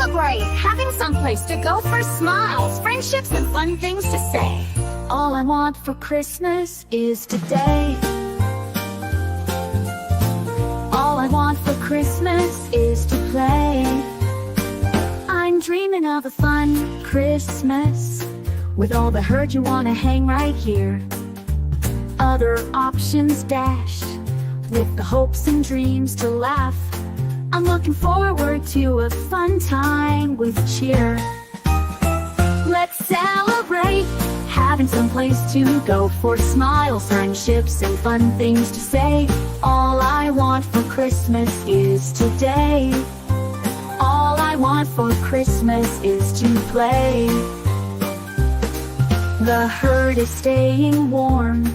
celebrate having someplace to go for smiles, friendships, and fun things to say. All I want for Christmas is today. All I want for Christmas is to play. I'm dreaming of a fun Christmas with all the herd you wanna hang right here. Other options dash with the hopes and dreams to laugh. I'm looking forward to a fun time with cheer. Let's celebrate having someplace to go for smiles, friendships, and fun things to say. All I want for Christmas is today. All I want for Christmas is to play. The herd is staying warm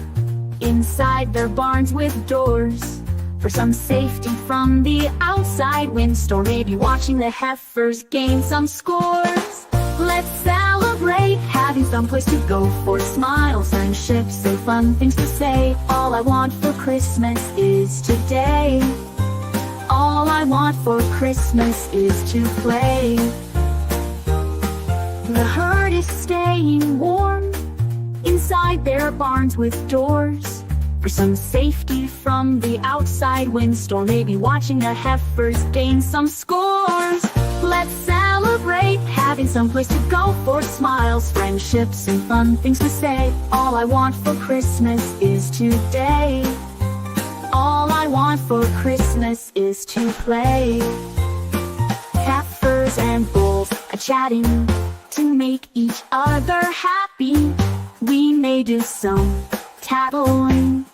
inside their barns with doors, for some safety from the outside windstorm, maybe watching the heifers gain some scores. Let's celebrate having someplace to go for smiles, friendships, and fun things to say. All I want for Christmas is today. All I want for Christmas is to play. The herd is staying warm inside their barns with doors, for some safety from the outside windstorm, maybe watching the heifers gain some scores. Let's celebrate having someplace to go for smiles, friendships, and fun things to say. All I want for Christmas is today. All I want for Christmas is to play. Heifers and bulls are chatting to make each other happy. We may do some tattling,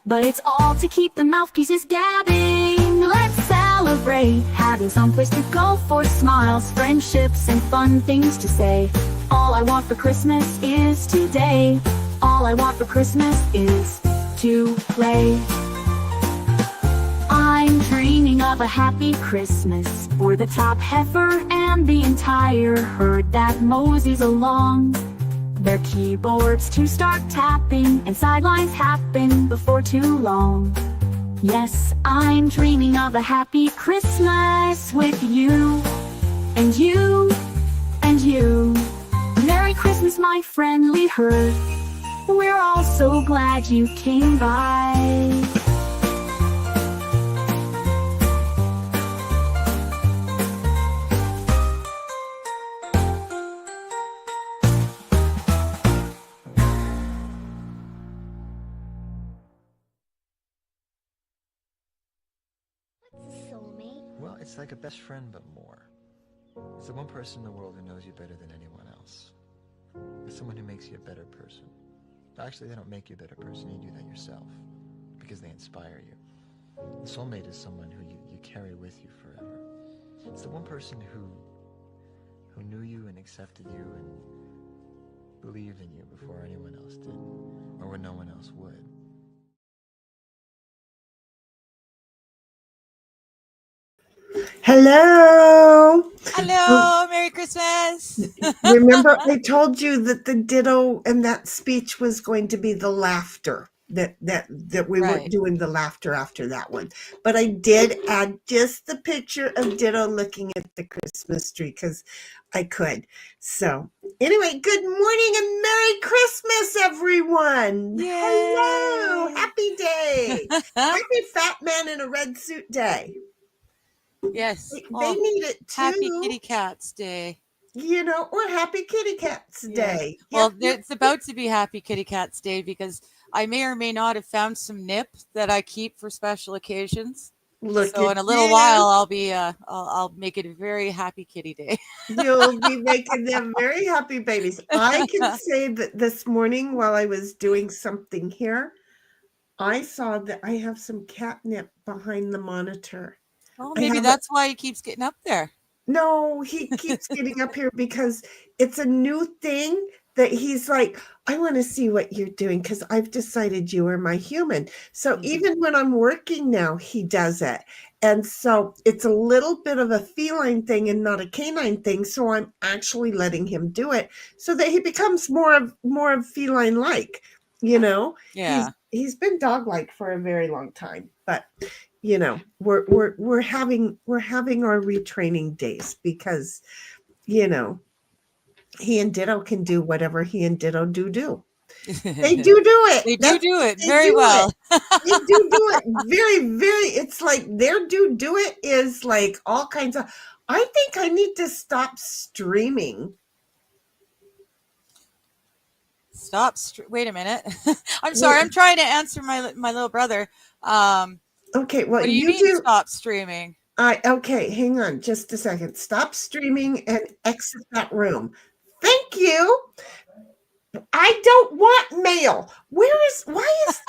but it's all to keep the mouthpieces gabbing. Let's celebrate having someplace to go for smiles, friendships, and fun things to say. All I want for Christmas is today. All I want for Christmas is to play. I'm dreaming of a happy Christmas for the top heifer and the entire herd that moseys along their keyboards to start tapping, and sidelines happen before too long. Yes, I'm dreaming of a happy Christmas with you, and you, and you. Merry Christmas, my friendly herd. We're all so glad you came by. Well, it's like a best friend, but more. It's the one person in the world who knows you better than anyone else. It's someone who makes you a better person. Actually, they don't make you a better person, you do that yourself, because they inspire you. A soulmate is someone who you carry with you forever. It's the one person who knew you and accepted you and believed in you before anyone else did, or when no one else would. Hello. Hello, Merry Christmas. Remember, I told you that the ditto and that speech was going to be the laughter, that we Right. weren't doing the laughter after that one. But I did add just the picture of Ditto looking at the Christmas tree because I could. So anyway, good morning and Merry Christmas, everyone. Yay. Hello. Happy day. Happy Fat Man in a Red Suit Day. Yes. They need it too. Happy Kitty Cats Day. You know, or Happy Kitty Cats Day. Well, Yep. it's about to be Happy Kitty Cats Day because I may or may not have found some nip that I keep for special occasions. Look So at in a little you. while, I'll be I'll make it a very happy kitty day. You'll be making them very happy babies. I can say that this morning while I was doing something here, I saw that I have some catnip behind the monitor. Oh, I maybe have that's why he keeps getting up there. No, he keeps getting up here because it's a new thing that he's like, I want to see what you're doing because I've decided you are my human. So even when I'm working now, he does it. And so it's a little bit of a feline thing and not a canine thing. So I'm actually letting him do it so that he becomes more of feline-like, you know? Yeah. He's been dog-like for a very long time. But we're having our retraining days because he and Ditto can do whatever he and Ditto do. They do it. They do it They very do well. They do it very, very. It's like their do it is like all kinds of. I think I need to stop streaming. Wait a minute. I'm sorry. I'm trying to answer my little brother. Okay, well, What do you mean stop streaming? Okay, hang on just a second. Stop streaming and exit that room. Thank you. I don't want mail. Why is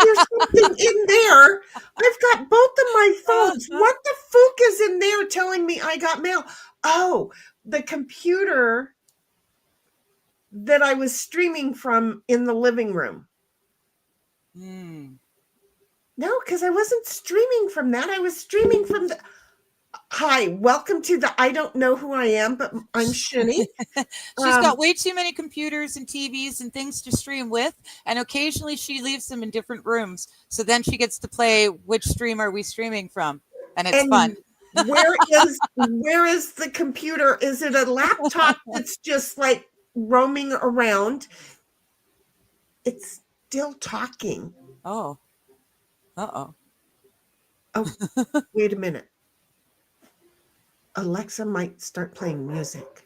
there something in there? I've got both of my phones. What the fuck is in there telling me I got mail? Oh, the computer that I was streaming from in the living room. No, because I wasn't streaming from that. I was streaming from the... Hi, welcome to the I don't know who I am, but I'm Shani. She's got way too many computers and TVs and things to stream with, and occasionally she leaves them in different rooms. So then she gets to play which stream are we streaming from, and it's fun. Where is the computer? Is it a laptop that's just like roaming around? It's still talking. Oh. Uh-oh. Oh, wait a minute. Alexa might start playing music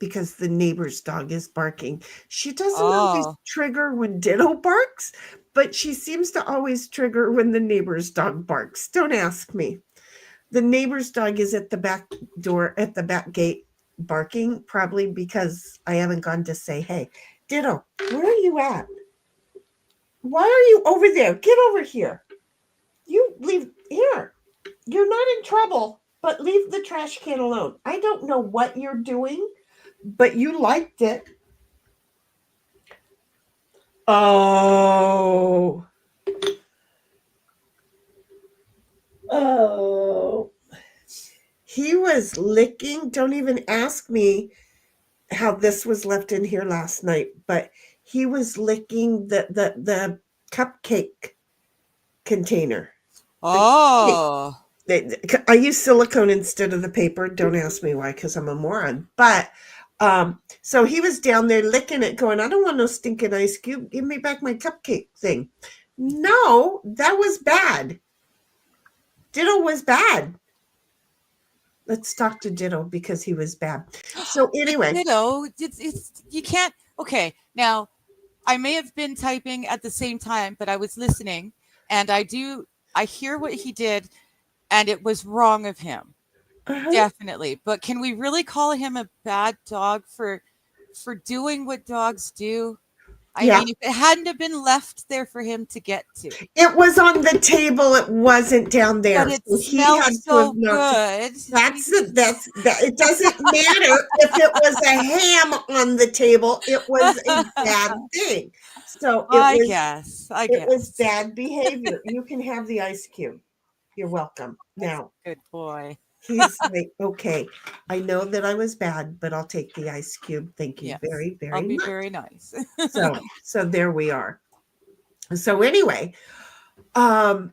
because the neighbor's dog is barking. She doesn't always trigger when Ditto barks, but she seems to always trigger when the neighbor's dog barks. Don't ask me. The neighbor's dog is at the back door, at the back gate, barking, probably because I haven't gone to say, hey, Ditto, where are you at? Why are you over there? Get over here. You leave here. You're not in trouble, but leave the trash can alone. I don't know what you're doing, but you liked it. Oh. He was licking. Don't even ask me how this was left in here last night, but he was licking the cupcake container. Oh. I use silicone instead of the paper. Don't ask me why, because I'm a moron. But so he was down there licking it, going, I don't want no stinking ice cube. Give me back my cupcake thing. No, that was bad. Ditto was bad. Let's talk to Ditto because he was bad. So anyway. Ditto, it's you can't. Okay, now I may have been typing at the same time, but I was listening, and I hear what he did, and it was wrong of him. Definitely. But can we really call him a bad dog for doing what dogs do? I mean, if it hadn't have been left there for him to get to. It was on the table. It wasn't down there. But it smells so good. It doesn't matter if it was a ham on the table. It was a bad thing. So I guess. It was bad behavior. You can have the ice cube. You're welcome. Now, good boy. He's like, okay, I know that I was bad, but I'll take the ice cube. Thank you very, very much. I'll be very nice. So there we are. So anyway, wow.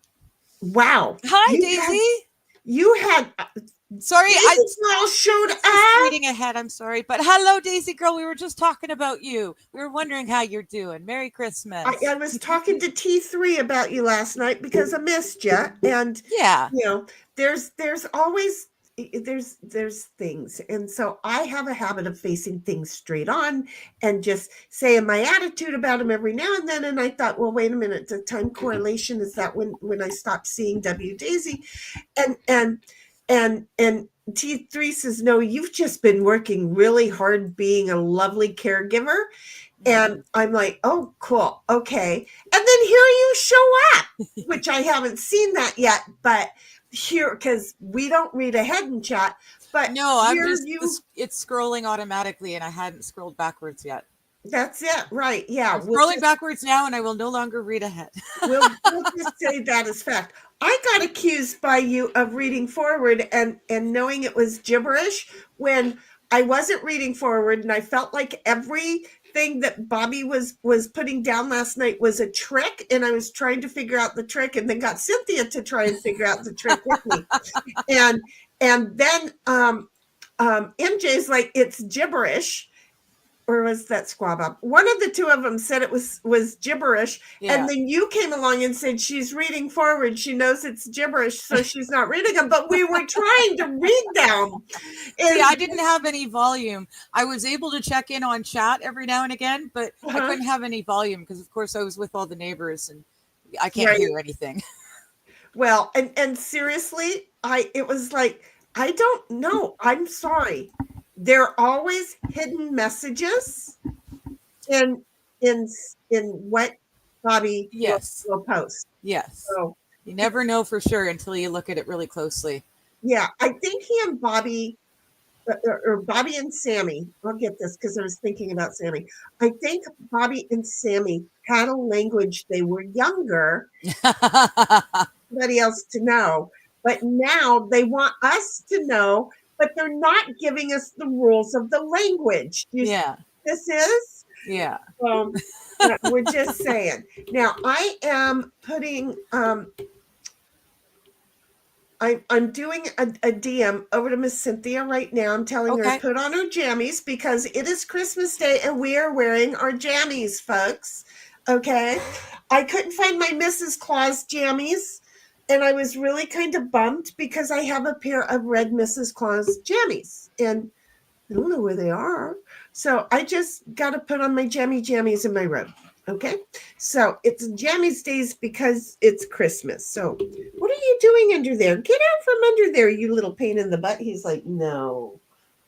Hi, Daisy. You had sorry, Daisy girl showed up. Reading ahead, I'm sorry, but hello, Daisy girl. We were just talking about you. We were wondering how you're doing. Merry Christmas. I was talking to T3 about you last night because I missed you, and there's always there's things, and so I have a habit of facing things straight on and just saying my attitude about them every now and then. And I thought, well, wait a minute, the time correlation is that when I stopped seeing W Daisy, and T3 says, no, you've just been working really hard being a lovely caregiver. And I'm like, oh, cool. Okay. And then here you show up, which I haven't seen that yet, but here, because we don't read ahead in chat, but no, it's scrolling automatically and I hadn't scrolled backwards yet. That's it. Right. Yeah. I'm scrolling backwards now and I will no longer read ahead. we'll just say that as fact. I got accused by you of reading forward and knowing it was gibberish when I wasn't reading forward, and I felt like every thing that Bobby was putting down last night was a trick, and I was trying to figure out the trick, and then got Cynthia to try and figure out the trick with me. And then MJ's like, it's gibberish. Or was that Squaw Bob? One of the two of them said it was gibberish. Yeah. And then you came along and said she's reading forward. She knows it's gibberish, so she's not reading them. But we were trying to read them. See, I didn't have any volume. I was able to check in on chat every now and again, but I couldn't have any volume because, of course, I was with all the neighbors and I can't hear anything. Well, and seriously, it was like, I don't know. I'm sorry. There are always hidden messages in what Bobby will post. Yes. So you never know for sure until you look at it really closely. Yeah, I think he and Bobby, or Bobby and Sammy, I'll get this because I was thinking about Sammy. I think Bobby and Sammy had a language they were younger, nobody else to know, but now they want us to know, but they're not giving us the rules of the language. This is? Yeah. We're just saying. Now, I am putting, I'm doing a DM over to Miss Cynthia right now. I'm telling her to put on her jammies because it is Christmas Day and we are wearing our jammies, folks. Okay. I couldn't find my Mrs. Claus jammies. And I was really kind of bummed because I have a pair of red Mrs. Claus jammies and I don't know where they are. So I just got to put on my jammies in my robe. Okay. So it's jammies days because it's Christmas. So what are you doing under there? Get out from under there, you little pain in the butt. He's like, no,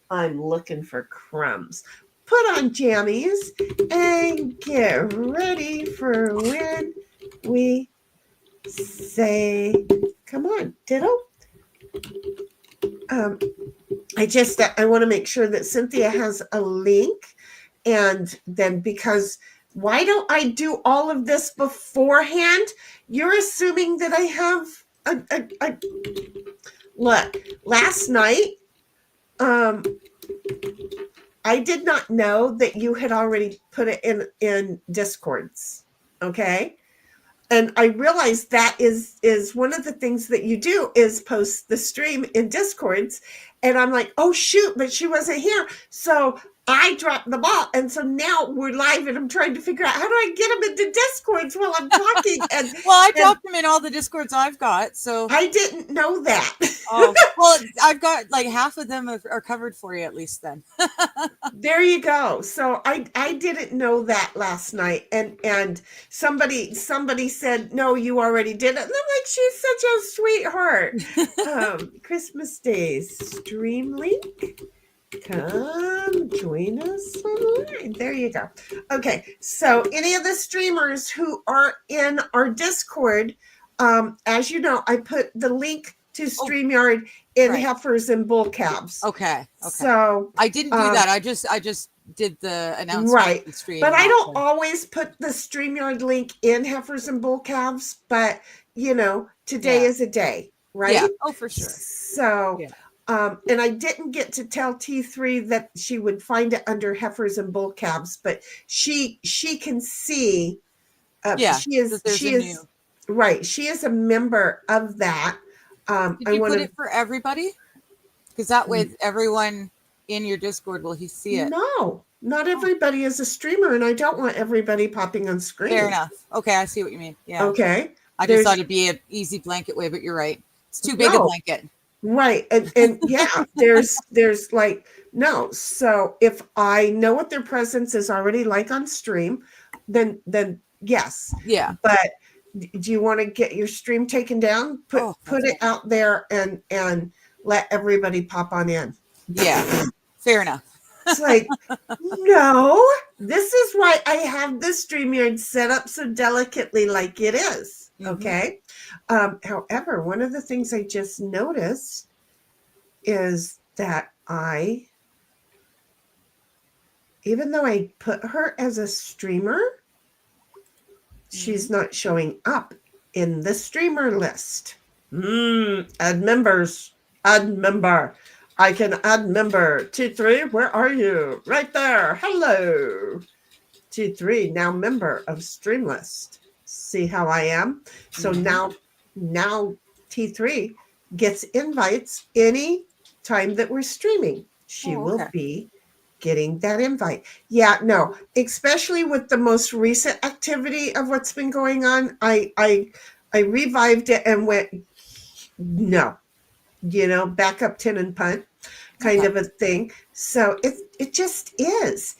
I'm looking for crumbs. Put on jammies and get ready for when we say, come on, ditto. I want to make sure that Cynthia has a link, and then because why don't I do all of this beforehand? You're assuming that I have a look. Last night, I did not know that you had already put it in Discords. Okay. And I realized that is one of the things that you do is post the stream in Discords. And I'm like, oh, shoot, but she wasn't here. So I dropped the ball. And so now we're live and I'm trying to figure out how do I get them into Discords while I'm talking. And well, I dropped them in all the Discords I've got. So I didn't know that. Oh, well, I've got like half of them are covered for you at least then. There you go. So I didn't know that last night. And somebody said, no, you already did it. And I'm like, she's such a sweetheart. Christmas Days stream link. Come join us online. There you go. Okay. So any of the streamers who are in our Discord, as you know, I put the link to StreamYard in heifers and bull calves. Okay. So I didn't do that. I just did the announcement. Right. The stream but I don't always put the StreamYard link in heifers and bull calves, but you know, today is a day, right? Yeah. Oh, for sure. So and I didn't get to tell T3 that she would find it under heifers and bull calves, but she can see she is right. She is a member of that. Did you put it for everybody? Because that way everyone in your Discord will see it. No, not everybody is a streamer, and I don't want everybody popping on screen. Fair enough. Okay, I see what you mean. Yeah. Okay. I just thought it'd be an easy blanket way, but you're right. It's too big a blanket. Right. And yeah, there's like, no. So if I know what their presence is already like on stream, then yes. Yeah. But do you want to get your stream taken down? Put it out there and let everybody pop on in. Yeah. Fair enough. It's like, no, this is why I have the StreamYard set up so delicately like it is. Okay. However, one of the things I just noticed is that even though I put her as a streamer, she's not showing up in the streamer list. Add members. Add member. I can add member. T3, where are you? Right there. Hello. T3, now member of Streamlist. See how I am? So now T3 gets invites any time that we're streaming. She will be getting that invite. Yeah, no, especially with the most recent activity of what's been going on, I revived it and went, no, back up 10 and punt kind of a thing. So it just is.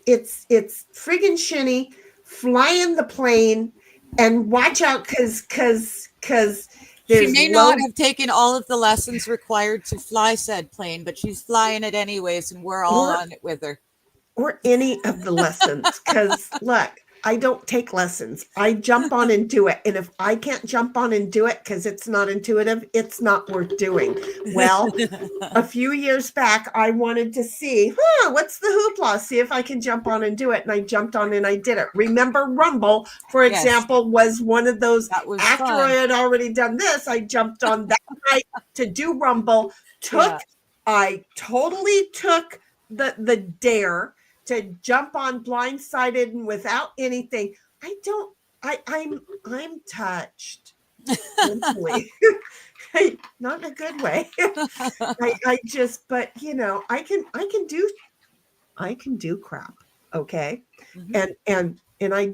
It's friggin' shinny, flying the plane, and watch out because she may not have taken all of the lessons required to fly said plane, but she's flying it anyways, and we're all on it with her. Or any of the lessons, because look, I don't take lessons. I jump on and do it. And if I can't jump on and do it because it's not intuitive, it's not worth doing. Well, a few years back, I wanted to see, what's the hoopla? See if I can jump on and do it. And I jumped on and I did it. Remember Rumble, for example, was one of those. After I had already done this, I jumped on that night to do Rumble. I totally took the dare to jump on blindsided and without anything. I'm touched mentally. Not in a good way. I just, but I can do crap. Okay. And I,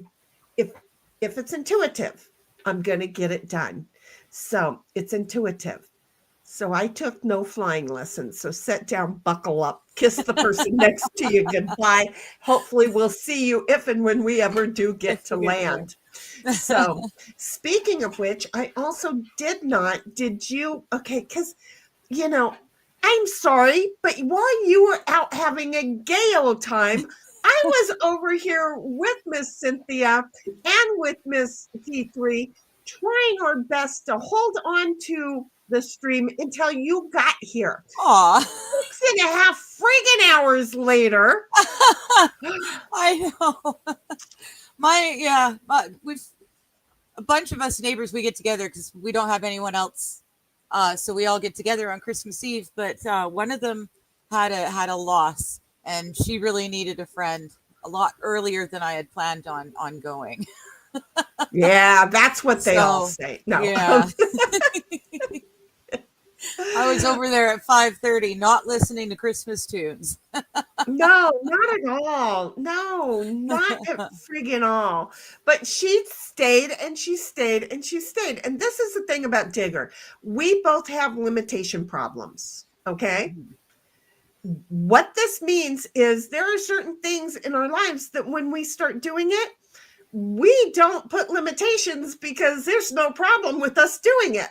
if it's intuitive, I'm going to get it done. So it's intuitive. So I took no flying lessons. So sit down, buckle up, kiss the person next to you goodbye. Hopefully we'll see you if and when we ever do get to land. So speaking of which, I also did you, okay, because, I'm sorry, but while you were out having a gay old time, I was over here with Miss Cynthia and with Miss T3 trying our best to hold on to the stream until you got here. Aw. 6.5 friggin' hours later. I know. We've a bunch of us neighbors, we get together because we don't have anyone else. So we all get together on Christmas Eve. But one of them had a loss, and she really needed a friend a lot earlier than I had planned on going. Yeah, that's what they all say. No. Yeah. I was over there at 5:30, not listening to Christmas tunes. No, not at all. No, not at friggin' all. But she stayed and she stayed and she stayed. And this is the thing about Digger. We both have limitation problems. Okay. What this means is there are certain things in our lives that when we start doing it, we don't put limitations because there's no problem with us doing it.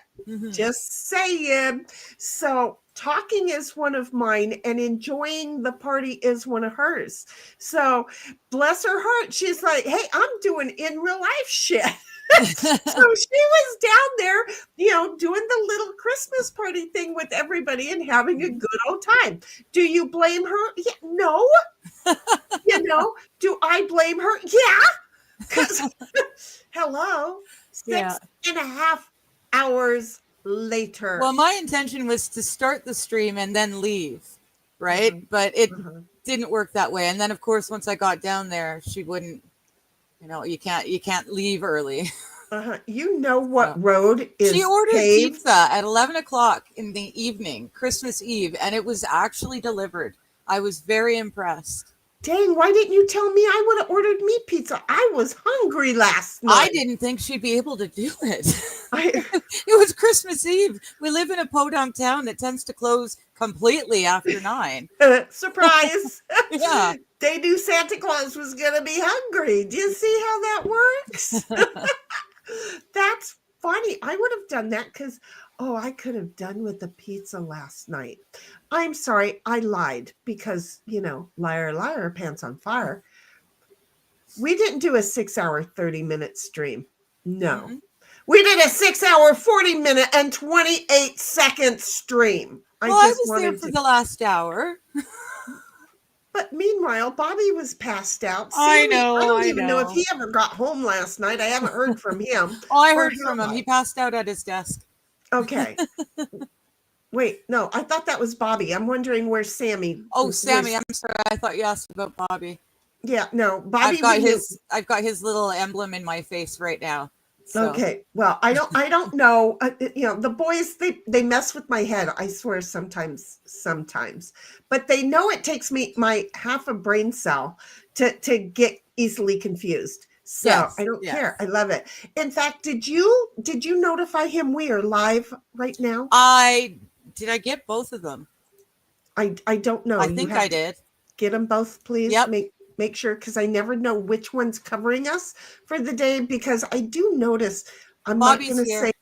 Just saying. So talking is one of mine and enjoying the party is one of hers. So bless her heart. She's like, hey, I'm doing in real life shit. So she was down there, doing the little Christmas party thing with everybody and having a good old time. Do you blame her? Yeah, no. Do I blame her? Yeah. Because, hello, 6.5 hours later. Well, my intention was to start the stream and then leave, right? But it didn't work that way. And then, of course, once I got down there, she wouldn't. You can't leave early. You know what road is She ordered paved? pizza at 11 o'clock in the evening, Christmas Eve, and it was actually delivered. I was very impressed. Dang, why didn't you tell me? I would have ordered meat pizza. I was hungry last night. I didn't think she'd be able to do it. It was Christmas Eve. We live in a podunk town that tends to close completely after 9. Surprise. Yeah. They knew Santa Claus was going to be hungry. Do you see how that works? That's funny. I would have done that because, I could have done with the pizza last night. I'm sorry. I lied because, liar, liar, pants on fire. We didn't do a 6-hour, 30-minute stream. No. We did a 6-hour, 40-minute, and 28-second stream. I was there for the last hour. But meanwhile, Bobby was passed out. I know. I don't even know if he ever got home last night. I haven't heard from him. I heard from him. He passed out at his desk. Okay. Wait, no, I thought that was Bobby. I'm wondering where Sammy. Oh, Sammy, I'm sorry. I thought you asked about Bobby. Yeah, no, Bobby. I've got his little emblem in my face right now. So. Okay, well, I don't know. The boys, they mess with my head. I swear, sometimes, but they know it takes me my half a brain cell to get easily confused. So yes, I don't care. I love it. In fact, did you notify him we are live right now? Did I get both of them? I don't know. I think I did. Get them both, please. Yep. Make sure, because I never know which one's covering us for the day, because I do notice I'm Bobby's not going to here. say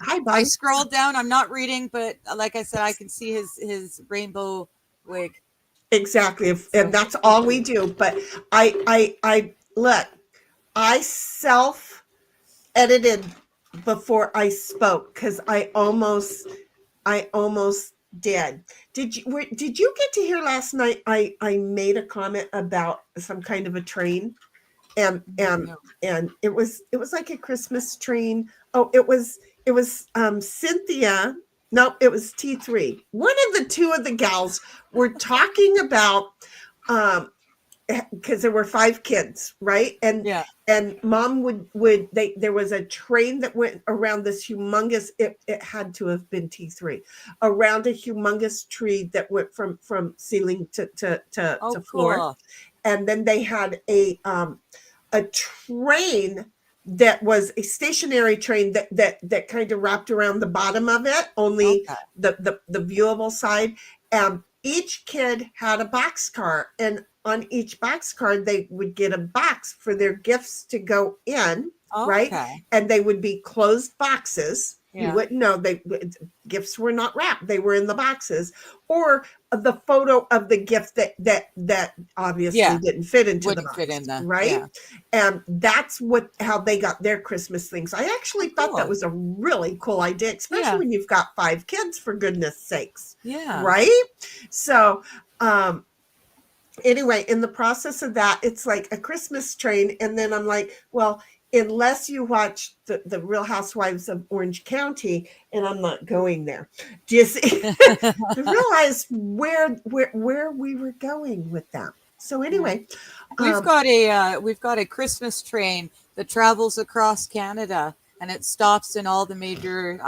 hi, Bobby. I scrolled down. I'm not reading, but like I said, I can see his rainbow wig. Exactly. And that's all we do. But I look, I self edited before I spoke, because I almost did. Did you get to hear last night? I made a comment about some kind of a train, and it was like a Christmas train. Oh, it was Cynthia. No, it was T3. One of the two of the gals were talking about because there were 5 kids, right? And mom would there was a train that went around this humongous, it had to have been T3, around a humongous tree that went from ceiling to floor. Cool. And then they had a train that was a stationary train that kind of wrapped around the bottom of it, only the viewable side. Each kid had a boxcar, and on each boxcar they would get a box for their gifts to go in, right? And they would be closed boxes. You wouldn't know, gifts were not wrapped; they were in the boxes, or the photo of the gift that obviously didn't fit into the box, right? Yeah. And that's how they got their Christmas things. I actually thought that was a really cool idea, especially when you've got 5 kids, for goodness sakes. Yeah. Right? So anyway, in the process of that, it's like a Christmas train. And then I'm like, well, unless you watch the Real Housewives of Orange County, and I'm not going there. Do you see? To realize where we were going with that. So anyway, we've got a Christmas train that travels across Canada, and it stops in all the major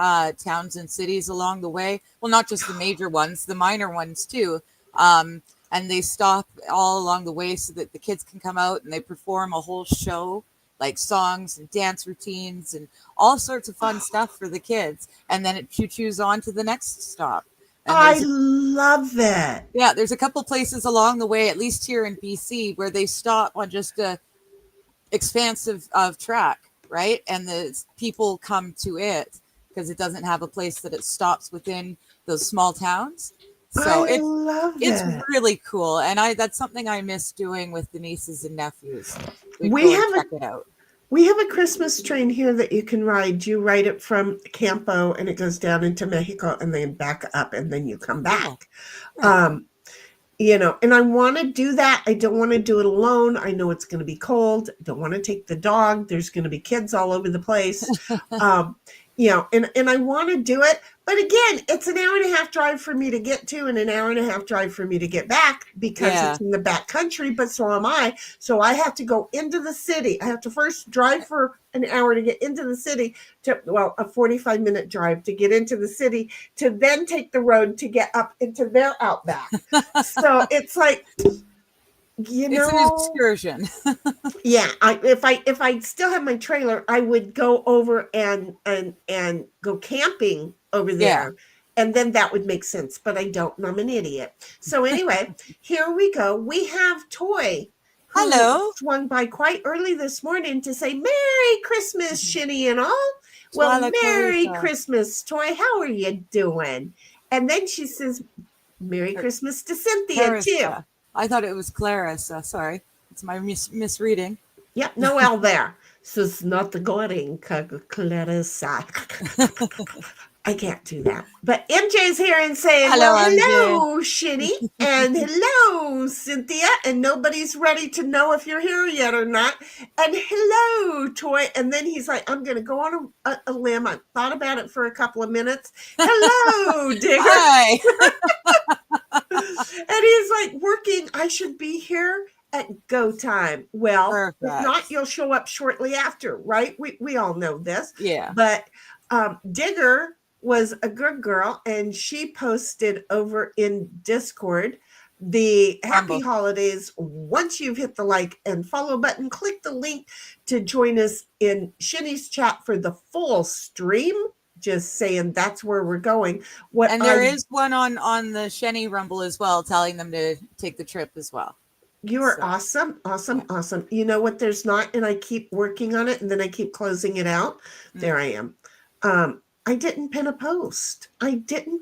towns and cities along the way. Well, not just the major ones, the minor ones too. And they stop all along the way so that the kids can come out and they perform a whole show, like songs and dance routines and all sorts of fun stuff for the kids. And then it choo-choos on to the next stop. And I love that. Yeah, there's a couple places along the way, at least here in BC, where they stop on just a expansive of track, right? And the people come to it because it doesn't have a place that it stops within those small towns. So it's really cool, and that's something I miss doing with the nieces and nephews. Check it out. We have a Christmas train here that you can ride. You ride it from Campo, and it goes down into Mexico, and then back up, and then you come back. And I want to do that. I don't want to do it alone. I know it's going to be cold. I don't want to take the dog. There's going to be kids all over the place. And I want to do it. But again, it's an hour and a half drive for me to get to and an hour and a half drive for me to get back, because it's in the back country, but so am I. So I have to go into the city. I have to first drive for an hour to get into the city, a 45-minute drive to get into the city, to then take the road to get up into their outback. So it's like, it's an excursion. If I still have my trailer, I would go over and go camping over there, and then that would make sense. But I don't, and I'm an idiot. So anyway, here we go. We have Toy. Hello. Swung by quite early this morning to say Merry Christmas, Shinny and all. Well, Merry Christmas, Toy. How are you doing? And then she says Merry Christmas to Cynthia too. I thought it was Clarissa. Sorry, it's my misreading. Yep, no L there. So it's not the going, Clarissa. I can't do that. But MJ's here and saying, Hello, well, MJ. hello, Shinny, and hello, Cynthia, and nobody's ready to know if you're here yet or not. And hello, Toy. And then he's like, I'm going to go on a limb. I thought about it for a couple of minutes. Hello, Digger. Hi. And he's like, working. I should be here at go time. Well, Perfect. if not, you'll show up shortly after, right? We all know this. Yeah. But Digger was a good girl, and she posted over in Discord the happy holidays. Once you've hit the like and follow button, click the link to join us in Shinny's chat for the full stream. Just saying, that's where we're going. And there is one on the Shenny Rumble as well, telling them to take the trip as well. You are awesome. You know what there's not, and I keep working on it, and then I keep closing it out. There I am. I didn't pin a post. I'm gonna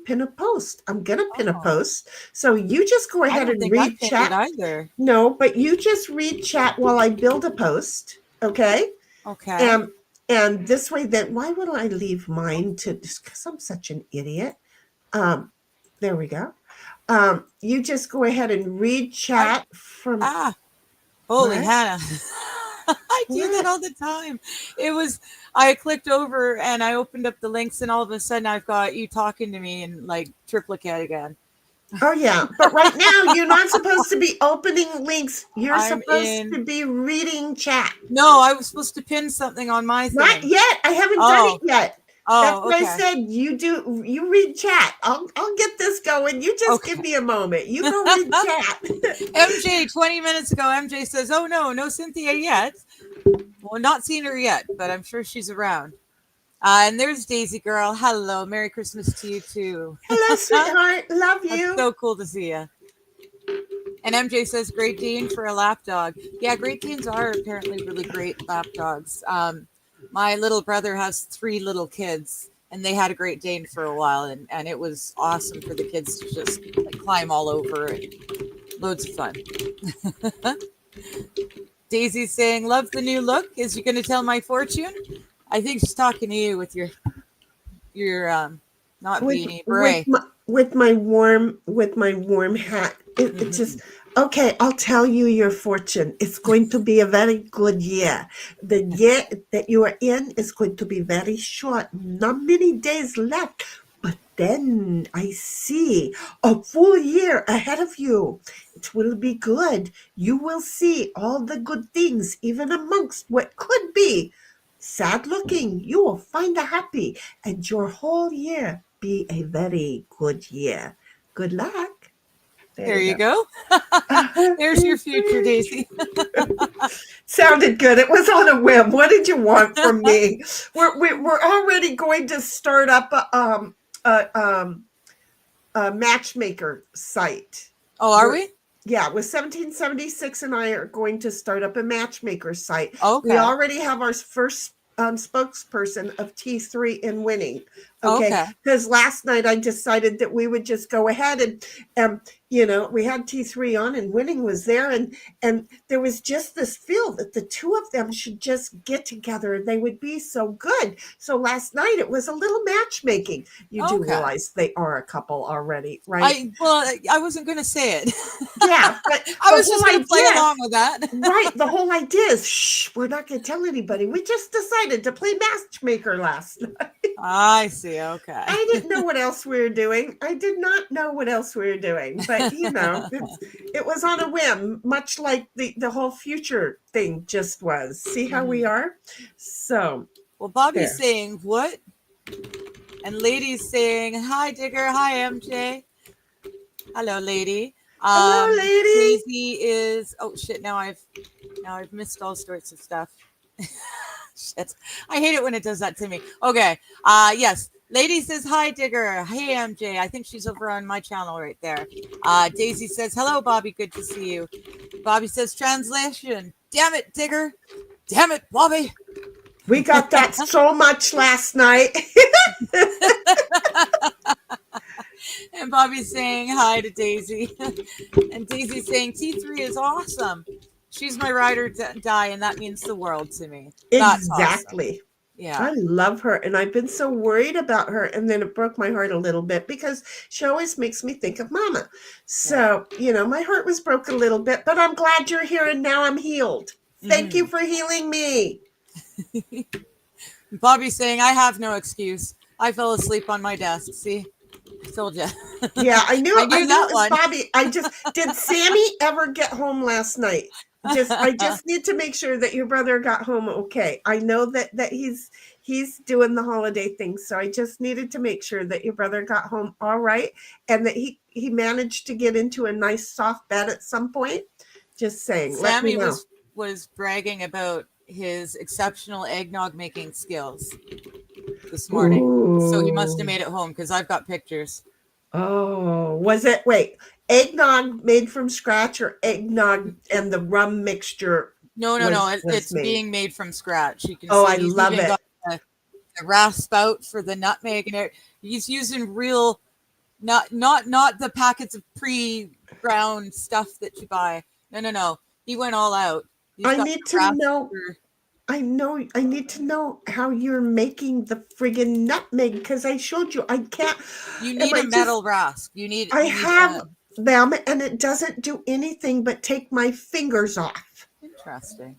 pin a post. So you just go ahead and read chat. Either. No, but you just read chat while I build a post. Okay. Okay. And this way, then why would I leave mine to? Just because I'm such an idiot. There we go. You just go ahead and read chat from. Holy Hannah. I do that all the time. I clicked over and I opened up the links, and all of a sudden I've got you talking to me in like triplicate again. Oh yeah, but right now you're not supposed to be opening links. You're supposed to be reading chat. No, I was supposed to pin something on my thing. Not yet. I haven't done it yet. That's what okay. I said. You read chat. I'll get this going. You just give me a moment. You go read chat. MJ, 20 minutes ago, MJ says, oh no Cynthia yet. Well, not seen her yet, but I'm sure she's around. And there's Daisy girl. Hello. Merry Christmas to you too. Hello, sweetheart. Love you. That's so cool to see you. And MJ says, Great Dane for a lap dog. Yeah, Great Danes are apparently really great lap dogs. My little brother has 3 little kids, and they had a Great Dane for a while, and it was awesome for the kids to just like, climb all over it. Loads of fun. Daisy's saying, love the new look. Is you going to tell my fortune? I think she's talking to you with your not beanie beret. With my warm hat. It's just okay. I'll tell you your fortune. It's going to be a very good year. The year that you are in is going to be very short. Not many days left. But then I see a full year ahead of you. It will be good. You will see all the good things, even amongst what could be sad looking. You will find a happy, and your whole year be a very good year. Good luck. There you go. There's your future, Daisy. Sounded good. It was on a whim. What did you want from me? We're already going to start up a matchmaker site. Oh, are we? Yeah, with 1776 and I are going to start up a matchmaker site. Okay. We already have our first spokesperson of T3 in winning. Okay. Because last night I decided that we would just go ahead and we had T3 on and winning was there. And there was just this feel that the two of them should just get together. They would be so good. So last night it was a little matchmaking. You do realize they are a couple already, right? I wasn't going to say it. Yeah. But I was just going to play along with that. Right. The whole idea is, we're not going to tell anybody. We just decided to play matchmaker last night. I see. Okay. I didn't know what else we were doing. I did not know what else we were doing. But, it was on a whim, much like the whole future thing just was. See how we are? So. Well, Bobby's saying, what? And Lady's saying, hi, Digger. Hi, MJ. Hello, Lady. Hello, Lady. Daisy is, oh, shit. Now I've missed all sorts of stuff. Shit. I hate it when it does that to me. Okay. Yes. Lady says, hi, Digger. Hey, MJ. I think she's over on my channel right there. Daisy says, hello, Bobby. Good to see you. Bobby says, translation. Damn it, Digger. Damn it, Bobby. We got that so much last night. And Bobby's saying hi to Daisy. And Daisy's saying, T3 is awesome. She's my ride or die, and that means the world to me. That's exactly. Awesome. Yeah. I love her, and I've been so worried about her, and then it broke my heart a little bit because she always makes me think of Mama. So, my heart was broke a little bit, but I'm glad you're here, and now I'm healed. Thank you for healing me. Bobby's saying, I have no excuse. I fell asleep on my desk. See? I told you. Yeah, I knew I knew that it was one. Bobby. Did Sammy ever get home last night? I just need to make sure that your brother got home okay. I know that he's doing the holiday thing, so I just needed to make sure that your brother got home all right, and that he managed to get into a nice soft bed at some point. Just saying. Let me Sammy know. was bragging about his exceptional eggnog making skills this morning. Ooh. So he must have made it home because I've got pictures. Oh, was it? Wait, eggnog made from scratch or eggnog and the rum mixture? No. It's being made from scratch. You can see I love it. Got the rasp out for the nutmeg, and he's using real, not the packets of pre-ground stuff that you buy. No. He went all out. I need to know. I need to know how you're making the friggin' nutmeg because I showed you. I can't. You need a metal rasp. I have them, and it doesn't do anything but take my fingers off. Interesting.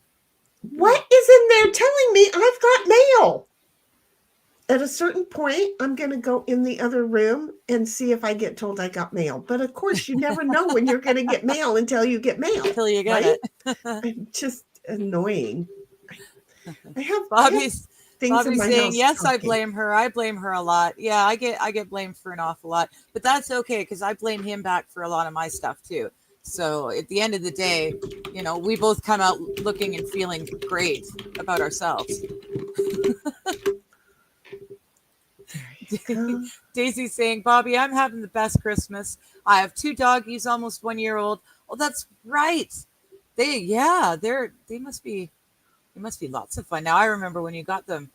What is in there telling me I've got mail? At a certain point, I'm going to go in the other room and see if I get told I got mail. But of course, you never know when you're going to get mail until you get mail. Until you get it. I'm just annoying. I have Bobby's saying, house. yes, I blame her. I blame her a lot. Yeah, I get blamed for an awful lot. But that's okay because I blame him back for a lot of my stuff too. So at the end of the day, we both come out looking and feeling great about ourselves. Daisy's saying, Bobby, I'm having the best Christmas. I have 2 doggies, almost 1 year old. Oh, that's right. They must be lots of fun. Now I remember when you got them.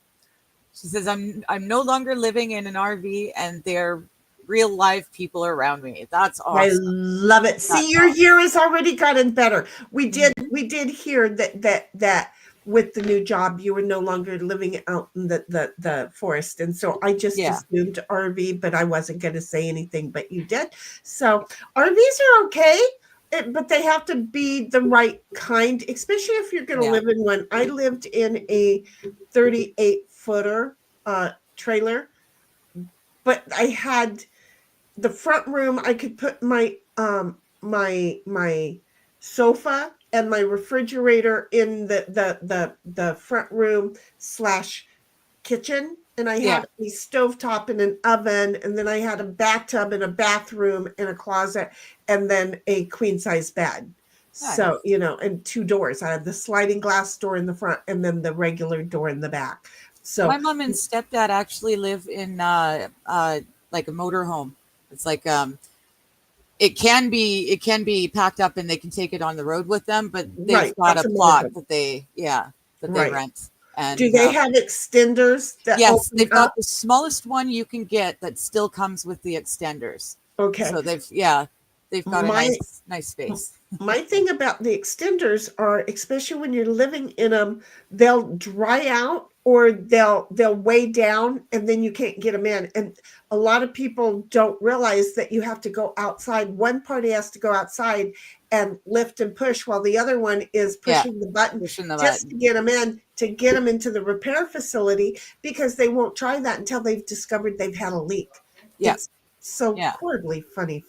She says, I'm no longer living in an RV and they're real live people around me. That's awesome. I love it. See, your year has already gotten better. We did hear that with the new job, you were no longer living out in the forest. And so I just assumed RV, but I wasn't going to say anything, but you did. So RVs are okay, but they have to be the right kind, especially if you're going to live in one. I lived in a 38-footer trailer, but I had the front room. I could put my my sofa and my refrigerator in the front room / kitchen, and I had a stovetop and an oven, and then I had a bathtub and a bathroom and a closet, and then a queen size bed. Nice. So and 2 doors. I had the sliding glass door in the front, and then the regular door in the back. So my mom and stepdad actually live in like a motorhome. It's like it can be packed up and they can take it on the road with them, but they've got a plot that they rent. And do they have extenders? Yes, they've got the smallest one you can get that still comes with the extenders. Okay. So they've got a nice space. My thing about the extenders are, especially when you're living in them, they'll dry out or they'll weigh down and then you can't get them in. And a lot of people don't realize that you have to go outside. One party has to go outside and lift and push while the other one is pushing the button to get them in, to get them into the repair facility, because they won't try that until they've discovered they've had a leak. Yes. So horribly funny.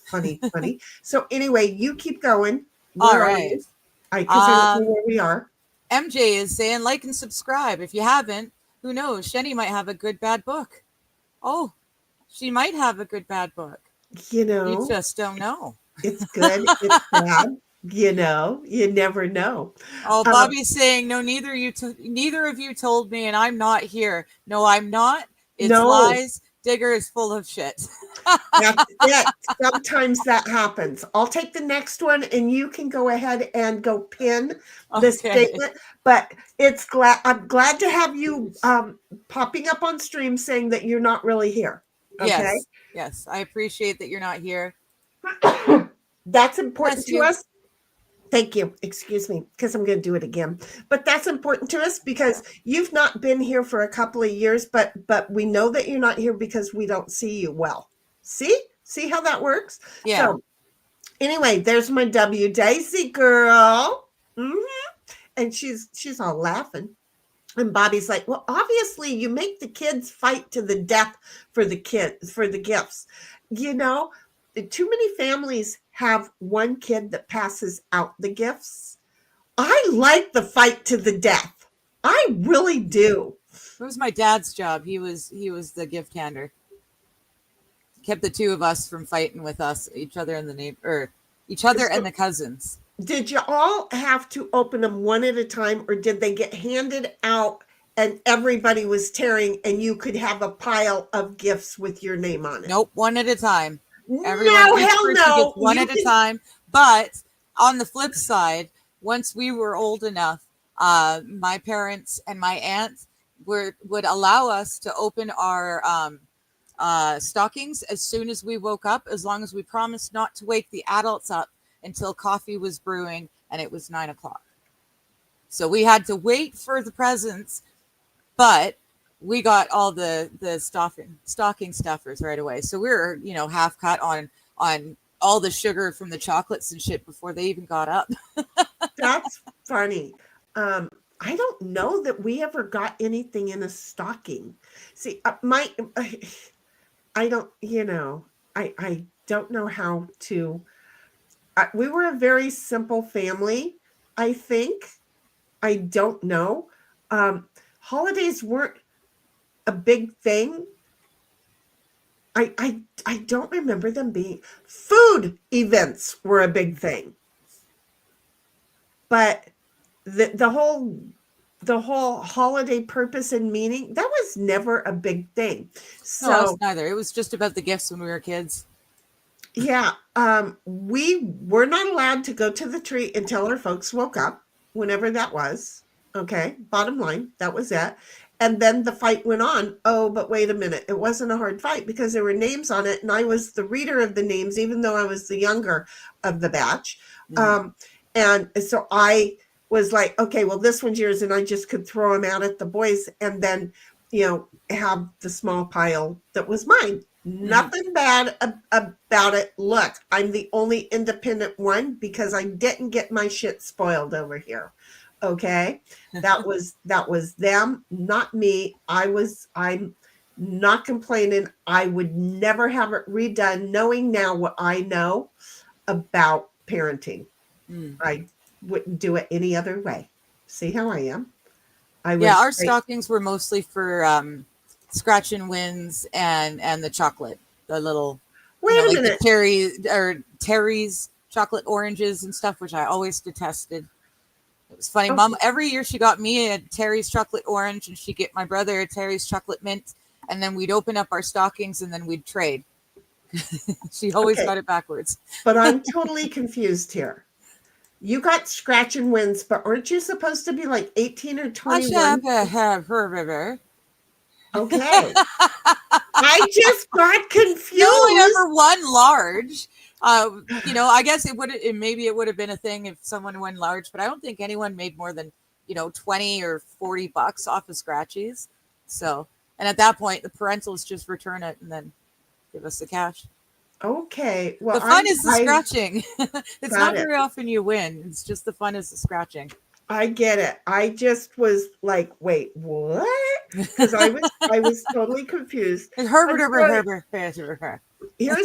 So anyway, you keep going. All right. Because I don't know where we are. MJ is saying, like and subscribe. If you haven't, who knows? Sheni might have a good, bad book. Oh, she might have a good, bad book. You just don't know. It's good. It's bad. You never know. Oh, Bobby's saying, no, neither of you told me, and I'm not here. No, I'm not. It's lies. Digger is full of shit. That's it. Sometimes that happens. I'll take the next one and you can go ahead and go pin the statement. But I'm glad to have you popping up on stream saying that you're not really here. Okay. Yes. I appreciate that you're not here. That's important to us. Thank you. Excuse me, because I'm going to do it again. But that's important to us because you've not been here for a couple of years, but we know that you're not here because we don't see you well. See how that works? Yeah. So anyway, there's my W Daisy girl. And she's all laughing. And Bobby's like, well, obviously you make the kids fight to the death for the gifts. You know, too many families have one kid that passes out the gifts. I like the fight to the death. I really do. It was my dad's job. He was the gift hander. Kept the two of us from fighting with each other and the cousins. Did you all have to open them one at a time, or did they get handed out and everybody was tearing and you could have a pile of gifts with your name on it? Nope, one at a time. Hell no. One at a time. But on the flip side, once we were old enough, my parents and my aunt would allow us to open our stockings as soon as we woke up, as long as we promised not to wake the adults up until coffee was brewing and it was 9 o'clock. So we had to wait for the presents, but we got all the stocking stuffers right away. So we were, half cut on all the sugar from the chocolates and shit before they even got up. That's funny. I don't know that we ever got anything in a stocking. See, I don't, I don't know how to. We were a very simple family, I think. I don't know. Holidays weren't a big thing. I don't remember them being. Food events were a big thing. But the whole holiday purpose and meaning, that was never a big thing. So no, it was neither. It was just about the gifts when we were kids. Yeah, we were not allowed to go to the tree until our folks woke up, whenever that was. Okay, bottom line, that was it. And then the fight went on. Oh, but wait a minute. It wasn't a hard fight because there were names on it, and I was the reader of the names, even though I was the younger of the batch. And so I was like, okay, well, this one's yours, and I just could throw them out at the boys and then, have the small pile that was mine. Nothing bad about it. Look, I'm the only independent one because I didn't get my shit spoiled over here. Okay. That was them, not me. I'm not complaining. I would never have it redone, knowing now what I know about parenting. I wouldn't do it any other way. See how I am? Our stockings were mostly for scratch and wins and the chocolate, the little wait a minute, Terry's chocolate oranges and stuff, which I always detested. It was funny. Mom, every year she got me a Terry's chocolate orange and she'd get my brother a Terry's chocolate mint, and then we'd open up our stockings and then we'd trade. She always got it backwards. But I'm totally confused here. You got scratch and wins, but aren't you supposed to be like 18 or 21? Okay. I just got confused. No, I never won large. I guess it would have been a thing if someone won large, but I don't think anyone made more than, 20 or $40 off of scratchies. So, and at that point, the parentals just return it and then give us the cash. Okay. Well, the fun is the scratching. It's not very often you win. It's just the fun is the scratching. I get it. I just was like, wait, what? Because I was totally confused. Here's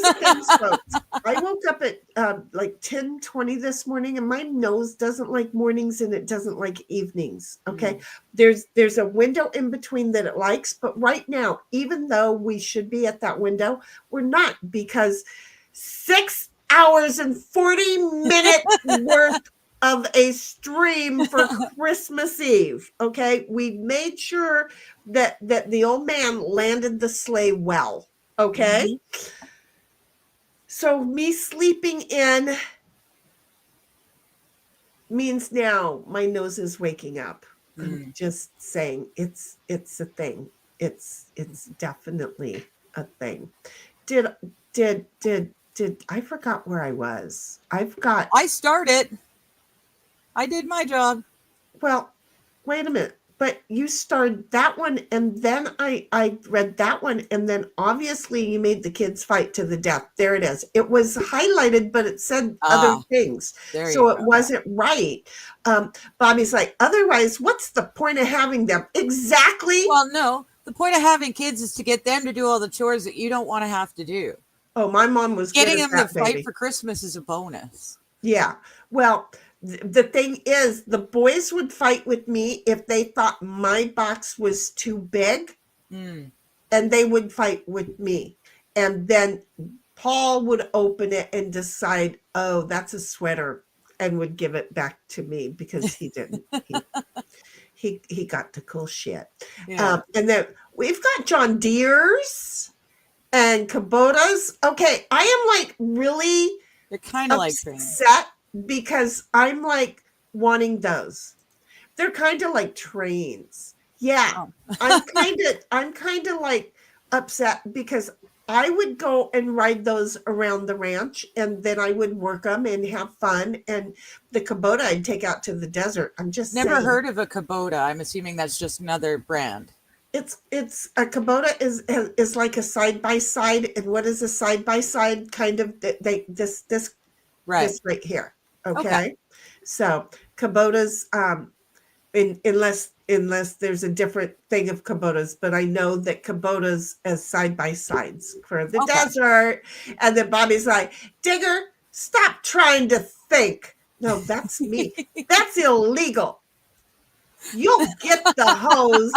the thing, folks. I woke up at like 10:20 this morning, and my nose doesn't like mornings and it doesn't like evenings. Okay. There's a window in between that it likes, but right now, even though we should be at that window, we're not, because 6 hours and 40 minutes worth of a stream for Christmas Eve. Okay. We made sure that the old man landed the sleigh well. Okay. So me sleeping in means now my nose is waking up. I'm just saying it's a thing. It's definitely a thing. Did I forgot where I was? I started. I did my job. Well, wait a minute. But you started that one, and then I read that one, and then obviously you made the kids fight to the death. There it is. It was highlighted, but it said other things, There so you it go. wasn't right. Bobby's like, otherwise, what's the point of having them? Exactly. Well, no. The point of having kids is to get them to do all the chores that you don't want to have to do. Oh, my mom was Getting good at them that, to fight baby. for Christmas is a bonus. Yeah. Well, the thing is, the boys would fight with me if they thought my box was too big, and they would fight with me. And then Paul would open it and decide, oh, that's a sweater, and would give it back to me because he didn't. He got the cool shit. Yeah. And then we've got John Deere's and Kubotas. Okay, I am like really They're kind of like trains. upset because I'm like wanting those. They're kind of like trains. Yeah. Oh. I'm kind of like upset because I would go and ride those around the ranch, and then I would work them and have fun. And the Kubota I'd take out to the desert. I'm just Never saying. heard of a Kubota. I'm assuming that's just another brand. It's a Kubota is like a side by side, and what is a side by side? Kind of this Right. this right here. Okay. So Kubotas, unless there's a different thing of Kubotas, but I know that Kubotas as side by sides for the desert. And then Bobby's like, Digger, stop trying to think. No, that's me. That's illegal. You'll get the hose.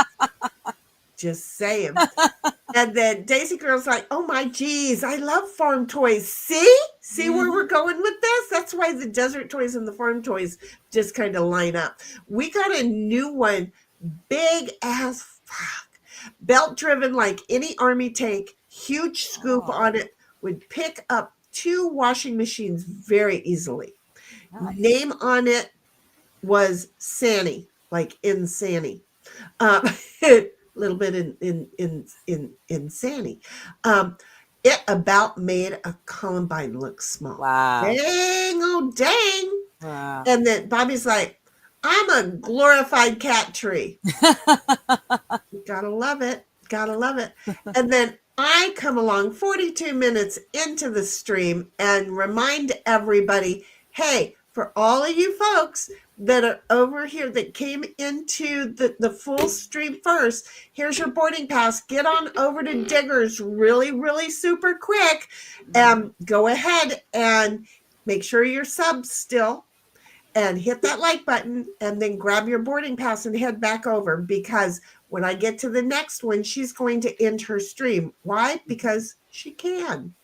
Just saying. And then Daisy Girl's like, oh my geez, I love farm toys. See where we're going with this? That's why the desert toys and the farm toys just kind of line up. We got a new one, big as fuck, belt driven like any army tank, huge scoop on it, would pick up 2 washing machines very easily. Nice. Name on it was Sanny, like Insanny. Little bit in Sandy. It about made a Columbine look small. Wow. Dang, oh dang. Wow. And then Bobby's like, I'm a glorified cat tree. Gotta love it. Gotta love it. And then I come along 42 minutes into the stream and remind everybody, hey, for all of you folks that are over here that came into the full stream first, here's your boarding pass. Get on over to Diggers really, really super quick. Go ahead and make sure you're subbed still and hit that like button, and then grab your boarding pass and head back over, because when I get to the next one, she's going to end her stream. Why? Because she can.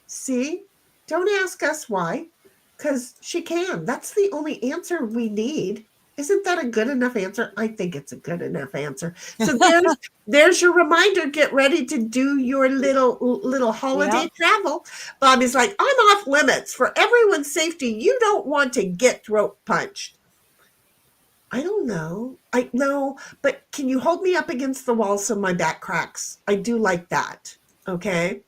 See? Don't ask us why. Because she can. That's the only answer we need. Isn't that a good enough answer? I think it's a good enough answer. So there's your reminder. Get ready to do your little holiday travel. Bobby's like, I'm off limits. For everyone's safety, you don't want to get throat punched. I don't know. I know, but can you hold me up against the wall so my back cracks? I do like that. Okay.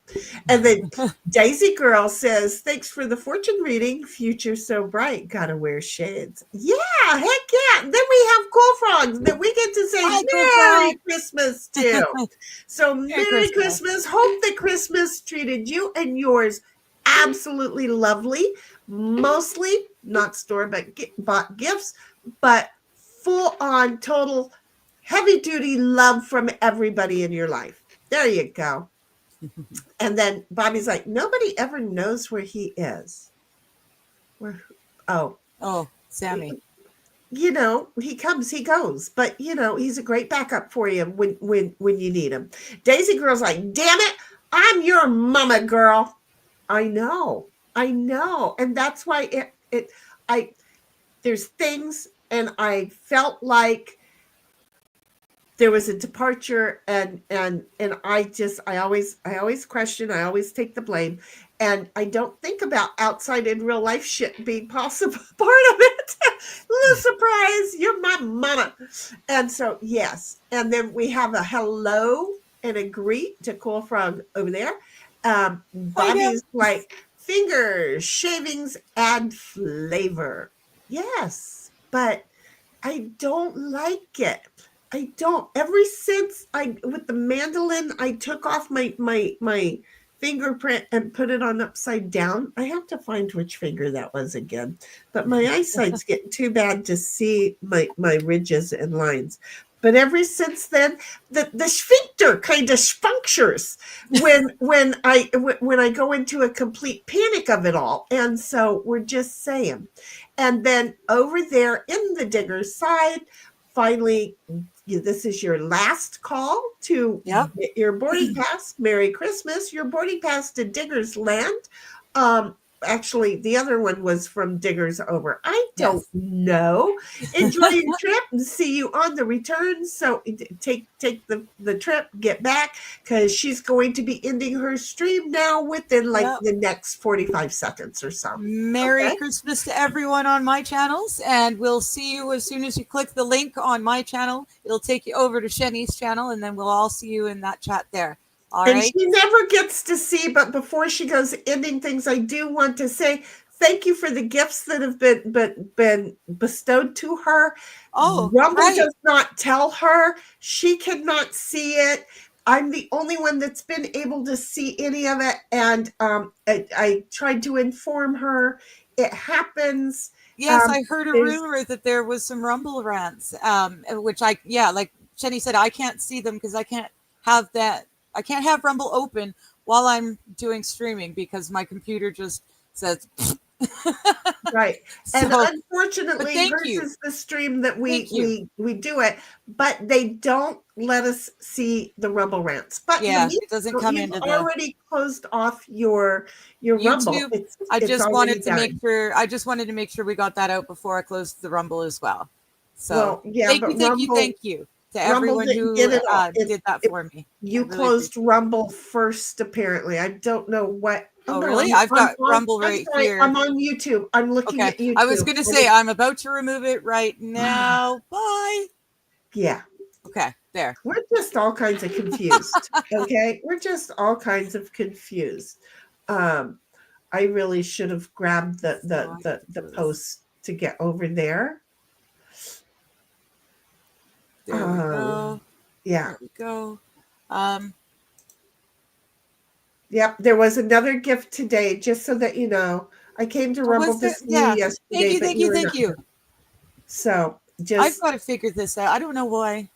And then Daisy Girl says, thanks for the fortune reading. Future so bright. Gotta wear shades. Yeah, heck yeah. Then we have Cool Frogs that we get to say Merry Christmas to. So Merry Christmas. Hope that Christmas treated you and yours absolutely lovely. Mostly not store-bought gifts, but full on total heavy duty love from everybody in your life. There you go. And then Bobby's like, nobody ever knows where he is. Sammy. You know, he comes, he goes, but you know, he's a great backup for you when you need him. Daisy Girl's like, damn it, I'm your mama girl. I know. And that's why there's things, and I felt like there was a departure, and I always question, I always take the blame, and I don't think about outside in real life shit being possible part of it. Little surprise, you're my mama. And so yes, and then we have a hello and a greet to Cool Frog over there. Bobby's like, fingers, shavings add flavor. Yes. but I don't like it. I don't. Ever since I with the mandolin, I took off my fingerprint and put it on upside down. I have to find which finger that was again. But my eyesight's getting too bad to see my ridges and lines. But ever since then, the sphincter kind of spunctures when I go into a complete panic of it all. And so we're just saying. And then over there in the digger's side, finally, this is your last call to Yep. get your boarding pass. Merry Christmas. Your boarding pass to Digger's Land. Actually, the other one was from Diggers Over. I don't know. Enjoy your trip and see you on the return. So take the trip, get back, because she's going to be ending her stream now within like the next 45 seconds or so. Merry Christmas to everyone on my channels, and we'll see you as soon as you click the link on my channel. It'll take you over to Sheni's channel, and then we'll all see you in that chat there. All and right. she never gets to see, but before she goes ending things, I do want to say thank you for the gifts that have been bestowed to her. Oh, Rumble does not tell her. She cannot see it. I'm the only one that's been able to see any of it. And I tried to inform her. It happens. Yes, I heard a rumor that there was some Rumble rants, which like Sheni said, I can't see them because I can't have that. I can't have Rumble open while I'm doing streaming because my computer just says. Right. And unfortunately, hers is the stream that we do it, but they don't let us see the Rumble rants. But it doesn't come into the already closed off your Rumble. YouTube. I just wanted to make sure we got that out before I closed the Rumble as well. So thank you to everyone who did that for me. You closed Rumble first, apparently. I don't know what. Oh, really? I've got Rumble right here. I'm on YouTube. I'm looking at YouTube. I was going to say, I'm about to remove it right now. Bye. Yeah. Okay, there. We're just all kinds of confused. Okay? We're just all kinds of confused. I really should have grabbed the post to get over there. There we go. Yeah. There we go. Yep, there was another gift today, just so that you know. I came to Rumble to see you yesterday. Thank you. So I've got to figure this out. I don't know why.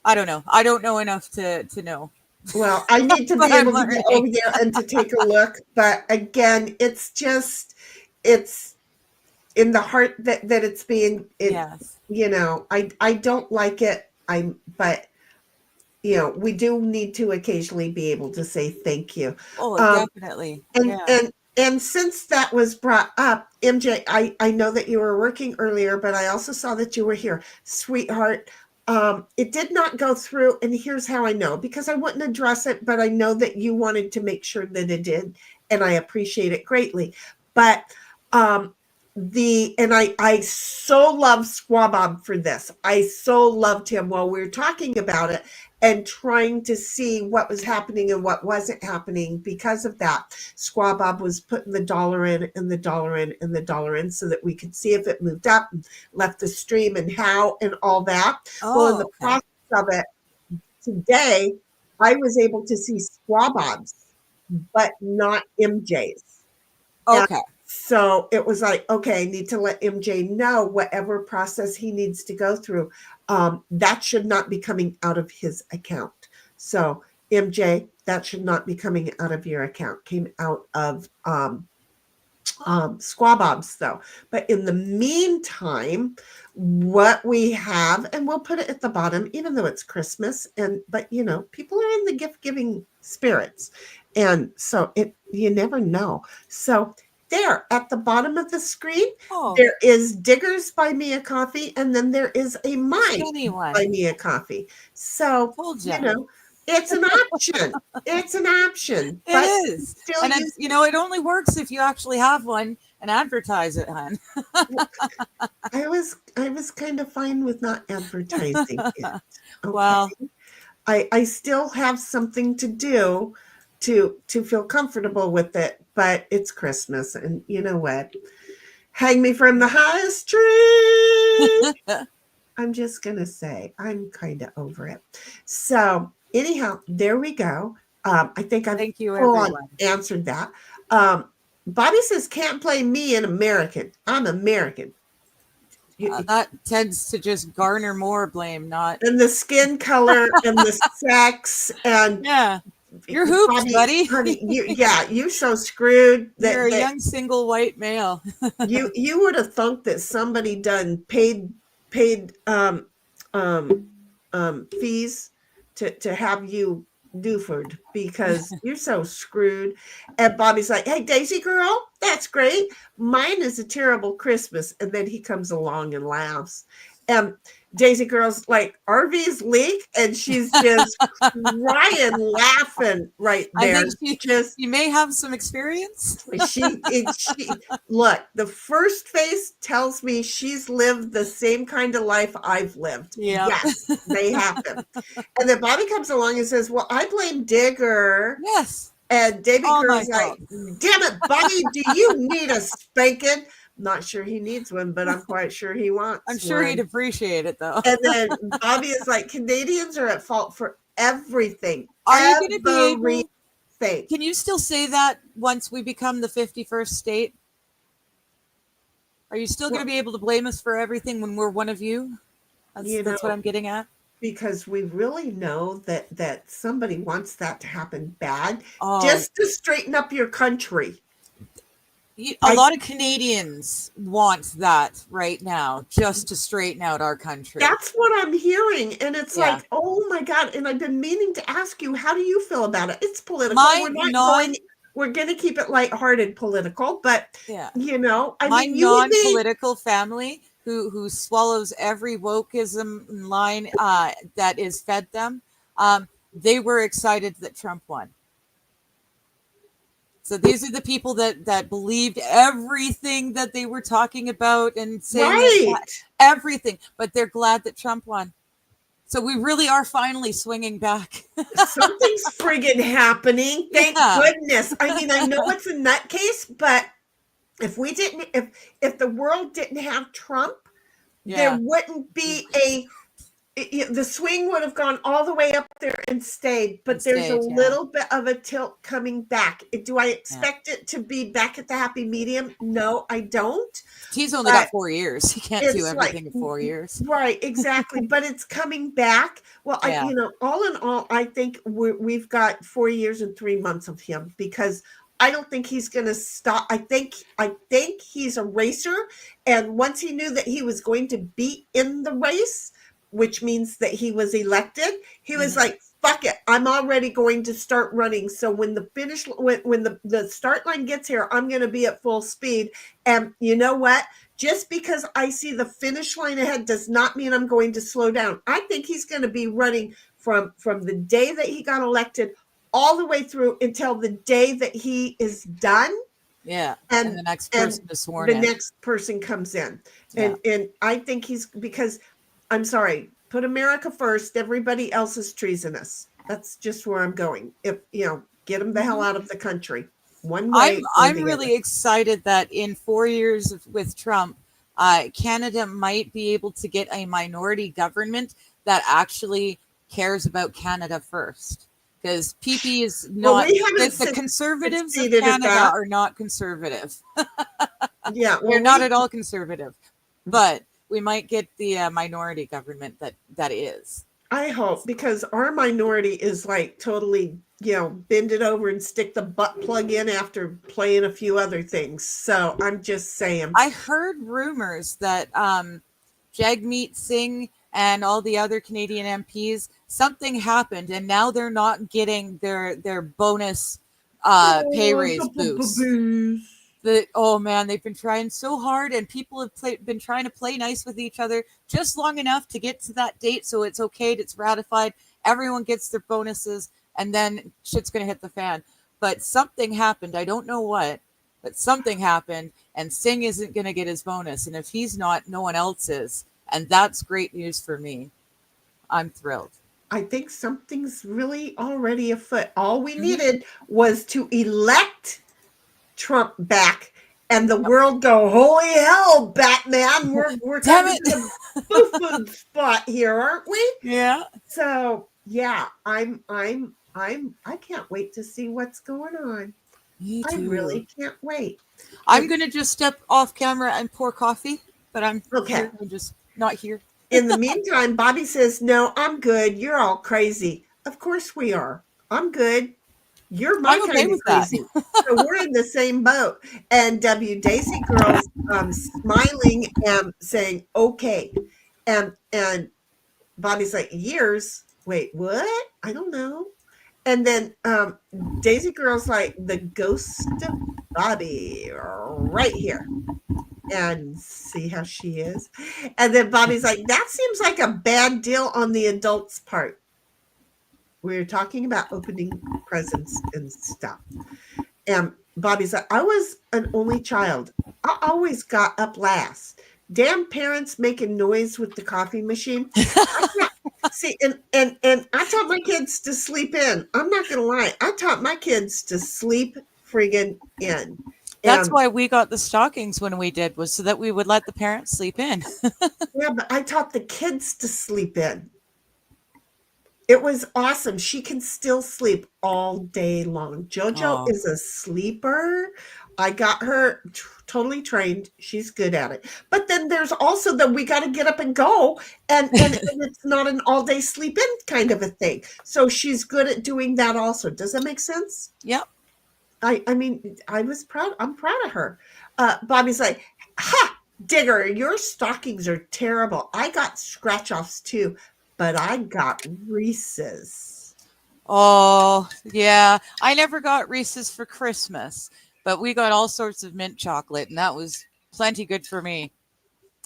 I don't know. I don't know enough to know. Well, I need to be able to get over there and to take a look. But again, it's in the heart that it's being. You know, I don't like it. But you know, we do need to occasionally be able to say thank you. Oh, definitely. And since that was brought up, MJ, I know that you were working earlier, but I also saw that you were here. Sweetheart, it did not go through, and here's how I know, because I wouldn't address it, but I know that you wanted to make sure that it did, and I appreciate it greatly. But I so love Squabob for this. I so loved him while we were talking about it and trying to see what was happening and what wasn't happening. Because of that, Squabob was putting the dollar in and the dollar in and the dollar in so that we could see if it moved up and left the stream and how and all that. Well, in the process of it today, I was able to see Squabob's, but not MJ's. Okay. So it was like, okay, I need to let MJ know whatever process he needs to go through. That should not be coming out of his account. So MJ, that should not be coming out of your account. Came out of Squabob's though. But in the meantime, what we have, and we'll put it at the bottom, even though it's Christmas, but you know, people are in the gift giving spirits, and so you never know. So there at the bottom of the screen, there is Diggers Buy Me a Coffee, and then there is a Mine Buy Me a Coffee. So you know, it's an option. It's an option. It is. And you know, it only works if you actually have one and advertise it, hon. I was kind of fine with not advertising it. Okay? Well, I still have something to do to feel comfortable with it, but it's Christmas, and you know what? Hang me from the highest tree. I'm just going to say, I'm kind of over it. So, anyhow, there we go. I think I've Thank you, full on everyone. answered that. Bobby says, can't play me an American. I'm American. That tends to just garner more blame, not. And the skin color and the sex and Yeah. You're hooped, Bobby, buddy. honey, you're so screwed that, You're a that young single white male. you would have thought that somebody done paid fees to have you Duford because you're so screwed. And Bobby's like, hey, Daisy girl, that's great. Mine is a terrible Christmas. And then he comes along and laughs. And Daisy girl's like, RV's leak, and she's just crying, laughing right there. I think she may have some experience. she look, the first face tells me she's lived the same kind of life I've lived. Yeah. Yes, they happen. And then Bobby comes along and says, well, I blame Digger. Yes. And David Oh, Girl's my like, damn it, Bobby, do you need a spanking? Not sure he needs one, but I'm quite sure he wants I'm sure one. he'd appreciate it, though. And then Bobby is like, Canadians are at fault for everything. Are you going to be able? Everything. Can you still say that once we become the 51st state? Are you still going to be able to blame us for everything when we're one of you? That's what I'm getting at. Because we really know that somebody wants that to happen bad, Oh. just to straighten up your country. A lot of Canadians want that right now, just to straighten out our country. That's what I'm hearing. And it's like, oh my God. And I've been meaning to ask you, how do you feel about it? It's political. We're going to keep it lighthearted political, but my non-political family who swallows every wokeism line that is fed them, they were excited that Trump won. So these are the people that believed everything that they were talking about and saying everything, but they're glad that Trump won. So we really are finally swinging back. Something's friggin' happening. Thank goodness. I mean, I know it's a nutcase, but if the world didn't have Trump, there wouldn't be the swing would have gone all the way up there and stayed, but there's a little bit of a tilt coming back. Do I expect it to be back at the happy medium? No, I don't. He's only got 4 years. He can't do everything in 4 years. Right, exactly. But it's coming back. Well, all in all, I think we've got 4 years and 3 months of him because I don't think he's going to stop. I think he's a racer. And once he knew that he was going to be in the race, which means that he was elected, he was like, fuck it, I'm already going to start running. So when the when the start line gets here, I'm going to be at full speed. And you know what? Just because I see the finish line ahead does not mean I'm going to slow down. I think he's going to be running from the day that he got elected all the way through until the day that he is done. Yeah. And the next person is sworn in. The next person comes in. And I think because I'm sorry, put America first. Everybody else is treasonous. That's just where I'm going. If get them the hell out of the country. One way. I'm really excited that in 4 years with Trump, Canada might be able to get a minority government that actually cares about Canada first. Because PP is not. The conservatives of Canada are not conservative. They're not at all conservative, but we might get the minority government that is. I hope, because our minority is like totally, bend it over and stick the butt plug in after playing a few other things. So I'm just saying. I heard rumors that Jagmeet Singh and all the other Canadian MPs, something happened, and now they're not getting their bonus pay raise boost. They've been trying so hard, and people have been trying to play nice with each other just long enough to get to that date so it's okayed, it's ratified, everyone gets their bonuses, and then shit's going to hit the fan. But something happened. I don't know what, but something happened, and Singh isn't going to get his bonus. And if he's not, no one else is. And that's great news for me. I'm thrilled. I think something's really already afoot. All we needed was to elect Trump back, and the world go, holy hell, Batman, we're Damn coming it. to the food spot here, aren't we? Yeah. So yeah, I can't wait to see what's going on. Me I too. really can't wait. I'm going to just step off camera and pour coffee, but I'm Okay. here. I'm just not here. In the meantime, Bobby says, no, I'm good. You're all crazy. Of course we are. I'm good. You're my I'm okay kind of with that. crazy. So we're in the same boat. And Daisy girls smiling and saying, okay. And Bobby's like, years? Wait, what? I don't know. And then Daisy girl's like, the ghost of Bobby right here. And see how she is. And then Bobby's like, that seems like a bad deal on the adults' part. We're talking about opening presents and stuff. And Bobby's like, I was an only child. I always got up last. Damn parents making noise with the coffee machine. See, and I taught my kids to sleep in. I'm not gonna lie. I taught my kids to sleep friggin' in. That's why we got the stockings when we did, was so that we would let the parents sleep in. Yeah, but I taught the kids to sleep in. It was awesome. She can still sleep all day long. JoJo is a sleeper. I got her totally trained. She's good at it. But then there's also that we got to get up and go. And it's not an all day sleep in kind of a thing. So she's good at doing that also. Does that make sense? Yep. I mean, I'm proud of her. Bobby's like, ha, Digger, your stockings are terrible. I got scratch offs too, but I got Reese's. Oh, yeah. I never got Reese's for Christmas, but we got all sorts of mint chocolate, and that was plenty good for me.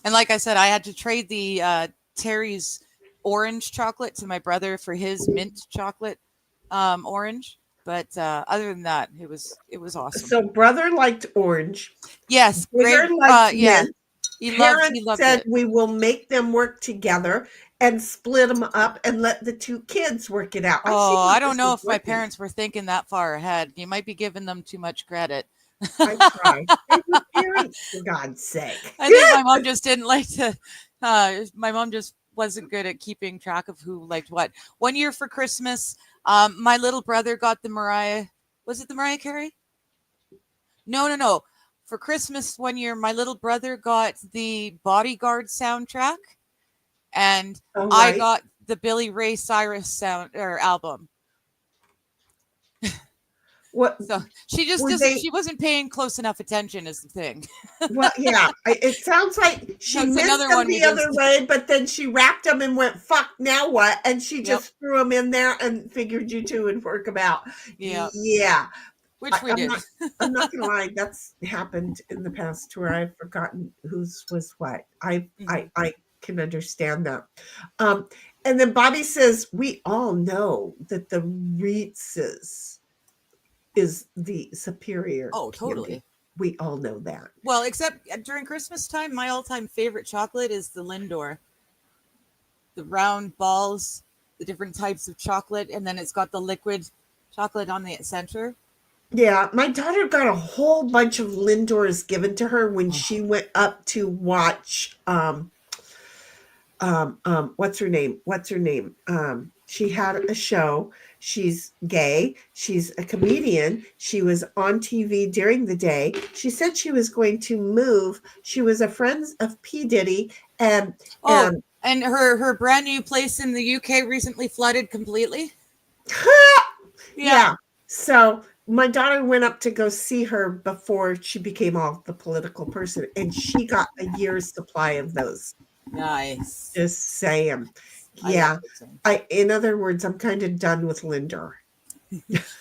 And like I said, I had to trade the Terry's orange chocolate to my brother for his mint chocolate orange. But other than that, it was awesome. So brother liked orange. Yes, Digger liked yeah. mint. He Parents loved said it. we will make them work together and split them up and let the two kids work it out. I don't know if my parents were thinking that far ahead. You might be giving them too much credit. I tried. They were parents, for God's sake. I think my mom just didn't like to. My mom just wasn't good at keeping track of who liked what. One year for Christmas, my little brother got the Mariah. Was it the Mariah Carey? No. For Christmas one year, my little brother got the Bodyguard soundtrack, and I got the Billy Ray Cyrus album. What? So she just doesn't. She wasn't paying close enough attention, is the thing. Well, yeah, it sounds like she meant them the other way, but then she wrapped them and went, "Fuck, now what?" And she just threw them in there and figured you two would work them out. Yeah. Which we did. I'm not gonna lie, that's happened in the past where I've forgotten whose was what. I can understand that. And then Bobby says, we all know that the Reese's is the superior. Oh, totally. Candy. We all know that. Well, except during Christmas time, my all-time favorite chocolate is the Lindor. The round balls, the different types of chocolate, and then it's got the liquid chocolate on the center. Yeah, my daughter got a whole bunch of Lindors given to her when she went up to watch what's her name? She had a show. She's gay. She's a comedian. She was on TV during the day. She said she was going to move. She was a friend of P. Diddy. And her brand new place in the UK recently flooded completely. Yeah. So my daughter went up to go see her before she became all the political person, and she got a year's supply of those. Nice. Just saying. Yeah. In other words, I'm kind of done with Lindor.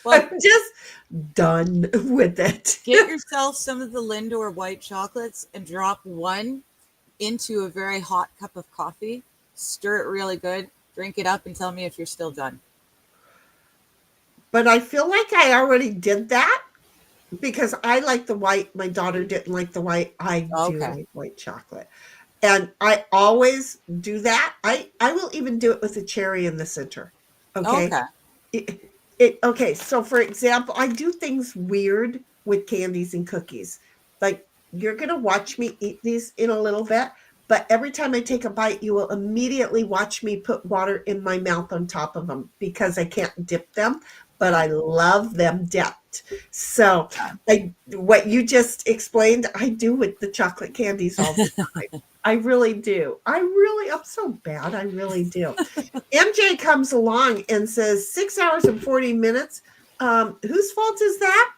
Well, I'm just done with it. Get yourself some of the Lindor white chocolates and drop one into a very hot cup of coffee. Stir it really good. Drink it up and tell me if you're still done. But I feel like I already did that because I like the white. My daughter didn't like the white. I do like white chocolate. And I always do that. I will even do it with a cherry in the center. Okay. Okay. So for example, I do things weird with candies and cookies. Like you're going to watch me eat these in a little bit, but every time I take a bite, you will immediately watch me put water in my mouth on top of them because I can't dip them, but I love them dipped. So what you just explained, I do with the chocolate candies all the time. I really do. I'm so bad. I really do. MJ comes along and says 6 hours and 40 minutes. Whose fault is that?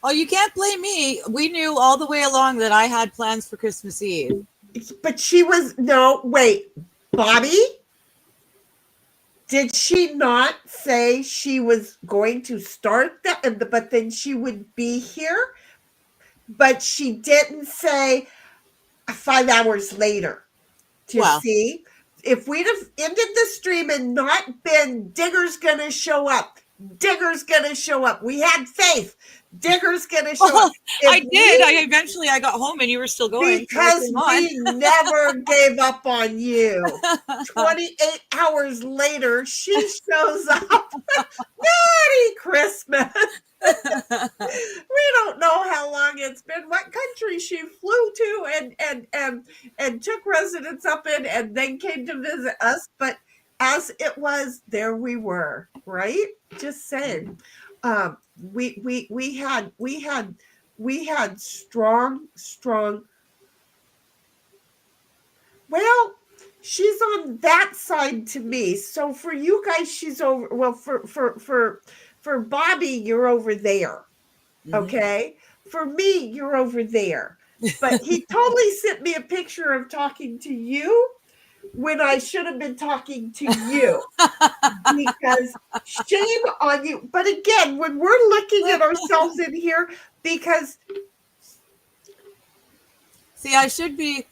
Oh, you can't blame me. We knew all the way along that I had plans for Christmas Eve. But wait, Bobby? Did she not say she was going to start that, but then she would be here? But she didn't say 5 hours later. Do you see? If we'd have ended the stream and not been Digger's gonna show up, Digger's gonna show up. We had faith. Digger's gonna show up. I did. I got home and you were still going. Because we never gave up on you. 28 hours later, she shows up. Merry Christmas. We don't know how long it's been, what country she flew to and took residence up in and then came to visit us. But as it was, there we were, right? Just saying. We had strong. Well, she's on that side to me. So for you guys, she's over. Well, for Bobby, you're over there. Okay. For me, you're over there. But he totally sent me a picture of talking to you when I should have been talking to you. Because shame on you. But again, when we're looking at ourselves in here, because see, I should be.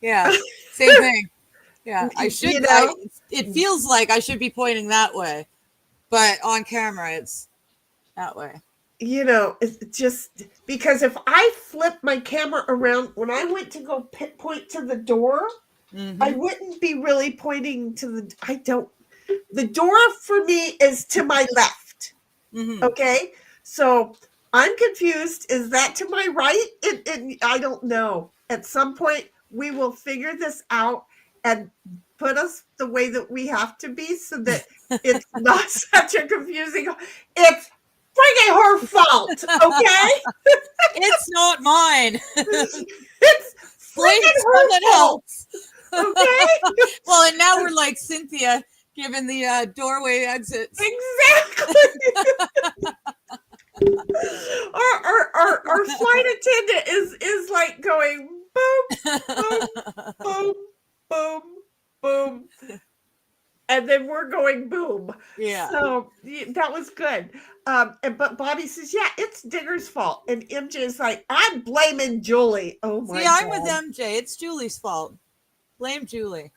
Yeah, same thing. Yeah, I should. It feels like I should be pointing that way, but on camera, it's that way. It's just because if I flip my camera around, when I went to go point to the door, I wouldn't be really pointing to the door for me is to my left. Okay. So I'm confused. Is that to my right? I don't know. At some point we will figure this out and put us the way that we have to be so that it's not such a confusing, it's freaking her fault, okay? It's not mine. It's freaking her fault, okay? Well, and now we're like Cynthia giving the doorway exits. Exactly. Our flight attendant is like going boom, boom, boom, boom, boom. And then we're going boom. Yeah. So that was good. But Bobby says, yeah, it's Digger's fault. And MJ is like, I'm blaming Julie. Oh my God. I'm with MJ. It's Julie's fault. Blame Julie.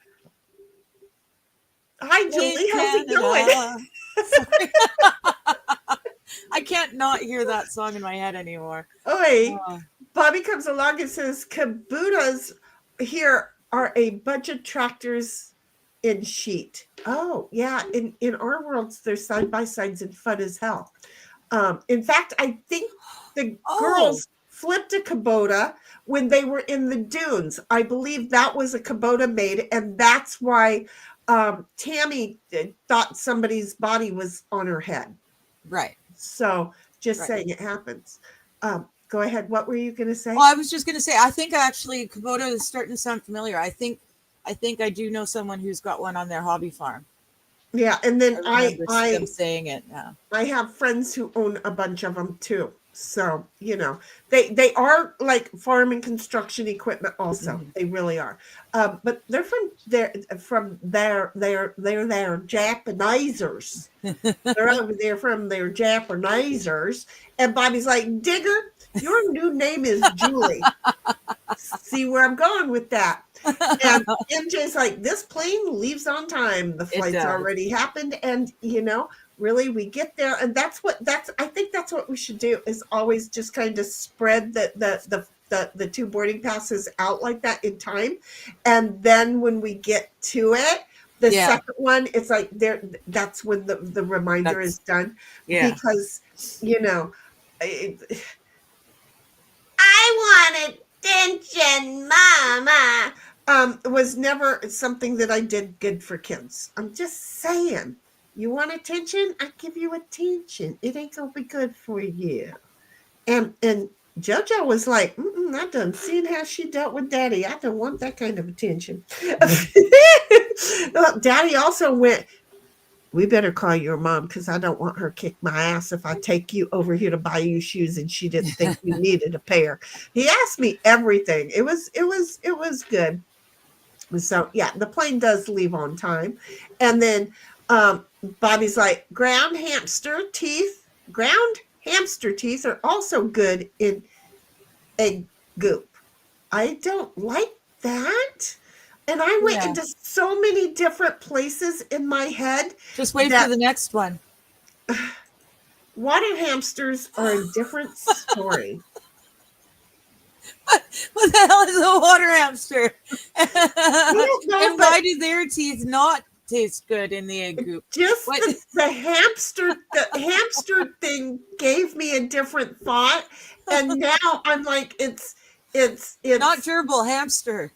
Hi, Julie. How's it going? I can't not hear that song in my head anymore. Oi. Bobby comes along and says, Kabutas here are a bunch of tractors in sheet. Oh, yeah. In our worlds, they're side-by-sides and fun as hell. In fact, I think the girls flipped a Kubota when they were in the dunes. I believe that was a Kubota made, and that's why Tammy thought somebody's body was on her head. Right. So just saying it happens. Go ahead. What were you going to say? Well, I was just going to say, I think actually Kubota is starting to sound familiar. I think I do know someone who's got one on their hobby farm. Yeah, and then I am saying it now. I have friends who own a bunch of them too. So, they are like farm and construction equipment also. They really are. But they're from their Japanizers. They're over there from their Japanizers. And Bobby's like, Digger, your new name is Julie. See where I'm going with that. And MJ's like, this plane leaves on time. The flight's already happened. And, really we get there. And I think that's what we should do, is always just kind of spread the two boarding passes out like that in time. And then when we get to it, the second one, it's like that's when the reminder is done. Yeah. Because, I want attention, mama. Was never something that I did good for kids. I'm just saying. You want attention? I give you attention. It ain't gonna be good for you. And JoJo was like, I done seen how she dealt with Daddy. I don't want that kind of attention. Well, Daddy also went, we better call your mom because I don't want her kick my ass if I take you over here to buy you shoes and she didn't think you needed a pair. He asked me everything. It was good. So yeah, the plane does leave on time. And then Bobby's like, ground hamster teeth are also good in egg goop. I don't like that. And I went into so many different places in my head. Just wait for the next one. Water hamsters are a different story. What the hell is a water hamster? don't know, And why do their teeth not taste good in the egg goop? Just the hamster thing gave me a different thought. And now I'm like, it's not gerbil, hamster.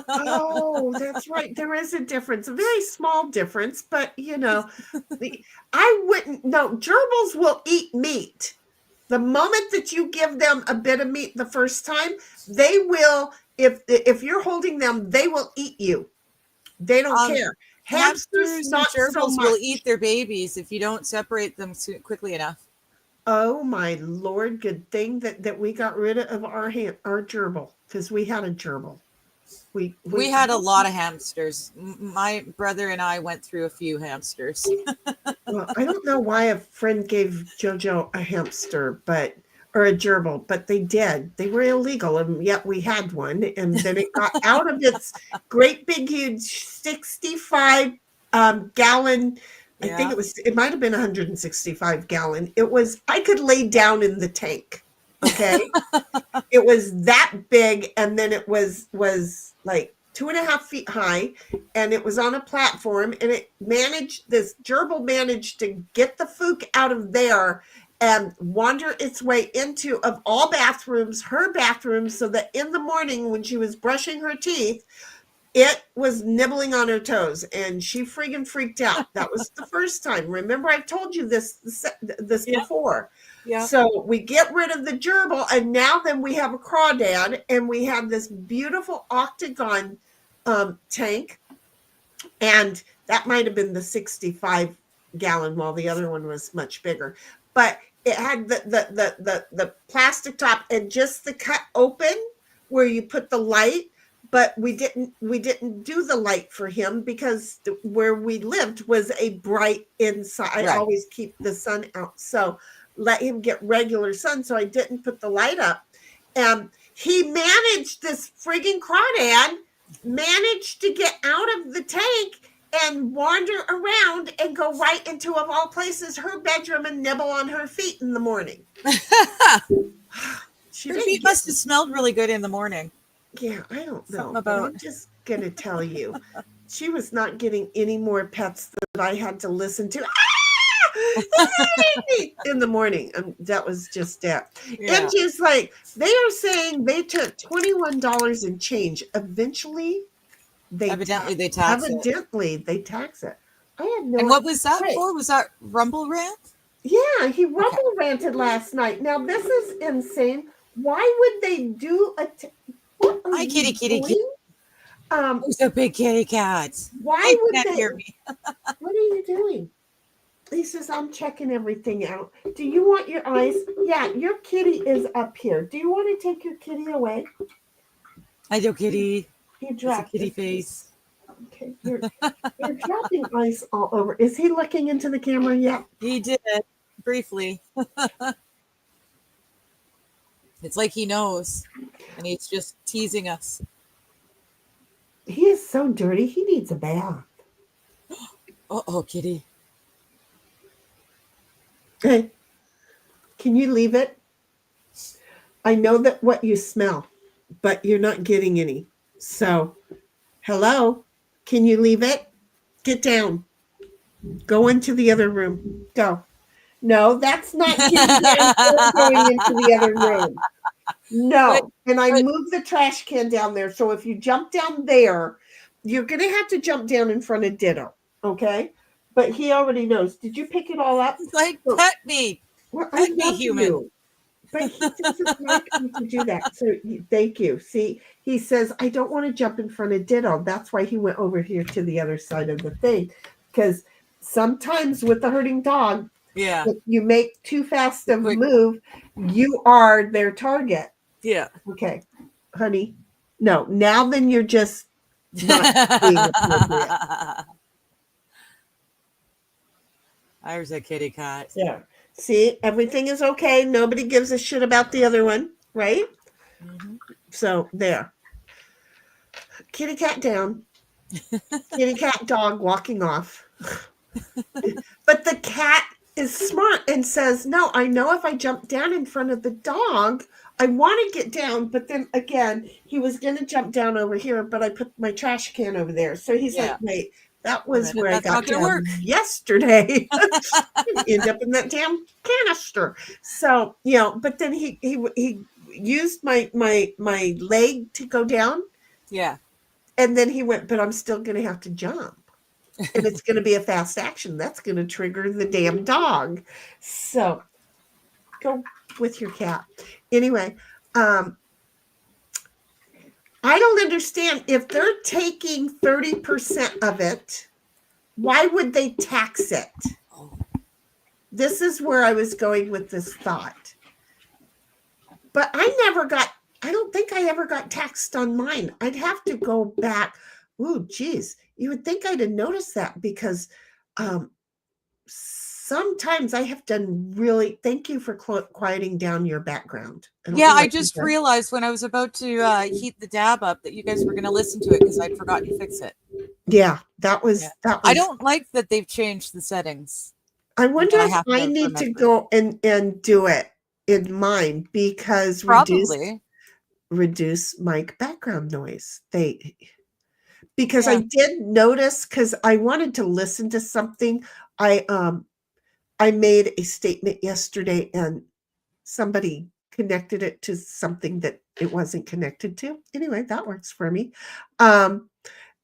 Oh, that's right. There is a difference, a very small difference, but I wouldn't know. Gerbils will eat meat. The moment that you give them a bit of meat the first time, they will, if you're holding them, they will eat you. They don't care. Hamsters and gerbils will eat their babies if you don't separate them quickly enough. Oh my Lord, good thing that we got rid of our gerbil, because we had a gerbil. We had a lot of hamsters. My brother and I went through a few hamsters. Well, I don't know why a friend gave JoJo a hamster, or a gerbil, but they did. They were illegal, and yet we had one. And then it got out of its great big huge 65 gallon. I think it might have been 165 gallon. I could lay down in the tank. Okay. It was that big. And then it was like 2.5 feet high, and it was on a platform, and this gerbil managed to get the fook out of there and wander its way into, of all bathrooms, her bathroom, so that in the morning when she was brushing her teeth, it was nibbling on her toes, and she friggin' freaked out. That was the first time. Remember, I've told you this before. Yeah. So we get rid of the gerbil, and now then we have a crawdad, and we have this beautiful octagon tank, and that might have been the 65 gallon, while the other one was much bigger. But it had the plastic top and just the cut open where you put the light. But we didn't do the light for him because where we lived was a bright inside. Right. I always keep the sun out, so let him get regular sun. So I didn't put the light up, and he managed, this friggin' crawdad managed to get out of the tank and wander around and go right into, of all places, her bedroom and nibble on her feet in the morning. Her feet must have smelled really good in the morning. Yeah, I don't know. I'm just going to tell you, she was not getting any more pets that I had to listen to in the morning. That was just that. Yeah. And just like, they are saying they took $21 and change. Eventually, they tax it. I had no. And what was that for? Was that Rumble Rant? Yeah, he rumble ranted last night. Now, this is insane. Why would they do a... Hi, kitty. Who's a big kitty cat? Why would they hear me? What are you doing? He says, I'm checking everything out. Do you want your eyes? Yeah, your kitty is up here. Do you want to take your kitty away? I do, kitty. You dropped kitty face. Okay, you're dropping ice all over. Is he looking into the camera yet? He did, briefly. It's like he knows, and he's just teasing us. He is so dirty. He needs a bath. Uh-oh, kitty. Hey, can you leave it? I know that what you smell, but you're not getting any. So, hello, can you leave it? Get down. Go into the other room. Go. No, that's not getting down or going into the other room. No. And I moved the trash can down there. So if you jump down there, you're going to have to jump down in front of Ditto. Okay. But he already knows. Did you pick it all up? It's like, pet me. Well, Pet I me, love human. you. But he doesn't like me to do that. So thank you. See, he says, I don't want to jump in front of Ditto. That's why he went over here to the other side of the thing. Because sometimes with the herding dog, Yeah. if you make too fast of a move, you are their target. Yeah. Okay, honey. No, now then you're just not being appropriate. There's a kitty cat. Yeah. See, everything is okay. Nobody gives a shit about the other one, right? Mm-hmm. So there. Kitty cat down. Kitty cat dog walking off. But the cat is smart and says, no, I know if I jump down in front of the dog, I want to get down. But then again, he was going to jump down over here, but I put my trash can over there. So he's like, wait, that was where I got down yesterday. End up in that damn canister. So, but then he used my leg to go down. Yeah. And then he went, but I'm still going to have to jump. And it's going to be a fast action. That's going to trigger the damn dog. So go with your cat. Anyway, I don't understand. If they're taking 30% of it, why would they tax it? This is where I was going with this thought. But I don't think I ever got taxed on mine. I'd have to go back. Ooh, geez. You would think I'd have noticed that because sometimes I have done really, thank you for quieting down your background. I just realized when I was about to heat the dab up that you guys were going to listen to it because I'd forgotten to fix it. Yeah, that was. I don't like that they've changed the settings. I wonder if I need to go and do it in mine because reduce mic background noise. Because I did notice, because I wanted to listen to something. I made a statement yesterday and somebody connected it to something that it wasn't connected to. Anyway, that works for me. And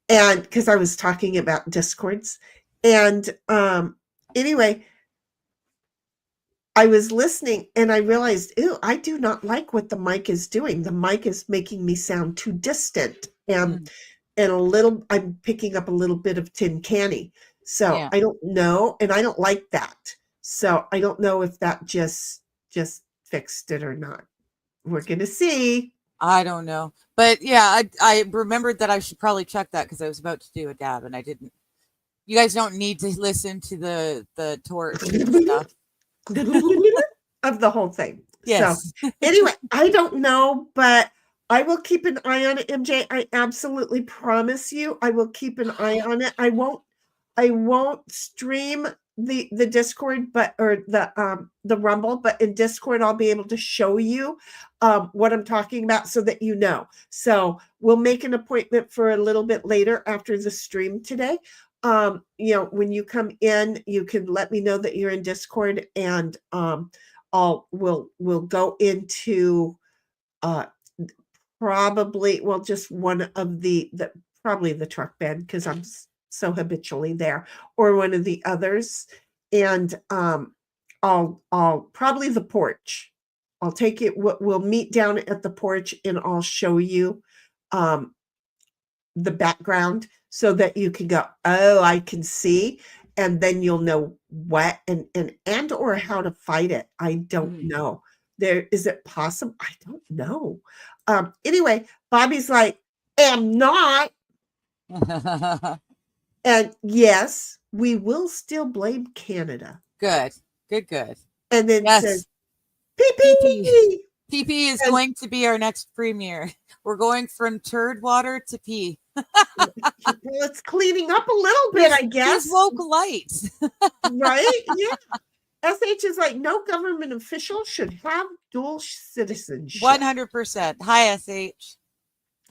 because I was talking about Discords. And anyway, I was listening and I realized, I do not like what the mic is doing. The mic is making me sound too distant. And I'm picking up a little bit of tin canny. So I don't know. And I don't like that. So I don't know if that just fixed it or not. We're going to see. I don't know. But I remembered that I should probably check that because I was about to do a dab and I didn't. You guys don't need to listen to the torch stuff. Of the whole thing. Yes. So anyway, I don't know, but I will keep an eye on it, MJ. I absolutely promise you I will keep an eye on it. I won't stream the Discord or the Rumble, but in Discord I'll be able to show you what I'm talking about so that you know. So we'll make an appointment for a little bit later after the stream today. When you come in, you can let me know that you're in Discord and we'll go into probably just one of probably the truck bed because I'm so habitually there, or one of the others, and I'll probably the porch. I'll take it. We'll meet down at the porch and I'll show you the background so that you can go, oh, I can see, and then you'll know what and or how to fight it. I don't know. Is it possible? I don't know. Anyway, Bobby's like, am not. And yes, we will still blame Canada. Good. And then says, pee. PP is going to be our next premiere. We're going from turd water to pee. Well, it's cleaning up a little bit, I guess. He's woke light. Right? Yeah. SH is like, no government official should have dual citizenship. 100%. Hi, SH.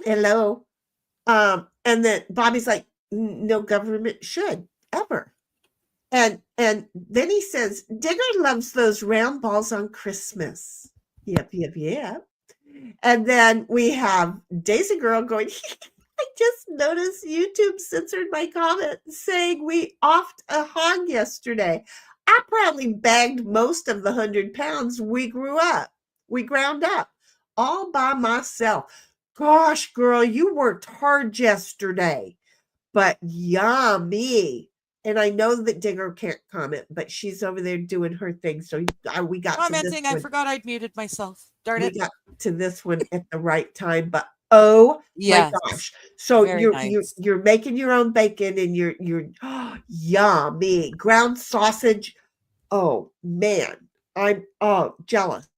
Hello. And then Bobby's like, no government should ever. And then he says, Digger loves those round balls on Christmas. Yep, yep, yep. And then we have Daisy Girl going, I just noticed YouTube censored my comment saying we offed a hog yesterday. I probably bagged most of the 100 pounds we ground up all by myself. Gosh, girl, you worked hard yesterday, but yummy. And I know that Digger can't comment, but she's over there doing her thing. So we got Commenting, I forgot I'd muted myself. Darn it. We got to this one at the right time, but oh Yes. my gosh. So Very nice. you're making your own bacon and you're yummy ground sausage. Oh man, I'm jealous.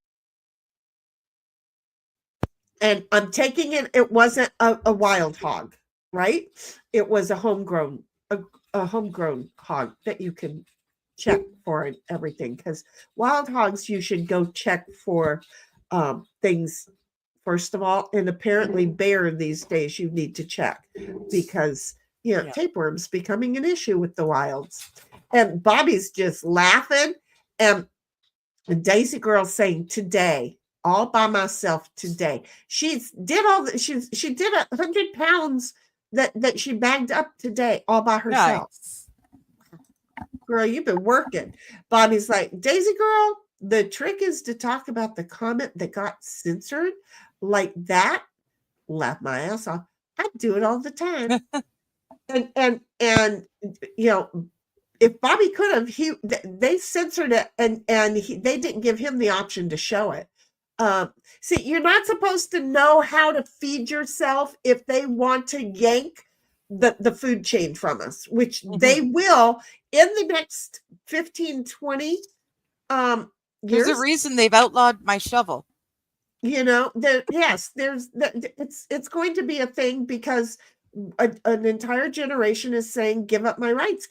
And I'm taking it wasn't a wild hog, right? It was a homegrown hog that you can check for and everything, because wild hogs you should go check for things first of all, and apparently bear these days you need to check because tapeworm's becoming an issue with the wilds. And Bobby's just laughing, and Daisy Girl saying today all by myself today. She did 100 pounds that she bagged up today all by herself. Nice. Girl, you've been working. Bobby's like, Daisy Girl, the trick is to talk about the comment that got censored like that. Laugh my ass off. I do it all the time. and if Bobby could have, they censored it and they didn't give him the option to show it. See, you're not supposed to know how to feed yourself if they want to yank the food chain from us, which they will in the next 15, 20 years. There's a reason they've outlawed my shovel. It's going to be a thing because an entire generation is saying, give up my rights.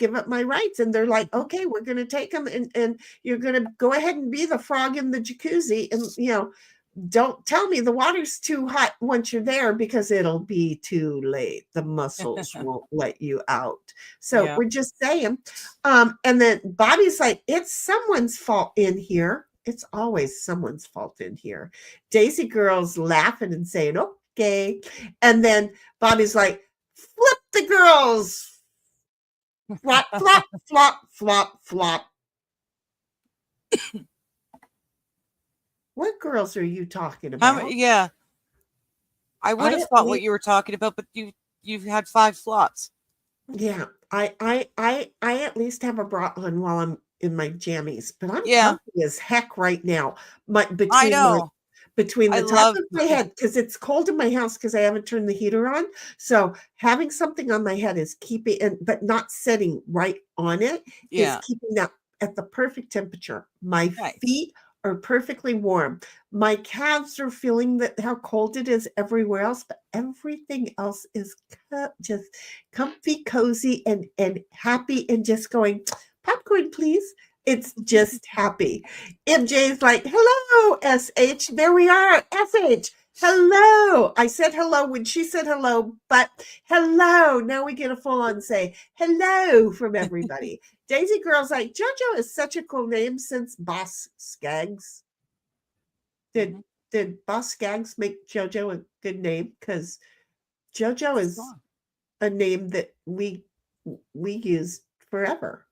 And they're like, okay, we're going to take them and you're going to go ahead and be the frog in the jacuzzi. And, don't tell me the water's too hot once you're there because it'll be too late. The muscles won't let you out. So we're just saying. And then Bobby's like, it's someone's fault in here. It's always someone's fault in here. Daisy Girl's laughing and saying, okay. And then Bobby's like, flip the girls. Flop, flop, flop, flop, flop. What girls are you talking about? Yeah. I would have thought what you were talking about, but you've had 5 flops. Yeah. I at least have a bra on while I'm in my jammies, but I'm comfy as heck right now. I know. Between the top of my head, because it's cold in my house because I haven't turned the heater on. So having something on my head is keeping but not sitting right on it is keeping that at the perfect temperature. My feet are perfectly warm. My calves are feeling how cold it is everywhere else, but everything else is just comfy, cozy, and happy, and just going, popcorn, please. It's just happy. MJ's like, hello, SH. There we are, SH. Hello. I said hello when she said hello, but hello. Now we get a full-on say hello from everybody. Daisy Girl's like, JoJo is such a cool name since Boss Skaggs. Did Boss Skaggs make JoJo a good name? Because JoJo is a name that we use forever.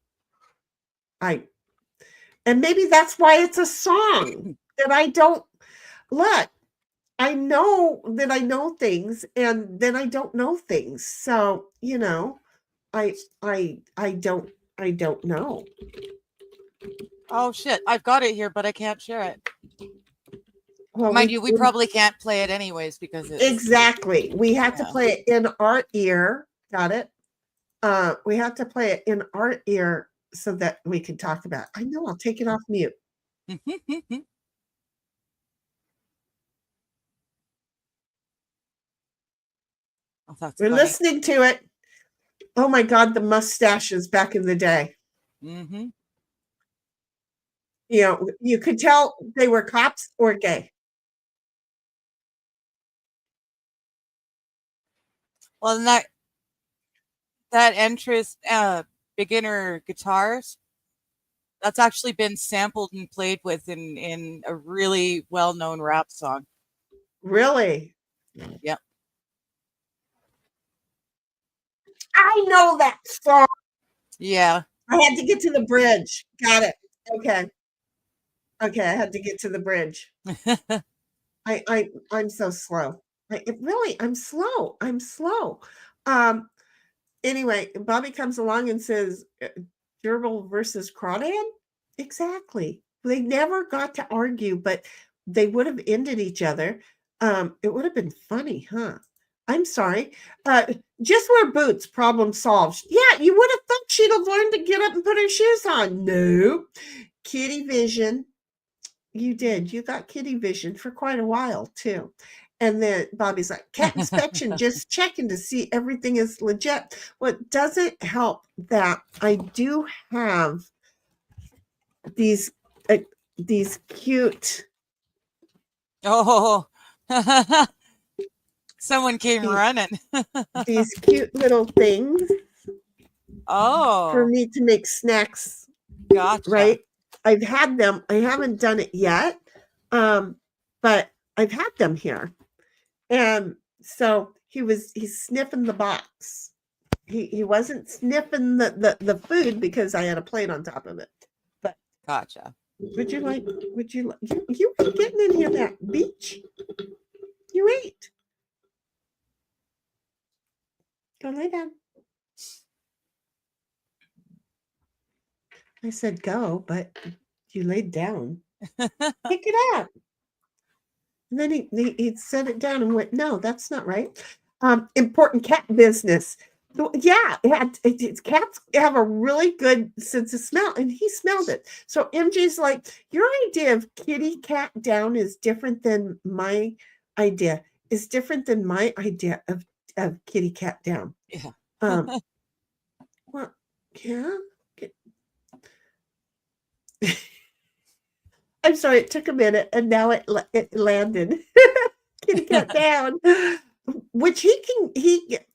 And maybe that's why it's a song that I don't look. I know that I know things, and then I don't know things. So, I don't know. Oh shit! I've got it here, but I can't share it. Well, mind you, we probably can't play it anyways because it's exactly. We have to play it in our ear. Got it? We have to play it in our ear so that we can talk about it. I know. I'll take it off mute. We're listening to it. Oh my God, the mustaches back in the day. You could tell they were cops or gay. Well, and that interest, beginner guitars, That's actually been sampled and played with in a really well-known rap song. Really? Yep. I know that song. Yeah. I had to get to the bridge. Got it. Okay. Okay, I had to get to the bridge. I'm so slow. I'm slow. I'm slow. Anyway, Bobby comes along and says, gerbil versus crawdad? Exactly. They never got to argue, but they would have ended each other. It would have been funny, huh? I'm sorry. Just wear boots, problem solved. Yeah, you would have thought she'd have learned to get up and put her shoes on. No. Kitty vision. You did. You got kitty vision for quite a while, too. And then Bobby's like, cat inspection, just checking to see everything is legit. Well, it doesn't help that I do have these cute. Oh, someone came running. These cute little things. Oh, for me to make snacks. Gotcha. Right. I've had them. I haven't done it yet, but I've had them here. And so he's sniffing the box. He wasn't sniffing the food because I had a plate on top of it. But gotcha. Would you you weren't getting any of that beach? You ate. Go lay down. I said go, but you laid down. Pick it up. And then he set it down and went, no, that's not right. Important cat business. Yeah, cats have a really good sense of smell, and he smelled it. So MJ's like, your idea of kitty cat down is different than my idea. Is different than my idea of kitty cat down. Yeah. Well, yeah. I'm sorry, it took a minute, and now it landed. Kitty cat down. Which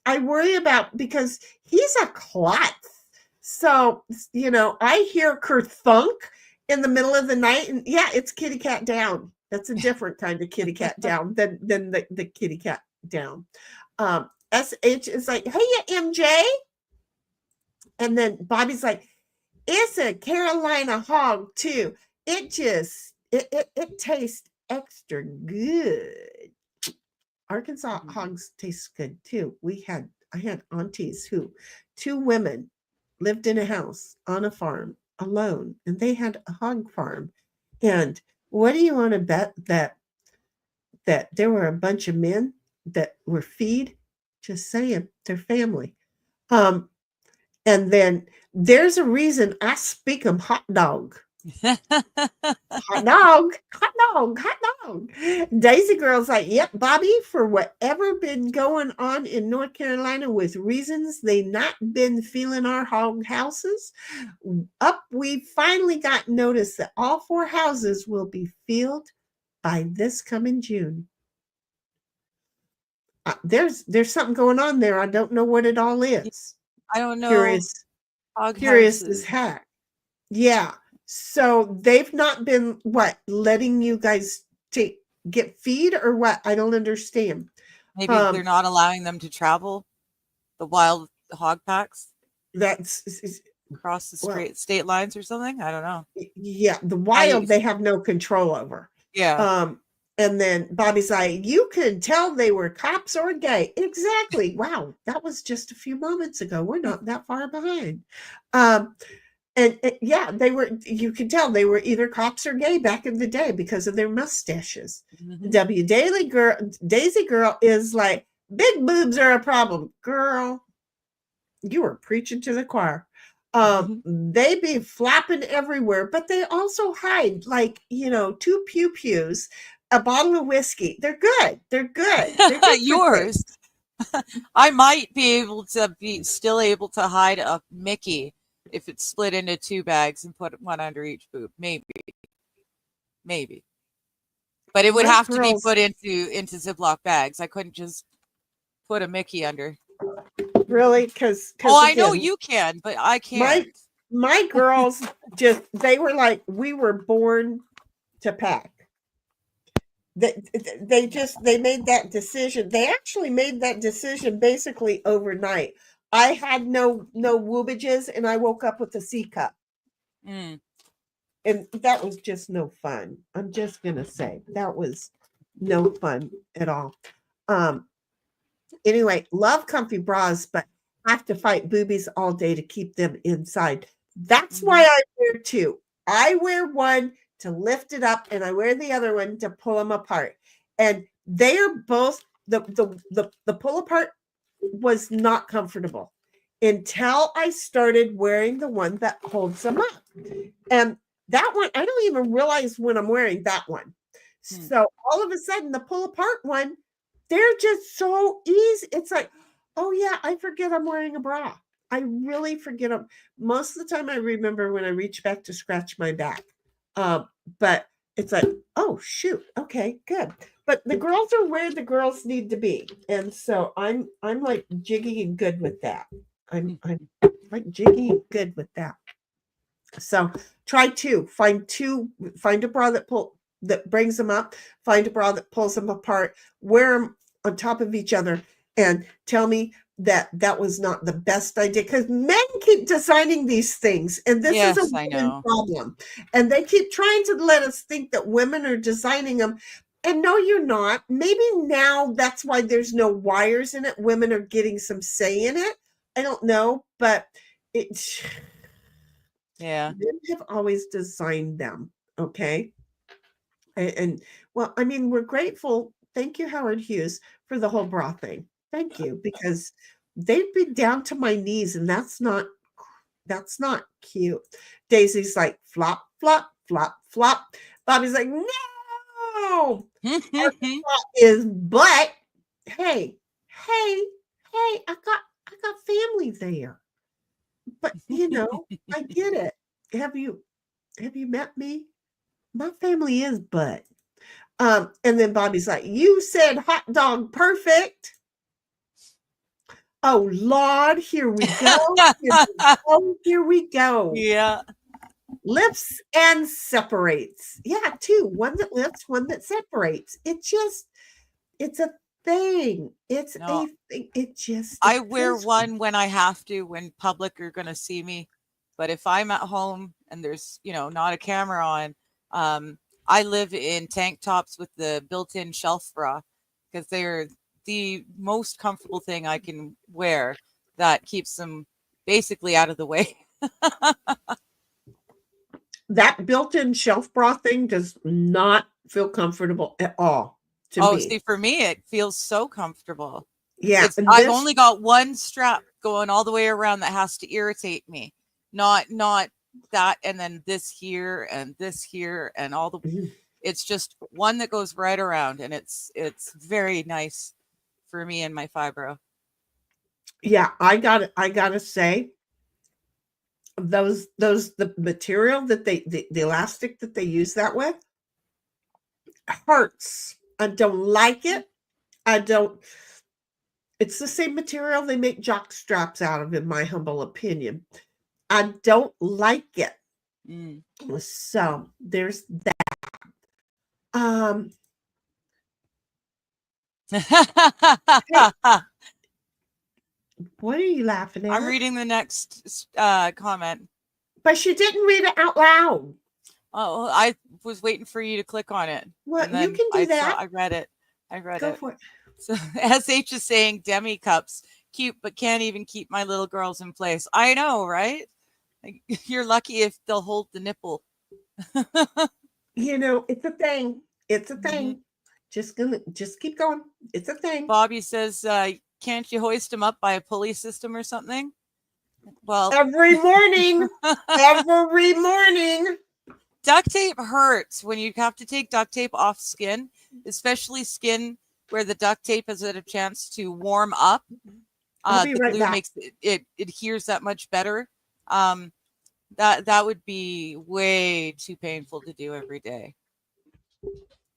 I worry about because he's a klutz. So, I hear kerthunk in the middle of the night, and yeah, it's kitty cat down. That's a different kind of kitty cat down than the kitty cat down. SH is like, hey, MJ. And then Bobby's like, it's a Carolina hog too. It tastes extra good. Arkansas hogs taste good too. I had aunties who 2 women lived in a house on a farm alone, and they had a hog farm. And what do you want to bet that there were a bunch of men that were feed? Just saying, they're family. And then there's a reason I speak them hot dog. Hot dog, hot dog, hot dog. Daisy Girl's like, yep, Bobby, for whatever been going on in North Carolina with reasons they not been feeling our hog houses, we finally got notice that all 4 houses will be filled by this coming June. There's something going on there. I don't know what it all is. I don't know. Curious as heck. Yeah. So they've not been letting you guys get feed or what? I don't understand. Maybe they're not allowing them to travel the wild hog packs. That's across the state lines or something. I don't know. Yeah, the wild they have no control over. Yeah. And then Bobby's like, you can tell they were cops or gay. Exactly. Wow, that was just a few moments ago. We're not that far behind. And yeah, you could tell they were either cops or gay back in the day because of their mustaches. Mm-hmm. Daisy Girl is like, big boobs are a problem. Girl, you were preaching to the choir. They be flapping everywhere, but they also hide 2 pew-pews, a bottle of whiskey. They're good. They're good. They're good. Yours. I might be able to still able to hide a Mickey if it's split into 2 bags and put one under each boob. Maybe. But it would have to be put into Ziploc bags. I couldn't just put a Mickey under. Really? Because I know you can, but I can't. my girls they were like, we were born to pack. They made that decision. They actually made that decision basically overnight. I had no woobages, and I woke up with a C cup. Mm. And that was just no fun. I'm just gonna say that was no fun at all. Anyway, love comfy bras, but have to fight boobies all day to keep them inside. That's why I wear two. I wear one to lift it up, and I wear the other one to pull them apart. And they are both the pull apart was not comfortable until I started wearing the one that holds them up. And that one, I don't even realize when I'm wearing that one. So all of a sudden, the pull apart one, they're just so easy. It's like, oh yeah, I forget I'm wearing a bra. I really forget them. Most of the time I remember when I reach back to scratch my back. But it's like, oh shoot, okay, good. But the girls are where the girls need to be. And so I'm like jiggy and good with that. I'm like jiggy and good with that. So try two. Find a bra that brings them up, find a bra that pulls them apart, wear them on top of each other, and tell me that was not the best idea, because men keep designing these things, and this is a women problem, and they keep trying to let us think that women are designing them, and no, you're not. Maybe now that's why there's no wires in it. Women are getting some say in it. I don't know, but it's men have always designed them. Okay. And well, I mean, we're grateful. Thank you, Howard Hughes, for the whole bra thing. Thank you, because they'd be down to my knees, and that's not cute. Daisy's like flop, flop, flop, flop. Bobby's like, no, our flop is butt. Hey, I got family there. But I get it. Have you met me? My family is butt. And then Bobby's like, you said hot dog perfect. Oh Lord, here we go. Here we go. Yeah. Lifts and separates. Yeah, two. One that lifts, one that separates. It's a thing. It's a thing. I wear one when I have to, when public are going to see me. But if I'm at home and there's, not a camera on, I live in tank tops with the built-in shelf bra, because they're the most comfortable thing I can wear that keeps them basically out of the way. That built-in shelf bra thing does not feel comfortable at all to me. See, for me, it feels so comfortable. Yeah. I've only got one strap going all the way around that has to irritate me. Not that, and then this here and all the, it's just one that goes right around, and it's very nice for me and my fibro. Yeah, I gotta say, the material that the elastic that they use that with hurts. I don't like it. It's the same material they make jock straps out of, in my humble opinion. I don't like it. So there's that. Hey, what are you laughing at? I'm reading the next comment. But she didn't read it out loud. Oh, I was waiting for you to click on it. Well, you can do that. I read it. Go for it. So SH is saying demi cups, cute, but can't even keep my little girls in place. I know, right? Like, you're lucky if they'll hold the nipple. It's a thing. It's a thing. Just keep going. It's a thing. Bobby says, can't you hoist them up by a pulley system or something? Well, every morning. Duct tape hurts when you have to take duct tape off skin, especially skin where the duct tape has had a chance to warm up. The glue makes it adheres that much better. That would be way too painful to do every day.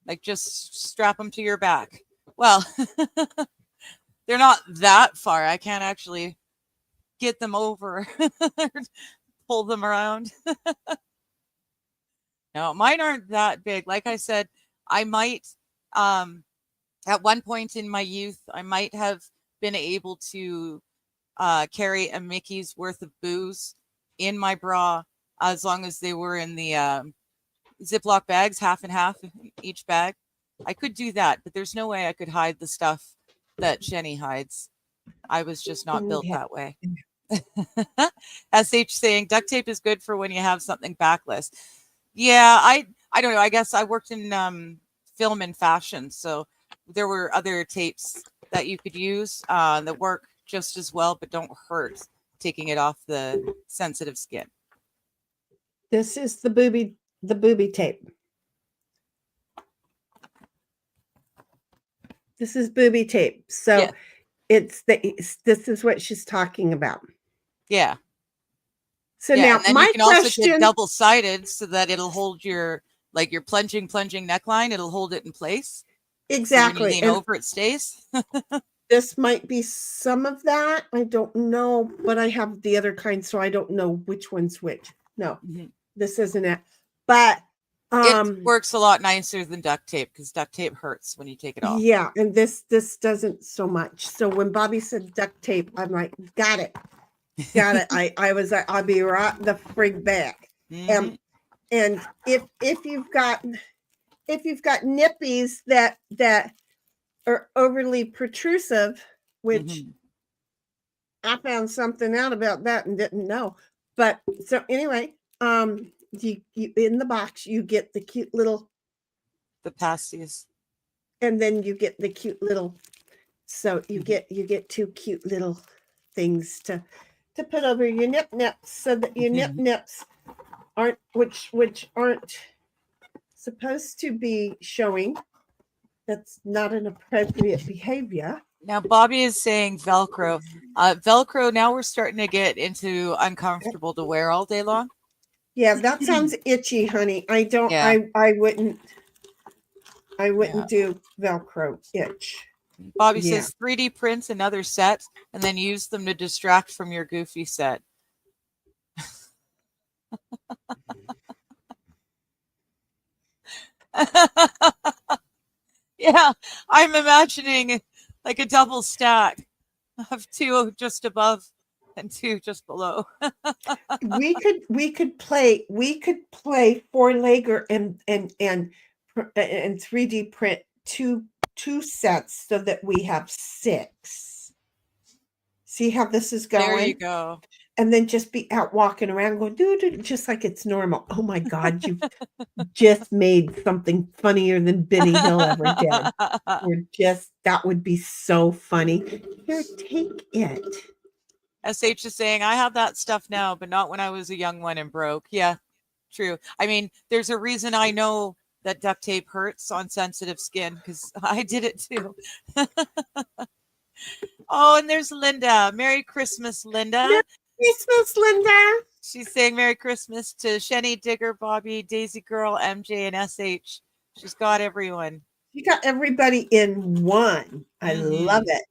Like, just strap them to your back. Well, they're not that far. I can't actually get them over, pull them around. No, mine aren't that big. Like I said, I might, at one point in my youth, I might have been able to carry a Mickey's worth of booze in my bra, as long as they were in the Ziploc bags, half and half each bag. I could do that, but there's no way I could hide the stuff that Jenny hides. I was just not built that way. SH saying duct tape is good for when you have something backless. Yeah, I don't know. I guess I worked in film and fashion, so there were other tapes that you could use that work just as well, but don't hurt taking it off the sensitive skin. This is the booby tape. This is booby tape. So Yeah. this is what she's talking about. Yeah. So Yeah, now and then my you can also question, get double-sided so that it'll hold your, like your plunging neckline, it'll hold it in place. exactly. So when you lean over, it stays. This might be some of that. I don't know, but I have the other kind, so I don't know which one's which. No, this isn't it. But it works a lot nicer than duct tape because duct tape hurts when you take it off. Yeah, and this doesn't so much. So when Bobby said duct tape, I'm like, got it. I was like, I'll be right the frig back. And if you've got nippies that are overly protrusive, which I found something out about that and didn't know. But so anyway, you in the box you get the cute little pasties, and then you get the cute little. So you get two cute little things to put over your nip-nips so that your nip-nips aren't which aren't supposed to be showing. That's not an appropriate behavior. Now Bobby is saying Velcro. Velcro, now we're starting to get into uncomfortable to wear all day long. Yeah, that sounds itchy, honey. I don't I wouldn't do Velcro itch. Bobby says 3D prints another set and then use them to distract from your goofy set. Yeah, I'm imagining like a double stack of two just above and two just below. we could play 4-legger and 3D print two sets so that we have 6. See how this is going? There you go. And then just be out walking around going, dude, just like it's normal. Oh my God, you've just made something funnier than Benny Hill ever did. That would be so funny. Here, take it. SH is saying, I have that stuff now, but not when I was a young one and broke. Yeah, true. I mean, there's a reason I know that duct tape hurts on sensitive skin because I did it too. Oh, and there's Linda. Merry Christmas, Linda. Merry Christmas, Linda. She's saying Merry Christmas to Shenny, Digger, Bobby, Daisy Girl, MJ, and SH. She's got everyone. You got everybody in one. I love it.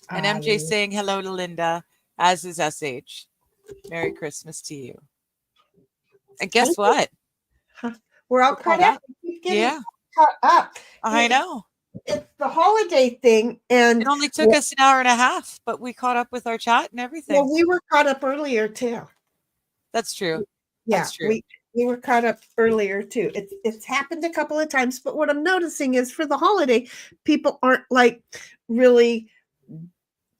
And MJ saying hello to Linda, as is SH. Merry Christmas to you. And guess what? We're all caught up. Yeah. Caught up. I know. It's the holiday thing. And it only took us an hour and a half, but we caught up with our chat and everything. Well, we were caught up earlier too. That's true. Yeah, that's true. We were caught up earlier too. It's happened a couple of times, but what I'm noticing is for the holiday, people aren't like really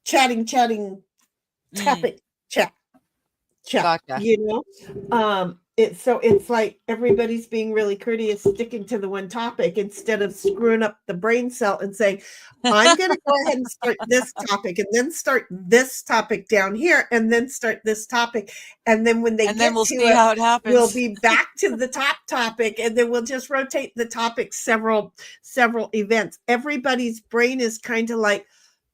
chatting, tapping, chat. Gotcha. You know, it's like everybody's being really courteous, sticking to the one topic instead of screwing up the brain cell and saying, I'm going to go ahead and start this topic and then start this topic down here and then start this topic. And then when we'll see how it happens. We'll be back to the top topic and then we'll just rotate the topic several events. Everybody's brain is kind of like,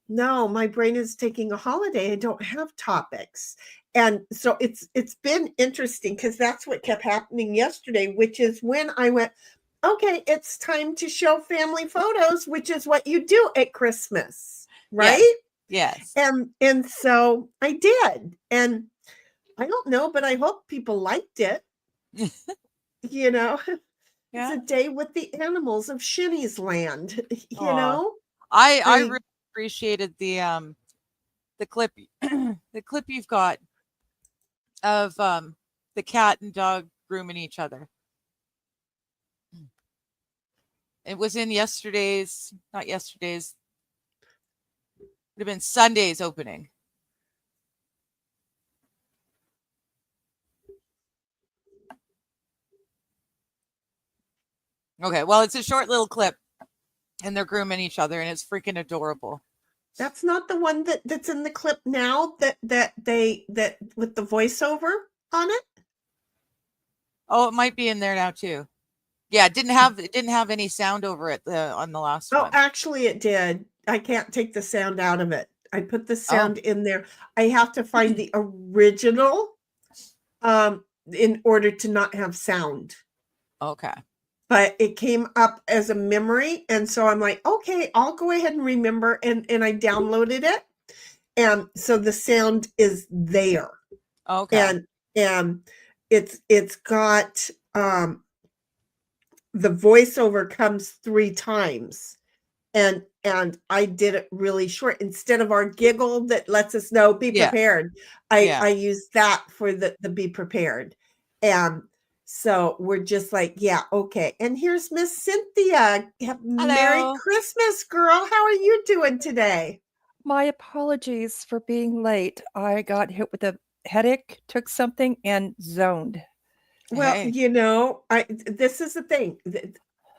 no, my brain is taking a holiday. I don't have topics. And so it's been interesting because that's what kept happening yesterday, which is when I went, okay, it's time to show family photos, which is what you do at Christmas, right? Yes. And so I did. And I don't know, but I hope people liked it. You know, Yeah. it's a day with the animals of Shinny's Land. You Aw. know, I I- really appreciated the clip the clip you've got of the cat and dog grooming each other. It was in not yesterday's, would have been Sunday's opening. Okay, well, it's a short little clip, and they're grooming each other, and it's freaking adorable. that's not the one that's in the clip now. That with the voiceover on it. Oh, it might be in there now too. Yeah, it didn't have any sound over it on the last Oh, one. actually, it did. I can't take the sound out of it. I put the sound in there. I have to find the original in order to not have sound. Okay. But it came up as a memory. And so I'm like, okay, I'll go ahead and remember. And I downloaded it. And so the sound is there. Okay. And it's got the voiceover comes 3 times. And I did it really short. Instead of our giggle that lets us know, be prepared. I use that for the be prepared. And so we're just like, yeah, okay. And here's Miss Cynthia. Merry Christmas, girl. How are you doing today? My apologies for being late. I got hit with a headache, took something, and zoned. Well, Hey. you know, this is the thing.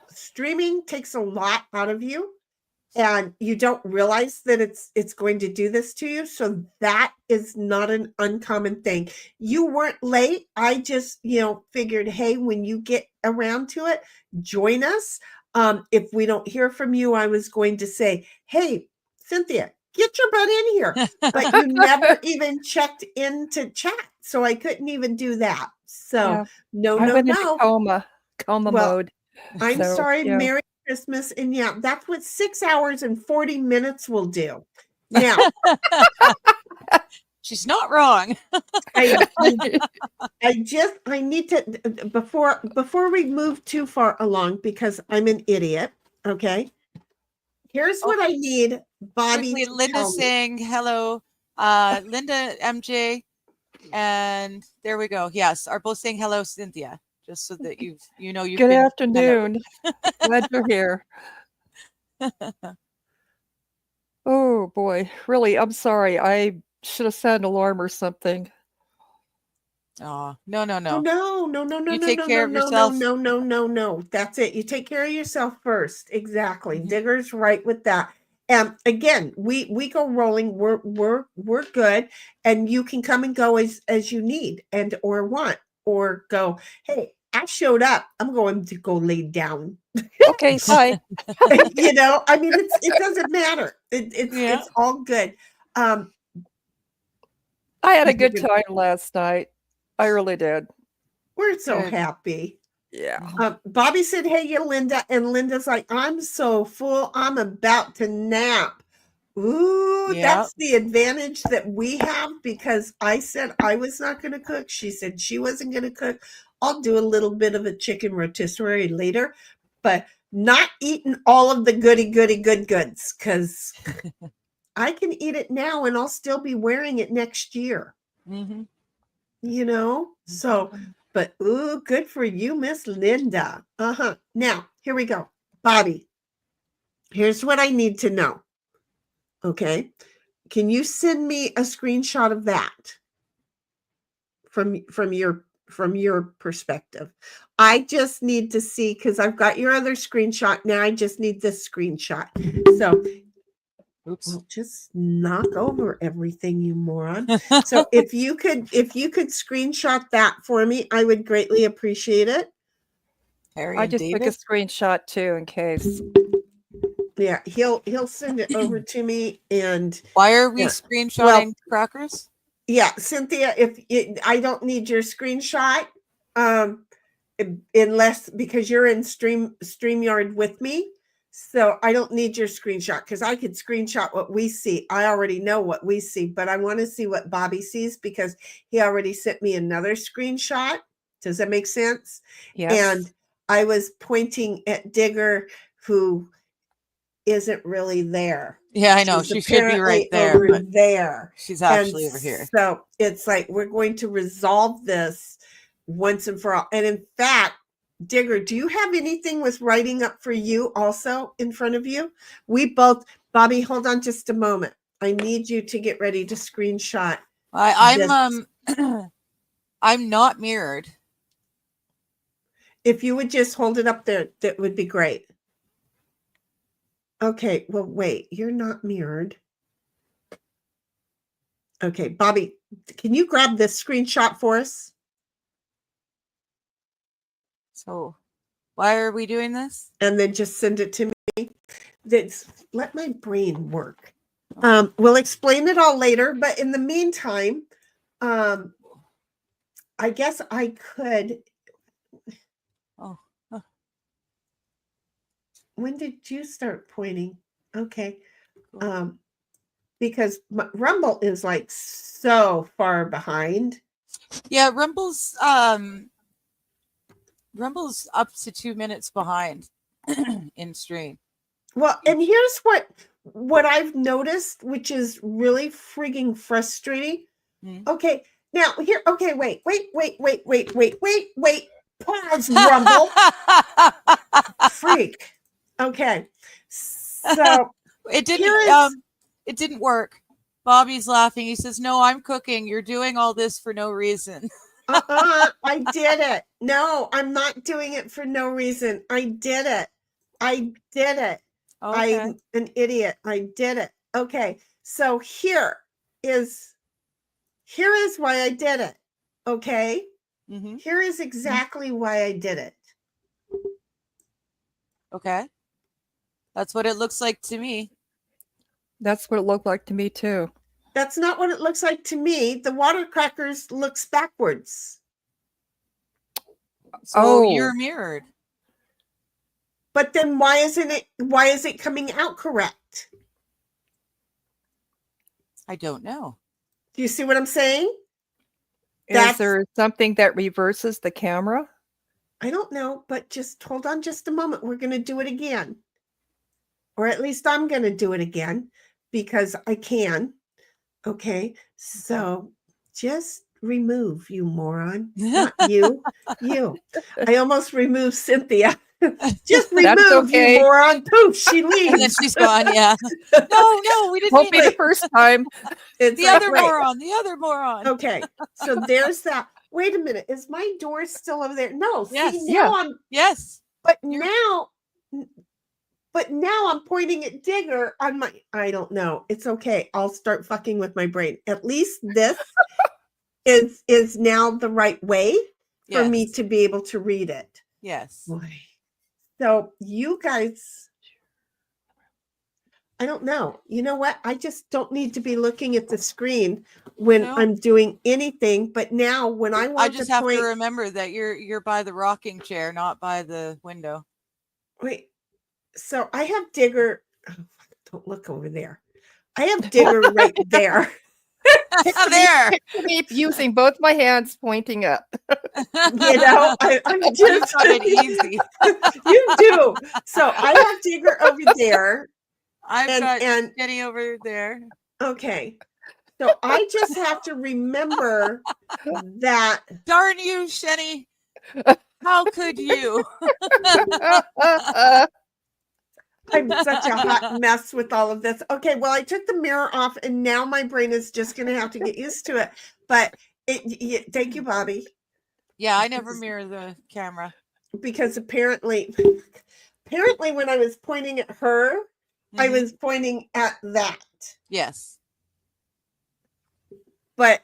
Streaming takes a lot out of you, and you don't realize that it's going to do this to you. So that is not an uncommon thing. You weren't late. I just, figured, hey, when you get around to it, join us. If we don't hear from you, I was going to say, hey, Cynthia, get your butt in here. But you never even checked into chat. So I couldn't even do that. So I went into coma mode. I'm sorry, Merry Christmas. And that's what 6 hours and 40 minutes will do. Now, she's not wrong. I need to, before we move too far along, because I'm an idiot. Okay. Here's what I need Bobby Quickly, to Linda tell me. saying hello. Linda, MJ, and there we go. Yes, are both saying hello, Cynthia, just so that you've Good afternoon. Glad you're here. Oh boy, really, I'm sorry. I should have set an alarm or something. Oh, no. No. You take care of yourself. No. That's it. You take care of yourself first. Exactly. Digger's right with that. And again, we go rolling. We're good, and you can come and go as you need and or want, or go, hey, I showed up. I'm going to go lay down. Okay, bye. I mean, it doesn't matter. It's all good. I had a good time last night. I really did. We're so happy. Yeah. Bobby said, hey, you Linda. And Linda's like, I'm so full. I'm about to nap. Ooh, that's the advantage that we have, because I said I was not going to cook. She said she wasn't going to cook. I'll do a little bit of a chicken rotisserie later, but not eating all of the goody goods, because I can eat it now and I'll still be wearing it next year. So, but ooh, good for you, Miss Linda. Now, here we go. Bobby, here's what I need to know. Okay. Can you send me a screenshot of that from your perspective? I just need to see, because I've got your other screenshot. Now I just need this screenshot. So well, just knock over everything, you moron. So if you could screenshot that for me, I would greatly appreciate it. I just took a screenshot too, in case. Yeah, he'll send it over to me. And why are we screenshotting crackers? Yeah, Cynthia, I don't need your screenshot, unless, because you're in StreamYard with me. So I don't need your screenshot because I could screenshot what we see. I already know what we see, but I want to see what Bobby sees because he already sent me another screenshot. Does that make sense? Yes. And I was pointing at Digger, who isn't really there. Yeah, I know. She's She should be right apparently there, over but there. she's actually over here. So it's like we're going to resolve this once and for all. And in fact, Digger, do you have anything with writing up for you also in front of you? We both, Bobby, hold on just a moment. I need you to get ready to screenshot. I'm I'm not mirrored. If you would just hold it up there, that would be great. Okay, well, wait, you're not mirrored. Okay, Bobby, can you grab this screenshot for us? So why are we doing this? And then just send it to me. Let my brain work. We'll explain it all later, but in the meantime, I guess I could. Oh. When did you start pointing? Okay. Because Rumble is like so far behind. Yeah, Rumble's up to 2 minutes behind in stream. Well, and here's what I've noticed, which is really frigging frustrating. Okay, now here, okay, wait. Pause, Rumble. Freak. Okay. So it didn't work. Bobby's laughing. He says, "No, I'm cooking. You're doing all this for no reason." I did it. No, I'm not doing it for no reason. I did it. Okay. I'm an idiot. I did it. Okay. So here is why I did it. Okay. Here is exactly why I did it. Okay. That's what it looks like to me. That's what it looked like to me too. That's not what it looks like to me. The water crackers looks backwards. So you're mirrored. But then why is it coming out correct? I don't know. Do you see what I'm saying? Is there something that reverses the camera? I don't know, but just hold on just a moment. We're going to do it again. Or at least I'm going to do it again because I can. Okay. So just remove, you moron. Not you. You. I almost removed Cynthia. Just remove, you moron. Poof, she leaves. And then she's gone, yeah. No, we didn't Won't be the first time. It's the other moron. Okay. So there's that. Wait a minute. Is my door still over there? No. Yes. See, now Yes. But now I'm pointing at Digger on my, I don't know. It's okay. I'll start fucking with my brain. At least this is now the right way for me to be able to read it. Yes. Boy. So you guys, I don't know. You know what? I just don't need to be looking at the screen when I'm doing anything. But now when I want to have to remember that you're by the rocking chair, not by the window. Wait. So I have Digger. Oh, don't look over there. I have Digger right there. There. Keep using both my hands pointing up. You know, I'm just it easy. You do. So I have Digger over there. I've got Jenny over there. Okay. So I just have to remember that. Darn you, Shenny. How could you? I'm such a hot mess with all of this. Okay, well, I took the mirror off, and now my brain is just going to have to get used to it. But thank you, Bobby. Yeah, I never mirror the camera. Because apparently when I was pointing at her, I was pointing at that. Yes. But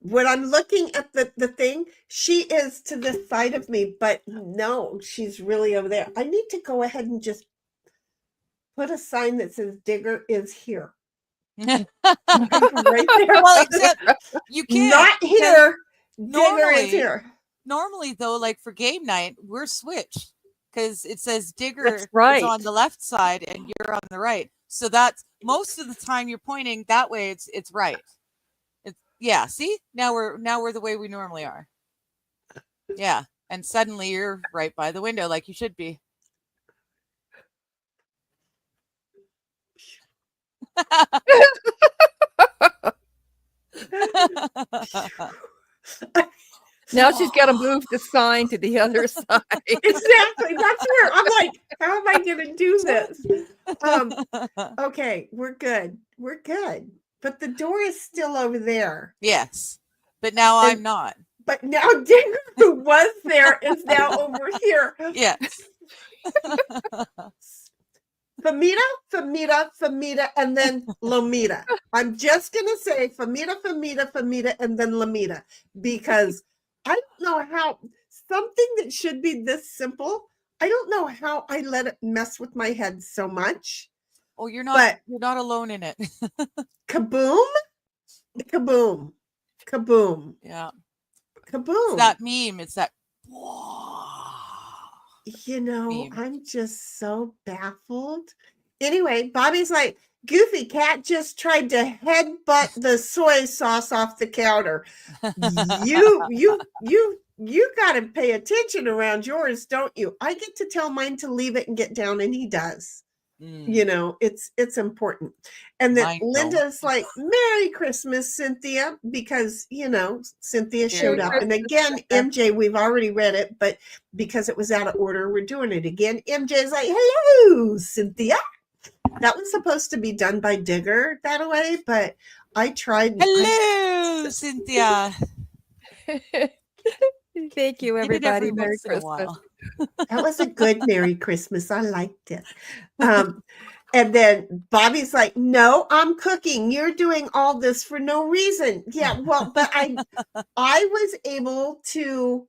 when I'm looking at the thing, she is to the side of me, but no, she's really over there. I need to go ahead and just put a sign that says Digger is here. Right there. Well, except you can't. Not here. Digger is here. Normally, though, like for game night, we're switched. because it says digger That's is right. on the left side and you're on the right. So that's most of the time you're pointing that way. It's right. Yeah. See, now we're the way we normally are. Yeah. And suddenly you're right by the window like you should be. Now she's got to move the sign to the other side. Exactly. That's where I'm like, how am I going to do this? Okay, we're good. We're good. But the door is still over there. Yes. But now I'm not. But now Digger, who was there, is now over here. Yes. Famita, and then Lomita. I'm just going to say Famita, and then Lomita, because I don't know how something that should be this simple, I don't know how I let it mess with my head so much. Oh, you're not alone in it. Kaboom, kaboom, kaboom. Yeah. Kaboom. It's that meme. It's that. You know, meme. I'm just so baffled. Anyway, Bobby's like, Goofy Cat just tried to headbutt the soy sauce off the counter. You got to pay attention around yours, don't you? I get to tell mine to leave it and get down, and he does. You know, it's important. And then Mine Linda's like, Merry Christmas, Cynthia, because, you know, Cynthia showed up. And again, MJ, we've already read it, but because it was out of order, we're doing it again. MJ's like, hello, Cynthia. That was supposed to be done by Digger that way, but I tried. Hello, Cynthia. Thank you, everybody. Merry Christmas. That was a good Merry Christmas. I liked it. And then Bobby's like, no, I'm cooking. You're doing all this for no reason. Yeah, well, but I was able to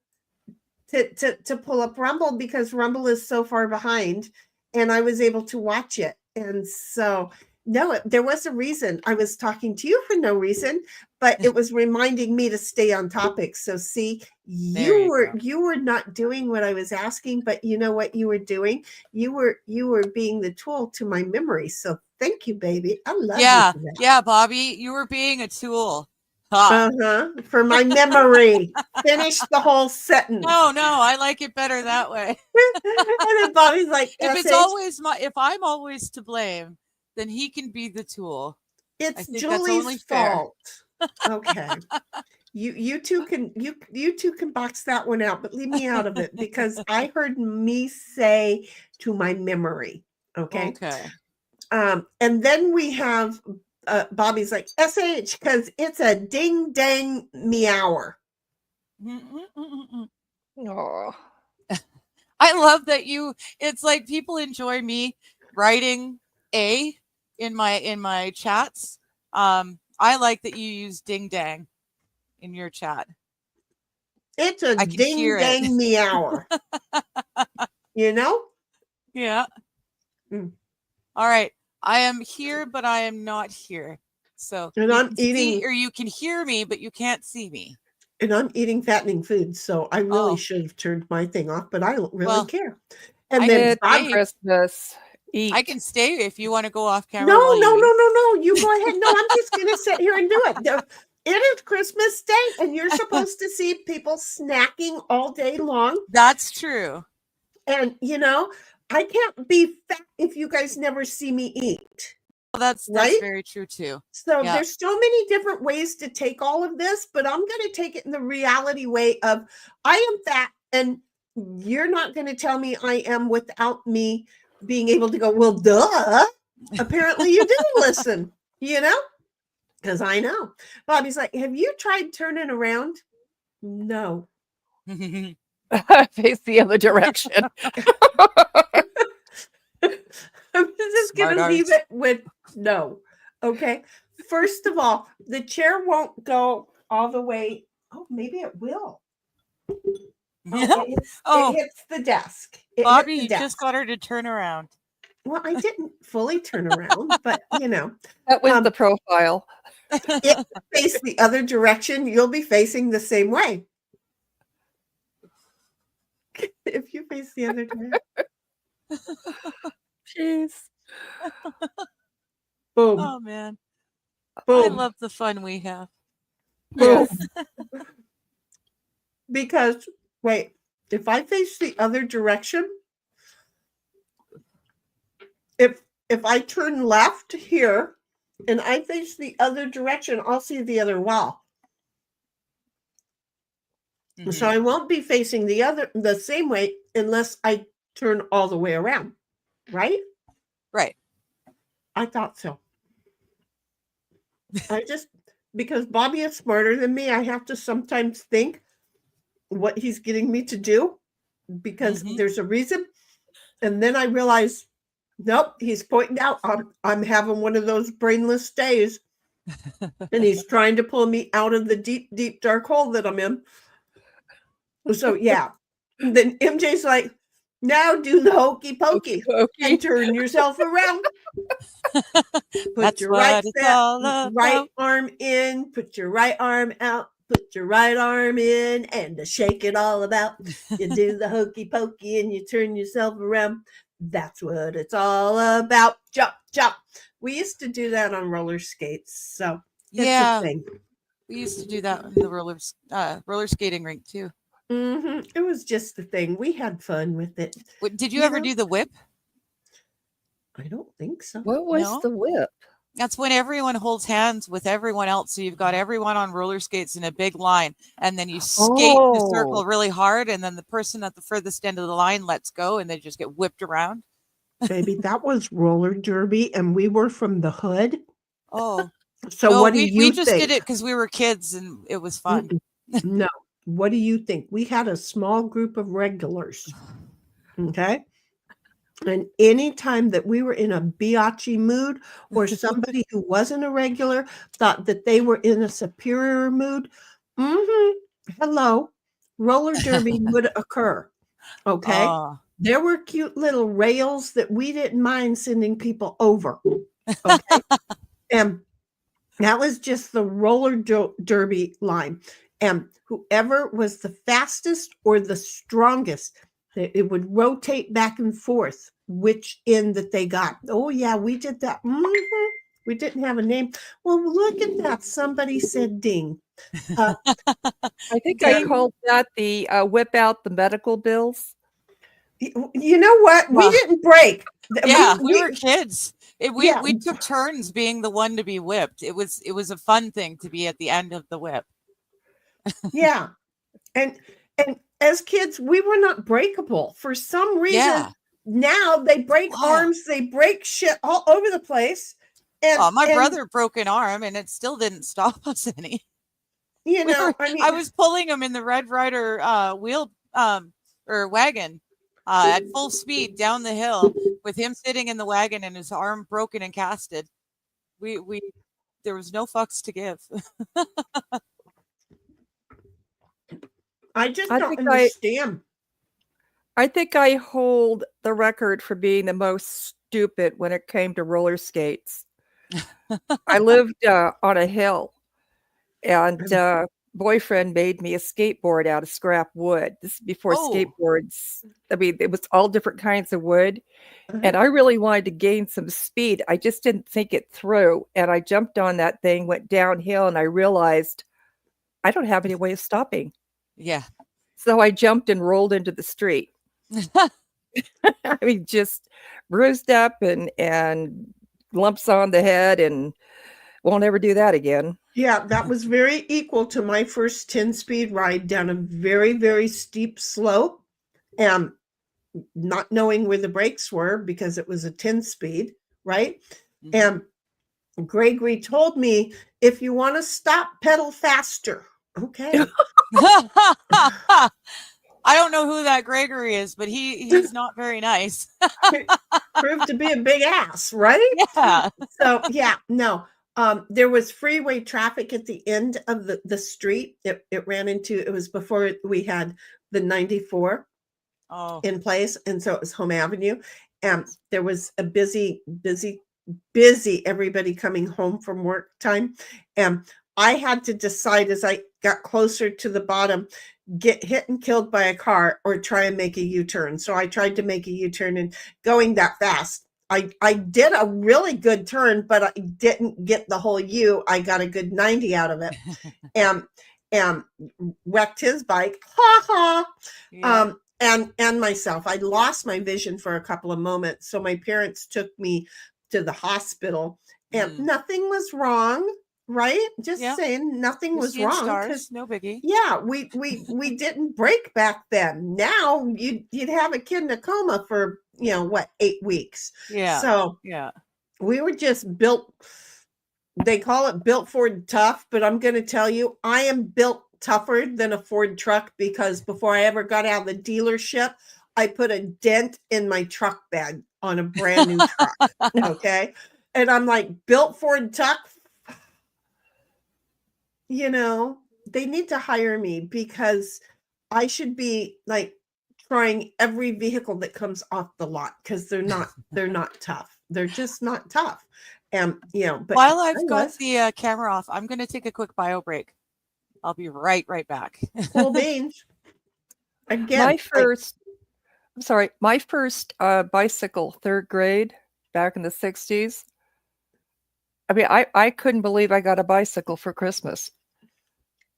pull up Rumble because Rumble is so far behind, and I was able to watch it. And so, no, there was a reason. I was talking to you for no reason, but it was reminding me to stay on topic. So see, you were not doing what I was asking, but you know what you were doing? You were being the tool to my memory. So thank you, baby. I love you for that. Yeah, Bobby, you were being a tool. For my memory. Finish the whole sentence. No, I like it better that way. And then Bobby's like, if I'm always to blame, then he can be the tool. It's Julie's fault. Okay. You two can box that one out, but leave me out of it because I heard me say to my memory. Okay. And then we have Bobby's like SH because it's a ding dang meower. Oh. I love that it's like people enjoy me writing A in my chats. I like that you use ding dang in your chat. It's a ding dang meower. You know? Yeah. All right. I am here, but I am not here. So and I'm eating, or you can hear me, but you can't see me. And I'm eating fattening food, so I really should have turned my thing off, but I don't really care. And then Christmas. Eat. I can stay if you want to go off camera. No. You go ahead. No, I'm just going to sit here and do it. It is Christmas Day, and you're supposed to see people snacking all day long. That's true. And, you know, I can't be fat if you guys never see me eat. Well, that's very true, too. So there's so many different ways to take all of this, but I'm going to take it in the reality way of I am fat, and you're not going to tell me I am without me being able to go, well, duh. Apparently you didn't listen, you know, because I know. Bobby's like, have you tried turning around? No. Face the other direction. I'm just going to leave it with no. Okay. First of all, the chair won't go all the way. Oh, maybe it will. It hits the desk. Bobby, you just got her to turn around. Well, I didn't fully turn around, but you know. That was the profile. If you face the other direction, you'll be facing the same way. if you face the other direction. Jeez. Boom. Oh man, I Boom. love the fun we have. Boom. Yes. Because wait, if I face the other direction, if I turn left here and I face the other direction, I'll see the other wall. Mhm. So I won't be facing the same way unless I turn all the way around, right? Right. I thought so. Because Bobby is smarter than me, I have to sometimes think what he's getting me to do because Mhm. there's a reason. And then I realize, nope, he's pointing out I'm having one of those brainless days. And he's trying to pull me out of the deep, deep, dark hole that I'm in. So yeah. And then MJ's like, now do the hokey pokey Okay. and turn yourself around. Put That's your what it's all right about. arm in, put your right arm out, put your right arm in, and to shake it all about. You do the hokey pokey and you turn yourself around. That's what it's all about. Jump, jump. We used to do that on roller skates. So it's Yeah, a thing. we used to do that in the roller skating rink too. It was just a thing. We had fun with it. Did you You ever know? do the whip? I don't think so. What was No? the whip? That's when everyone holds hands with everyone else. So you've got everyone on roller skates in a big line, and then you skate the circle Oh. really hard, and then the person at the furthest end of the line lets go, and they just get whipped around. Baby, that was roller derby, and we were from the hood. Oh, So no, what do we you just think? did it because we were kids and it was fun. No. What do you think? We had a small group of regulars. Okay. And anytime that we were in a biatchy mood or somebody who wasn't a regular thought that they were in a superior mood, hello, roller derby would occur. Okay. Oh, There were cute little rails that we didn't mind sending people over. Okay. And that was just the roller derby line. And whoever was the fastest or the strongest, it would rotate back and forth which end that they got. Oh, yeah, we did that. We didn't have a name. Well, look at that. Somebody said ding. I think I Ding. called that the whip out the medical bills. You know what? We Wow. didn't break. yeah, we were kids. We Yeah. took turns being the one to be whipped. It was a fun thing to be at the end of the whip. Yeah. And as kids, we were not breakable. For some reason, Yeah. now they break Wow. arms, they break shit all over the place. And My brother broke an arm and it still didn't stop us any. you know, I mean, I was pulling him in the Red Ryder wheel or wagon at full speed down the hill with him sitting in the wagon and his arm broken and casted. We there was no fucks to give. I just I don't think understand. I think I hold the record for being the most stupid when it came to roller skates. I lived on a hill, and boyfriend made me a skateboard out of scrap wood. This is before Oh. skateboards. I mean, it was all different kinds of wood, Uh-huh. and I really wanted to gain some speed. I just didn't think it through, and I jumped on that thing, went downhill, and I realized I don't have any way of stopping. Yeah. So I jumped and rolled into the street. I mean, just bruised up and lumps on the head, and won't ever do that again. Yeah, that was very equal to my first 10-speed ride down a very, very steep slope and not knowing where the brakes were because it was a 10-speed, right? Mhm. And Gregory told me, if you want to stop, pedal faster. Okay. I don't know who that Gregory is, but he's not very nice. Proved to be a big ass, right? Yeah. So yeah, no. There was freeway traffic at the end of the street. It ran into, it was before we had the 94 Oh. in place. And so it was Home Avenue. And there was a busy, everybody coming home from work time. And I had to decide as I got closer to the bottom, get hit and killed by a car or try and make a U-turn. So I tried to make a U-turn, and going that fast, I did a really good turn, but I didn't get the whole U. I got a good 90 out of it, and wrecked his bike. Ha ha. Yeah. And myself. I lost my vision for a couple of moments. So my parents took me to the hospital, and nothing was wrong, right? Just saying nothing You're was seeing wrong. stars, no biggie. Yeah, we didn't break back then. Now you'd have a kid in a coma for, 8 weeks. Yeah. So Yeah. we were just built, they call it built Ford tough, but I'm going to tell you, I am built tougher than a Ford truck, because before I ever got out of the dealership, I put a dent in my truck bed on a brand new truck. Okay. And I'm like, built Ford tough. They need to hire me, because I should be like trying every vehicle that comes off the lot, because they're not tough. They're just not tough. And but while I've got the camera off, I'm going to take a quick bio break. I'll be right back. Cool beans. Again, my first bicycle, 3rd grade, back in the 60s. I mean, I couldn't believe I got a bicycle for Christmas.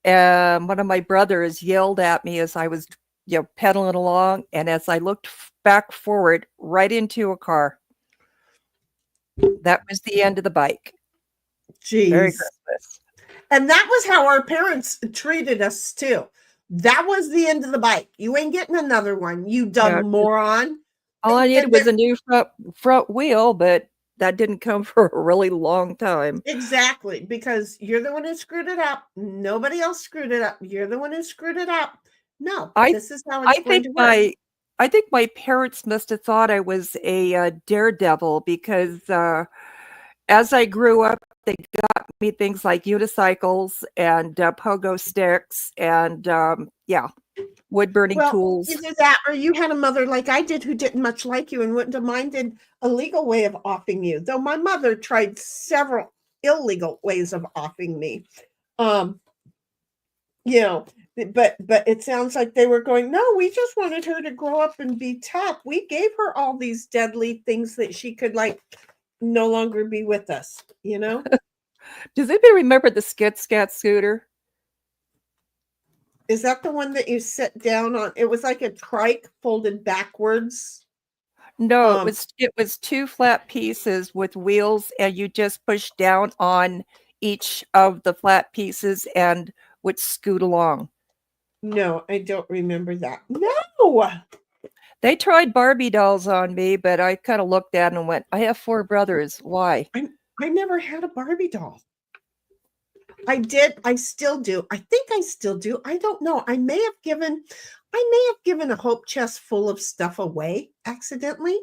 And one of my brothers yelled at me as I was, pedaling along. And as I looked back forward, right into a car. That was the end of the bike. Jeez. Merry Christmas. And that was how our parents treated us too. That was the end of the bike. You ain't getting another one, you dumb moron. All I needed was a new front wheel, but that didn't come for a really long time. Exactly, because you're the one who screwed it up. Nobody else screwed it up. You're the one who screwed it up. No, this is how it's going to work. I think my parents must have thought I was a daredevil, because as I grew up, they got me things like unicycles and pogo sticks and wood burning tools. Either that, or you had a mother like I did who didn't much like you and wouldn't have minded a legal way of offing you. Though my mother tried several illegal ways of offing me. But it sounds like they were going, no, we just wanted her to grow up and be tough. We gave her all these deadly things that she could no longer be with us, Does anybody remember the Skit Scat scooter? Is that the one that you sit down on? It was like a trike folded backwards. No, it was 2 flat pieces with wheels, and you just push down on each of the flat pieces and would scoot along. No, I don't remember that. No. They tried Barbie dolls on me, but I kind of looked at them and went, I have 4 brothers. Why? I never had a Barbie doll. I did. I still do. I think I still do. I don't know. I may have given a hope chest full of stuff away accidentally,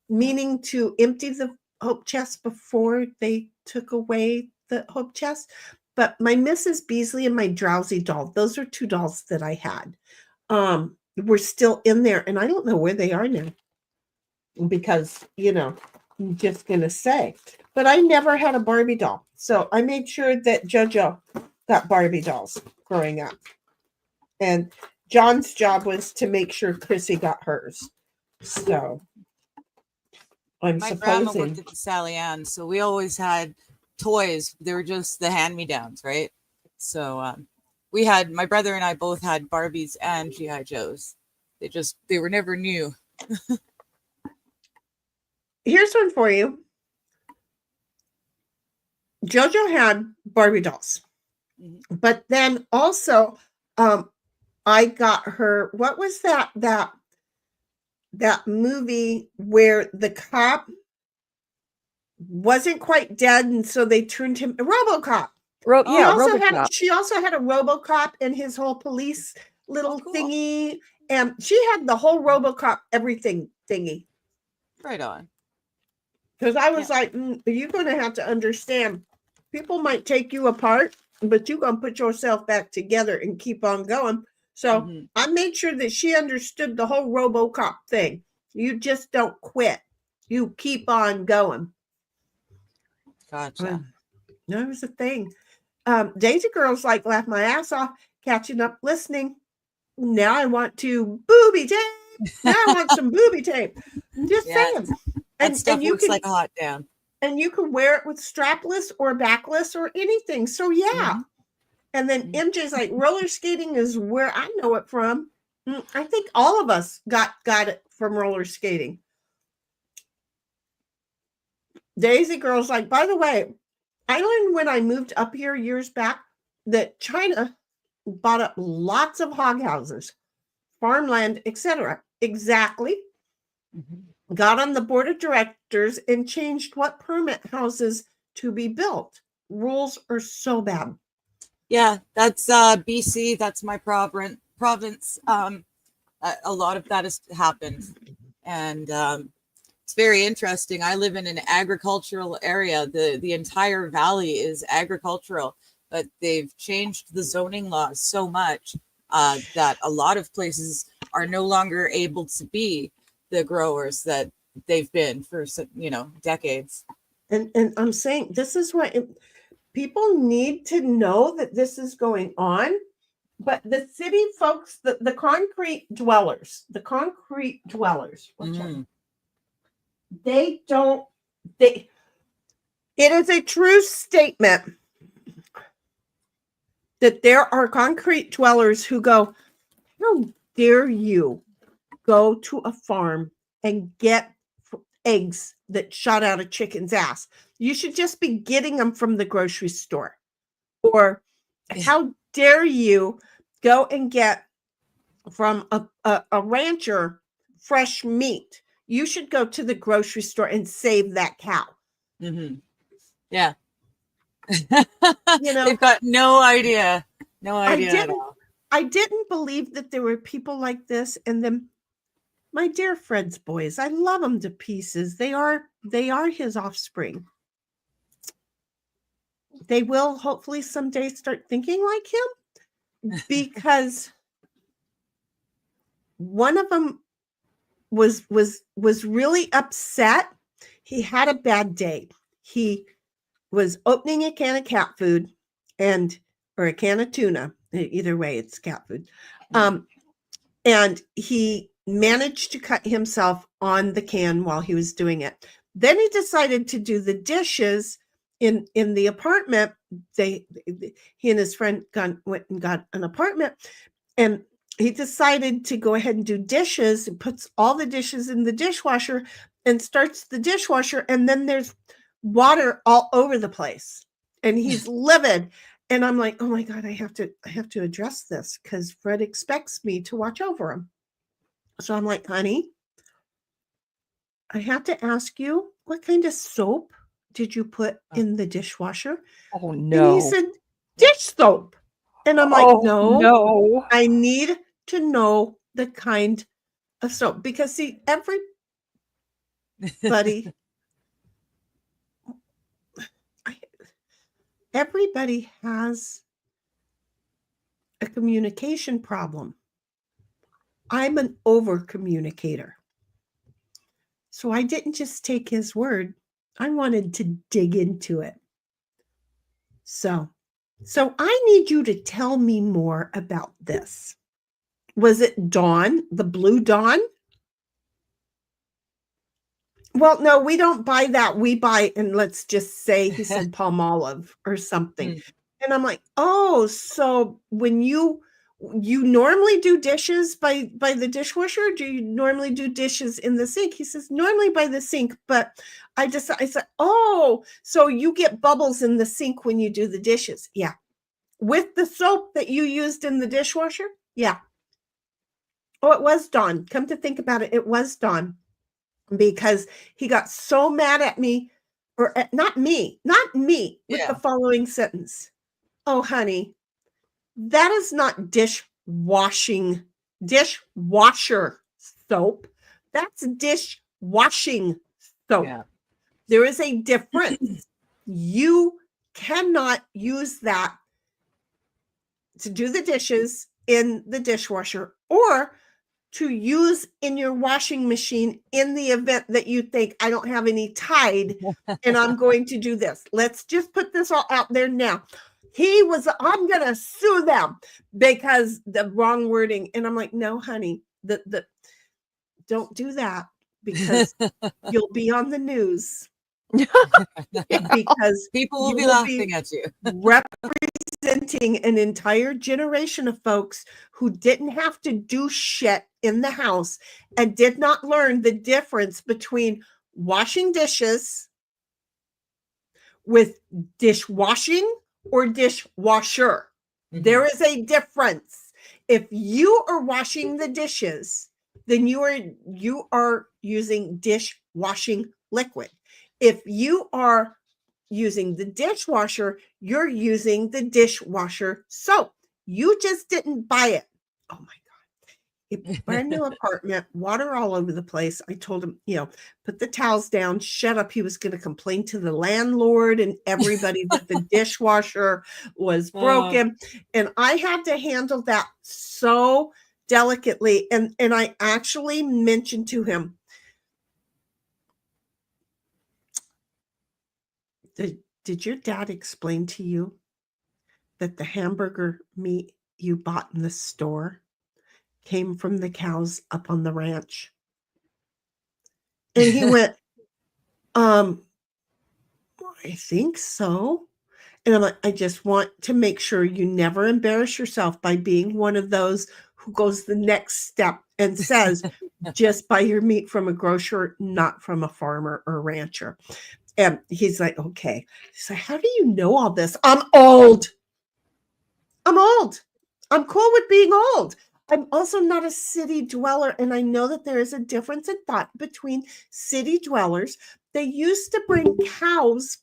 meaning to empty the hope chest before they took away the hope chest. But my Mrs. Beasley and my Drowsy doll, those are 2 dolls that I had, were still in there. And I don't know where they are now, because, I'm just going to say. But I never had a Barbie doll. So I made sure that JoJo got Barbie dolls growing up. And John's job was to make sure Chrissy got hers. So my grandma worked at the Sally Ann, so we always had toys. They were just the hand-me-downs, right? So my brother and I both had Barbies and G.I. Joes. They were never new. Here's one for you. JoJo had Barbie dolls, but then also I got her, what was that movie where the cop wasn't quite dead, and so they turned him RoboCop. RoboCop. She also had a RoboCop and his whole police little thingy, and she had the whole RoboCop everything thingy. Right on. Because I was like, you're going to have to understand, people might take you apart, but you're going to put yourself back together and keep on going. So I made sure that she understood the whole RoboCop thing. You just don't quit. You keep on going. Gotcha. That was the thing. Daisy Girl's like, laugh my ass off, catching up, listening. Now I want to booby tape. Now I want some booby tape. I'm just saying. That stuff you works can, like a hot damn. and you can wear it with strapless or backless or anything. So yeah. And then MJ's like, roller skating is where I know it from. I think all of us got it from roller skating. Daisy Girl's like, by the way, I learned when I moved up here years back that China bought up lots of hog houses, farmland, etc. Exactly. Got on the board of directors and changed what permit houses to be built. Rules are so bad. Yeah, that's BC. That's my province. A lot of that has happened, and it's very interesting. I live in an agricultural area. The entire valley is agricultural, but they've changed the zoning laws so much that a lot of places are no longer able to be the growers that they've been for decades. And I'm saying this is what people need to know, that this is going on. But the city folks, the concrete dwellers, it is a true statement that there are concrete dwellers who go, how dare you go to a farm and get eggs that shot out a chicken's ass? You should just be getting them from the grocery store. Or how dare you go and get from a rancher fresh meat? You should go to the grocery store and save that cow. Yeah. They've got no idea. No idea at all. I didn't believe that there were people like this. And then my dear Fred's boys, I love them to pieces. They are his offspring. They will hopefully someday start thinking like him, because one of them was really upset. He had a bad day. He was opening a can of cat food or a can of tuna. Either way, it's cat food. And he managed to cut himself on the can while he was doing it. Then he decided to do the dishes in the apartment. He and his friend went and got an apartment, and he decided to go ahead and do dishes, and puts all the dishes in the dishwasher and starts the dishwasher. And then there's water all over the place, and he's livid. And I'm like, oh my God, I have to address this, because Fred expects me to watch over him. So I'm like, honey, I have to ask you, what kind of soap did you put in the dishwasher? Oh no. And he said, dish soap. And I'm like, no, I need to know the kind of soap, because see, everybody has a communication problem. I'm an over communicator. So I didn't just take his word. I wanted to dig into it. So I need you to tell me more about this. Was it Dawn, the blue Dawn? Well, no, we don't buy that. We buy, and let's just say he said Palmolive or something. And I'm like, oh, so when you normally do dishes by the dishwasher? Or do you normally do dishes in the sink? He says, normally by the sink, but I said, oh, so you get bubbles in the sink when you do the dishes. Yeah. With the soap that you used in the dishwasher? Yeah. Oh, it was Dawn. Come to think about it, it was Dawn. Because he got so mad at me, or not me, with the following sentence. Oh, honey, that is not dishwasher soap. That's dishwashing soap. Yeah. There is a difference. You cannot use that to do the dishes in the dishwasher, or to use in your washing machine in the event that you think, I don't have any Tide and I'm going to do this. Let's just put this all out there now. I'm going to sue them because the wrong wording. And I'm like, no, honey, don't do that because you'll be on the news. Because people will be laughing at you. Representing an entire generation of folks who didn't have to do shit in the house and did not learn the difference between washing dishes with dishwashing or dishwasher. Mm-hmm. There is a difference. If you are washing the dishes, then you are using dishwashing liquid. If you are using the dishwasher, you're using the dishwasher soap. You just didn't buy it. Oh my God. A brand new apartment, water all over the place. I told him, put the towels down, shut up. He was going to complain to the landlord and everybody that the dishwasher was broken. And I had to handle that so delicately. And I actually mentioned to him, did your dad explain to you that the hamburger meat you bought in the store came from the cows up on the ranch? And he went, I think so. And I'm like, I just want to make sure you never embarrass yourself by being one of those who goes the next step and says, just buy your meat from a grocer, not from a farmer or rancher. And he's like, okay. He's like, how do you know all this? I'm old. I'm cool with being old. I'm also not a city dweller. And I know that there is a difference in thought between city dwellers. They used to bring cows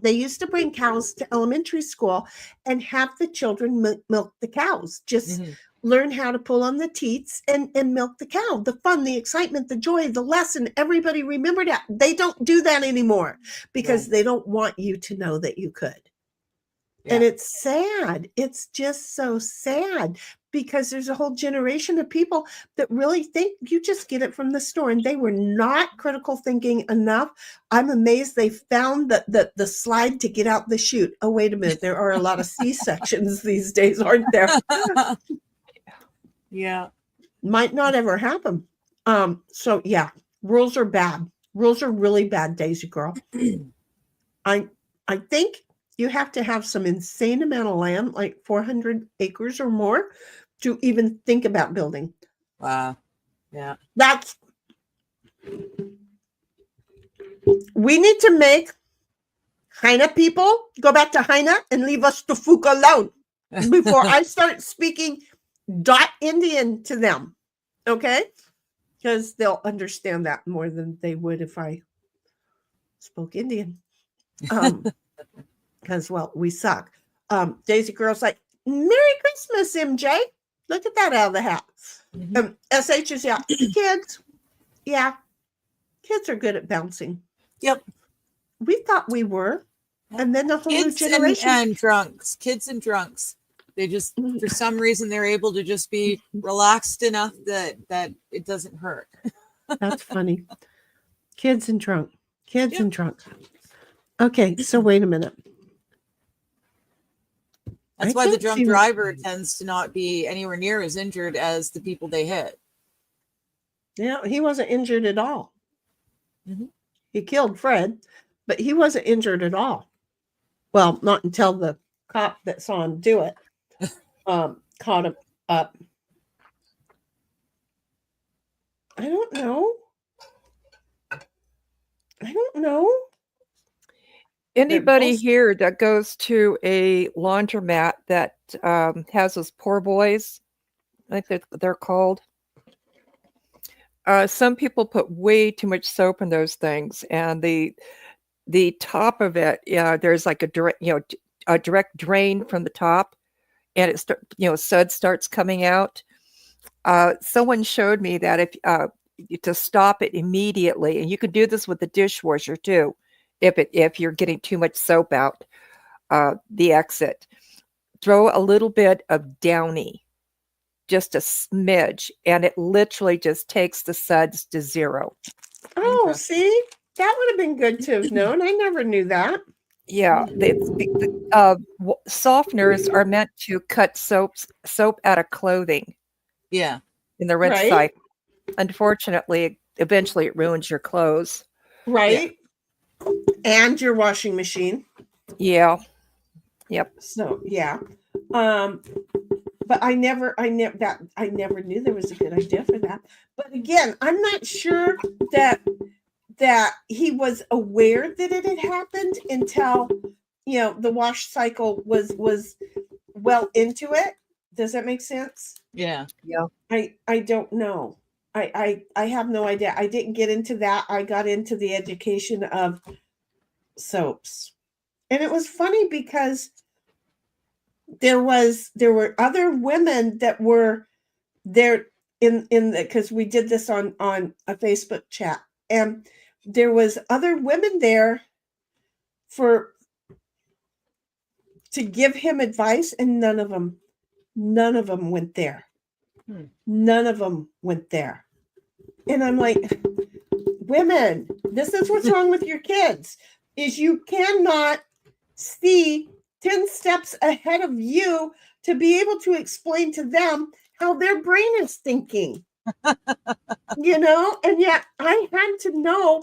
to elementary school and have the children milk the cows. Just learn how to pull on the teats and milk the cow. The fun, the excitement, the joy, the lesson. Everybody remembered that. They don't do that anymore because they don't want you to know that you could. Yeah. And it's sad. It's just so sad because there's a whole generation of people that really think you just get it from the store, and they were not critical thinking enough. I'm amazed they found the slide to get out the chute. Oh, wait a minute. There are a lot of C-sections these days, aren't there? Yeah. Might not ever happen. So yeah, rules are bad. Rules are really bad, Daisy girl. I think you have to have some insane amount of land, like 400 acres or more, to even think about building. Wow. Yeah. We need to make Haina people go back to Haina and leave us to Fuka alone before I start speaking Dot Indian to them. Okay? Because they'll understand that more than they would if I spoke Indian. Because, well, we suck. Daisy girl's like, Merry Christmas, MJ. Look at that out of the hat. SH is, yeah. Kids. Yeah. Kids are good at bouncing. Yep. We thought we were. And then the whole new generation. And drunks. Kids and drunks. They just, for some reason, they're able to just be relaxed enough that it doesn't hurt. That's funny. Kids and drunk. Kids and drunk. Okay, so wait a minute. That's why the drunk driver tends to not be anywhere near as injured as the people they hit. Yeah, he wasn't injured at all. He killed Fred, but he wasn't injured at all. Well, not until the cop that saw him do it caught him up. I don't know. Anybody here that goes to a laundromat that has those poor boys, I think they're called. Some people put way too much soap in those things, and the top of it, there's like a direct drain from the top, and it suds starts coming out. Someone showed me that if to stop it immediately, and you can do this with the dishwasher too. If you're getting too much soap out, the exit, throw a little bit of Downy, just a smidge, and it literally just takes the suds to zero. Oh, see, that would have been good to have known. I never knew that. Yeah, softeners are meant to cut soap out of clothing Yeah. in the rinse Right? cycle. Unfortunately, eventually it ruins your clothes. Right? And your washing machine. Yeah. Yep. So yeah. But I never knew there was a good idea for that. But again, I'm not sure that he was aware that it had happened until the wash cycle was well into it. Does that make sense? Yeah. Yeah. I don't know. I have no idea. I didn't get into that. I got into the education of soaps. And it was funny because there were other women that were there in the, because we did this on a Facebook chat, and there was other women there to give him advice, and none of them went there. None of them went there. And I'm like, women, this is what's wrong with your kids, is you cannot see 10 steps ahead of you to be able to explain to them how their brain is thinking. And yet I had to know,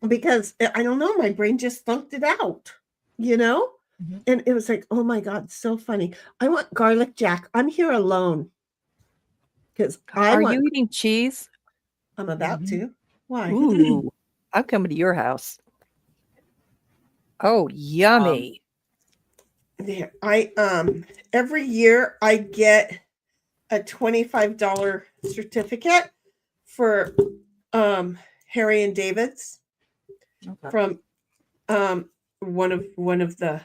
because I don't know, my brain just thunked it out, Mm-hmm. and it was like, oh my God, so funny. I want garlic jack. I'm here alone because you eating cheese? I'm about to. Why? Ooh, I'm coming to your house. Oh, yummy. Yeah, I every year I get a $25 certificate for Harry and David's from one of the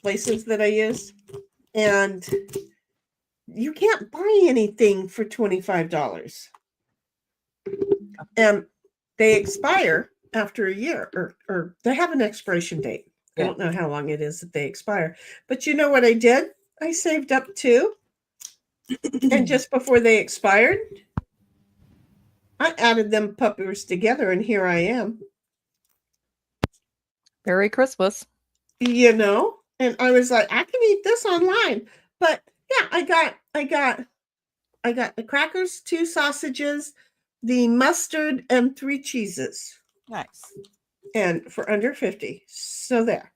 places that I use, and you can't buy anything for $25, and they expire after a year, or they have an expiration date. I don't know how long it is that they expire, but you know what I did? I saved up too, and just before they expired, I added them puppers together, and here I am. Merry Christmas. And I was like, I can eat this online, but yeah, I got the crackers, 2 sausages, the mustard, and 3 cheeses. Nice. And for under 50. So there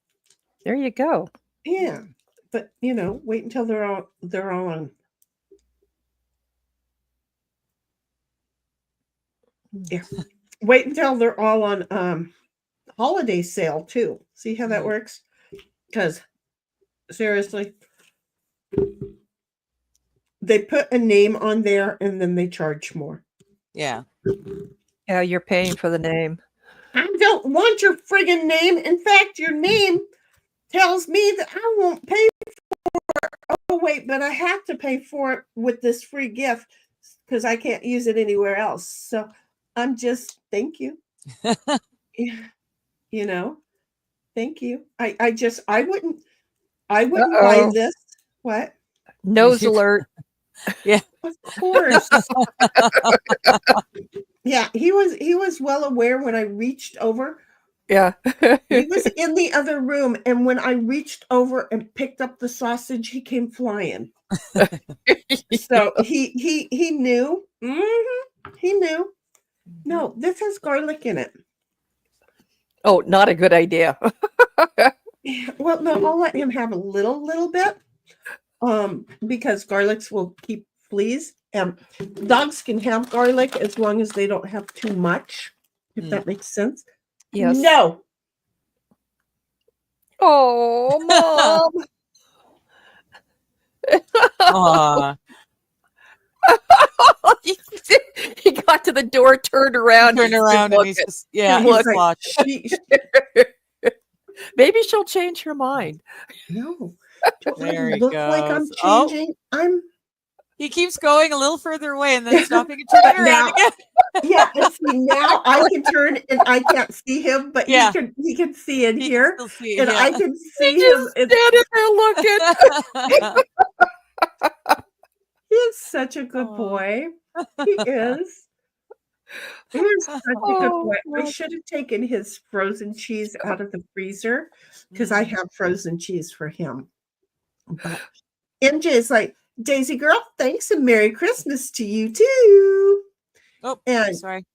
you go. Yeah, but wait until they're all on. Yeah, wait until they're all on holiday sale too. See how that works? Because seriously, they put a name on there and then they charge more. Yeah. Yeah, you're paying for the name. I don't want your friggin' name. In fact, your name tells me that I won't pay for it. Oh, wait, but I have to pay for it with this free gift because I can't use it anywhere else. So I'm just, thank you. Thank you. I wouldn't buy this. What? Nose alert. Yeah. Of course. Yeah, he was well aware when I reached over. Yeah. He was in the other room, and when I reached over and picked up the sausage, he came flying. So he knew. Mm-hmm, he knew. No, this has garlic in it. Oh, not a good idea. Well, no, I'll let him have a little bit. Because garlics will keep fleas. Dogs can have garlic as long as they don't have too much, if that makes sense. Yes. No. Oh, Mom. He got to the door, turned around, and he's just, he's watching. Maybe she'll change her mind. No. There he look goes. like I'm changing. He keeps going a little further away and then stopping and turning around again. Yeah, and see, now I can turn and I can't see him, but he can see in here. And I can see him. Standing there looking. He is such a good boy. He is. He's such a good Oh, boy. I God. should have taken his frozen cheese out of the freezer because I have frozen cheese for him. But MJ is like, Daisy girl, thanks and Merry Christmas to you too. Oh, And sorry.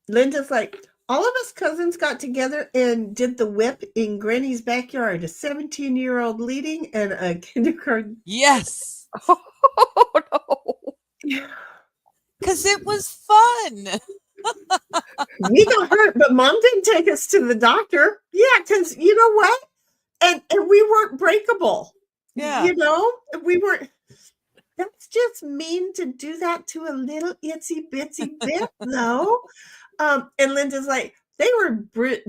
Linda's like, all of us cousins got together and did the whip in Granny's backyard. A 17-year-old leading and a kindergarten. Yes, Oh, no. Because it was fun. we got hurt, but Mom didn't take us to the doctor. Yeah, because you know what? And we weren't breakable. Yeah. You know, we weren't. That's just mean to do that to a little itsy bitsy bit, though. And Linda's like, they were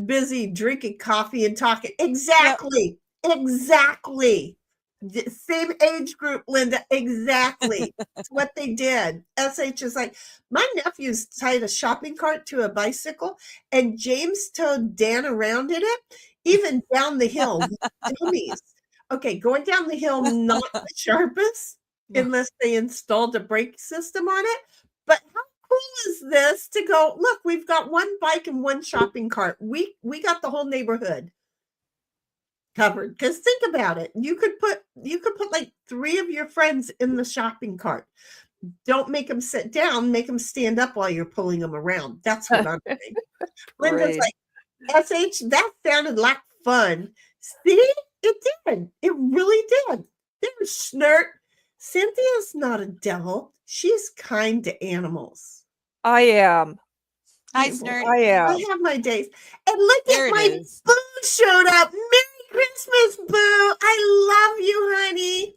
busy drinking coffee and talking. Exactly. Yep. Exactly. The same age group, Linda. Exactly. That's what they did. SH is like, my nephew's tied a shopping cart to a bicycle, and James towed Dan around in it, even down the hill. Dummies. Okay, going down the hill, not the sharpest, unless they installed a brake system on it. But how cool is this to go, look, we've got one bike and one shopping cart. We got the whole neighborhood covered. Because think about it. You could put like 3 of your friends in the shopping cart. Don't make them sit down, make them stand up while you're pulling them around. That's what I'm saying. Linda's like, SH, that sounded like fun. See? It did. It really did. There's Snert. Cynthia's not a devil. She's kind to animals. I am. Hi, Snert. I am. I have my days. And look There at it my is. Boo showed up. Merry Christmas, Boo. I love you, honey.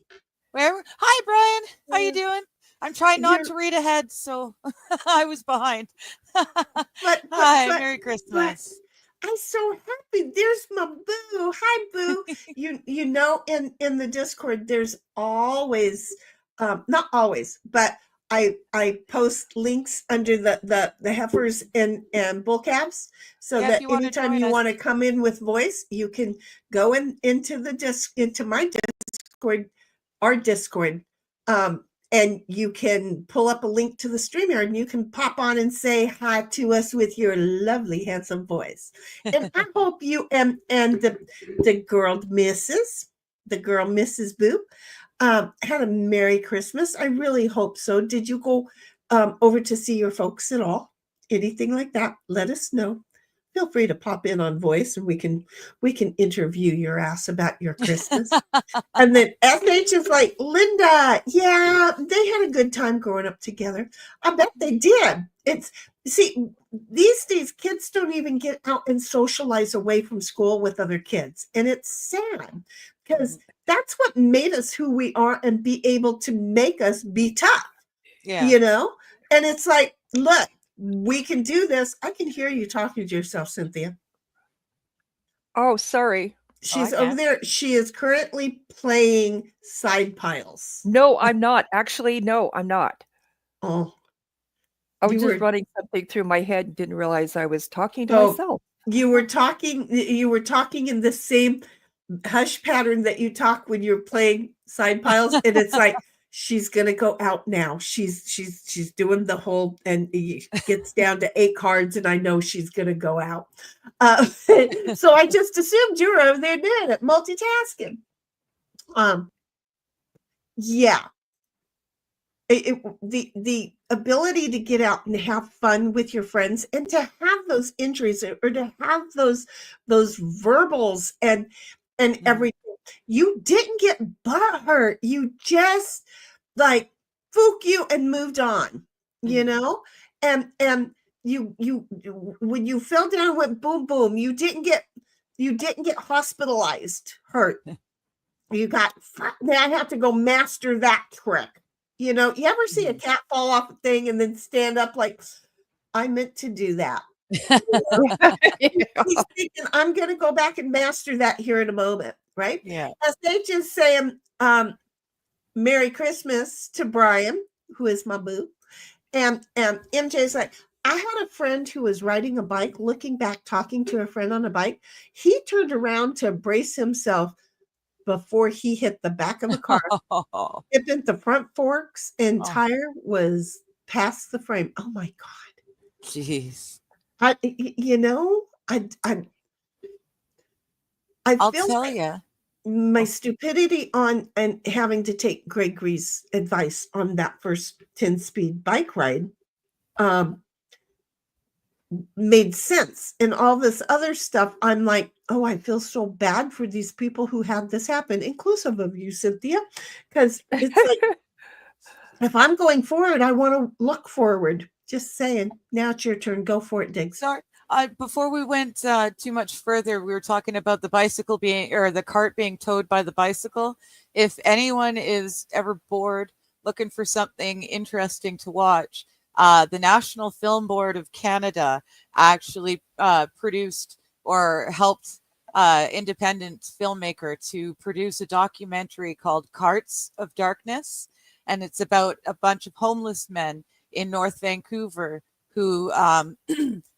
Where? Hi, Brian. How you doing? I'm trying not You're- to read ahead, so I was behind. But Hi, Merry Christmas. I'm so happy. There's my Boo. Hi, Boo. you know, in the Discord, there's always, not always, but I post links under the heifers and bull calves, so Yeah, if that you wanna anytime join you us. want to come in with voice, you can go into my Discord, our Discord, and you can pull up a link to the StreamYard and you can pop on and say hi to us with your lovely, handsome voice. And I hope you and the girl Mrs. Boo had a Merry Christmas. I really hope so. Did you go over to see your folks at all? Anything like that? Let us know. Feel free to pop in on voice and we can interview your ass about your Christmas. And then SH is like, Linda, yeah, they had a good time growing up together. I bet they did. See, these days kids don't even get out and socialize away from school with other kids. And it's sad because that's what made us who we are and be able to make us be tough. Yeah. You know? And it's like, look, we can do this. I can hear you talking to yourself, Cynthia. Oh, sorry. She's I over can. there. She is currently playing Side Piles. No, I'm not. Actually, no, I'm not. Oh, I was You just were- running something through my head and didn't realize I was talking to Oh. myself. you were talking in the same hush pattern that you talk when you're playing Side Piles, and it's like she's gonna go out now. She's doing the whole, and it gets down to 8 cards, and I know she's gonna go out. So I just assumed you were over there doing it, multitasking. Yeah. The ability to get out and have fun with your friends and to have those injuries or to have those verbals and everything. You didn't get butt hurt. You just like fook you and moved on, you know? And you when you fell down and went boom boom, you didn't get hospitalized, hurt. You got, now I have to go master that trick. You know, you ever see a cat fall off a thing and then stand up like, I meant to do that. He's thinking, I'm going to go back and master that here in a moment, right? Yeah. SH is saying, Merry Christmas to Brian, who is my boo. And MJ's like, I had a friend who was riding a bike, looking back, talking to a friend on a bike. He turned around to brace himself before he hit the back of the car. Hit the front forks and tire was past the frame. Oh my God. Jeez. You know, I I'll feel tell like you. my stupidity on and having to take Gregory's advice on that first 10-speed bike ride made sense. And all this other stuff, I'm like, oh, I feel so bad for these people who had this happen, inclusive of you, Cynthia, because it's like, if I'm going forward, I want to look forward. Just saying. Now it's your turn. Go for it, Diggs. Sorry. Before we went too much further, we were talking about the bicycle being, or the cart being towed by the bicycle. If anyone is ever bored looking for something interesting to watch, the National Film Board of Canada actually produced or helped independent filmmaker to produce a documentary called Carts of Darkness. And it's about a bunch of homeless men in North Vancouver who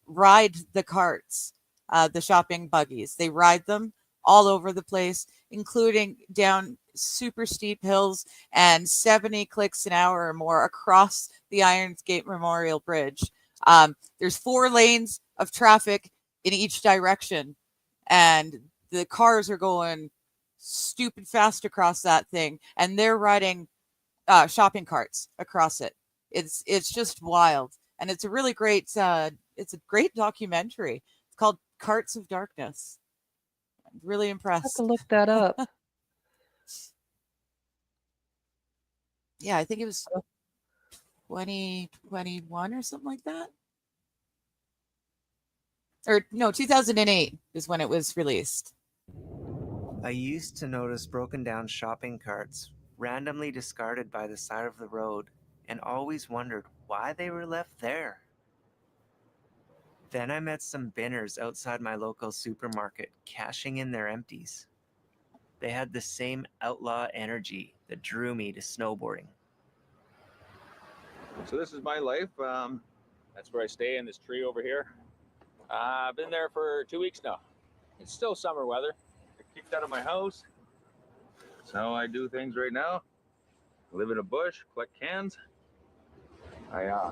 ride the carts, the shopping buggies. They ride them all over the place, including down super steep hills and 70 clicks an hour or more across the Irons Gate Memorial Bridge. There's 4 lanes of traffic in each direction, and the cars are going stupid fast across that thing, and they're riding shopping carts across it. It's just wild, and it's a really great it's a great documentary. It's called Carts of Darkness. I'm really I have impressed. to look that up. Yeah, I think it was 2021 or something like that. Or no, 2008 is when it was released. I used to notice broken down shopping carts randomly discarded by the side of the road and always wondered why they were left there. Then I met some binners outside my local supermarket cashing in their empties. They had the same outlaw energy that drew me to snowboarding. So this is my life. That's where I stay, in this tree over here. I've been there for 2 weeks now. It's still summer weather. I kicked out of my house. That's how I do things right now. Live in a bush, collect cans. I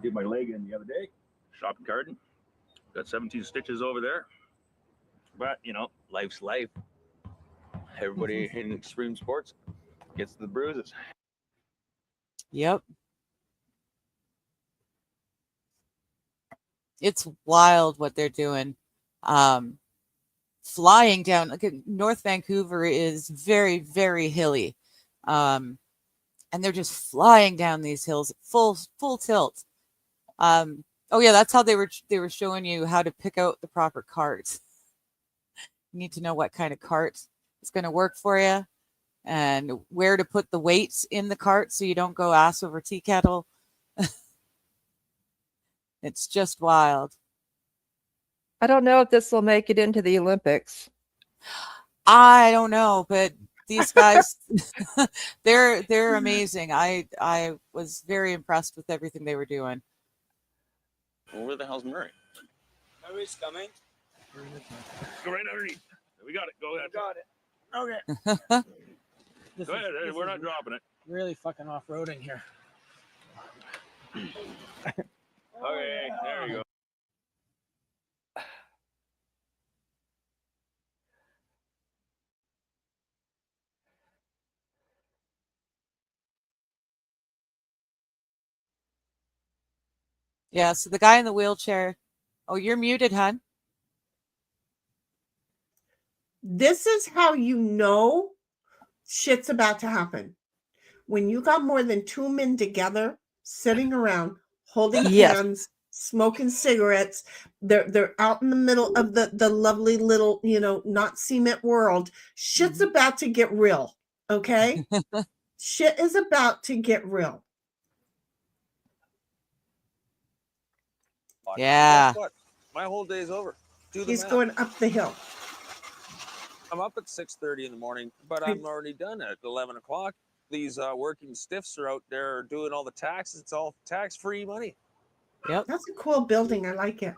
did my leg in the other day. Shopping garden. Got 17 stitches over there. But, you know, life's life. Everybody in extreme sports gets the bruises. Yep. It's wild what they're doing. Flying down, like North Vancouver is very, very hilly. And they're just flying down these hills full tilt. Oh yeah, that's how they were showing you how to pick out the proper cart. You need to know what kind of cart is going to work for you and where to put the weights in the cart so you don't go ass over tea kettle. It's just wild. I don't know if this will make it into the Olympics. I don't know, but these guys, they're amazing. I was very impressed with everything they were doing. Well, where the hell's Murray? Murray's coming. Go right underneath. We got it. Go ahead. Got it. Okay. Go ahead. Hey, we're not dropping it. Really fucking off-roading here. Okay, there you go. Yeah, so the guy in the wheelchair. Oh, you're muted, hon. This is how you know shit's about to happen. When you got more than 2 men together, sitting around, holding Yes. hands, smoking cigarettes, they're out in the middle of the lovely little, not cement world. Shit's about to get real, okay? Shit is about to get real. Yeah. Guess what? My whole day's over. Do the He's math. going up the hill. I'm up at 6:30 in the morning, but I'm already done at 11 o'clock. These working stiffs are out there doing all the taxes. It's all tax-free money. Yep. That's a cool building. I like it.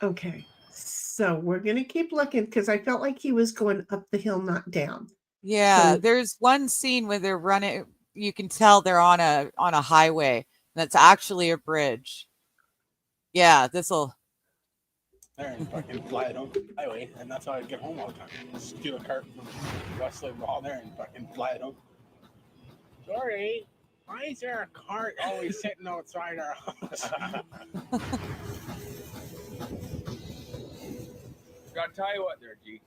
Okay. So we're going to keep looking because I felt like he was going up the hill, not down. Yeah, So- there's one scene where they're running, you can tell they're on a highway. That's actually a bridge. Yeah, this'll. There and fucking fly it home the highway, and that's how I get home all the time. Just steal a cart from Westlake Mall there and fucking fly it home. Sorry, why is there a cart always sitting outside our house? Gotta tell you what, there, G.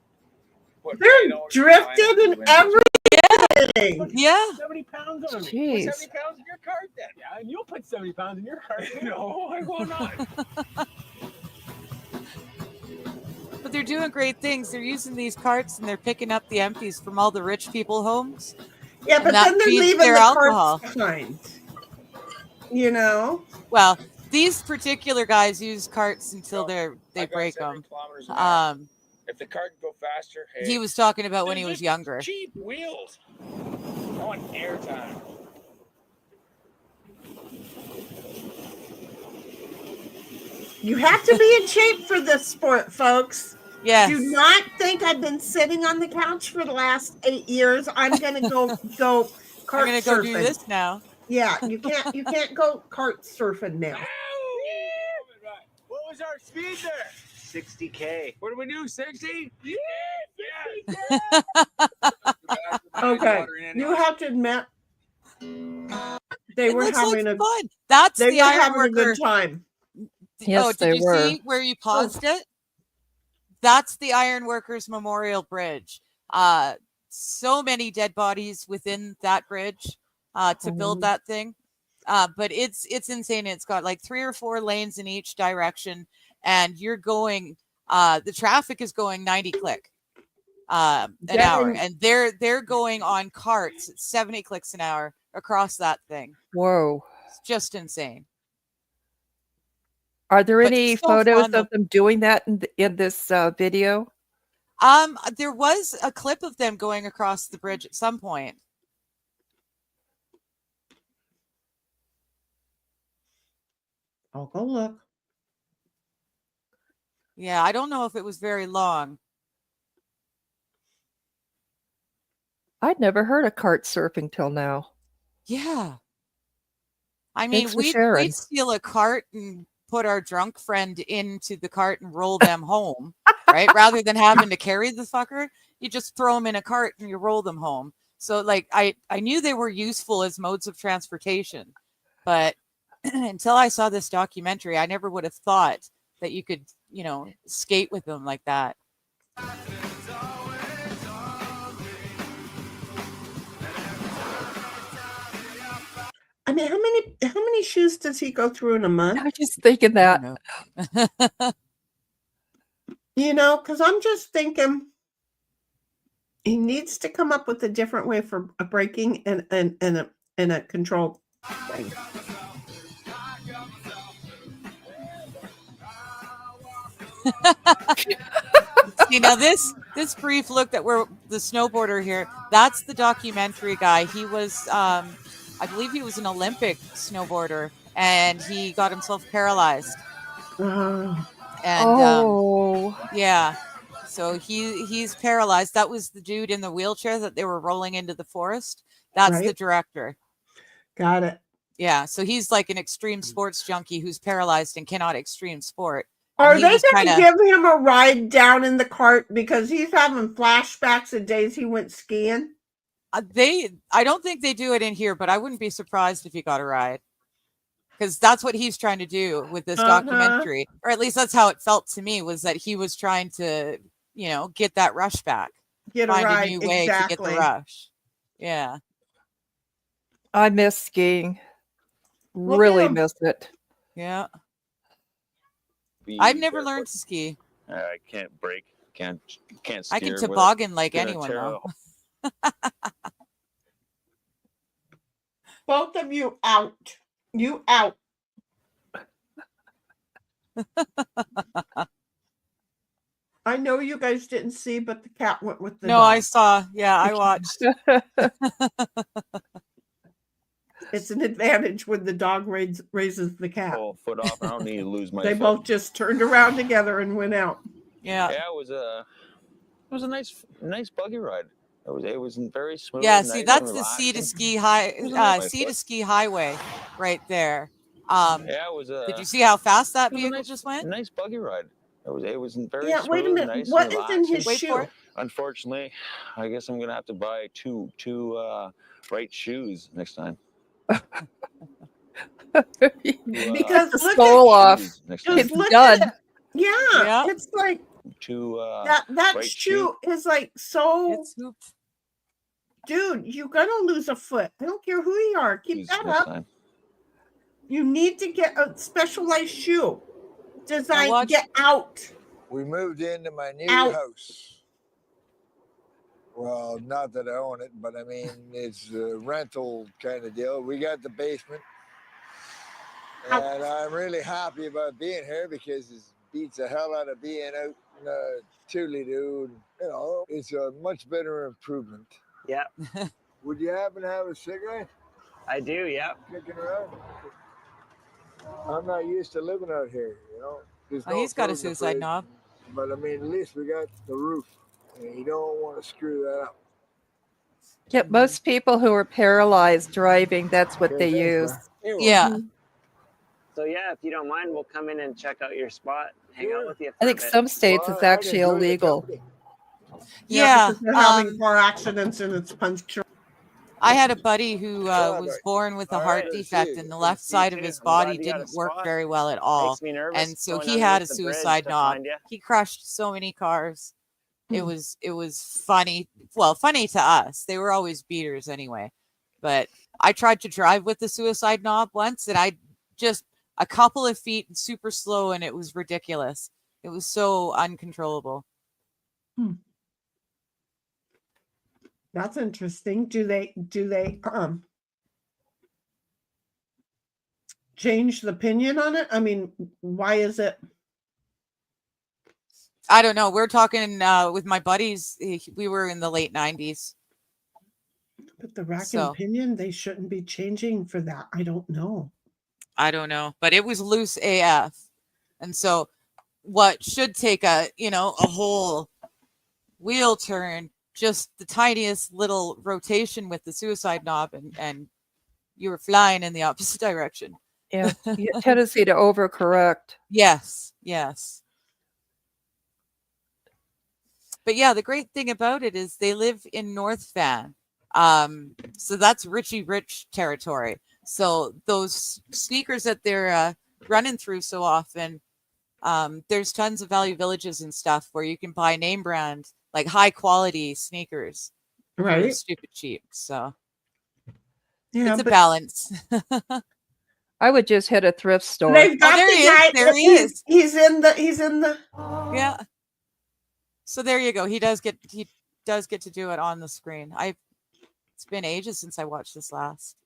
They're drifted and everything. Yeah. 70 pounds on me. Jeez. Put 70 pounds in your cart then. Yeah, and you'll put 70 pounds in your cart. No, I will not. But they're doing great things. They're using these carts and they're picking up the empties from all the rich people homes. Yeah, but And that then they're feeds leaving their the alcohol. carts behind. You know? Well, these particular guys use carts until they I got break 70 them. kilometers an hour. If the cart can go faster, hey. He was talking about when They're he was just younger. Cheap wheels. I want airtime. You have to be in shape for this sport, folks. Yes. Do not think I've been sitting on the couch for the last 8 years. I'm gonna go cart I'm gonna go surfing. do this now. Yeah, you can't go cart surfing now. What was our speed there? 60K. What did we do? 60? Yeah, 60. Okay, you have to admit they It were looks having like a fun. That's they the were iron having a worker. good time. Yes, Oh, they did you were. see where you paused it? That's the Iron Workers Memorial Bridge. So many dead bodies within that bridge to build that thing. But it's insane. It's got like 3 or 4 lanes in each direction, and you're going. The traffic is going 90 click an hour, and they're going on carts at 70 clicks an hour across that thing. Whoa. It's just insane. Are there But any so photos fun, of them doing that in this video? There was a clip of them going across the bridge at some point. I'll go look. Yeah, I don't know if it was very long. I'd never heard of cart surfing till now. Yeah. I mean, Thanks for sharing. we'd steal a cart and put our drunk friend into the cart and roll them home, right? Rather than having to carry the fucker, you just throw them in a cart and you roll them home. So like I knew they were useful as modes of transportation, but until I saw this documentary, I never would have thought that you could, skate with them like that. I mean, how many shoes does he go through in a month? I was just thinking that. Because I'm just thinking he needs to come up with a different way for a braking and a control thing. See, now this brief look that we're the snowboarder here, that's the documentary guy. He was I believe he was an Olympic snowboarder, and he got himself paralyzed. And yeah, so he's paralyzed. That was the dude in the wheelchair that they were rolling into the forest. That's the director. Got it. Yeah, so he's like an extreme sports junkie who's paralyzed and cannot extreme sport. Are they going to give him a ride down in the cart because he's having flashbacks of days he went skiing? I don't think they do it in here, but I wouldn't be surprised if he got a ride, because that's what he's trying to do with this documentary, or at least that's how it felt to me, was that he was trying to, get that rush back, find a new way to get the rush. Yeah, I miss skiing. Really miss it. Yeah. I've never learned to ski. I can't brake. Can't steer. I can toboggan like anyone though. Both of you out. You out. I know you guys didn't see, but the cat went with the dog. I saw. Yeah, I watched. It's an advantage when the dog raises the cat. Pull a foot off. I don't need to lose my They foot. both just turned around together and went out. Yeah. Yeah, it was a nice buggy ride. It was very smooth. Yeah, and see, nice that's and the sea to relaxing. ski Wasn't on my sea to foot. ski highway right there. Yeah, it was Did you see how fast that it was vehicle just a went? nice buggy ride. It was very Yeah, wait a smooth, minute. nice and What is in relaxing. his Wait for shoe? it. Unfortunately, I guess I'm gonna have to buy two right shoes next time. Because the look sole at off. Shoes next time. just It's look done. at it. Yeah, Yeah, it's like Two that right shoe is like so it's hooped. dude, you're gonna lose a foot. I don't care who you are. Keep shoes that next up. time. You need to get a specialized shoe. Now Design watch. get out. We moved into my new Out. house. Well, not that I own it, but I mean, it's a rental kind of deal. We got the basement. Out. And I'm really happy about being here because it beats the hell out of being out in a toodly-doo. You know, it's a much better improvement. Yeah, Would you happen to have a cigarette I do. Yeah. kicking around? I'm not used to living out here, you know. There's Oh, no he's got a food in the suicide fridge, knob. but I mean, at least we got the roof. And you don't want to screw that up. Yeah, most people who are paralyzed driving, that's what Okay, they thanks, use. man. Yeah, So yeah, if you don't mind, we'll come in and check out your spot, hang out with you for I a think bit. some states Well, it's I'd actually enjoy the illegal. company. yeah. Because they're having car accidents and it's punctual. I had a buddy who Yeah, was but born with a all heart right, defect, see and the you. left You side of too. his I'm glad body you got a didn't work spot. very well at all. Makes me nervous. And so going he had a underneath the bridge suicide to knob. find you. He crushed so many cars. It was funny. Well, funny to us. They were always beaters anyway. But I tried to drive with the suicide knob once, and I just a couple of feet and super slow, and it was ridiculous. It was so uncontrollable. That's interesting. Do they change the opinion on it? I mean, why is it? I don't know. We're talking with my buddies. We were in the late 90s. But the rack So- and pinion, they shouldn't be changing for that. I don't know. I don't know, but it was loose AF. And so what should take a whole wheel turn, just the tiniest little rotation with the suicide knob, and you were flying in the opposite direction. Yeah, you have tendency to overcorrect. Yes. But yeah, the great thing about it is they live in North Van. So that's Richie Rich territory. So those sneakers that they're running through so often, there's tons of Value Villages and stuff where you can buy name brand, like high quality sneakers for Right. stupid cheap. So Yeah, it's a but balance. I would just hit a thrift store. they've got there the he is. guy. There he is. He's in the Yeah. So there you go. He does get to do it on the screen. It's been ages since I watched this last.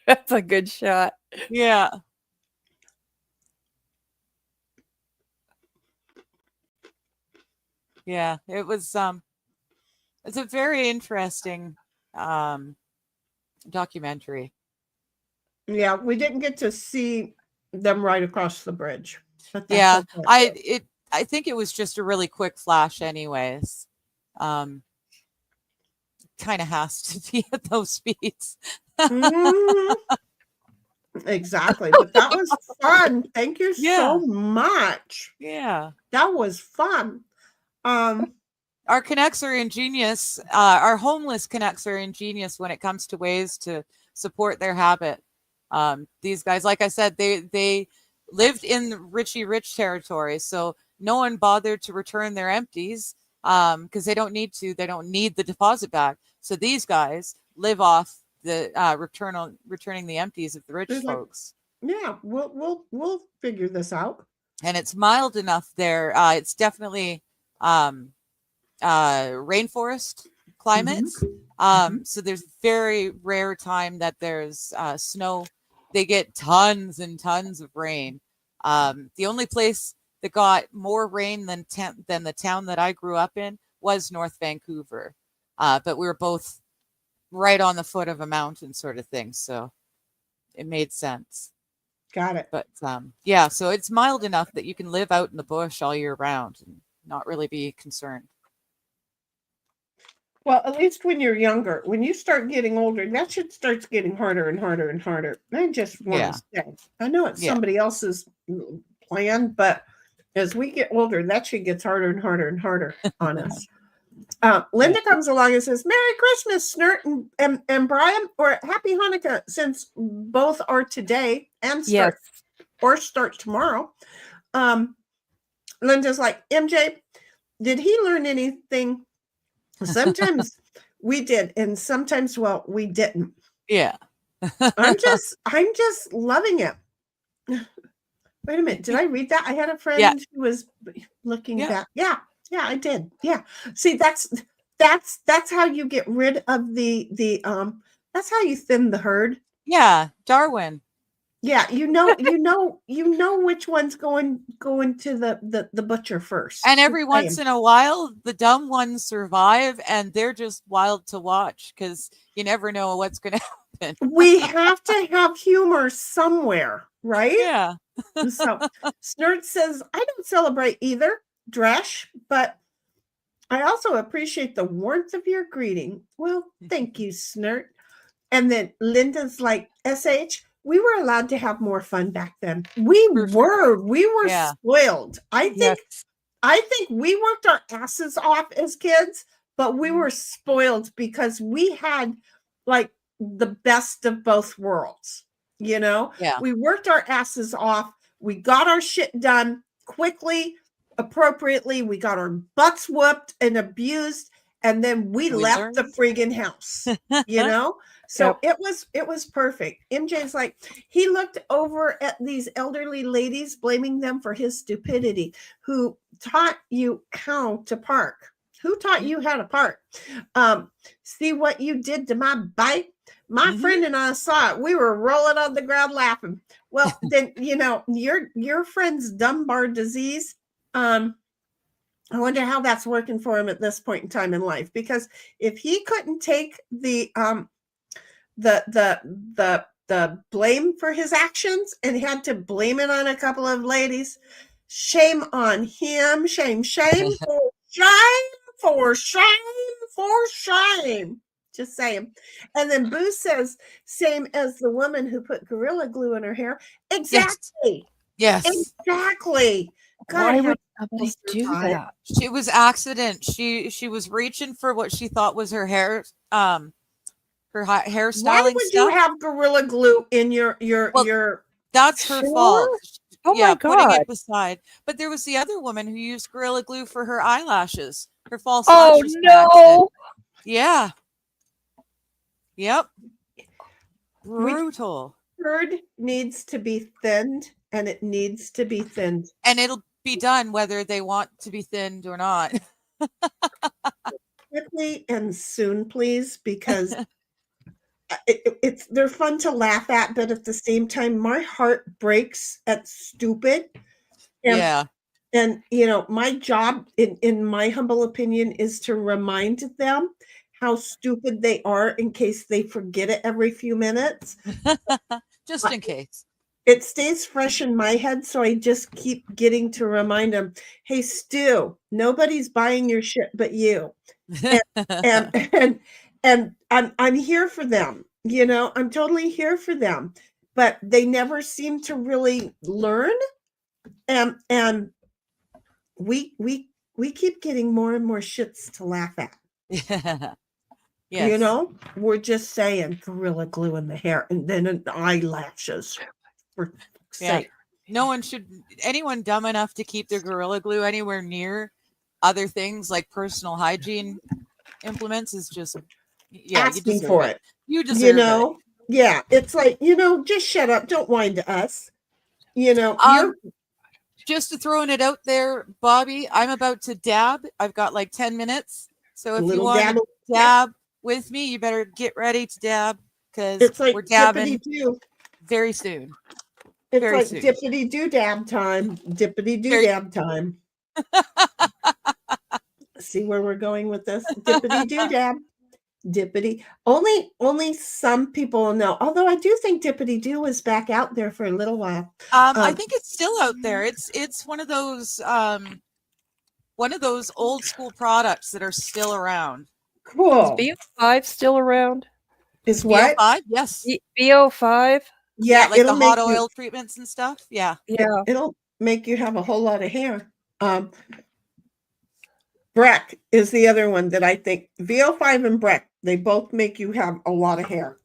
That's a good shot. Yeah. Yeah, it was it's a very interesting documentary. Yeah, we didn't get to see them right across the bridge. But that's Yeah, okay. I think it was just a really quick flash anyways. Kind of has to be at those speeds. Mhm. Exactly. But that was fun. Thank you Yeah. so much. Yeah. That was fun. Our Canucks are ingenious. Our homeless Canucks are ingenious when it comes to ways to support their habit. These guys, like I said, they lived in the Richie Rich territory, so no one bothered to return their empties because they don't need to. They don't need the deposit back. So these guys live off the returning the empties of the rich They're like- folks. Yeah, we'll figure this out. And it's mild enough there. It's definitely rainforest climate. So there's very rare time that there's snow. They get tons and tons of rain. The only place that got more rain than the town that I grew up in was North Vancouver. But we were both right on the foot of a mountain sort of thing. So it made sense. Got it. But yeah, so it's mild enough that you can live out in the bush all year round and not really be concerned. Well, at least when you're younger, when you start getting older, that shit starts getting harder and harder and harder. I just want Yeah. to say, I know it's Yeah. somebody else's plan, but as we get older, that shit gets harder and harder and harder on us. Linda comes along and says, Merry Christmas, Snert and Brian, or Happy Hanukkah, since both are today and start tomorrow. Linda's like, MJ, did he learn anything? Sometimes we did, and sometimes, well, we didn't. Yeah. I'm just loving it. Wait a minute, did I read that? I had a friend who was looking back. Yeah, I did. Yeah. See, that's how you get rid of the that's how you thin the herd. Yeah, Darwin. Yeah, you know which one's going to the butcher first. And every once in a while, the dumb ones survive, and they're just wild to watch because you never know what's going to happen. We have to have humor somewhere, right? Yeah. So Snert says, I don't celebrate either, Dresh, but I also appreciate the warmth of your greeting. Well, thank you, Snert. And then Linda's like, SH, we were allowed to have more fun back then. We were spoiled. I think we worked our asses off as kids, but we were spoiled because we had like the best of both worlds. You know, we worked our asses off. We got our shit done quickly, appropriately. We got our butts whooped and abused, and then we left the friggin' house. You know. So it was perfect. MJ's like, he looked over at these elderly ladies, blaming them for his stupidity. Who taught you how to park? Who taught you how to park? See what you did to my bike? My friend and I saw it. We were rolling on the ground laughing. Well, then, you know, your friend's Dunbar disease. I wonder how that's working for him at this point in time in life, because if he couldn't take the blame for his actions and had to blame it on a couple of ladies, shame on him. Shame for shame. Just saying. And then Boo says, same as the woman who put Gorilla Glue in her hair. Exactly. Yes. Exactly. God, why would somebody do that? She was accident. She was reaching for what she thought was her hair, her hairstyling. Why would you have Gorilla Glue in your That's her fault. Oh my God. Putting it beside. But there was the other woman who used Gorilla Glue for her eyelashes. Her false Oh lashes. no. Yeah. Yep. Brutal. Herd needs to be thinned, and it needs to be thinned. And it'll be done whether they want to be thinned or not. Quickly and soon, please, because they're fun to laugh at, but at the same time, my heart breaks at stupid. And, and you know, my job, in my humble opinion, is to remind them how stupid they are in case they forget it every few minutes. Just in case. It stays fresh in my head, so I just keep getting to remind them, hey, Stu, nobody's buying your shit but you. And I'm here for them. You know, I'm totally here for them. But they never seem to really learn. And we keep getting more and more shits to laugh at. Yes. You know, we're just saying Gorilla Glue in the hair and then eyelashes. For sake. Anyone dumb enough to keep their Gorilla Glue anywhere near other things like personal hygiene implements is just asking for it. You deserve it. Yeah, it's like, just shut up. Don't whine to us. Just to throwing it out there, Bobby, I'm about to dab. I've got like 10 minutes. So if you want to dab with me, you better get ready to dab because we're dabbing very soon. It's very like soon. Dippity doo dab time. Dippity doo dab time. See where we're going with this? Dippity doo dab. Dippity. Only some people know. Although I do think Dippity Doo is back out there for a little while. I think it's still out there. It's one of those old school products that are still around. Is Cool. BO5 still around? Is what? BO5? Yes. BO5? Yeah, like the it'll make hot you, oil treatments and stuff. Yeah. Yeah. it'll make you have a whole lot of hair. Breck is the other one that I think VO5 and Breck, they both make you have a lot of hair.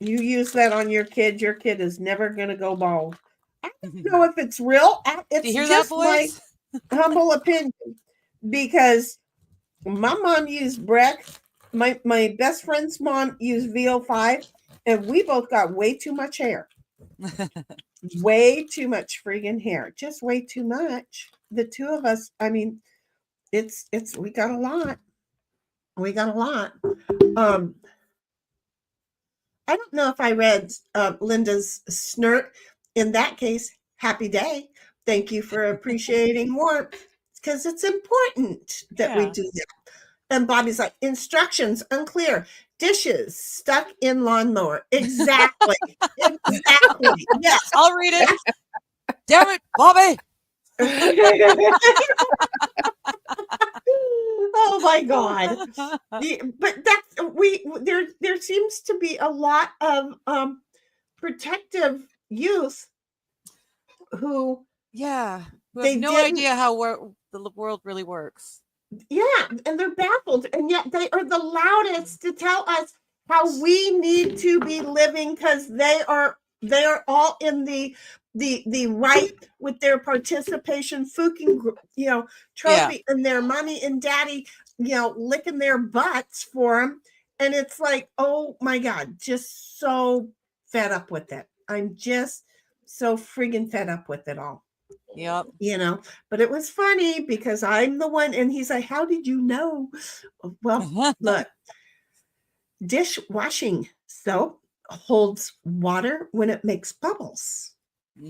You use that on your kid is never going to go bald. I don't know if it's real. It's Do you hear just that, my boys? humble opinion, because my mom used Breck. My best friend's mom used VO5, and we both got way too much hair. Way too much friggin' hair. Just way too much. The two of us, I mean, it's we got a lot. We got a lot. I don't know if I read Linda's snort. In that case, happy day. Thank you for appreciating warmth, because it's important that we Yeah. do that. And Bobby's like, instructions unclear. Dishes stuck in lawnmower. Exactly. Exactly. Yes. I'll read it. Damn it, Bobby. Oh my God. But there seems to be a lot of protective youth who Yeah. Who They have no didn't- idea how the world really works. yeah, and they're baffled, and yet they are the loudest to tell us how we need to be living, because they are all in the right with their participation, fucking trophy, and their money, and daddy licking their butts for them. And it's like, oh my God, just so fed up with it. I'm just so friggin' fed up with it all. Yep. But it was funny because I'm the one, and he's like, how did you know? Well, look, dishwashing soap holds water when it makes bubbles.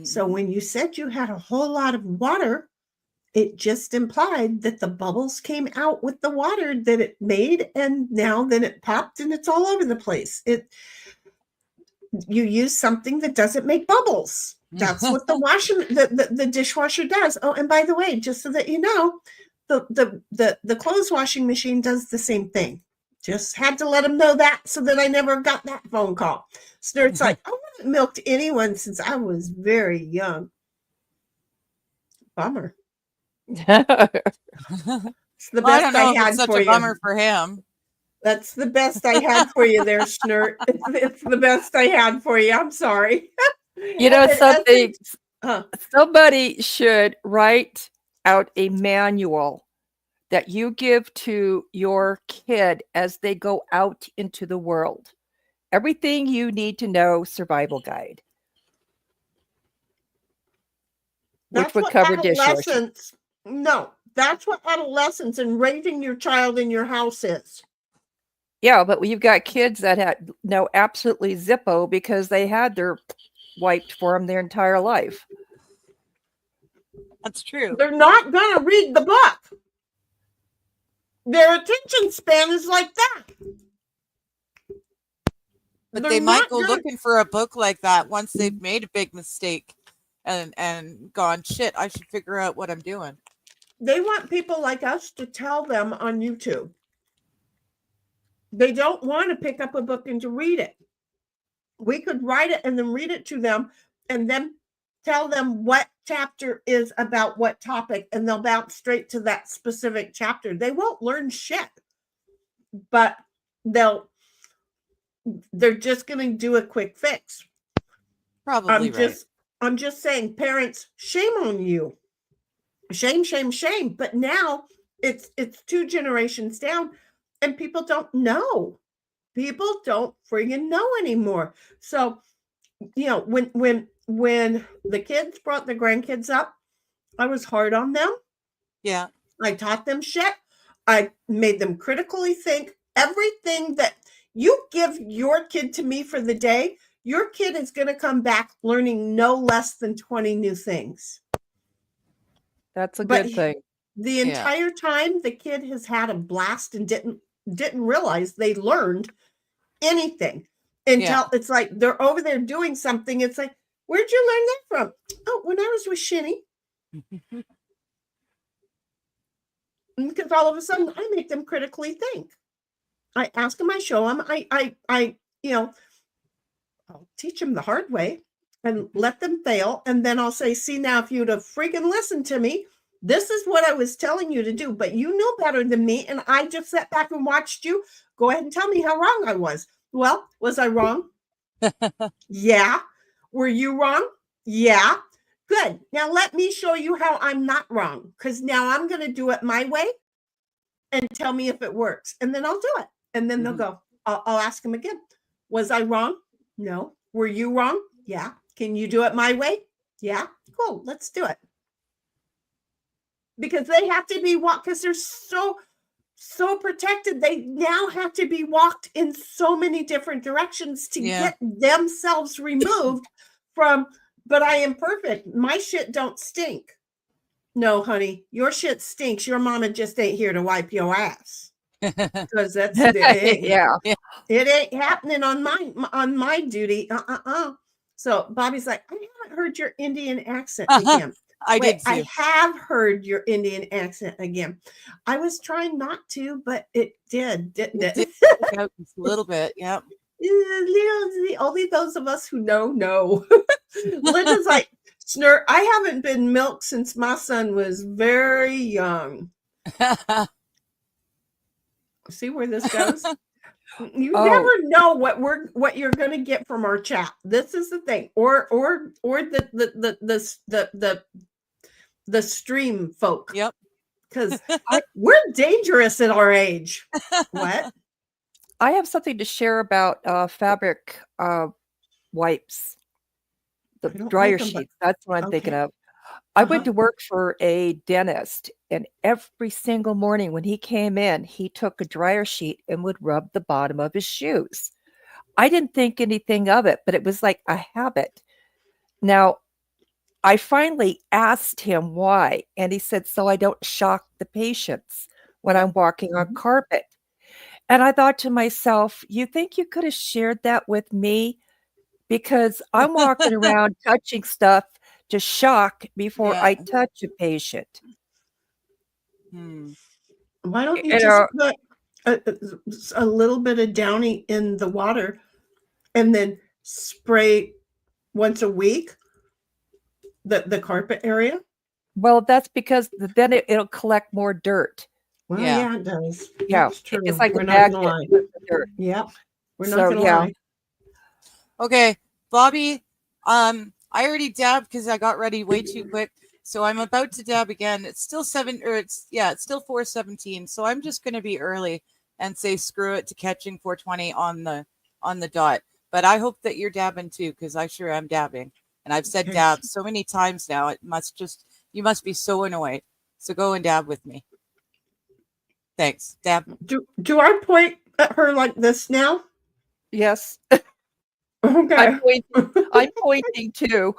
So when you said you had a whole lot of water, it just implied that the bubbles came out with the water that it made, and now then it popped and it's all over the place. You use something that doesn't make bubbles. That's what the dishwasher does. Oh, and by the way, just so that you know, the clothes washing machine does the same thing. Just had to let him know that, so that I never got that phone call. Snurt's like, I haven't milked anyone since I was very young. Bummer. It's the Well, I best don't know if had it's such for a you. bummer for him. That's the best I had for you there, Snurt. It's the best I had for you. I'm sorry. You know something? Huh. Somebody should write out a manual that you give to your kid as they go out into the world. Everything you need to know, survival guide. Which would cover dishwashing. No, that's what adolescence and raising your child in your house is. Yeah, but you've got kids that know absolutely Zippo because they had their wiped for them their entire life. That's true. They're not going to read the book. Their attention span is like that. But They're they might not go gonna- looking for a book like that once they've made a big mistake and gone, shit, I should figure out what I'm doing. They want people like us to tell them on YouTube. They don't want to pick up a book and to read it. We could write it and then read it to them, and then tell them what chapter is about what topic, and they'll bounce straight to that specific chapter. They won't learn shit, but they're just going to do a quick fix. Probably right. I'm just saying, parents, shame on you. Shame, shame, shame. But now it's 2 generations down, and people don't know. People don't friggin' know anymore. So, when the kids brought the grandkids up, I was hard on them. Yeah. I taught them shit. I made them critically think. Everything that you give your kid to me for the day, your kid is going to come back learning no less than 20 new things. That's a But good thing. The entire time, the kid has had a blast and didn't didn't realize they learned anything until it's like they're over there doing something. It's like, where'd you learn that from? Oh, when I was with Shinny. Because all of a sudden I make them critically think. I ask them, I show them, I I'll teach them the hard way and let them fail. And then I'll say, see, now, if you'd have freaking listened to me, this is what I was telling you to do, but you know better than me. And I just sat back and watched you. Go ahead and tell me how wrong I was. Well, was I wrong? Yeah. Were you wrong? Yeah. Good. Now let me show you how I'm not wrong, because now I'm going to do it my way and tell me if it works. And then I'll do it. And then they'll go, I'll ask them again. Was I wrong? No. Were you wrong? Yeah. Can you do it my way? Yeah. Cool. Let's do it. Because they have to be walked, because they're so protected. They now have to be walked in so many different directions to get themselves removed from, but I am perfect. My shit don't stink. No, honey, your shit stinks. Your mama just ain't here to wipe your ass. Because that's it ain't happening on my duty. So Bobby's like, I haven't heard your Indian accent again. I did too. I have heard your Indian accent again. I was trying not to, but it did, didn't it? A little bit, yeah. Only those of us who know. Linda's like, Snur, I haven't been milked since my son was very young. See where this goes? You never know what you're going to get from our chat. This is the thing, or the stream folk. Yep. Because we're dangerous at our age. What? I have something to share about fabric wipes, the dryer sheets. That's what I'm thinking of. I went to work for a dentist, and every single morning when he came in, he took a dryer sheet and would rub the bottom of his shoes. I didn't think anything of it, but it was like a habit. Now, I finally asked him why, and he said, so I don't shock the patients when I'm walking on carpet. And I thought to myself, you think you could have shared that with me? Because I'm walking around touching stuff to shock before I touch a patient. Why don't you just put a little bit of Downy in the water and then spray once a week the carpet area? Well, that's because then it'll collect more dirt. Well, yeah, it does. Yeah, That's true. it's like we're a not gonna magnet lie. with the dirt. Yep, we're not So, gonna yeah. lie. Okay, Bobby, I already dabbed because I got ready way too quick. So I'm about to dab again. It's still it's still 4:17. So I'm just gonna be early and say screw it to catching 4:20 on the dot. But I hope that you're dabbing too, because I sure am dabbing. And I've said dab so many times now. You must be so annoyed. So go and dab with me. Thanks. Dab. Do I point at her like this now? Yes. Okay. I'm pointing too.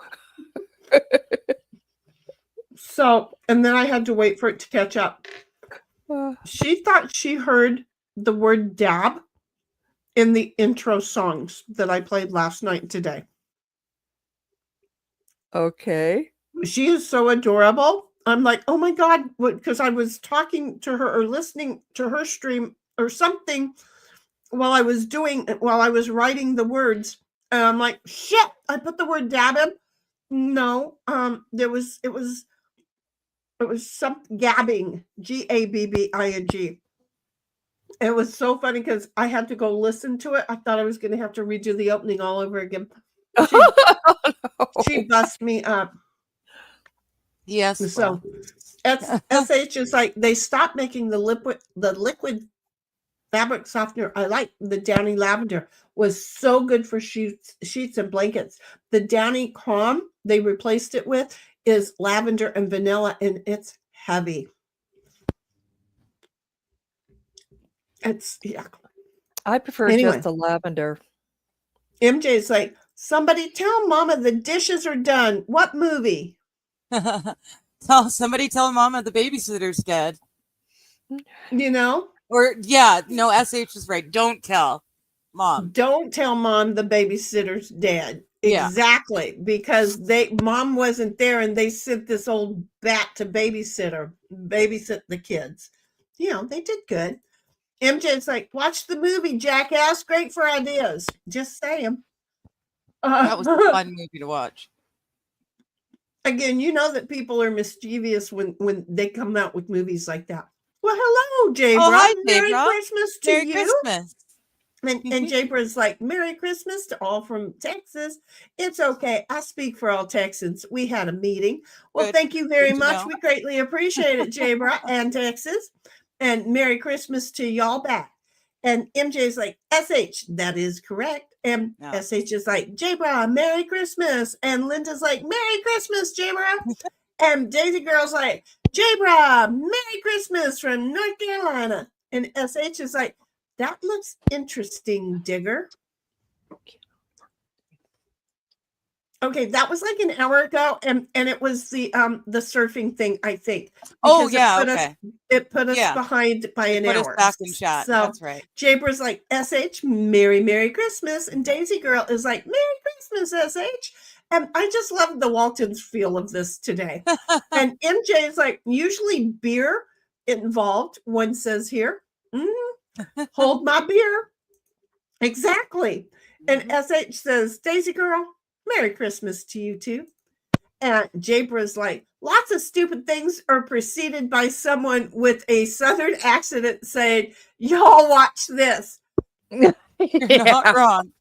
So, and then I had to wait for it to catch up. She thought she heard the word dab in the intro songs that I played last night and today. Okay. She is so adorable. I'm like, oh my God, because I was talking to her or listening to her stream or something while I was writing the words. And I'm like, shit, I put the word dab in. No, it was some gabbing, Gabbing. It was so funny because I had to go listen to it. I thought I was going to have to redo the opening all over again. She bust me up. Yes. So SH is like, they stopped making the liquid fabric softener. I like the Downy Lavender was so good for sheets and blankets. The Downy Calm they replaced it with is lavender and vanilla, and it's heavy. I prefer just the lavender. MJ's like, somebody tell Mama the dishes are done. What movie? Somebody tell Mama the babysitter's dead. You know? Or yeah, no, SH is right. Don't tell mom. Don't tell mom the babysitter's dead. Yeah. Exactly, because mom wasn't there and they sent this old bat to babysit the kids. You know, they did good. MJ's like, watch the movie, jackass. Great for ideas. Just saying. That was a fun movie to watch. Again, you know that people are mischievous when they come out with movies like that. Well, hello, Jabra. Oh, hi, Merry Jabra. Christmas to Merry you. Christmas. And Jabra's like, Merry Christmas to all from Texas. It's okay. I speak for all Texans. We had a meeting. Well, Good. thank you very Good to much. know. We greatly appreciate it, Jabra and Texas. And Merry Christmas to y'all back. And MJ's like, SH, that is correct. And No. SH is like, Jabra, Merry Christmas. And Linda's like, Merry Christmas, Jabra. And Daisy Girl's like, Jabra, Merry Christmas from North Carolina. And SH is like, that looks interesting, Digger. Okay, that was like an hour ago, and it was the surfing thing, I think. Oh, because yeah, okay. It put us Yeah. behind by an Put us hour. back in chat. So That's right. Jabra's like, SH, Merry Christmas. And Daisy Girl is like, Merry Christmas, SH. And I just love the Waltons feel of this today. And MJ is like, usually beer involved, one says here. Hold my beer. Exactly. And SH says, Daisy Girl, Merry Christmas to you too. And Jabra's like, lots of stupid things are preceded by someone with a Southern accent saying, y'all watch this. You're not wrong.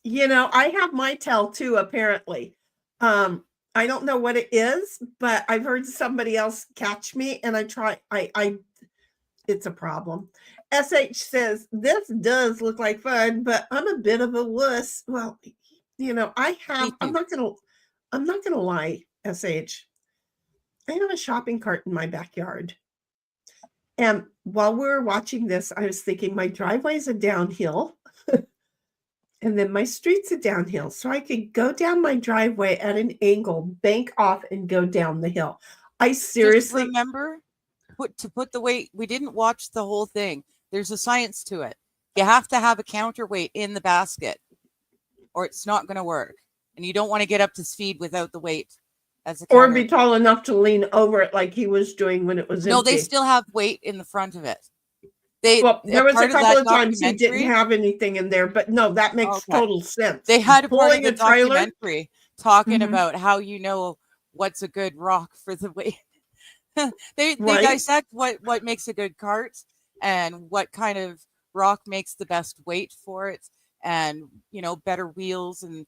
You know, I have my tell too, apparently. I don't know what it is, but I've heard somebody else catch me and it's a problem. SH says, this does look like fun, but I'm a bit of a wuss. Well, you know, I'm not gonna lie, SH. I have a shopping cart in my backyard. And while we were watching this, I was thinking my driveway's a downhill. And then my street's a downhill. So I could go down my driveway at an angle, bank off, and go down the hill. I seriously Just remember to put the weight. We didn't watch the whole thing. There's a science to it. You have to have a counterweight in the basket or it's not going to work. And you don't want to get up to speed without the weight as a or counter. be tall enough to lean over it like he was doing when it was No, empty. they still have weight in the front of it. There was a part couple that of times he didn't documentary- have anything in there, but no, that makes Okay. total sense. They had a part of Pulling the a trailer. documentary talking Mhm. about how you know what's a good rock for the weight. they Right. dissect what makes a good cart and what kind of rock makes the best weight for it, and you know, better wheels, and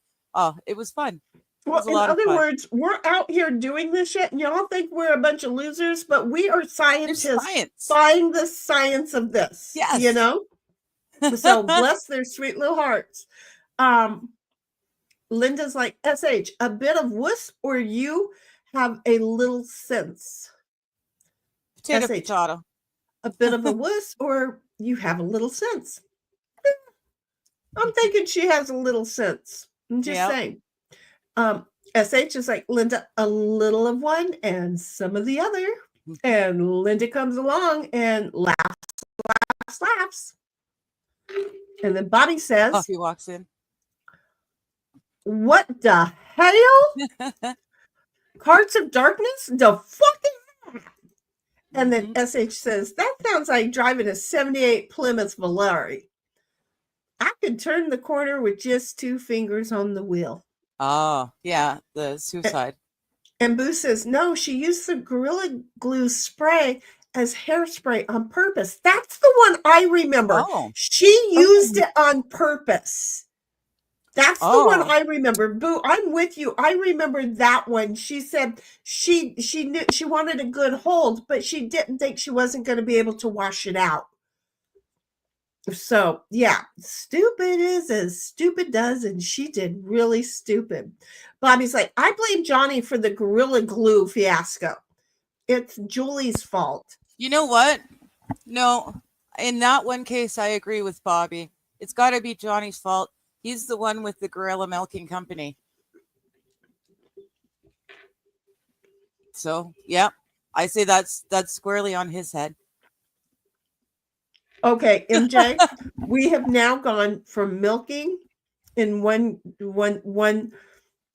it was fun. It Well, was a in lot of other fun. words, we're out here doing this shit, and y'all think we're a bunch of losers, but we are There's scientists science. find the science of this. Yes. You know? So bless their sweet little hearts. Linda's like, SH, a bit of wuss or you have a little sense? Potato, SH, potato. a bit of a wuss or you have a little sense? I'm thinking she has a little sense. I'm just Yep. saying. SH is like, Linda, a little of one and some of the other. And Linda comes along and laughs. And then Bobby says, Buffy walks in. what the hell? Carts of Darkness? The fucking heck? And then SH says, that sounds like driving a 78 Plymouth Valkyrie. I could turn the corner with just 2 fingers on the wheel. Oh, yeah, the suicide. And Boo says, no, she used the Gorilla Glue spray as hairspray on purpose. That's the one I remember. Oh. She used it on purpose. That's the one Oh. I remember. Boo, I'm with you. I remember that one. She said she knew she wanted a good hold, but she didn't think she wasn't going to be able to wash it out. So, yeah, stupid is as stupid does, and she did really stupid. Bobby's like, I blame Johnny for the Gorilla Glue fiasco. It's Julie's fault. You know what? No, in that one case, I agree with Bobby. It's got to be Johnny's fault. He's the one with the gorilla milking company. So, yeah, I say that's squarely on his head. Okay, MJ, we have now gone from milking in one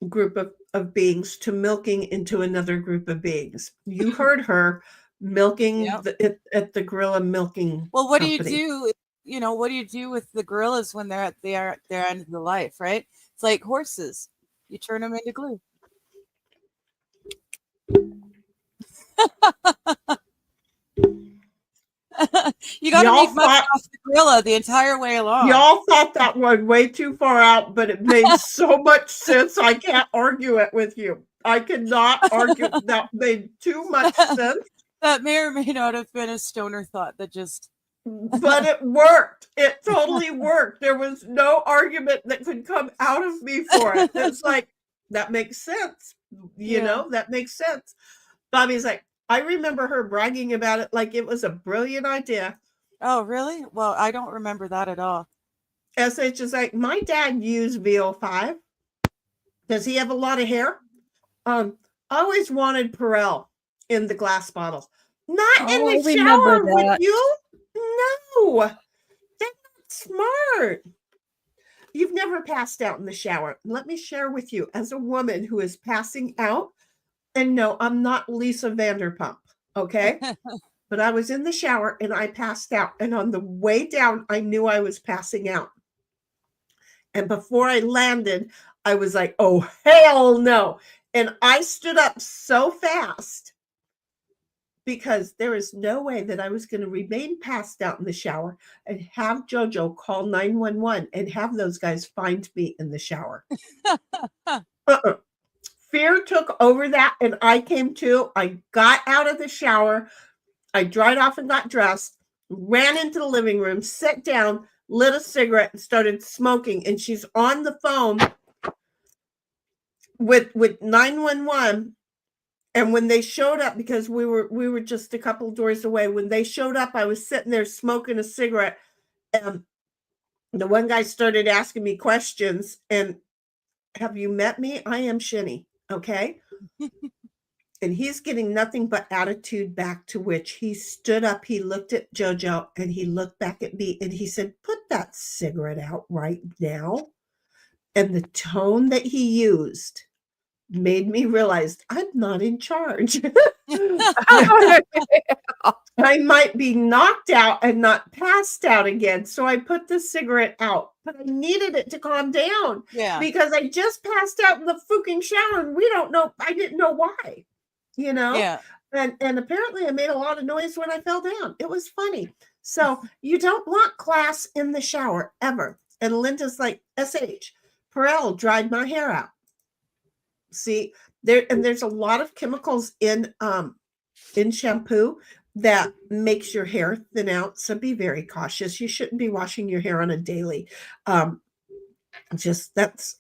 group of beings to milking into another group of beings. You heard her milking Yep. at the gorilla milking Well, what company. do you do? You know, what do you do with the gorillas when they're at their end of the life, right? It's like horses. You turn them into glue. You got to Y'all make money off the gorilla the entire way along. Y'all thought that one way too far out, but it made so much sense. I can't argue it with you. I cannot argue. That made too much sense. That may or may not have been a stoner thought that just. But it worked. It totally worked. There was no argument that could come out of me for it. It's like, that makes sense. You know, that makes sense. Bobby's like, I remember her bragging about it like it was a brilliant idea. Oh, really? Well, I don't remember that at all. SH is like, my dad used VO5. Does he have a lot of hair? I always wanted Perel in the glass bottle. Not in the shower with you? No. That's not smart. You've never passed out in the shower. Let me share with you, as a woman who is passing out, and no, I'm not Lisa Vanderpump, okay? But I was in the shower and I passed out. And on the way down, I knew I was passing out. And before I landed, I was like, oh, hell no. And I stood up so fast because there is no way that I was going to remain passed out in the shower and have JoJo call 911 and have those guys find me in the shower. Fear took over that, and I came to. I got out of the shower. I dried off and got dressed, ran into the living room, sat down, lit a cigarette, and started smoking. And she's on the phone with 911. And when they showed up, because we were just a couple doors away, when they showed up, I was sitting there smoking a cigarette. And the one guy started asking me questions. And have you met me? I am Shinny. Okay. And he's getting nothing but attitude back, to which he stood up, he looked at JoJo, and he looked back at me, and he said, put that cigarette out right now. And the tone that he used made me realize I'm not in charge. I might be knocked out and not passed out again. So I put the cigarette out, but I needed it to calm down because I just passed out in the fucking shower, and I didn't know why. You know? Yeah. And apparently I made a lot of noise when I fell down. It was funny. So you don't want class in the shower ever. And Linda's like, SH, Perel dried my hair out. See, there's a lot of chemicals in shampoo that makes your hair thin out. So be very cautious. You shouldn't be washing your hair on a daily. I'm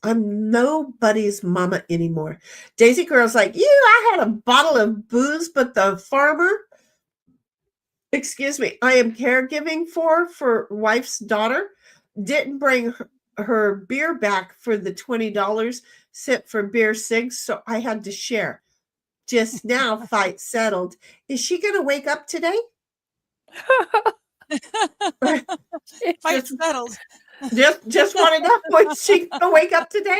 nobody's mama anymore. Daisy Girl's like, I had a bottle of booze, but the farmer, I am caregiving for wife's daughter, didn't bring her beer back for the $20 sent for beer cigs, so I had to share. Just now, fight settled. Is she going to wake up today? Fight settled. Just want to know, when she gonna wake up today?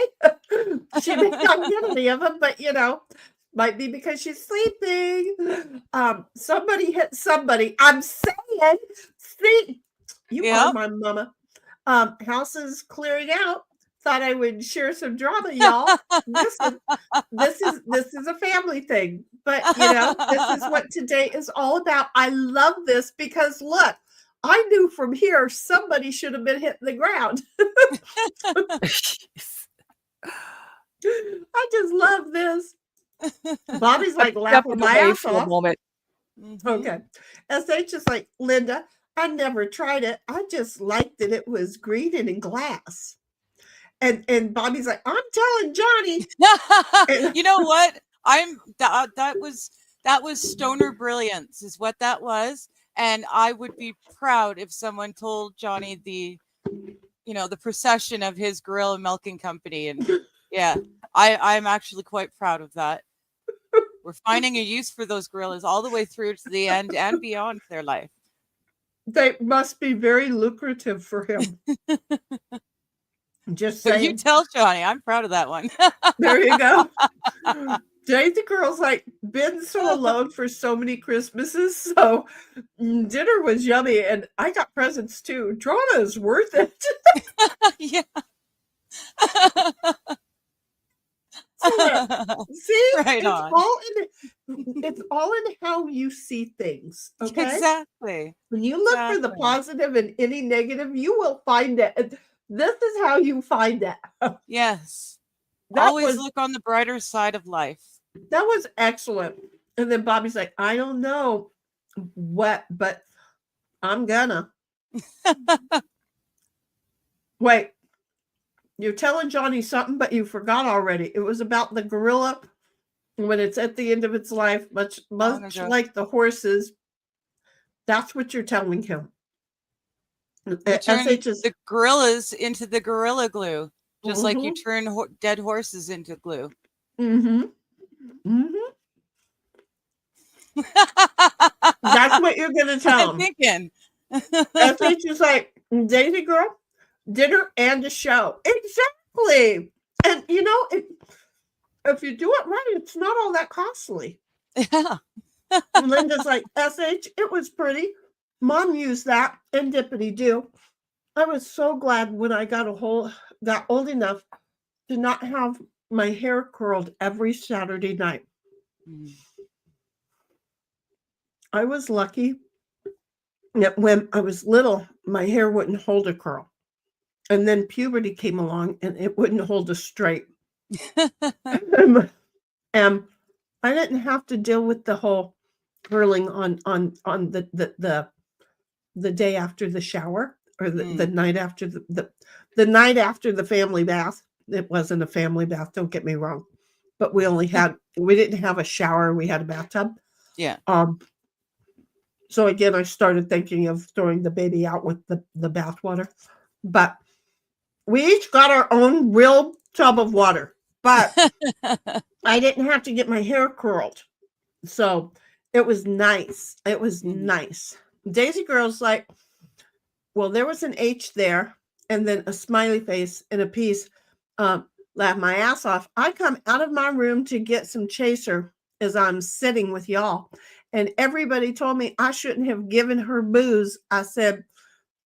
She may not get any of them, but might be because she's sleeping. Somebody hit somebody. I'm saying, see, you are my mama. House is clearing out. Thought I would share some drama, y'all. This is a family thing, but this is what today is all about. I love this because look, I knew from here somebody should have been hitting the ground. I just love this. Bobby's like laughing my ass off. Okay. SH is like, Linda, I never tried it. I just liked that it was green and in glass. And Bobby's like, I'm telling Johnny. You know what? That was stoner brilliance is what that was. And I would be proud if someone told Johnny the procession of his gorilla milking company. And I'm actually quite proud of that. We're finding a use for those gorillas all the way through to the end and beyond their life. They must be very lucrative for him. Just But you saying. tell Johnny, I'm proud of that one. There you go. Daisy Girl's like been so alone for so many Christmases, so dinner was yummy, and I got presents too. Drama is worth it. Yeah. See, Right on. it's all in how you see things. Okay, Exactly. when you look for the Exactly. positive in any negative, you will find it. This is how you find it. Yes. That Always was look on the brighter side of life. that was excellent. And then Bobby's like, I don't know what, but I'm gonna. Wait, you're telling Johnny something, but you forgot already. It was about the gorilla when it's at the end of its life, much ago. like the horses. That's what you're telling him. You turn SH is the gorillas into the gorilla glue, just like you Mhm. turn dead horses into glue. Mm-hmm. Mm-hmm. That's what you're gonna tell I'm him. thinking. SH is like, Daisy Girl, dinner and a show. Exactly. And you know, if you do it right, it's not all that costly. Yeah. And Linda's like, SH, it was pretty. Mom used that and dippity do. I was so glad when I got old enough to not have my hair curled every Saturday night. I was lucky that when I was little, my hair wouldn't hold a curl. And then puberty came along and it wouldn't hold a straight. And I didn't have to deal with the whole curling on the day after the shower or the night after the night after the family bath. It wasn't a family bath, don't get me wrong. But we didn't have a shower, we had a bathtub. Yeah. So again, I started thinking of throwing the baby out with the bath water. But we each got our own real tub of water. But I didn't have to get my hair curled. So it was nice. It was nice. Daisy Girl's like, well, there was an H there and then a smiley face and a piece. Laugh my ass off. I come out of my room to get some chaser as I'm sitting with y'all. And everybody told me I shouldn't have given her booze. I said,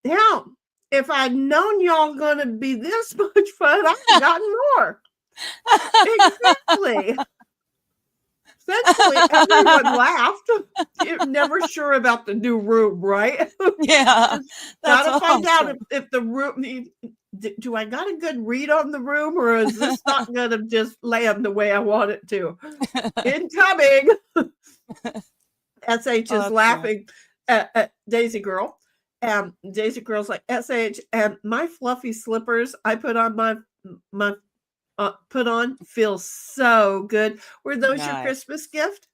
hell, if I'd known y'all gonna be this much fun, I'd have gotten more. Exactly. Essentially, everyone laughed. You're never sure about the new room, right? Yeah. Gotta find out if the room do I got a good read on the room, or is this not gonna just land the way I want it to? Incoming. SH is laughing at Daisy Girl. And Daisy Girl's like, SH, and my fluffy slippers I put on my put on feel so good. Were those your Nice. Christmas gift?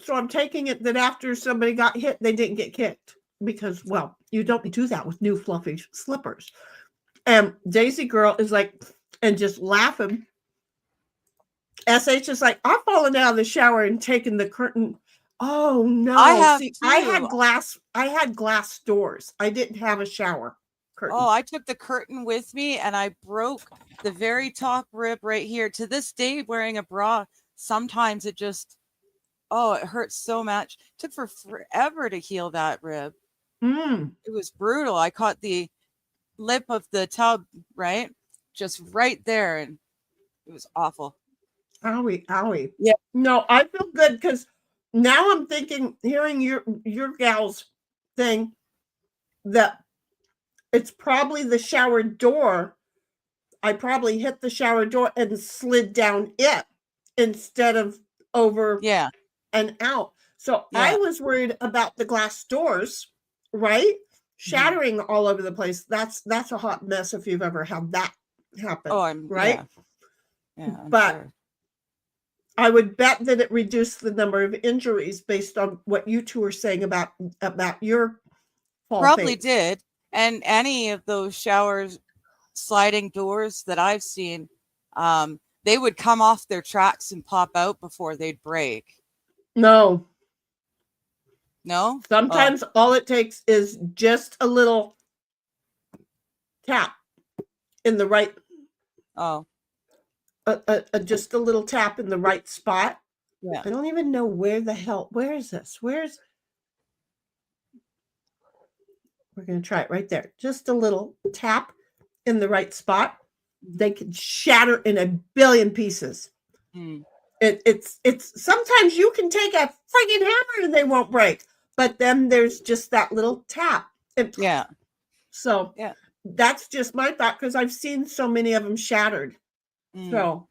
So I'm taking it that after somebody got hit, they didn't get kicked because, well, you don't do that with new fluffy slippers. And Daisy Girl is like, and just laughing. SH is like, I've fallen out of the shower and taken the curtain. Oh no! I have See, I too. had glass doors. I didn't have a shower curtain. Oh, I took the curtain with me and I broke the very top rib right here. To this day, wearing a bra, sometimes it just, it hurts so much. It took forever to heal that rib. It was brutal. I caught the lip of the tub, right? Just right there. And it was awful. Owie, owie. Yeah. No, I feel good because now I'm thinking, hearing your gal's thing, that it's probably the shower door. I probably hit the shower door and slid down it instead of over and out. So I was worried about the glass doors, right? Shattering all over the place. That's a hot mess if you've ever had that happen. Oh, I'm right. Yeah, I'm but sure. I would bet that it reduced the number of injuries based on what you two are saying about your fall Probably fate. did. And any of those showers sliding doors that I've seen, they would come off their tracks and pop out before they'd break. No. No? Sometimes all it takes is just a little tap in the right, Oh. just a little tap in the right spot. Yeah. I don't even know where is this? We're going to try it right there. Just a little tap in the right spot. They can shatter in a billion pieces. It's sometimes you can take a friggin' hammer and they won't break, but then there's just that little tap. Yeah. So yeah, that's just my thought, because I've seen so many of them shattered. So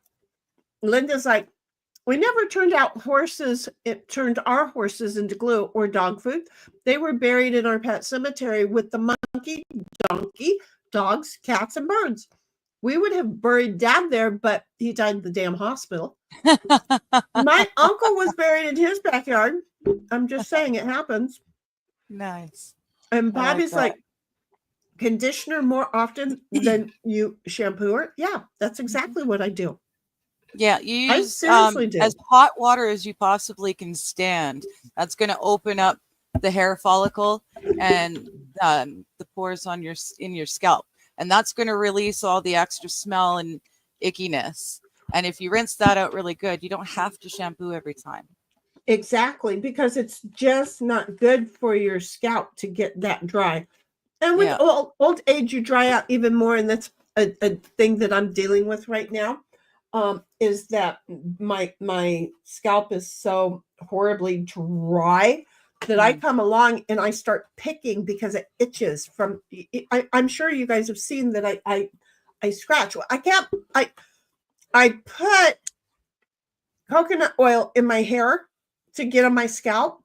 Linda's like, we never turned our horses into glue or dog food. They were buried in our pet cemetery with the monkey, donkey, dogs, cats, and birds. We would have buried Dad there, but he died in the damn hospital. My uncle was buried in his backyard. I'm just saying it happens. Nice. And Bobby's like, conditioner more often than you shampoo her? Yeah, that's exactly what I do. Yeah, you use seriously do. as hot water as you possibly can stand. That's going to open up the hair follicle and the pores on in your scalp. And that's going to release all the extra smell and ickiness. And if you rinse that out really good, you don't have to shampoo every time. Exactly, because it's just not good for your scalp to get that dry. And with old age, you dry out even more. And that's a thing that I'm dealing with right now, is that my scalp is so horribly dry that I come along and I start picking because it itches from. I'm sure you guys have seen that I scratch. I put coconut oil in my hair to get on my scalp,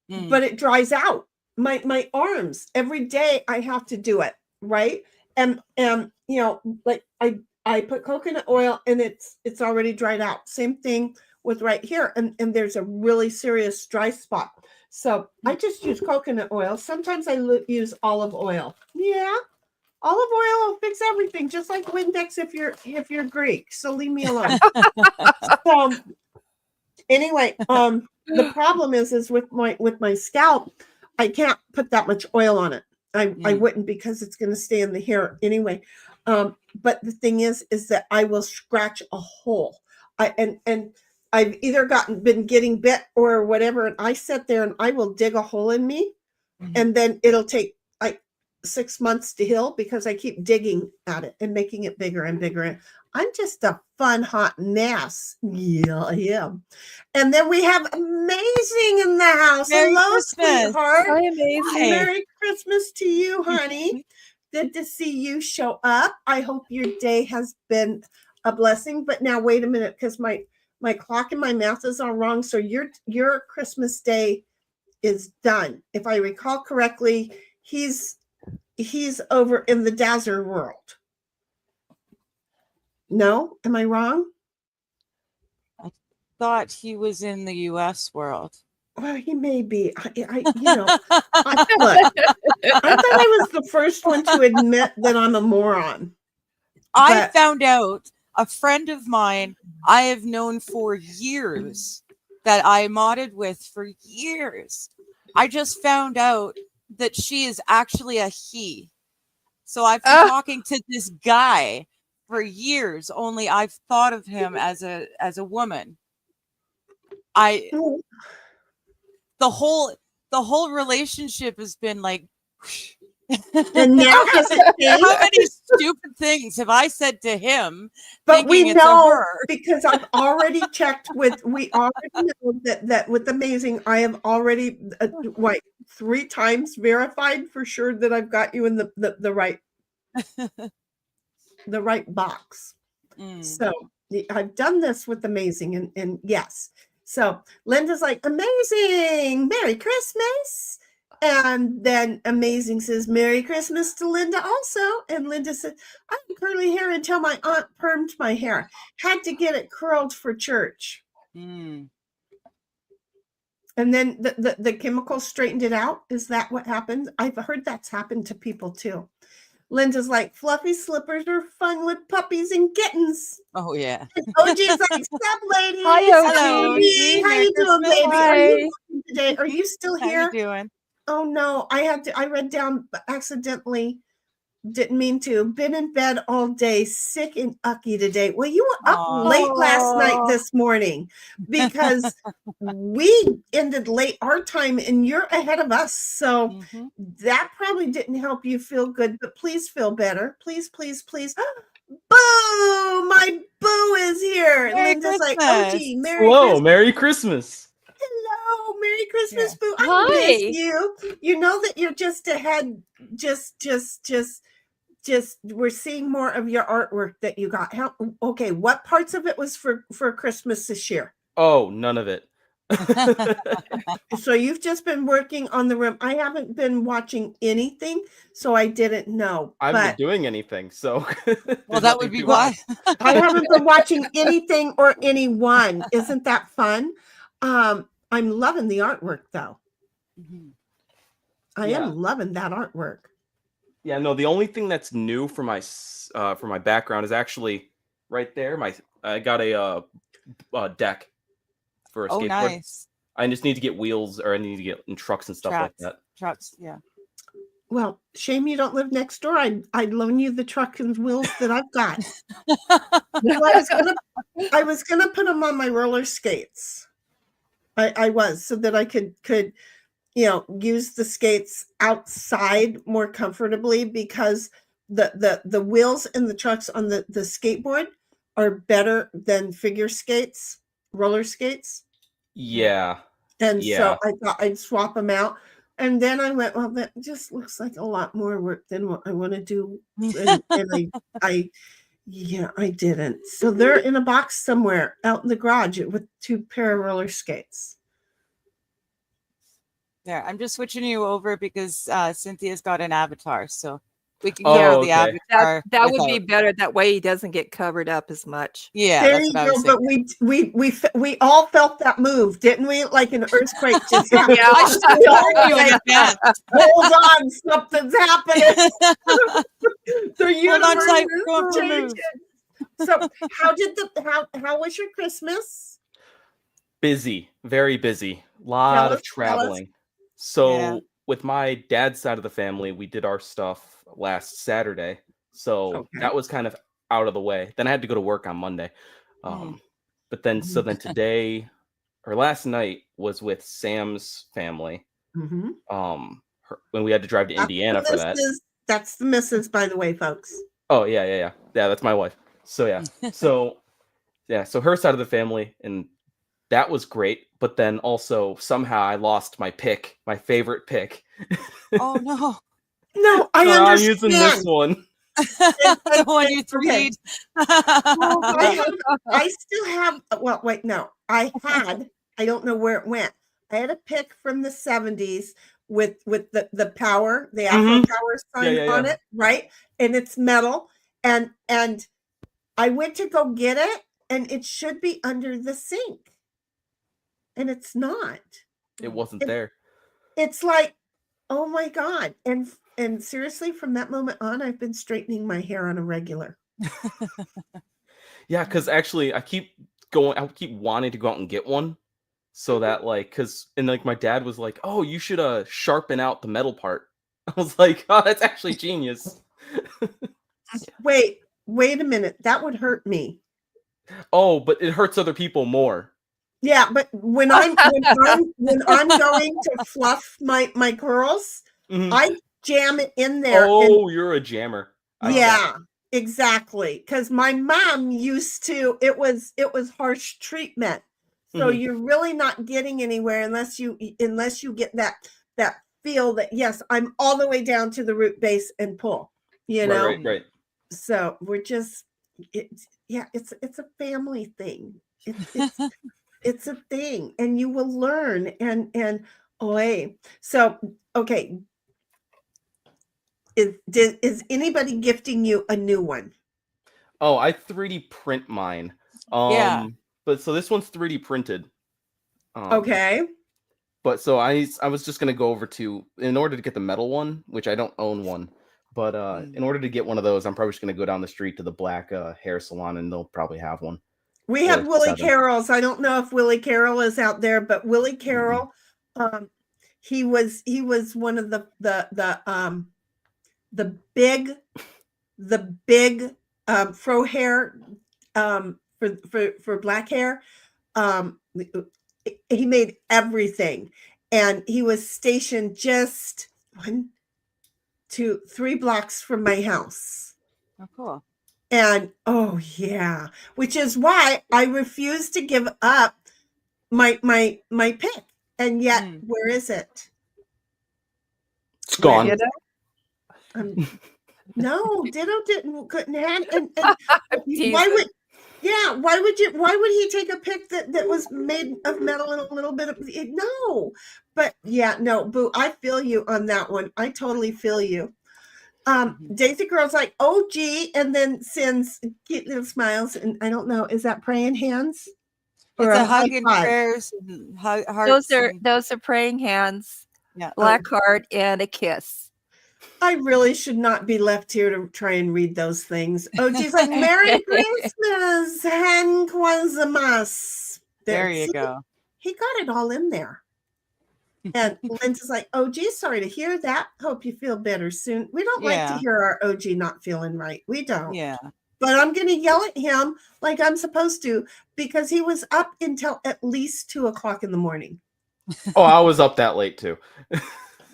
but it dries out. My arms, every day I have to do it, right? And you know, like I put coconut oil and it's already dried out. Same thing with right here, and there's a really serious dry spot. So I just use coconut oil. Sometimes I use olive oil. Yeah, olive oil will fix everything, just like Windex if you're Greek. So leave me alone. So anyway, the problem is with my scalp, I can't put that much oil on it. I wouldn't, because it's going to stay in the hair anyway. But the thing is that I will scratch a hole. And I've either been getting bit or whatever, and I sit there and I will dig a hole in me, and then it'll take like 6 months to heal because I keep digging at it and making it bigger and bigger. I'm just a fun, hot mess. Yeah, I am. And then we have Amazing in the house. Merry Hello, Christmas. sweetheart. Hi, Amazing. Merry Christmas to you, honey. Good to see you show up. I hope your day has been a blessing. But now wait a minute, because my clock and my math is all wrong. So your Christmas day is done. If I recall correctly, he's over in the Dazzler world. No, am I wrong? I thought he was in the U.S. world. Well, he may be. I thought I was the first one to admit that I'm a moron. I found out, a friend of mine I have known for years, that I modded with for years. I just found out that she is actually a he. So I've been talking to this guy for years, only I've thought of him as a woman. The whole relationship has been like, and now has it changed? How many stupid things have I said to him? But we know, her? because I've already checked we already know that with Amazing, I have already 3 times verified for sure that I've got you in the right the right box. So I've done this with Amazing, and yes. So Linda's like, Amazing, Merry Christmas. And then Amazing says, Merry Christmas to Linda also. And Linda said, I have curly hair until my aunt permed my hair. Had to get it curled for church. And then the chemical straightened it out. Is that what happened? I've heard that's happened to people too. Linda's like, fluffy slippers are fun with puppies and kittens. Oh, yeah. And OG's like, sup, ladies? Hi, OG. How you doing, baby? Hi. Are you looking to today. Are you still How you here? doing? Oh no, I read down accidentally. Didn't mean to. Been in bed all day, sick and ucky today. Well, you were up Aw. late last night Oh. this morning because we ended late our time and you're ahead of us. So Mhm. that probably didn't help you feel good, but please feel better. Please, please, please. Boo! My boo is here. Merry Linda's like, Christmas. OG, Merry Whoa, Christmas. Merry Christmas. Hello, Merry Christmas, Yeah. boo. I miss Hi. you. You know that you're just ahead, just we're seeing more of your artwork that you got. Okay, what parts of it was for Christmas this year? Oh, none of it. So you've just been working on the room. I haven't been watching anything, so I didn't know. I haven't But been doing anything, so Well, that would be why. I haven't been watching anything or anyone. Isn't that fun? I'm loving the artwork though. Mhm. I Yeah. am loving that artwork. Yeah, no, the only thing that's new for my background is actually right there. I got a deck for a Oh, skateboard. nice. I just need to get wheels, or I need to get in trucks and stuff like Trucks. that. Trucks, yeah. Well, shame you don't live next door. I'd loan you the truck and wheels that I've got. Well, I was gonna put them on my roller skates. I was so that I could use the skates outside more comfortably because the wheels and the trucks on the skateboard are better than figure skates, roller skates. Yeah. And Yeah. so I thought I'd swap them out. And then I went, well, that just looks like a lot more work than what I want to do. And I didn't. So they're in a box somewhere out in the garage with 2 pair of roller skates. There, I'm just switching you over because Cynthia's got an avatar, so we can Oh, hear the okay. avatar. That would be without- better. That way he doesn't get covered up as much. Yeah, There that's you what I go. was But thinking. we all felt that move, didn't we? Like an earthquake just Yeah. happened. I should have warned you in advance. Hold on, something's happening. The Hold on universe tight, is don't changing. move. So how was your Christmas? Busy, very busy. Lot Tell of us. traveling. So Yeah. with my dad's side of the family, we did our stuff last Saturday. So Okay. that was kind of out of the way. Then I had to go to work on Monday. But then today or last night was with Sam's family. Mm-hmm. When we had to drive to Indiana for that. That's the missus, by the way, folks. Oh yeah, that's my wife. So yeah. So her side of the family, and that was great. But then also somehow I lost my pick, my favorite pick. Oh no. No, I So I'm understand. using this one. The one you Okay. tweet. I still have. Well, wait, no. I don't know where it went. I had a pick from the 70s with the power, the Afro power sign on it, right? And it's metal. And I went to go get it, and it should be under the sink. And it's not. It wasn't there. It's like, oh my God. And seriously, from that moment on, I've been straightening my hair on a regular. Yeah, because actually I keep wanting to go out and get one. So that my dad was like, oh, you should sharpen out the metal part. I was like, oh, that's actually genius. Wait a minute. That would hurt me. Oh, but it hurts other people more. Yeah, but when I'm going to fluff my curls, I jam it in there. Oh, you're a jammer. Yeah, exactly. Because my mom used to. It was harsh treatment. So you're really not getting anywhere unless you get that feel that yes, I'm all the way down to the root base and pull. You know. Right. So we're just it's a family thing. It's a thing, and you will learn. So okay. Is anybody gifting you a new one? Oh, I 3D print mine. Yeah. But so this one's 3D printed. Okay. But so I was just gonna go over in order to get the metal one, which I don't own one. But in order to get one of those, I'm probably just gonna go down the street to the black hair salon, and they'll probably have one. We have Willie 7. Carroll's. I don't know if Willie Carroll is out there, but Willie Carroll He was one of the big fro hair for black hair. He made everything, and he was stationed just 1, 2, 3 blocks from my house. Oh, cool. And oh yeah, which is why I refuse to give up my pick. And yet, where is it? It's gone. No, Ditto couldn't have. And why would he take a pick that was made of metal and a little bit of no? But yeah, no, Boo, I feel you on that one. I totally feel you. Daisy Girl's like, oh gee, and then sends cute little smiles, and I don't know, is that praying hands? It's Or a a hug high and five? prayers and hearts. Those are praying hands, Yeah. black heart, and a kiss. I really should not be left here to try and read those things. Oh, geez, like Merry Christmas and Kwanzaa. There you See? go. He got it all in there. And Linda's like, oh, geez, sorry to hear that. Hope you feel better soon. We don't like to Yeah. hear our OG not feeling right. We don't. Yeah. But I'm going to yell at him like I'm supposed to because he was up until at least 2 o'clock in the morning. Oh, I was up that late too.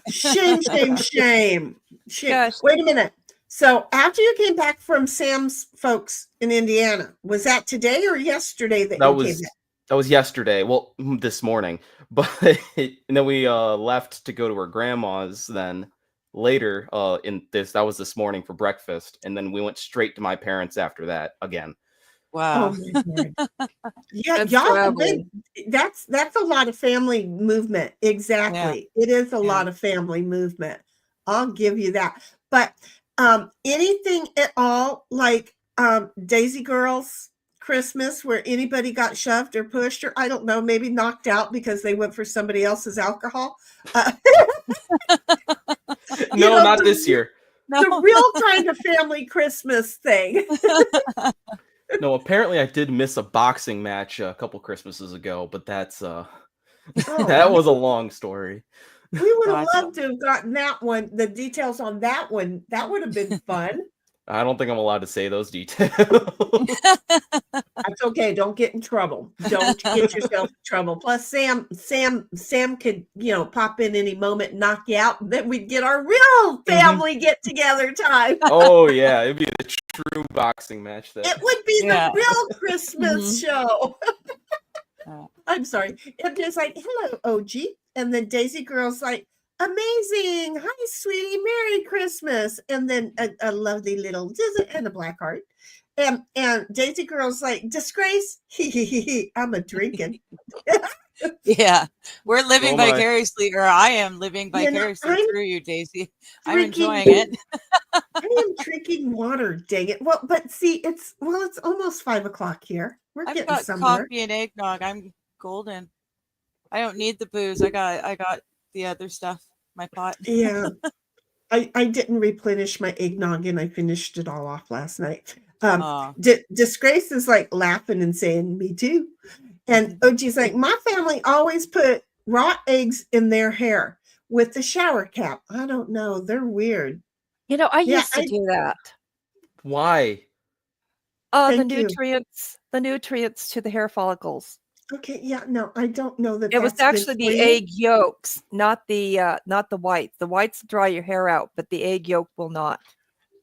Shame. Gosh. Wait a minute. So after you came back from Sam's folks in Indiana, was that today or yesterday that you came back? That was yesterday. Well, this morning. But and then we left to go to her grandma's then later that was this morning for breakfast, and then we went straight to my parents after that again. Wow. Oh my God. Yeah, That's y'all have traveling. been, that's a lot of family movement. Exactly. It is a lot of family movement. I'll give you that. But anything at all like Daisy Girls Christmas where anybody got shoved or pushed or I don't know, maybe knocked out because they went for somebody else's alcohol? No, not this year. The real kind of family Christmas thing. No, apparently I did miss a boxing match a couple Christmases ago, but that's that was a long story. We would have loved to have gotten that one, the details on that one. That would have been fun. I don't think I'm allowed to say those details. That's okay. Don't get in trouble. Don't get yourself in trouble. Plus, Sam could, pop in any moment, and knock you out, and then we'd get our real family get together time. Oh yeah, it'd be the true boxing match. That It would be the real Christmas show. I'm sorry. It was like, hello, OG. And then Daisy Girl's like, amazing. Hi, sweetie. Merry Christmas. And then a lovely little and a black heart. And Daisy Girl's like, disgrace. I'm a drinking. Yeah. We're living vicariously, or I am living vicariously through you, Daisy. I'm enjoying it. I am drinking water, dang it. Well, but see, it's almost 5 o'clock here. We're I've getting got somewhere. coffee and eggnog. I'm golden. I don't need the booze. I got the other stuff. My pot. Yeah. I didn't replenish my eggnog and I finished it all off last night. Disgrace is like laughing and saying, me too. And OG's like, my family always put raw eggs in their hair with the shower cap. I don't know. They're weird. I used to do that. Why? The nutrients to the hair follicles. Okay, yeah, no, I don't know that. It was actually the egg yolks, not the whites. The whites dry your hair out, but the egg yolk will not.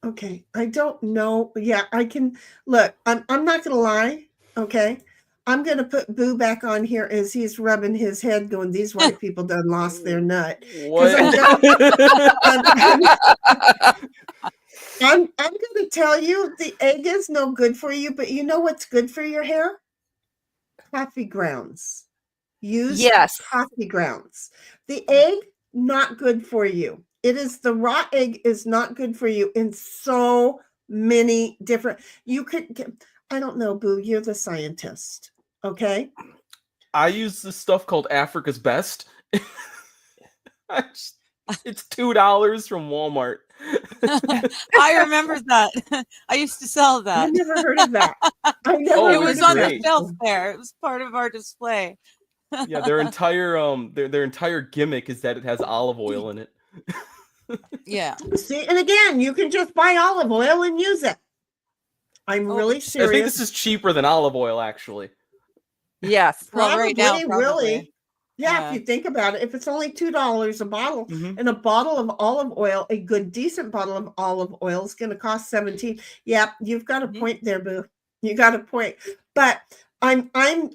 Okay, I don't know. Yeah, I can look. I'm not gonna lie. Okay, I'm gonna put Boo back on here as he's rubbing his head, going, "These white people done lost their nut." What? I'm gonna tell you, the egg is no good for you, but you know what's good for your hair? Coffee grounds. Use coffee grounds. The egg, not good for you. It is the raw egg is not good for you in so many different. You could, I don't know, Boo. You're the scientist. Okay. I use this stuff called Africa's Best. It's $2 from Walmart. I remember that. I used to sell that. I never heard of that. It was on the shelf there. It was part of our display. Yeah, their entire gimmick is that it has olive oil in it. Yeah. See, and again, you can just buy olive oil and use it. I'm really I think serious. this is cheaper than olive oil, actually. Yes. Well, Probably, right now, really. probably. Yeah, Yeah. if you think about it, if it's only $2 a bottle, Mhm. and a bottle of olive oil, a good decent bottle of olive oil is going to cost $17. Yeah, you've got a point there, boo. You got a point. But I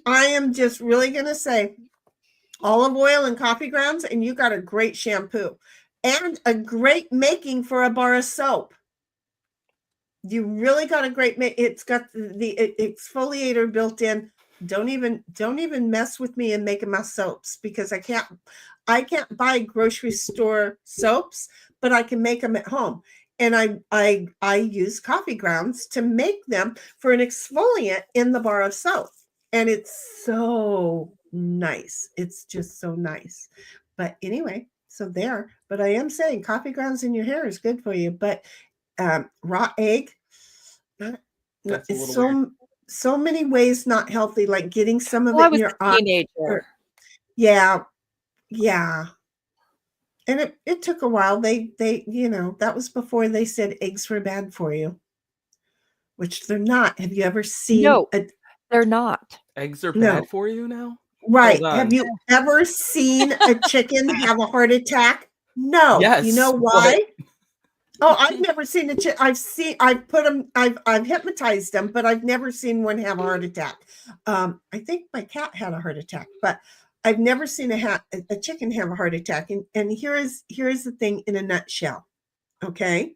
am just really going to say olive oil and coffee grounds, and you got a great shampoo and a great making for a bar of soap. You really got a great it's got the exfoliator built in. Don't even mess with me and making my soaps, because I can't buy grocery store soaps, but I can make them at home. And I use coffee grounds to make them for an exfoliant in the bar of soap. And it's so nice. It's just so nice. But anyway, so there. But I am saying coffee grounds in your hair is good for you. But raw egg, That's a it's little weird. so many ways not healthy, like getting some of Well, I it in was your a eye. teenager. Yeah. And it took a while. They that was before they said eggs were bad for you, which they're not. Have you ever seen No, they're not. Eggs are No. bad for you now? Right. Hold on. Have you ever seen a chicken have a heart attack? No. Yes, You know but- why? Oh, I've never seen a chicken. I've put them, I've hypnotized them, but I've never seen one have a heart attack. I think my cat had a heart attack, but I've never seen a chicken have a heart attack. And here is the thing in a nutshell. Okay.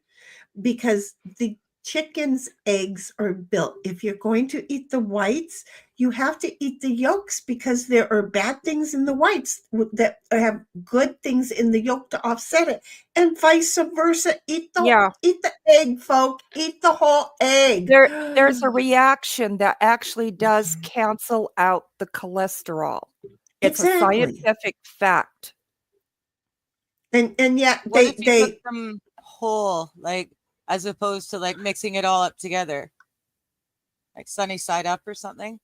Because the chicken's eggs are built. If you're going to eat the whites, you have to eat the yolks, because there are bad things in the whites that have good things in the yolk to offset it, and vice versa. Eat the egg, folk. Eat the whole egg. There's a reaction that actually does cancel out the cholesterol. It's a scientific fact. And yet What if you cook them whole, like, as opposed to like mixing it all up together, like sunny side up or something?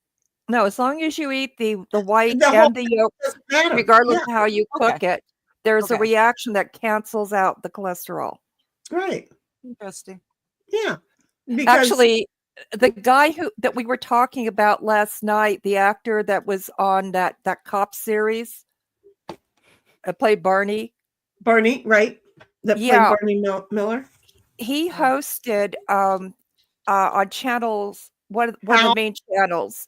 No, as long as you eat the white The whole and the yolk, doesn't matter. regardless Yeah. of how you cook Okay. it, there's a Okay. reaction that cancels out the cholesterol. Right. Interesting. Yeah. Because Actually, the guy that we were talking about last night, the actor that was on that cop series, played Barney. Barney, right? That played Yeah. Barney Miller. He hosted on channels, one of the main channels.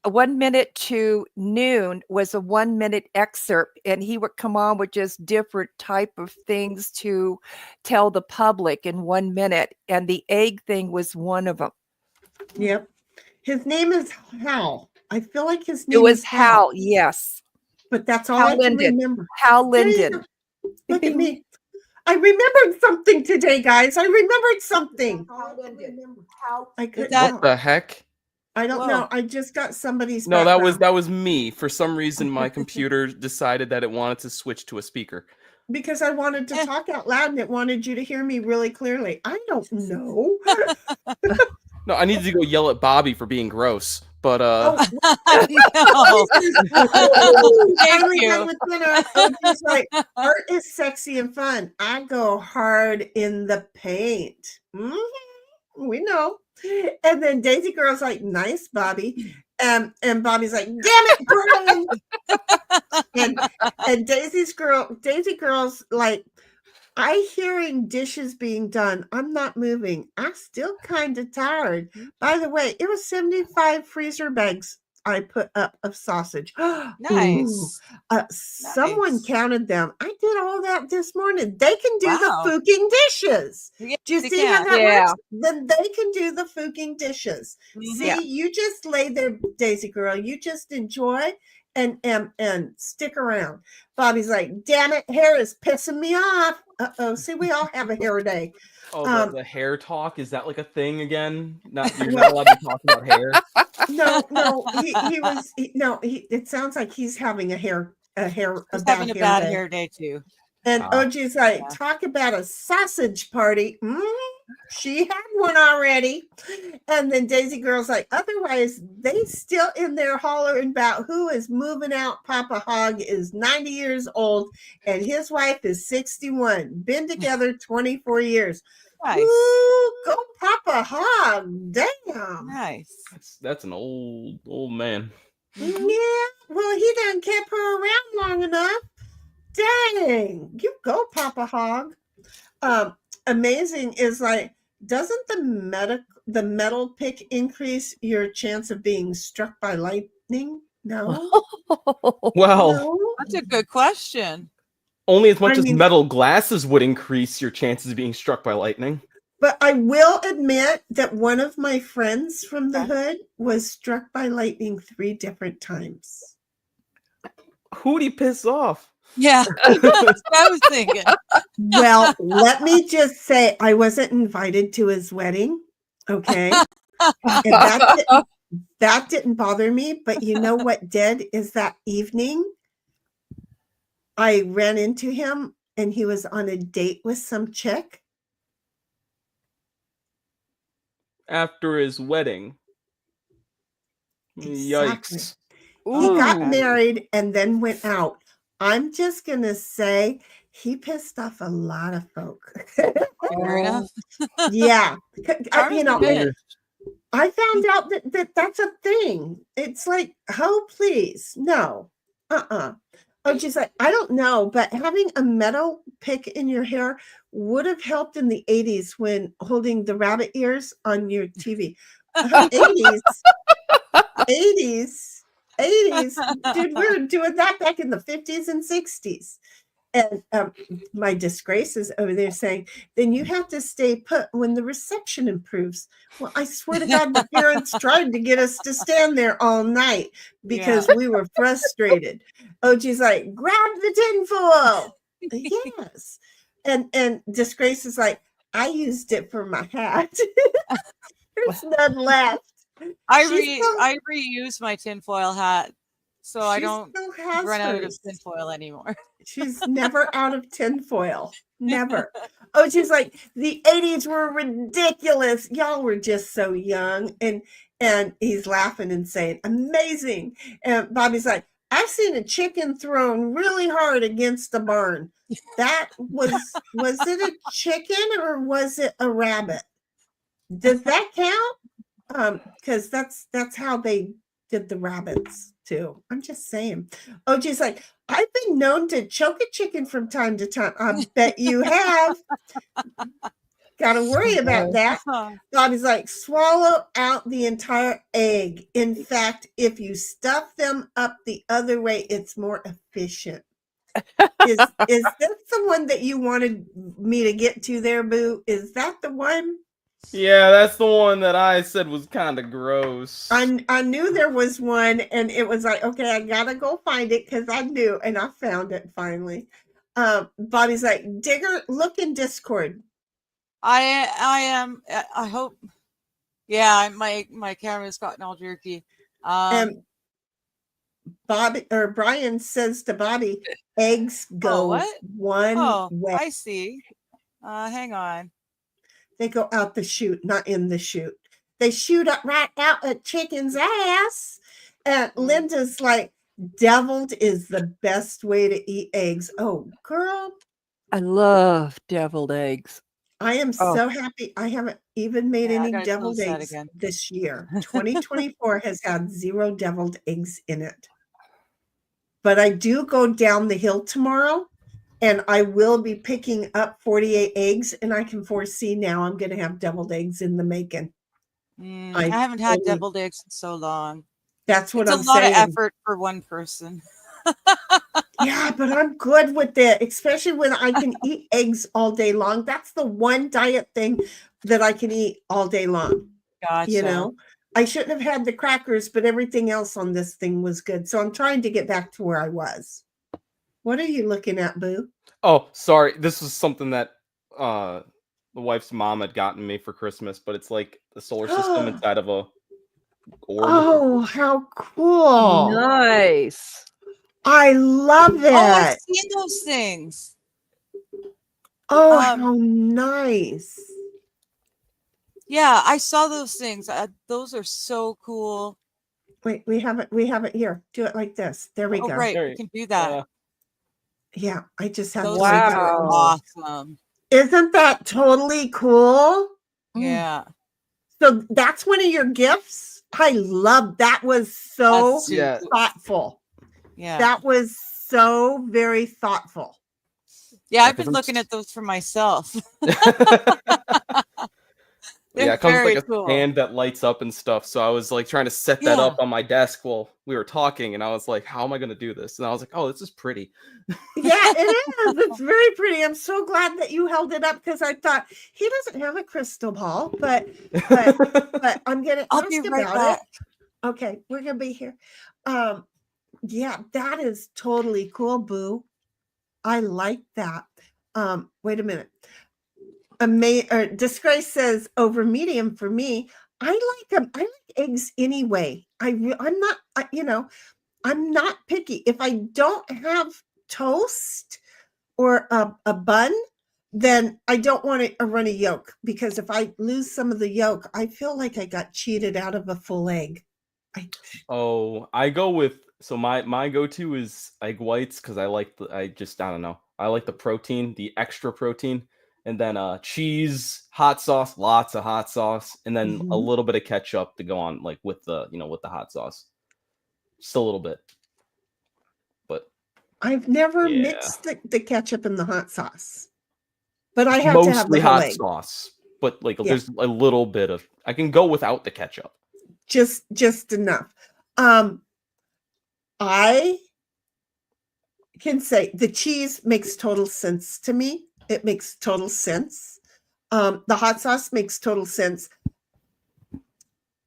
1 minute to noon was a 1 minute excerpt, and he would come on with just different type of things to tell the public in 1 minute, and the egg thing was one of them. Yep. His name is Hal. I feel like his It name was is Hal, yes. But that's all Hal I can Linden. remember. Hal There you Linden. go. Look at me. I remembered something today, guys. I remembered something. I couldn't What the heck? I don't Whoa. know. I just got somebody's No, background. that was me. For some reason, my computer decided that it wanted to switch to a speaker. Because I wanted to talk out loud and it wanted you to hear me really clearly. I don't know. No, I needed to go yell at Bobby for being gross. But No. Finally you. done with dinner. It's like, art is sexy and fun. I go hard in the paint. We know. And then Daisy Girl's like, nice, Bobby. And Bobby's like, damn it, Brian. and Daisy Girl's like, I hearing dishes being done. I'm not moving. I'm still kind of tired. By the way, it was 75 freezer bags I put up of sausage. Nice. Someone counted them. I did all that this morning. They can do Wow. the fucking dishes. Yeah, Do you they see how can. that Yeah. works? Then they can do the fucking dishes. Mhm. See, Yeah. you just lay there, Daisy Girl. You just enjoy and stick around. Bobby's like, damn it, hair is pissing me off. See, we all have a hair day. oh, the hair talk, is that like a thing again? You're not allowed to talk about hair. No, it sounds like he's having a He's bad having a bad day. hair day too. And OG's like, talk about a sausage party. She had one already. And then Daisy Girl's like, otherwise, they still in there hollering about who is moving out. Papa Hog is 90 years old and his wife is 61. Been together 24 years. Nice. Ooh, go Papa Hog. Damn. Nice. That's an old man. Yeah. Well, he done kept her around long enough. Dang. You go, Papa Hog. Amazing is like, doesn't the metal pick increase your chance of being struck by lightning? No. Well, No? That's a good question. only as much I as mean- metal glasses would increase your chances of being struck by lightning. But I will admit that one of my friends from the hood was struck by lightning 3 different times. Who'd he piss off? Yeah, that's what I was thinking. Well, let me just say, I wasn't invited to his wedding. Okay. And that didn't bother me. But you know what did is that evening, I ran into him and he was on a date with some chick. After his wedding. Exactly. Yikes. He got Ooh. married and then went out. I'm just going to say he pissed off a lot of folk. Fair enough. Yeah. Ours You know, did. I found out that that's a thing. It's like, oh, please. No. Oh, she's like, I don't know, but having a metal pick in your hair would have helped in the 80s when holding the rabbit ears on your TV. 80s. Dude, we were doing that back in the 50s and 60s. And my disgrace is over there saying, then you have to stay put when the reception improves. Well, I swear to God, the parents tried to get us to stand there all night because we were frustrated. OG's like, grab the tinfoil. Yes. And disgrace is like, I used it for my hat. There's none left. I reuse my tinfoil hat, so I She don't still has run out of hers. tinfoil anymore. She's never out of tinfoil. Never. Oh, she's like, the 80s were ridiculous. Y'all were just so young. And he's laughing and saying, amazing. And Bobby's like, I've seen a chicken thrown really hard against the barn. That was it a chicken or was it a rabbit? Does that count? Because that's how they did the rabbits too. I'm just saying. OG's like, I've been known to choke a chicken from time to time. I bet you have. Gotta worry about that. Bobby's like, swallow out the entire egg. In fact, if you stuff them up the other way, it's more efficient. Is that the one that you wanted me to get to there, Boo? Is that the one? Yeah, that's the one that I said was kind of gross. I knew there was one, and it was like, okay, I gotta go find it because I knew, and I found it finally. Bobby's like, Digger, look in Discord. I am. I hope. Yeah, my camera's gotten all jerky. Bobby or Brian says to Bobby, eggs go what? one way. I see. Hang on. They go out the chute, not in the chute. They shoot up right out a chicken's ass. And Linda's like, deviled is the best way to eat eggs. Oh, girl. I love deviled eggs. I am so happy. I haven't even made any deviled close that eggs again. this year. 2024 has had 0 deviled eggs in it. But I do go down the hill tomorrow. And I will be picking up 48 eggs, and I can foresee now I'm going to have deviled eggs in the making. I haven't had deviled eggs in so long. That's what I'm saying. It's a lot of effort for one person. Yeah, but I'm good with it, especially when I can eat eggs all day long. That's the one diet thing that I can eat all day long. Gotcha. You know, I shouldn't have had the crackers, but everything else on this thing was good. So I'm trying to get back to where I was. What are you looking at, Boo? Oh, sorry. This was something that the wife's mom had gotten me for Christmas, but it's like the solar system inside of a orb. Oh, how cool. Nice. I love it. Oh, I've seen those things. Oh, Um, how nice. Yeah, I saw those things. Those are so cool. Wait, we have it here. Do it like this. There we Oh, go. right. There We you- can do that. Yeah, I just have Those to make things it. are Wow. awesome. Isn't that totally cool? Yeah. So that's one of your gifts. I love that. Was so That's Yeah. super. thoughtful. Yeah. That was so very thoughtful. Yeah, Yeah, I've 'cause been I'm looking s- at those for myself. Yeah, They're it comes with very like a cool. stand that lights up and stuff. So I was like trying to set that Yeah. up on my desk while we were talking, and I was like, "How am I going to do this?" And I was like, "Oh, this is pretty." Yeah, it is. It's very pretty. I'm so glad that you held it up because I thought he doesn't have a crystal ball, but I'm gonna I'll ask be right about back. it. Okay, we're gonna be here. Yeah, that is totally cool, Boo. I like that. Wait a minute. Disgrace says over medium for me. I like them. I like eggs anyway. I'm not. I'm not picky. If I don't have toast or a bun, then I don't want a runny yolk because if I lose some of the yolk, I feel like I got cheated out of a full egg. Oh, I go with my go-to is egg whites because I don't know. I like the protein, the extra protein, and then cheese, hot sauce, lots of hot sauce, and then a Mhm. little bit of ketchup to go on like with the hot sauce. Just a little bit. But I've never yeah. mixed the ketchup and the hot sauce, but I have to have the Mostly whole hot egg. sauce. But like Yeah. there's a little bit of I can go without the ketchup. Just enough. I can say the cheese makes total sense to me. It makes total sense. The hot sauce makes total sense.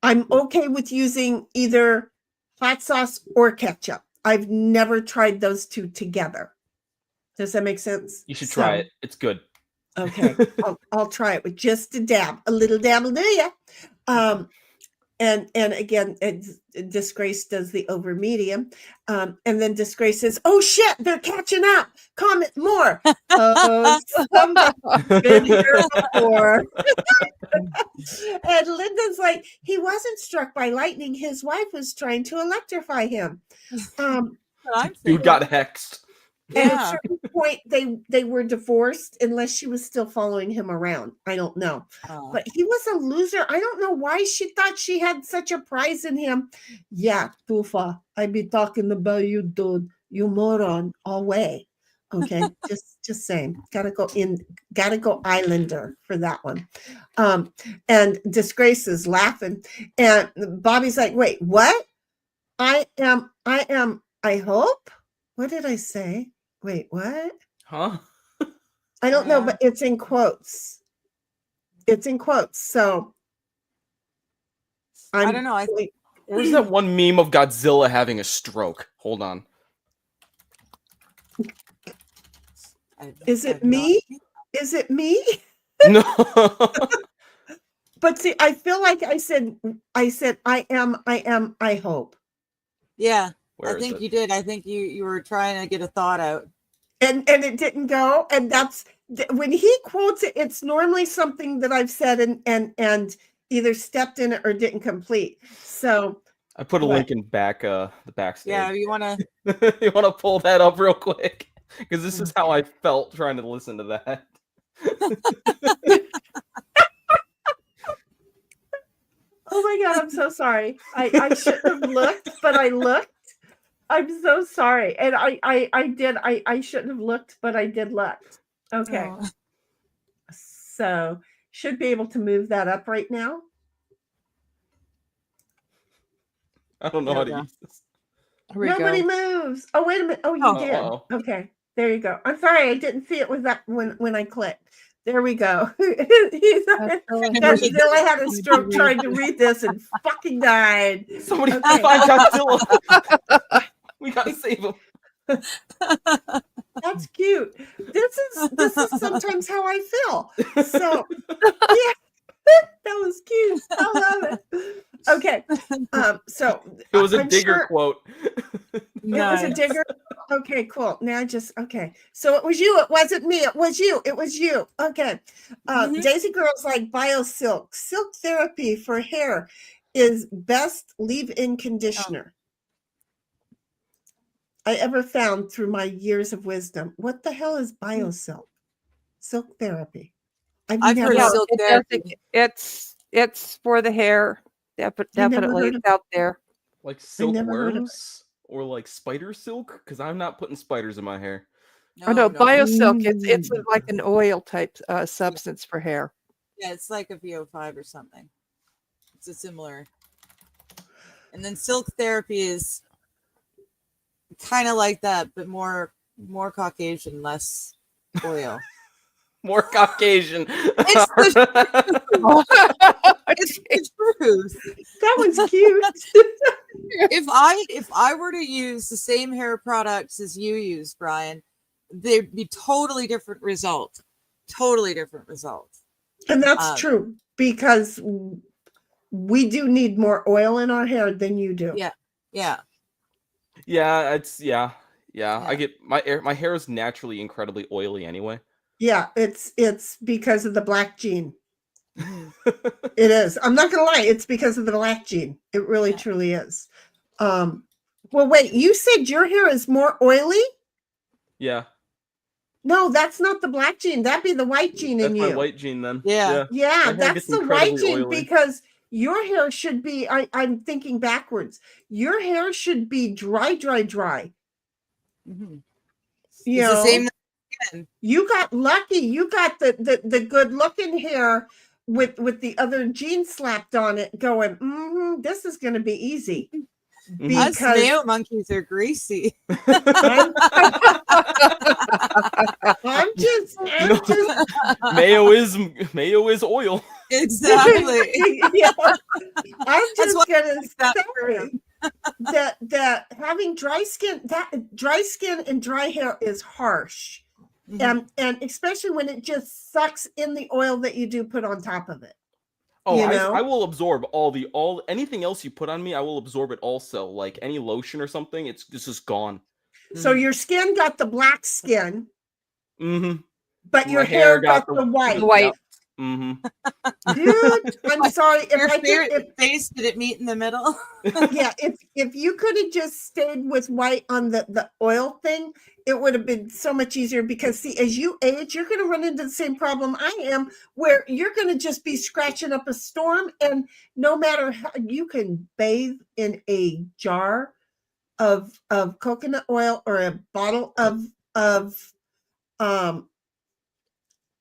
I'm okay with using either hot sauce or ketchup. I've never tried those two together. Does that make sense? You should try it. It's good. Okay, I'll try it with just a dab. A little dab will do ya. And again, Disgrace does the over medium. And then Disgrace says, "Oh shit, they're catching up. Comment more." Oh, somebody's been here before. And Linda's like, "He wasn't struck by lightning. His wife was trying to electrify him." Dude got hexed. At a certain point, they were divorced unless she was still following him around. I don't know. But he was a loser. I don't know why she thought she had such a prize in him. Yeah, Tufa, I be talking about you, dude. You moron, all way. Okay, just saying. Gotta go Islander for that one. And Disgrace is laughing. And Bobby's like, wait, what? I hope? What did I say? Wait, what? Huh? I don't know, but it's in quotes. It's in quotes. So I don't know. Where's that one meme of Godzilla having a stroke? Hold on. Is it me? Is it me? No. But see, I feel like I said I am, I hope. Yeah. Where I is think it? you did. I think you were trying to get a thought out. And it didn't go. And that's when he quotes it, it's normally something that I've said and either stepped in it or didn't complete. So I put a what? link in the backstage. Yeah, you want to you want to pull that up real quick because this is how I felt trying to listen to that. Oh my God, I'm so sorry. I shouldn't have looked, but I looked. I'm so sorry. And I shouldn't have looked, but I did look. Okay. Oh. So should be able to move that up right now. I don't know how to use this. Nobody moves. Oh, wait a minute. Oh, you did. Uh-oh. Okay. There you go. I'm sorry. I didn't see it with that when I clicked. There we go. Godzilla had a stroke trying to read this and fucking died. Somebody Okay. find Godzilla. We gotta save him. That's cute. This is sometimes how I feel. So yeah, that was cute. I love it. Okay. So It was a I'm digger sure quote. it was a digger. Okay, cool. Now okay. So it was you. It wasn't me. It was you. It was you. Okay. Daisy Girl's like BioSilk. Silk therapy for hair is best leave-in conditioner I ever found through my years of wisdom. What the hell is BioSilk? Silk therapy. I've heard Yeah, silk it therapy. it's for the hair. Definitely, it's out there. Like never heard of it. silkworms or like spider silk? Because I'm not putting spiders in my hair. Oh no, BioSilk. It's Mm. like an oil type substance for hair. Yeah, it's like a VO5 or something. It's a similar. And then silk therapy is kind of like that, but more Caucasian, less oil. More Caucasian. It's the truth. That one's cute. If I were to use the same hair products as you use, Brian, they'd be totally different result. Totally different results. And that's true because we do need more oil in our hair than you do. Yeah. Yeah. Yeah, I get my hair is naturally incredibly oily anyway. Yeah, it's because of the black gene. It is. I'm not gonna lie, it's because of the black gene. It really truly is. Well, wait, you said your hair is more oily? Yeah. No, that's not the black gene. That'd be the white gene That's in my you. white gene then. Yeah, My hair that's gets the white incredibly gene oily. because your hair should be, I'm thinking backwards. Your hair should be dry. Mm-hmm. You It's the know, same. you got lucky. You got the good looking hair with the other gene slapped on it going, this is going to be easy. Us male monkeys are greasy. I'm just Mayo is oil. Exactly. Yeah. I'm That's just why gonna that say that having dry skin and dry hair is harsh. And especially when it just sucks in the oil that you do put on top of it. Oh, You know? I will absorb all anything else you put on me. I will absorb it also. Like any lotion or something, it's just gone. So your skin got the black skin, Mm-hmm. but your My hair got the white. Yep. Mm-hmm. Dude, I'm sorry Your if face, did it meet in the middle? yeah, if you could have just stayed with white on the oil thing, it would have been so much easier because see, as you age, you're going to run into the same problem I am, where you're going to just be scratching up a storm, and no matter how you can bathe in a jar of coconut oil or a bottle of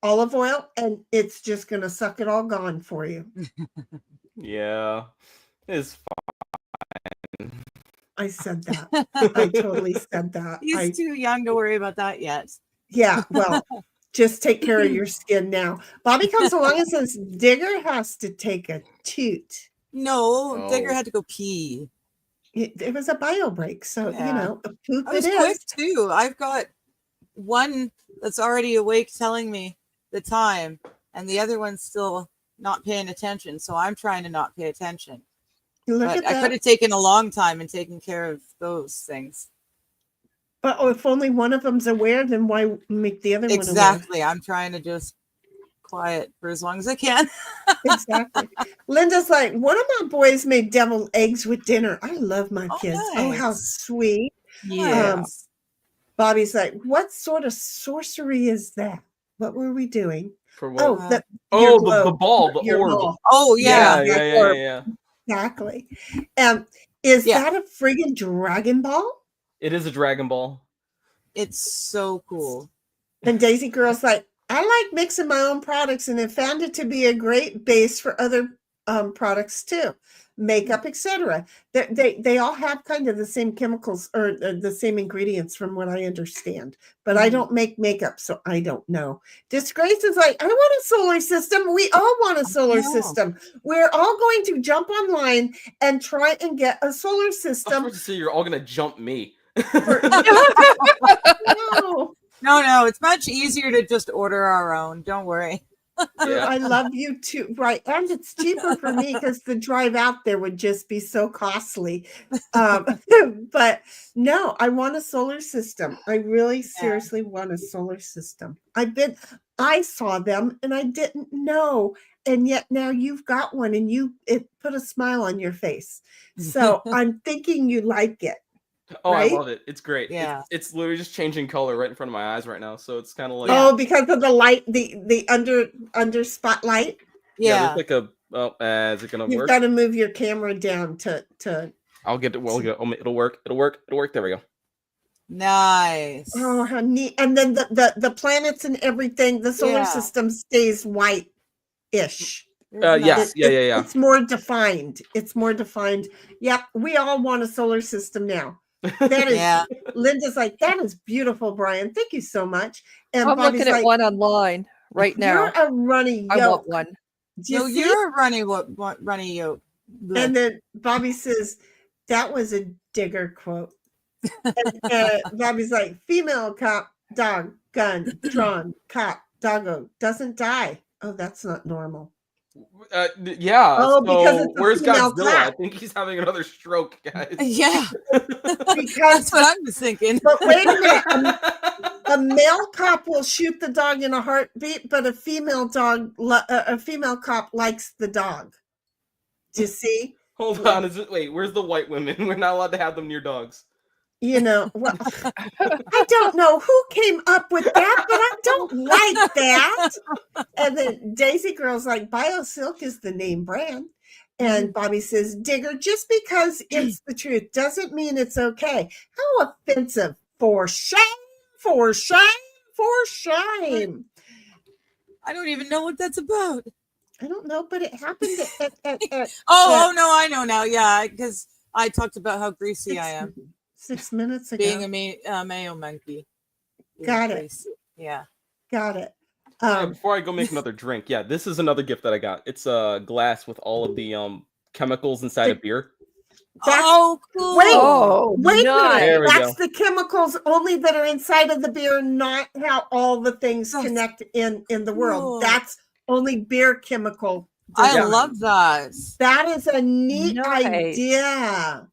olive oil, and it's just going to suck it all gone for you. Yeah, it's fine. I said that. I totally said that. He's too young to worry about that yet. Yeah, well, just take care of your skin now. Bobby comes along and says Digger has to take a toot. No, Digger had to go pee. It was a bio break, so Yeah. you know, a poop I was it quick is. too. I've got one that's already awake telling me the time, and the other one's still not paying attention. So I'm trying to not pay attention. Look But at I that. could have taken a long time and taken care of those things. But if only one of them's aware, then why make the other one aware? Exactly. I'm trying to just quiet for as long as I can. Exactly. Linda's like, one of my boys made deviled eggs with dinner. I love my kids. Oh, how nice. sweet. Yes. Bobby's like, what sort of sorcery is that? What were we doing? For what? Oh, the globe. ball, the Your orb. ball. Oh yeah. Yeah. Exactly. Is that a friggin' Dragon Ball? It is a Dragon Ball. It's so cool. And Daisy Girl's like, I like mixing my own products and have found it to be a great base for other products too. Makeup, etc. They all have kind of the same chemicals or the same ingredients from what I understand. But I don't make makeup, so I don't know. Disgrace is like, I want a solar system. We all want a solar system. We're all going to jump online and try and get a solar I system. was to say you're all gonna jump me. No. No, it's much easier to just order our own. Don't worry. Yeah. I love you too. Right. And it's cheaper for me because the drive out there would just be so costly. But no, I want a solar system. I really seriously want a solar system. I saw them and I didn't know. And yet now you've got one and it put a smile on your face. So I'm thinking you like it. Oh, right? I love it. It's great. Yeah. It's literally just changing color right in front of my eyes right now. So it's kind of like Oh, because of the light, the under spotlight. Yeah. there's like a is it gonna You've work? got to move your camera down to I'll get it. Well, it'll work. It'll work. There we go. Nice. oh how neat. And then the planets and everything, the solar Yeah. system stays white-ish. Yes. Yeah. It's more defined. It's more defined. Yep, we all want a solar system now. That is Yeah. Linda's like, that is beautiful, Brian. Thank you so much. And I'm Bobby's looking at like, one online right now. you're a runny I yolk. want one. Do you No, see? you're a runny yolk. And then Bobby says, that was a digger quote. And Bobby's like, female cop, dog, gun, drawn, cop, doggo, doesn't die. Oh, that's not normal. Yeah. Oh, so because it's a where's female Godzilla? I cat. think he's having another stroke, guys. Yeah. Because, That's what I was thinking. but wait a minute, a male cop will shoot the dog in a heartbeat, but a female cop likes the dog. Do you see? Hold on. Wait? Where's the white women? We're not allowed to have them near dogs. You know, well, I don't know who came up with that, but I don't like that. And then Daisy Girl's like, BioSilk is the name brand. And Bobby says, Digger, just because it's the truth doesn't mean it's okay. How offensive. For shame, for shame, for shame. I don't even know what that's about. I don't know, but it happened at Oh, no, I know now. Yeah, because I talked about how greasy I am. 6 minutes ago. Being a Mayo monkey. Got it. Greasy. Yeah. Got it. Before I go make another drink, yeah, this is another gift that I got. It's a glass with all of the chemicals inside of beer. Oh, cool. Wait a nice. There minute. we That's go. the chemicals only that are inside of the beer, not how all the things connect in the world. Cool. That's only beer chemical. I design. love that. That is a neat Nice. idea.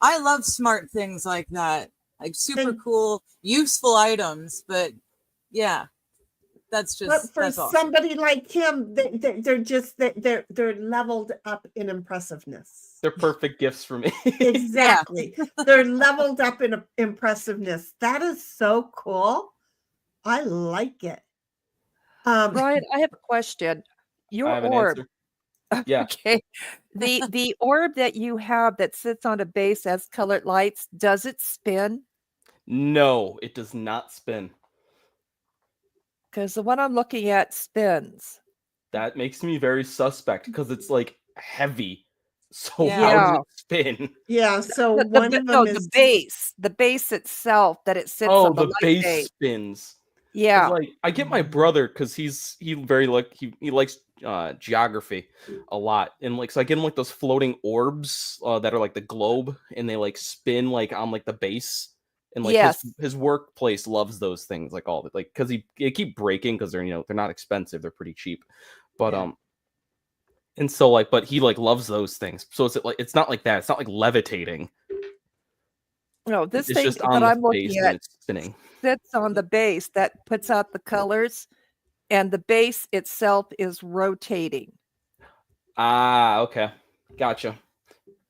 I love smart things like that. Like super cool, useful items. But yeah, that's But just for that's awesome. somebody like him, they're just they're leveled up in impressiveness. They're perfect gifts for me. Exactly. They're leveled up in impressiveness. That is so cool. I like it. Brian, I have a question. Your I have an orb. answer. Yeah. Okay. The orb that you have that sits on a base has colored lights, does it spin? No, it does not spin. Because the one I'm looking at spins. That makes me very suspect because it's like heavy. So Yeah. how does it spin? Yeah, so The, one the, of no, them is the base itself that it sits Oh, on the the light base spins. 'Cause, Yeah. like I get my brother because he very like he likes geography a lot, and like so I get him like those floating orbs that are like the globe, and they like spin like on like the base, and like Yes. his workplace loves those things like all like because they keep breaking because they're they're not expensive, they're pretty cheap, but and so like but he like loves those things, so it's not like that, it's not like levitating. No, this It's thing just on that the I'm looking base and at it's spinning. sits on the base that puts out the colors, and the base itself is rotating. Ah, okay. Gotcha.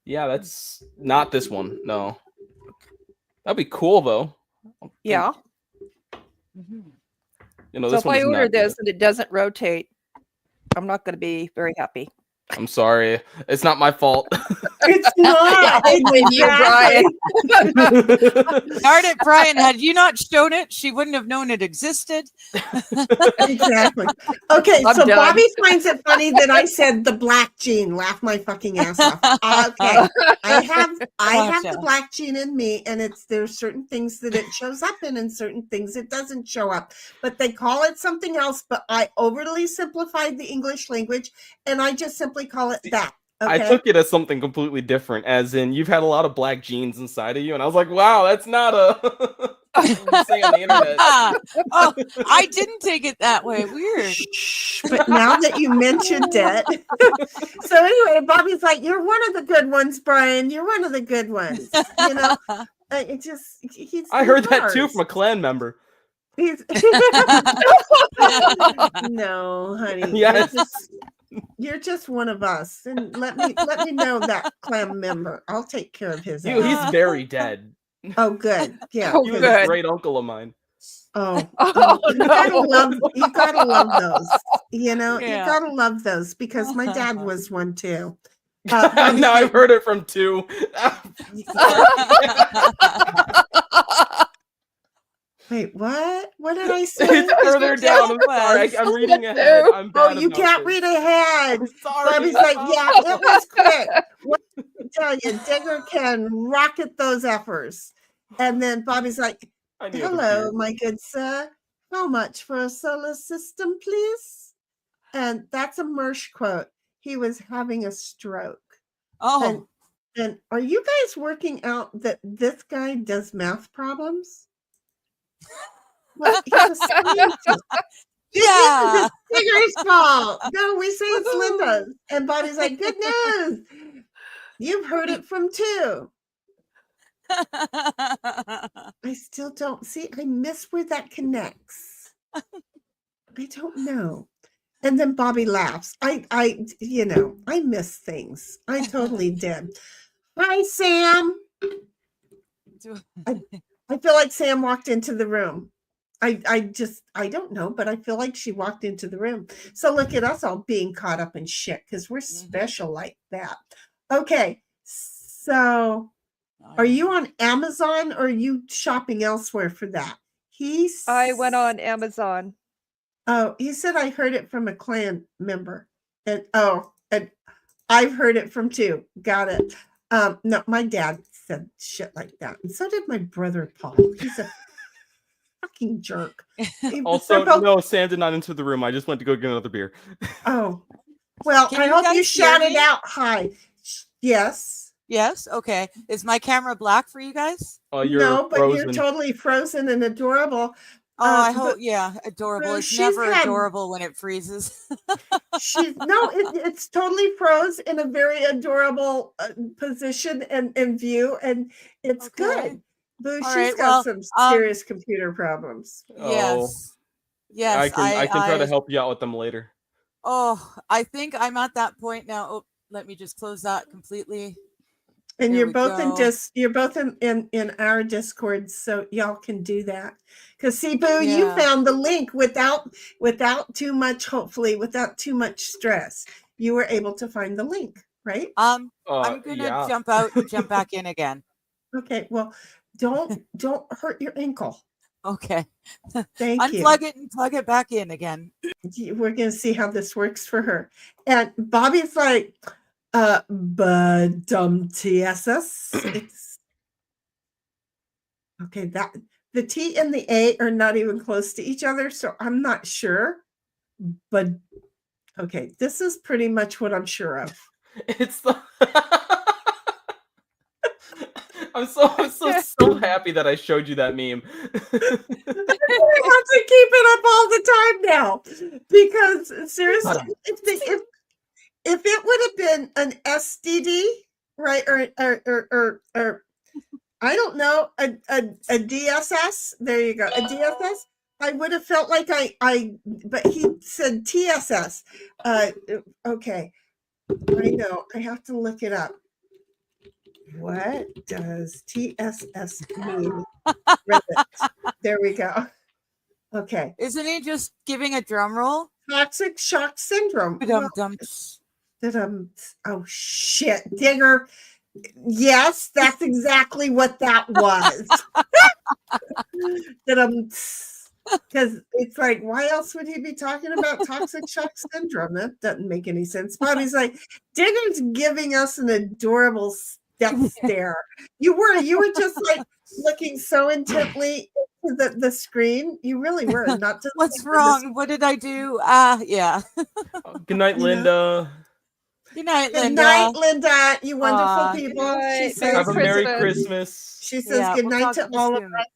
Yeah, that's not this one. No. That'd be cool though. Yeah. You know, So this if one I does order not do this it. and it doesn't rotate, I'm not going to be very happy. I'm sorry. It's not my fault. It's not. I blame you, Brian. Darn it, Brian. Had you not shown it, she wouldn't have known it existed. Exactly. Okay, I'm so done. Bobby finds it funny that I said the black gene. Laugh my fucking ass off. Okay, I have Gotcha. the black gene in me, and there's certain things that it shows up in, and certain things it doesn't show up. But they call it something else. But I overly simplified the English language, and I just simply call it that. Okay? I took it as something completely different, as in you've had a lot of black genes inside of you, and I was like, wow, that's not a saying on the internet. Oh, I didn't take it that way. Weird. Shh, but now that you mentioned it. So anyway, Bobby's like, you're one of the good ones, Brian. You're one of the good ones. You know, it just, I heard that too from a clan member. He's no, honey. Yes. You're just one of us. And let me know that clan member. I'll take care of his ass. He's very dead. Oh, good. Yeah. Oh, He was good. a great uncle of mine. Oh, Oh, you gotta love those. You know, Yeah. you gotta love those because my dad was one too. Now I've heard it from two. Wait, what? What did I say? It's further down. I'm sorry. I'm reading ahead. I'm Oh, bad you about can't this. read ahead. I'm sorry. Bobby's like, yeah, it was quick. What did I tell you, Digger can rocket those effers. And then Bobby's like, I need a hello, beer. my good sir. How much for a solar system, please? And that's a Mersh quote. He was having a stroke. Oh, And are you guys working out that this guy does math problems? Well, he's a scientist. yeah. It's Digger's fault. No, we say it's Linda's. And Bobby's like, good news. You've heard it from two. I still don't see. I miss where that connects. I don't know. And then Bobby laughs. I miss things. I totally did. Hi, Sam. I feel like Sam walked into the room. I don't know, but I feel like she walked into the room. So look at us all being caught up in shit because we're special like that. Okay, so are you on Amazon or are you shopping elsewhere for that? I went on Amazon. Oh, he said I heard it from a clan member. And I've heard it from two. Got it. No, my dad said shit like that. And so did my brother Paul. He's a fucking jerk. Also, no, Sam did not enter the room. I just went to go get another beer. Oh. Well, Can I you hope you guys hear shouted me? out hi. Yes. Yes. Okay. Is my camera black for you guys? Oh, you're No, but frozen. you're totally frozen and adorable. Oh, I but hope. Yeah, adorable. Rose, It's she's never had- adorable when it freezes. It's totally froze in a very adorable position and view, and it's Okay. good. Boo, All she's right, got well, some serious computer problems. Yes. Yes. I can try to help you out with them later. Oh, I think I'm at that point now. Oh, let me just close that completely. And There you're we both go. you're both in our Discord, so y'all can do that. Because see, Boo, you Yeah. found the link without too much, hopefully, without too much stress. You were able to find the link, right? I'm gonna jump out and jump back in again. Okay, well, don't hurt your ankle. Okay. Thank you. Unplug it and plug it back in again. We're gonna see how this works for her. And Bobby's like, but TSS. It's okay. That the T and the A are not even close to each other, so I'm not sure. But okay, this is pretty much what I'm sure of. It's the. I'm so happy that I showed you that meme. I have to keep it up all the time now because seriously, if it would have been an SDD, right, or I don't know, a DSS. There you go, a DSS. I would have felt like but he said TSS. Okay, I know. I have to look it up. What does TSS mean? Reddit. There we go. Okay. Isn't he just giving a drum roll? Toxic shock syndrome. Dum-dum. Oh shit, Digger. Yes, that's exactly what that was. Because it's like, why else would he be talking about toxic shock syndrome? That doesn't make any sense. Bobby's like, Digger's giving us an adorable death stare. You were just like looking so intently into the screen. You really were not just. What's wrong? What did I do? Yeah. Good night, Linda. Good night, Good Linda. night, Linda. You wonderful Aw, Good people. night. She Merry Have says, a Merry Christmas. Christmas. she says Yeah, good we'll night talk to all of soon. us.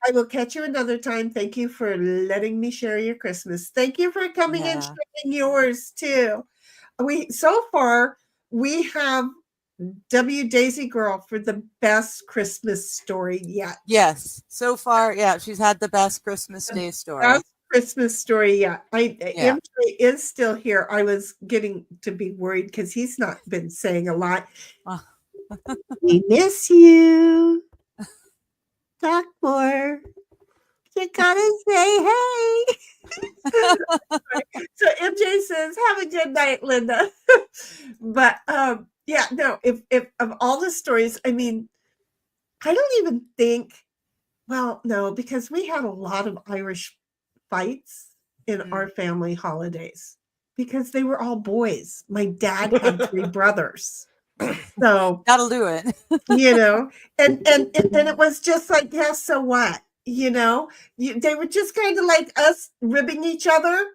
I will catch you another time. Thank you for letting me share your Christmas. Thank you for coming and Yeah. sharing yours too. So far we have W Daisy Girl for the best Christmas story yet. Yes. So far, yeah, she's had the best Christmas The Day story. best Christmas story yet. Yeah. MJ is still here. I was getting to be worried because he's not been saying a lot. Oh. We miss you. Talk more. You gotta say hey. So MJ says, have a good night, Linda. But yeah, no, if of all the stories, I mean, I don't even think, well, no, because we had a lot of Irish fights in our family holidays because they were all boys. My dad had 3 brothers. So that'll do it. You know, and it was just like, yeah, so what? You know, they were just kind of like us ribbing each other,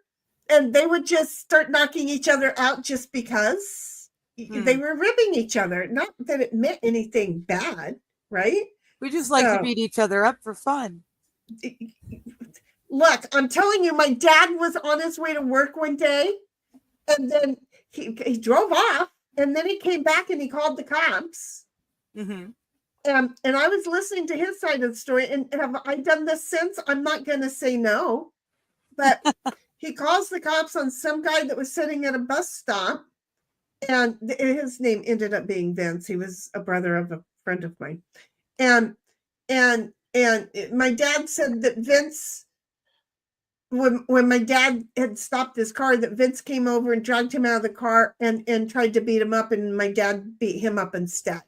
and they would just start knocking each other out just because they were ribbing each other. Not that it meant anything bad, right? We just like to So- beat each other up for fun. Look, I'm telling you, my dad was on his way to work one day, and then he drove off, and then he came back and he called the cops. Mm-hmm. And I was listening to his side of the story. And have I done this since? I'm not going to say no. But he calls the cops on some guy that was sitting at a bus stop. And his name ended up being Vince. He was a brother of a friend of mine. And my dad said that Vince, when my dad had stopped his car, that Vince came over and dragged him out of the car and tried to beat him up. And my dad beat him up instead.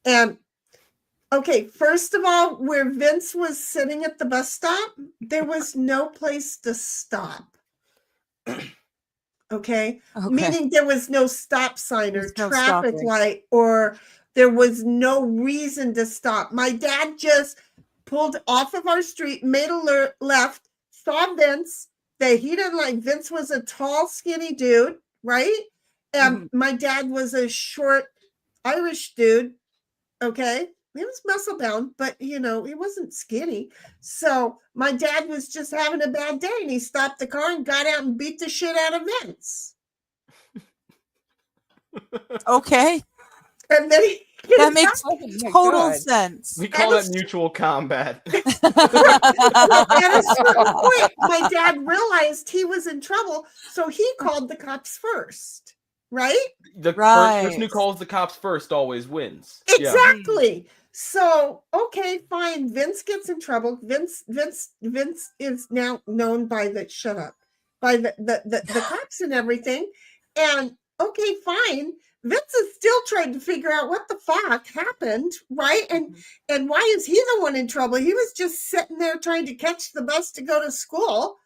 And okay, first of all, where Vince was sitting at the bus stop, there was no place to stop. Okay. Meaning there was no stop sign or no traffic stopping. light, or there was no reason to stop. My dad just pulled off of our street, made a left, saw Vince. That he didn't like. Vince was a tall, skinny dude, right? And my dad was a short Irish dude. Okay. He was muscle bound, but you know, he wasn't skinny. So my dad was just having a bad day, and he stopped the car and got out and beat the shit out of Vince. Okay. And then that makes total God. sense. We call that mutual combat. At a certain point, my dad realized he was in trouble, so he called the cops first, right? The person who calls the cops first always wins. Yeah. Exactly. So, okay, fine. Vince gets in trouble. Vince is now known by the cops and everything. And okay, fine. Vince is still trying to figure out what the fuck happened, right? And why is he the one in trouble? He was just sitting there trying to catch the bus to go to school.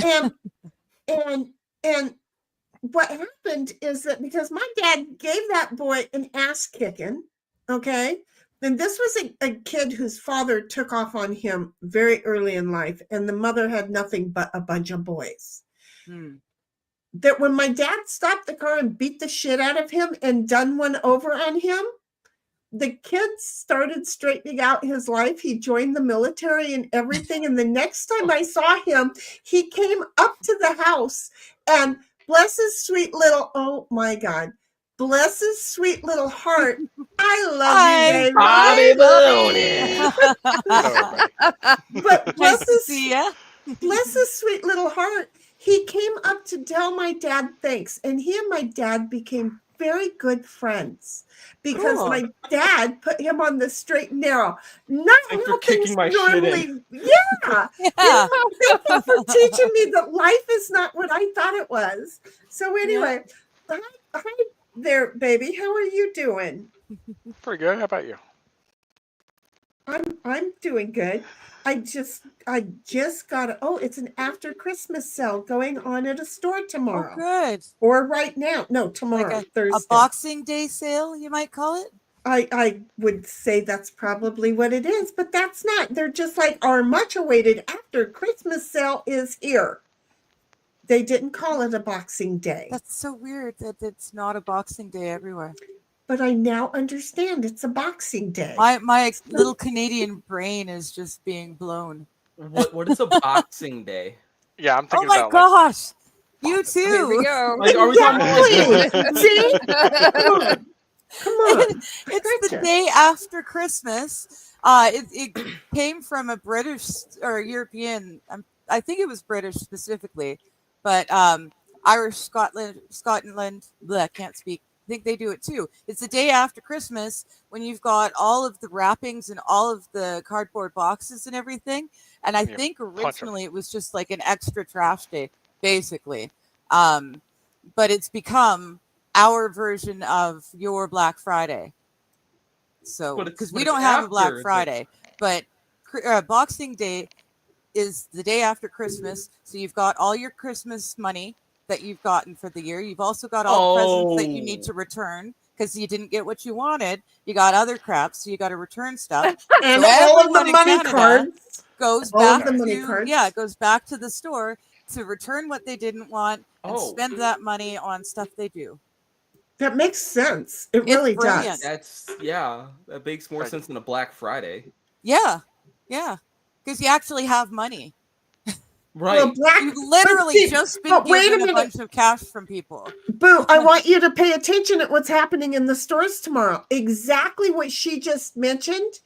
And what happened is that because my dad gave that boy an ass kicking, okay? And this was a kid whose father took off on him very early in life, and the mother had nothing but a bunch of boys. That when my dad stopped the car and beat the shit out of him and done one over on him, the kid started straightening out his life. He joined the military and everything. And the next time I saw him, he came up to the house, and bless his sweet little, oh my God, bless his sweet little heart. I love you, baby. But bless his sweet little heart. He came up to tell my dad thanks, and he and my dad became very good friends because my dad put him on the straight and narrow. Not Thanks how for kicking my shit in. Yeah. Thank you for teaching me that life is not what I thought it was. So anyway, hi there, baby. How are you doing? Pretty good. How about you? I'm doing good. I just got it's an after Christmas sale going on at a store tomorrow. Oh, good. Or right now. No, tomorrow, Thursday. A Boxing Day sale, you might call it? I would say that's probably what it is, but that's not. They're just like our much awaited after Christmas sale is here. They didn't call it a Boxing Day. That's so weird that it's not a Boxing Day everywhere. But I now understand it's a Boxing Day. My little Canadian brain is just being blown. What is a Boxing Day? Yeah, I'm Oh thinking my about gosh! You too. Here we go. Like, are we talking about Exactly. See? Come on. It's the day after Christmas. It came from a British or European. I think it was British specifically, but Irish, Scotland. Bleh, can't speak. I think they do it too. It's the day after Christmas when you've got all of the wrappings and all of the cardboard boxes and everything. And I think originally it was just like an extra trash day, basically. But it's become our version of your Black Friday. So, because we don't have a Black Friday, but Boxing Day is the day after Christmas. So you've got all your Christmas money that you've gotten for the year. You've also got all the presents that you need to return because you didn't get what you wanted. You got other crap, so you got to return stuff. And so all of the everyone in money Canada cards. goes All back of the money to cards. it goes back to the store to return what they didn't want and spend that money on stuff they do. That makes sense. It really does. That makes more sense than a Black Friday. Yeah, because you actually have money. Right. Well, You've literally just been given a bunch of cash from people. Boo, I want you to pay attention at what's happening in the stores tomorrow. Exactly what she just mentioned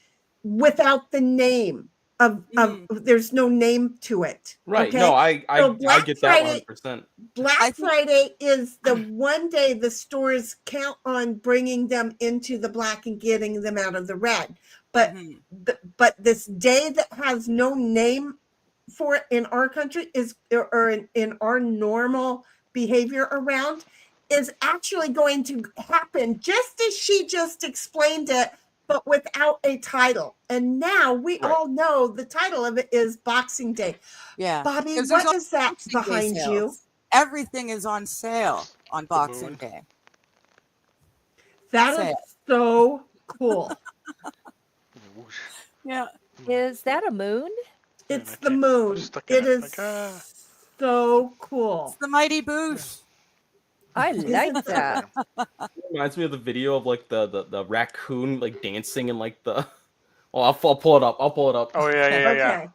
without the name of there's no name to it. Right. Okay? No, I Black get Friday, that 100%. Black Friday is the one day the stores count on bringing them into the black and getting them out of the red. But but this day that has no name for it in our country is or in our normal behavior around is actually going to happen just as she just explained it, but without a title. And now we all know the title of it is Boxing Day. Yeah, Bobby, 'Cause there's what is that Boxing Day behind you? sales. Everything is on sale on Boxing Day. That is so cool. Yeah. Is that a moon? It's the moon. It is so cool. It's the mighty Boosh. I like that. Reminds me of the video of like the raccoon like dancing and like the. Oh, I'll pull it up. Oh yeah.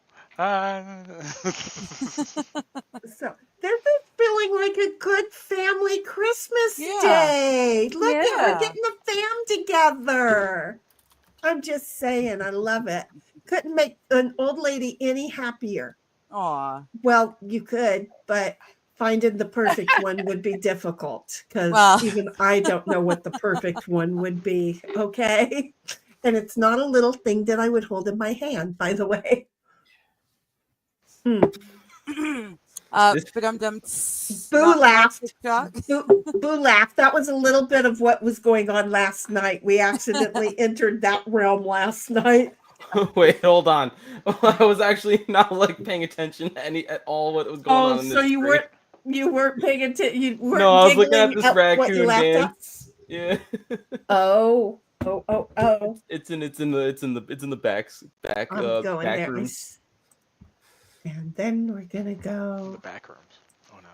So they're feeling like a good family Christmas day. Look at we're getting the fam together. I'm just saying, I love it. Couldn't make an old lady any happier. Aw. Well, you could, but finding the perfect one would be difficult because even I don't know what the perfect one would be. Okay. And it's not a little thing that I would hold in my hand, by the way. Boo laughed. Boo laughed. That was a little bit of what was going on last night. We accidentally entered that realm last night. Wait, hold on. I was actually not like paying attention at all what was going on in this so you stream. weren't paying attention. You weren't. No, I was looking at giggling this what you raccoon laughed at? dance. Yeah. Oh. It's in the back I'm going back there. rooms. And then we're gonna go the back rooms. Oh no.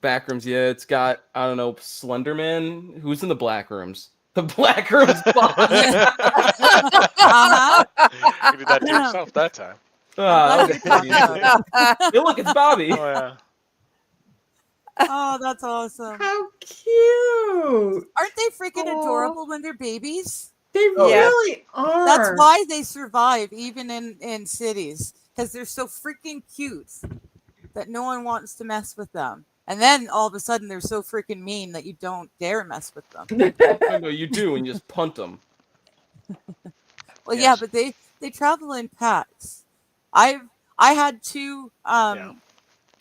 Back rooms, yeah. It's got I don't know Slenderman. Who's in the black rooms? The black rooms. You did that to yourself that time. Hey, look, it's Bobby. Oh yeah. Oh, that's awesome. How cute. Aren't they freaking adorable when they're babies? They really are. That's why they survive even in cities because they're so freaking cute that no one wants to mess with them. And then all of a sudden they're so freaking mean that you don't dare mess with them. No, you do, and you just punt them. Well, yeah, but they travel in packs. I had two.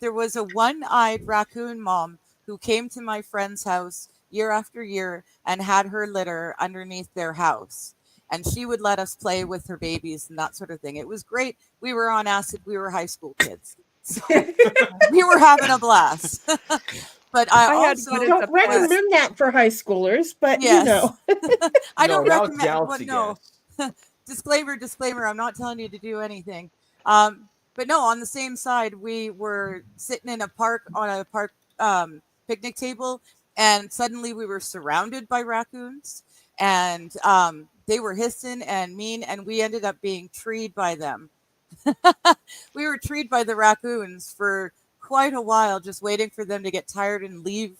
There was a one-eyed raccoon mom who came to my friend's house year after year and had her litter underneath their house, and she would let us play with her babies and that sort of thing. It was great. We were on acid. We were high school kids. So we were having a blast. But I don't recommend that for high schoolers, but you know. I don't recommend. No. Disclaimer. I'm not telling you to do anything. But no, on the same side, we were sitting in a park on a park picnic table, and suddenly we were surrounded by raccoons, and they were hissing and mean, and we ended up being treed by them. We were treed by the raccoons for quite a while, just waiting for them to get tired and leave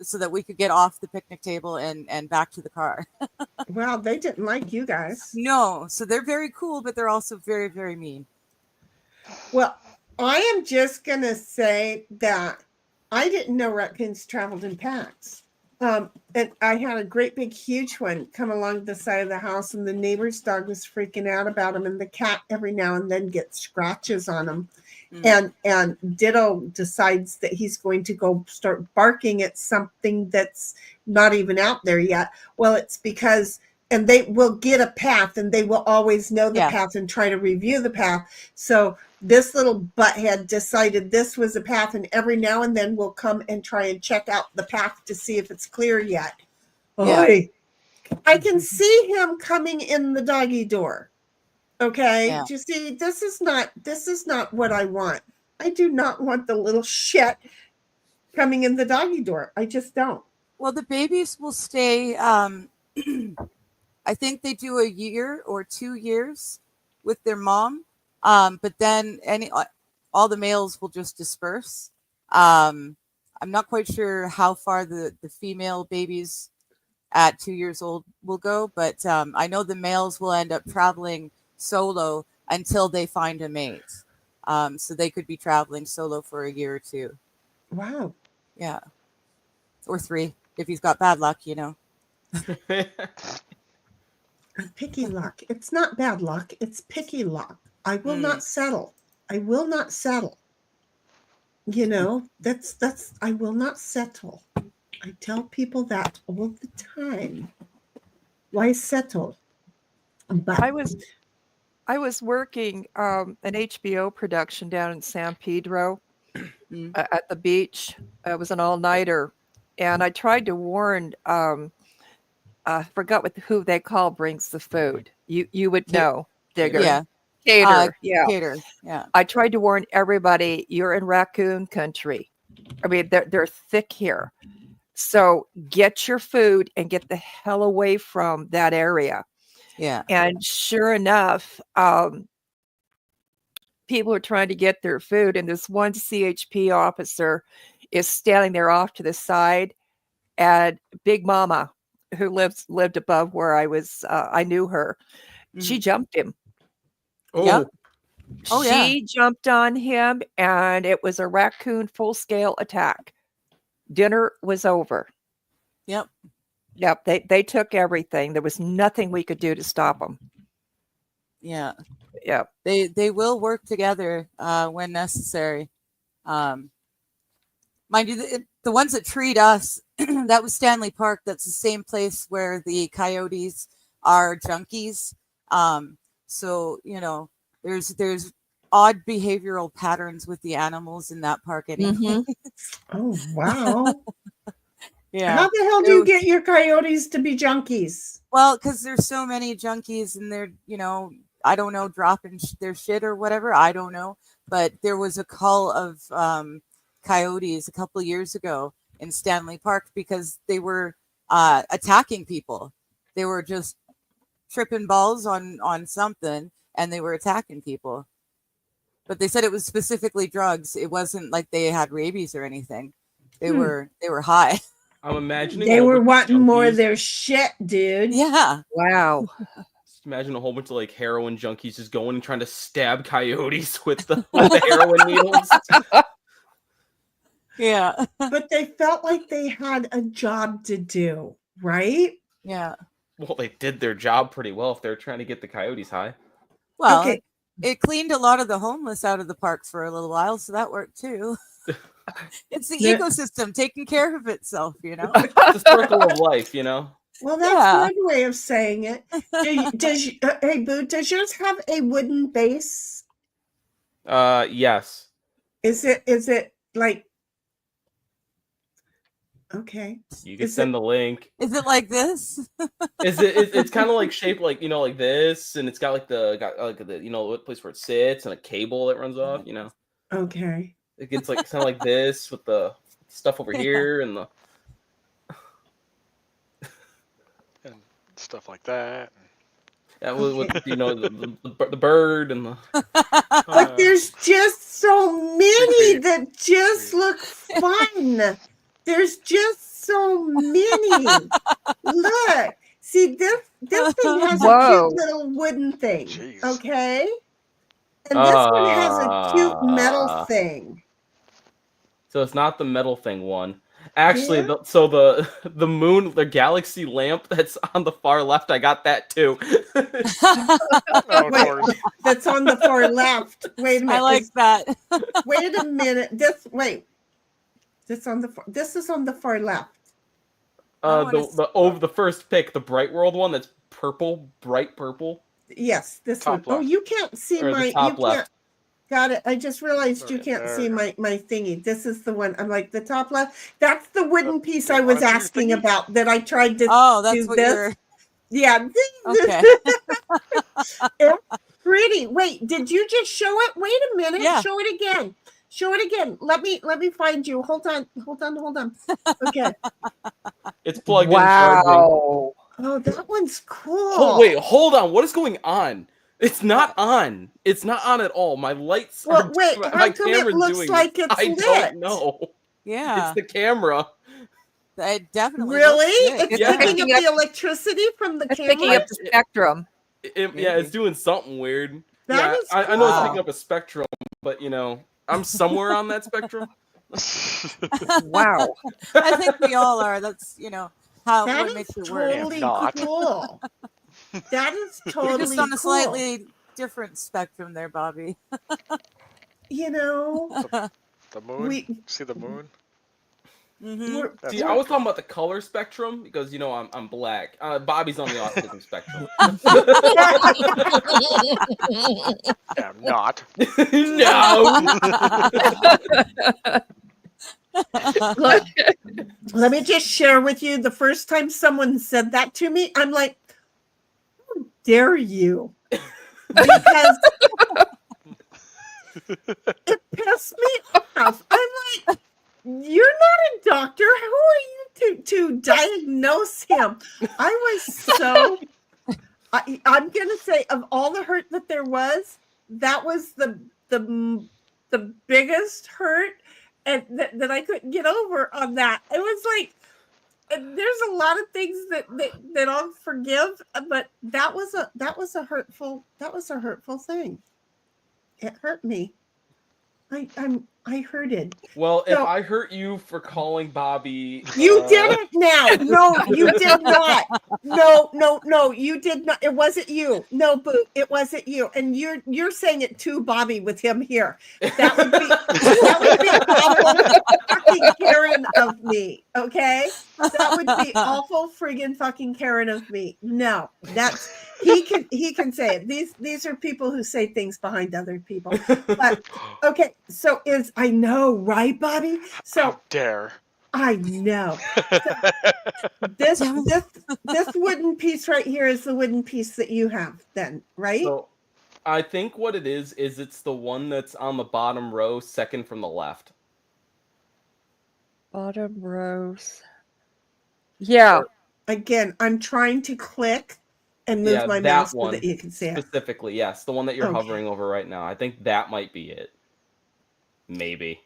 so that we could get off the picnic table and back to the car. Well, they didn't like you guys. No, so they're very cool, but they're also very, very mean. Well, I am just going to say that I didn't know raccoons traveled in packs. And I had a great big huge one come along the side of the house, and the neighbor's dog was freaking out about him, and the cat every now and then gets scratches on him. And Ditto decides that he's going to go start barking at something that's not even out there yet. Well, it's because, and they will get a path, and they will always know the path and try to review the path. So this little butthead decided this was a path, and every now and then will come and try and check out the path to see if it's clear yet. Oy. I can see him coming in the doggy door. Okay. Yeah. You see, this is not what I want. I do not want the little shit coming in the doggy door. I just don't. Well, the babies will stay. I think they do a year or 2 years with their mom, but then all the males will just disperse. I'm not quite sure how far the female babies at 2 years old will go, but I know the males will end up traveling solo until they find a mate. So they could be traveling solo for a year or two. Wow. Yeah. Or 3 if he's got bad luck, you know. Picky luck. It's not bad luck. It's picky luck. I will not settle. I will not settle. You know, that's I will not settle. I tell people that all the time. Why settle? But I was working an HBO production down in San Pedro at the beach. It was an all-nighter, and I tried to warn. I forgot who they call brings the food. You would know, Digger. Yeah. Cater. Yeah. Cater. Yeah. I tried to warn everybody, you're in raccoon country. I mean, they're thick here. So get your food and get the hell away from that area. Yeah. And sure enough, people are trying to get their food, and this one CHP officer is standing there off to the side, and Big Mama, who lived above where I was, I knew her. She jumped him. Oh, She jumped on him, and it was a raccoon full-scale attack. Dinner was over. Yep. They took everything. There was nothing we could do to stop them. Yeah. Yep. They will work together when necessary. Mind you, the ones that treat us, that was Stanley Park. That's the same place where the coyotes are junkies. So, you know, there's odd behavioral patterns with the animals in that park anyway. Oh, wow. Yeah. How the hell do you get your coyotes to be junkies? Well, because there's so many junkies, and they're, you know, I don't know, dropping their shit or whatever. I don't know. But there was a call of coyotes a couple of years ago in Stanley Park because they were attacking people. They were just tripping balls on something, and they were attacking people. But they said it was specifically drugs. It wasn't like they had rabies or anything. They were high. I'm imagining They all were the wanting more of junkies- their shit, dude. Yeah. Wow. Just imagine a whole bunch of like heroin junkies just going and trying to stab coyotes with the heroin needles. Yeah. But they felt like they had a job to do, right? Yeah. Well, they did their job pretty well if they're trying to get the coyotes high. Well, Okay. it cleaned a lot of the homeless out of the park for a little while, so that worked too. It's the Yeah. ecosystem taking care of itself, you know. The circle of life, you know. Well, that's one way of saying it. Hey, Boo, does yours have a wooden base? Yes. Is it like Okay. You can Is send it the link. Is it like this? It's kind of like shaped like like this, and it's got like the place where it sits and a cable that runs off. okay? It gets like kind of like this with the stuff over Yeah. here and the And stuff like that. with the bird and the. But there's just so many that just look fun. There's just so many. Look, see this thing has a Whoa. cute little wooden thing. Jeez. Okay, and this one has a cute metal Ah. thing. So it's not the metal thing one. Actually, Yeah? the moon, the galaxy lamp that's on the far left, I got that too. Oh, of Wait, course. that's on the far left. Wait a minute. I like that. Wait a minute. This is on the far left. The first pick, the Bright World one, that's purple, bright purple. Yes, this Top one. Oh, left. you can't see Or the my. top You can't. left. Got it. I just realized you Okay, can't there see we my thingy. This is the one. I'm like the top left. That's the wooden piece you I was wanna see your asking thingy? about that I tried to Oh, that's do what this. you're. Yeah. Okay. It's pretty. Wait, did you just show it? Wait a minute. Yeah. Show it again. Show it again. Let me find you. Hold on. Okay. It's plugged in charging. Wow. Oh, that one's cool. Oh, wait, hold on. What is going on? It's not on. It's not on at all. My lights Well, are. wait, my how come it camera's looks doing like this. it's I lit? don't know. Yeah. It's the camera. It definitely. Really? looks lit. It's Yeah. picking up the electricity from the It's camera? picking up the spectrum. Yeah, Maybe. it's doing something weird. That Yeah, is I know it's cool. picking up a spectrum, but I'm somewhere on that spectrum. Wow. I think we all are. That's how That what is makes it work. totally not. cool. That is You're totally just on a cool. slightly different spectrum there, Bobby. You know, The moon. we See the moon? Mhm. we're, That's See, I was talking about the color spectrum because I'm black. Bobby's on the autism spectrum. Yeah, I'm not. No. look. Let me just share with you. The first time someone said that to me, I'm like, "How dare you?" Because it pissed me off. I'm like, "You're not a doctor. Who are you to diagnose him?" I was so. I'm gonna say, of all the hurt that there was, that was the biggest hurt, and that I couldn't get over on that. It was like, there's a lot of things that I'll forgive, but that was a hurtful thing. It hurt me. I hurted. Well, if So- I hurt you for calling Bobby, You didn't now. No, you did not. No, you did not. It wasn't you. No, Boo, it wasn't you. And you're saying it to Bobby with him here. That would be awful fucking Karen of me. Okay? That would be awful friggin' fucking Karen of me. No, that's he can say it. These are people who say things behind other people. But okay, so I know, right, Bobby? So How dare. I know. This wooden piece right here is the wooden piece that you have then, right? So I think what it is it's the one that's on the bottom row, second from the left. Bottom rows. Yeah. Again, I'm trying to click and move Yeah, my that mouse so one that you can see it. specifically. Yes, the one that you're Okay. hovering over right now. I think that might be it. Maybe.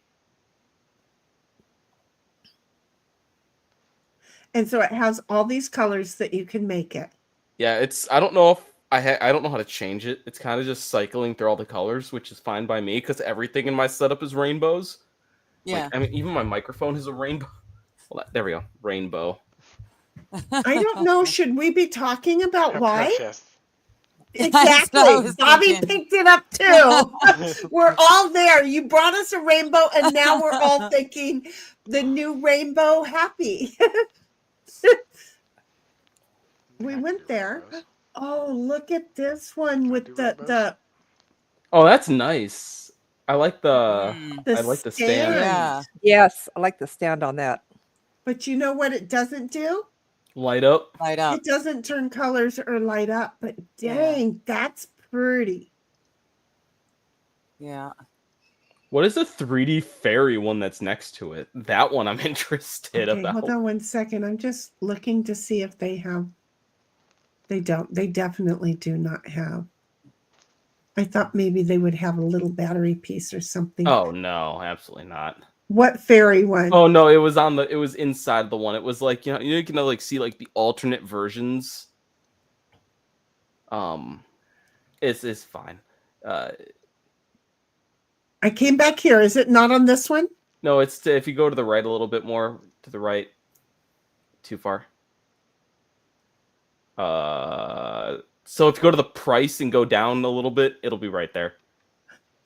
And so it has all these colors that you can make it. Yeah, I don't know if I don't know how to change it. It's kind of just cycling through all the colors, which is fine by me because everything in my setup is rainbows. Yeah. Like, I mean, even my microphone is a rainbow. Well, there we go, rainbow. I don't know. Should we be talking about How why? precious. That's what I Exactly. was Bobby thinking. picked it up too. We're all there. You brought us a rainbow, and now we're all thinking the new rainbow happy. We went there. Oh, look at this one with the Oh, that's nice. I like the Mm. the I like the stand. stand. Yeah. Yes, I like the stand on that. But you know what it doesn't do? Light up. Light up. It doesn't turn colors or light up. But Yeah. dang, that's pretty. Yeah. What is the 3D fairy one that's next to it? That one I'm interested Okay, about. hold on one second. I'm just looking to see if they have. They don't. They definitely do not have. I thought maybe they would have a little battery piece or something. Oh no, absolutely not. What fairy one? Oh no, it was inside the one. It was like, you can like see like the alternate versions. It's fine. I came back here. Is it not on this one? No, it's if you go to the right a little bit more to the right. Too far. So if you go to the price and go down a little bit, it'll be right there.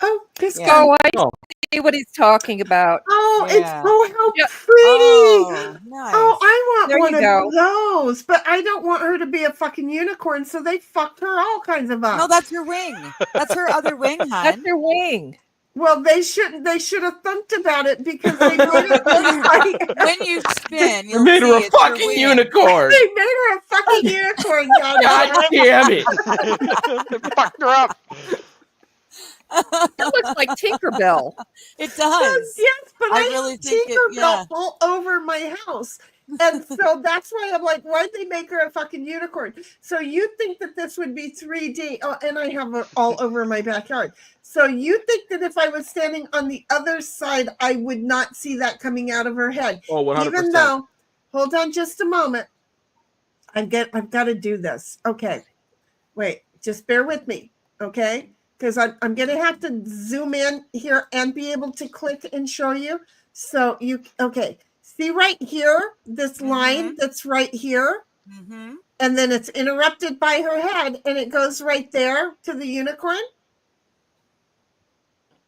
Oh, this Yeah. guy. Oh, I Oh. see what he's talking about. Oh, Yeah. it's how Yeah. pretty. Oh, nice. Oh, I want There one you of go. those, but I don't want her to be a fucking unicorn, so they fucked her all kinds of up. No, that's her wing. That's her other wing, That's hon. your wing. Well, they shouldn't. They should have thunked about it because they made it look like When you spin, They you'll made her see a it's her fucking wing. unicorn. they made her a fucking unicorn. God damn it! They fucked her up. That looks like Tinkerbell. It Yes, does. yes, but I I really have think it- Tinkerbell yeah. all over my house. And so that's why I'm like, why'd they make her a fucking unicorn? So you think that this would be 3D? Oh, and I have her all over my backyard. So you think that if I was standing on the other side, I would not see that coming out of her head? Oh, 100%. Even though, hold on just a moment. I've got to do this. Okay. Wait, just bear with me. Okay. Because I'm going to have to zoom in here and be able to click and show you. So okay. See right here, this line that's right here. Mm-hmm. And then it's interrupted by her head and it goes right there to the unicorn.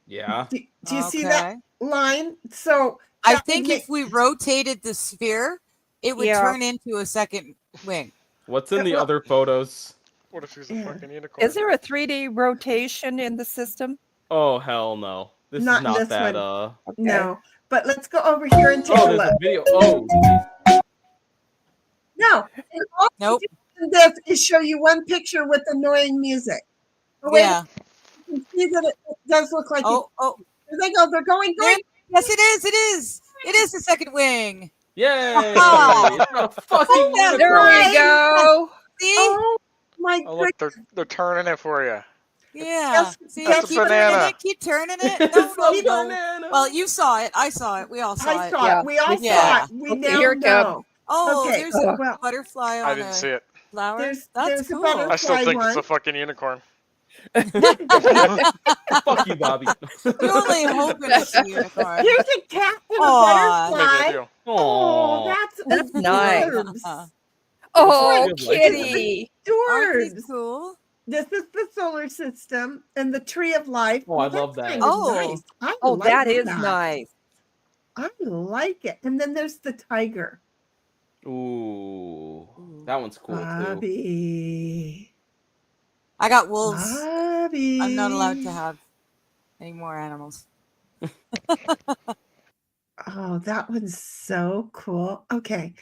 Yeah. Do you see that Okay. line? So I that think would if we rotated the sphere, it would Yeah. turn into a second wing. What's in the Well- other photos? What if he's a Yeah. fucking unicorn? Is there a 3D rotation in the system? Oh hell no! This Not is not this that. one. Okay. No, but let's go over here and take Oh, a there's look. a video. Oh, No, and all Nope. this is show you one picture with annoying music. Oh, wait, Yeah. you can see that it does look like Oh, it. There they go. They're going there- great. yes, it is. It is. It is the second wing. yay! Oh. It's not a fucking yeah, There unicorn. we go. See? Oh my Oh look, goodness. they're turning it for you. Yeah. Yes, See, that's keep a turning banana. it. Keep turning it. It's No, a no. banana. Well, you saw it. I saw it. We all saw I it. saw Yeah. it. We all Yeah. saw it. We Okay, now here it know. comes. Oh, Okay, there's a well, butterfly on I didn't see it. flower. There's That's a cool. butterfly. I still think it's one. a fucking unicorn. Fuck you, Bobby. You're only hoping it's a unicorn. Here's a cat and Aw. a Maybe I butterfly. do. Oh, Aw. that's nice. adorbs. Oh, Good life. kitty. Aren't these Adorbs. cool? This is the solar system and the tree of life. Oh, I Well, love that's that. kind of Oh. nice. I Oh, like that is that. nice. I like it. And then there's the tiger. Ooh, that one's cool too. Bobby. I got wolves. Bobby. I'm not allowed to have any more animals. Oh, that one's so cool. Okay.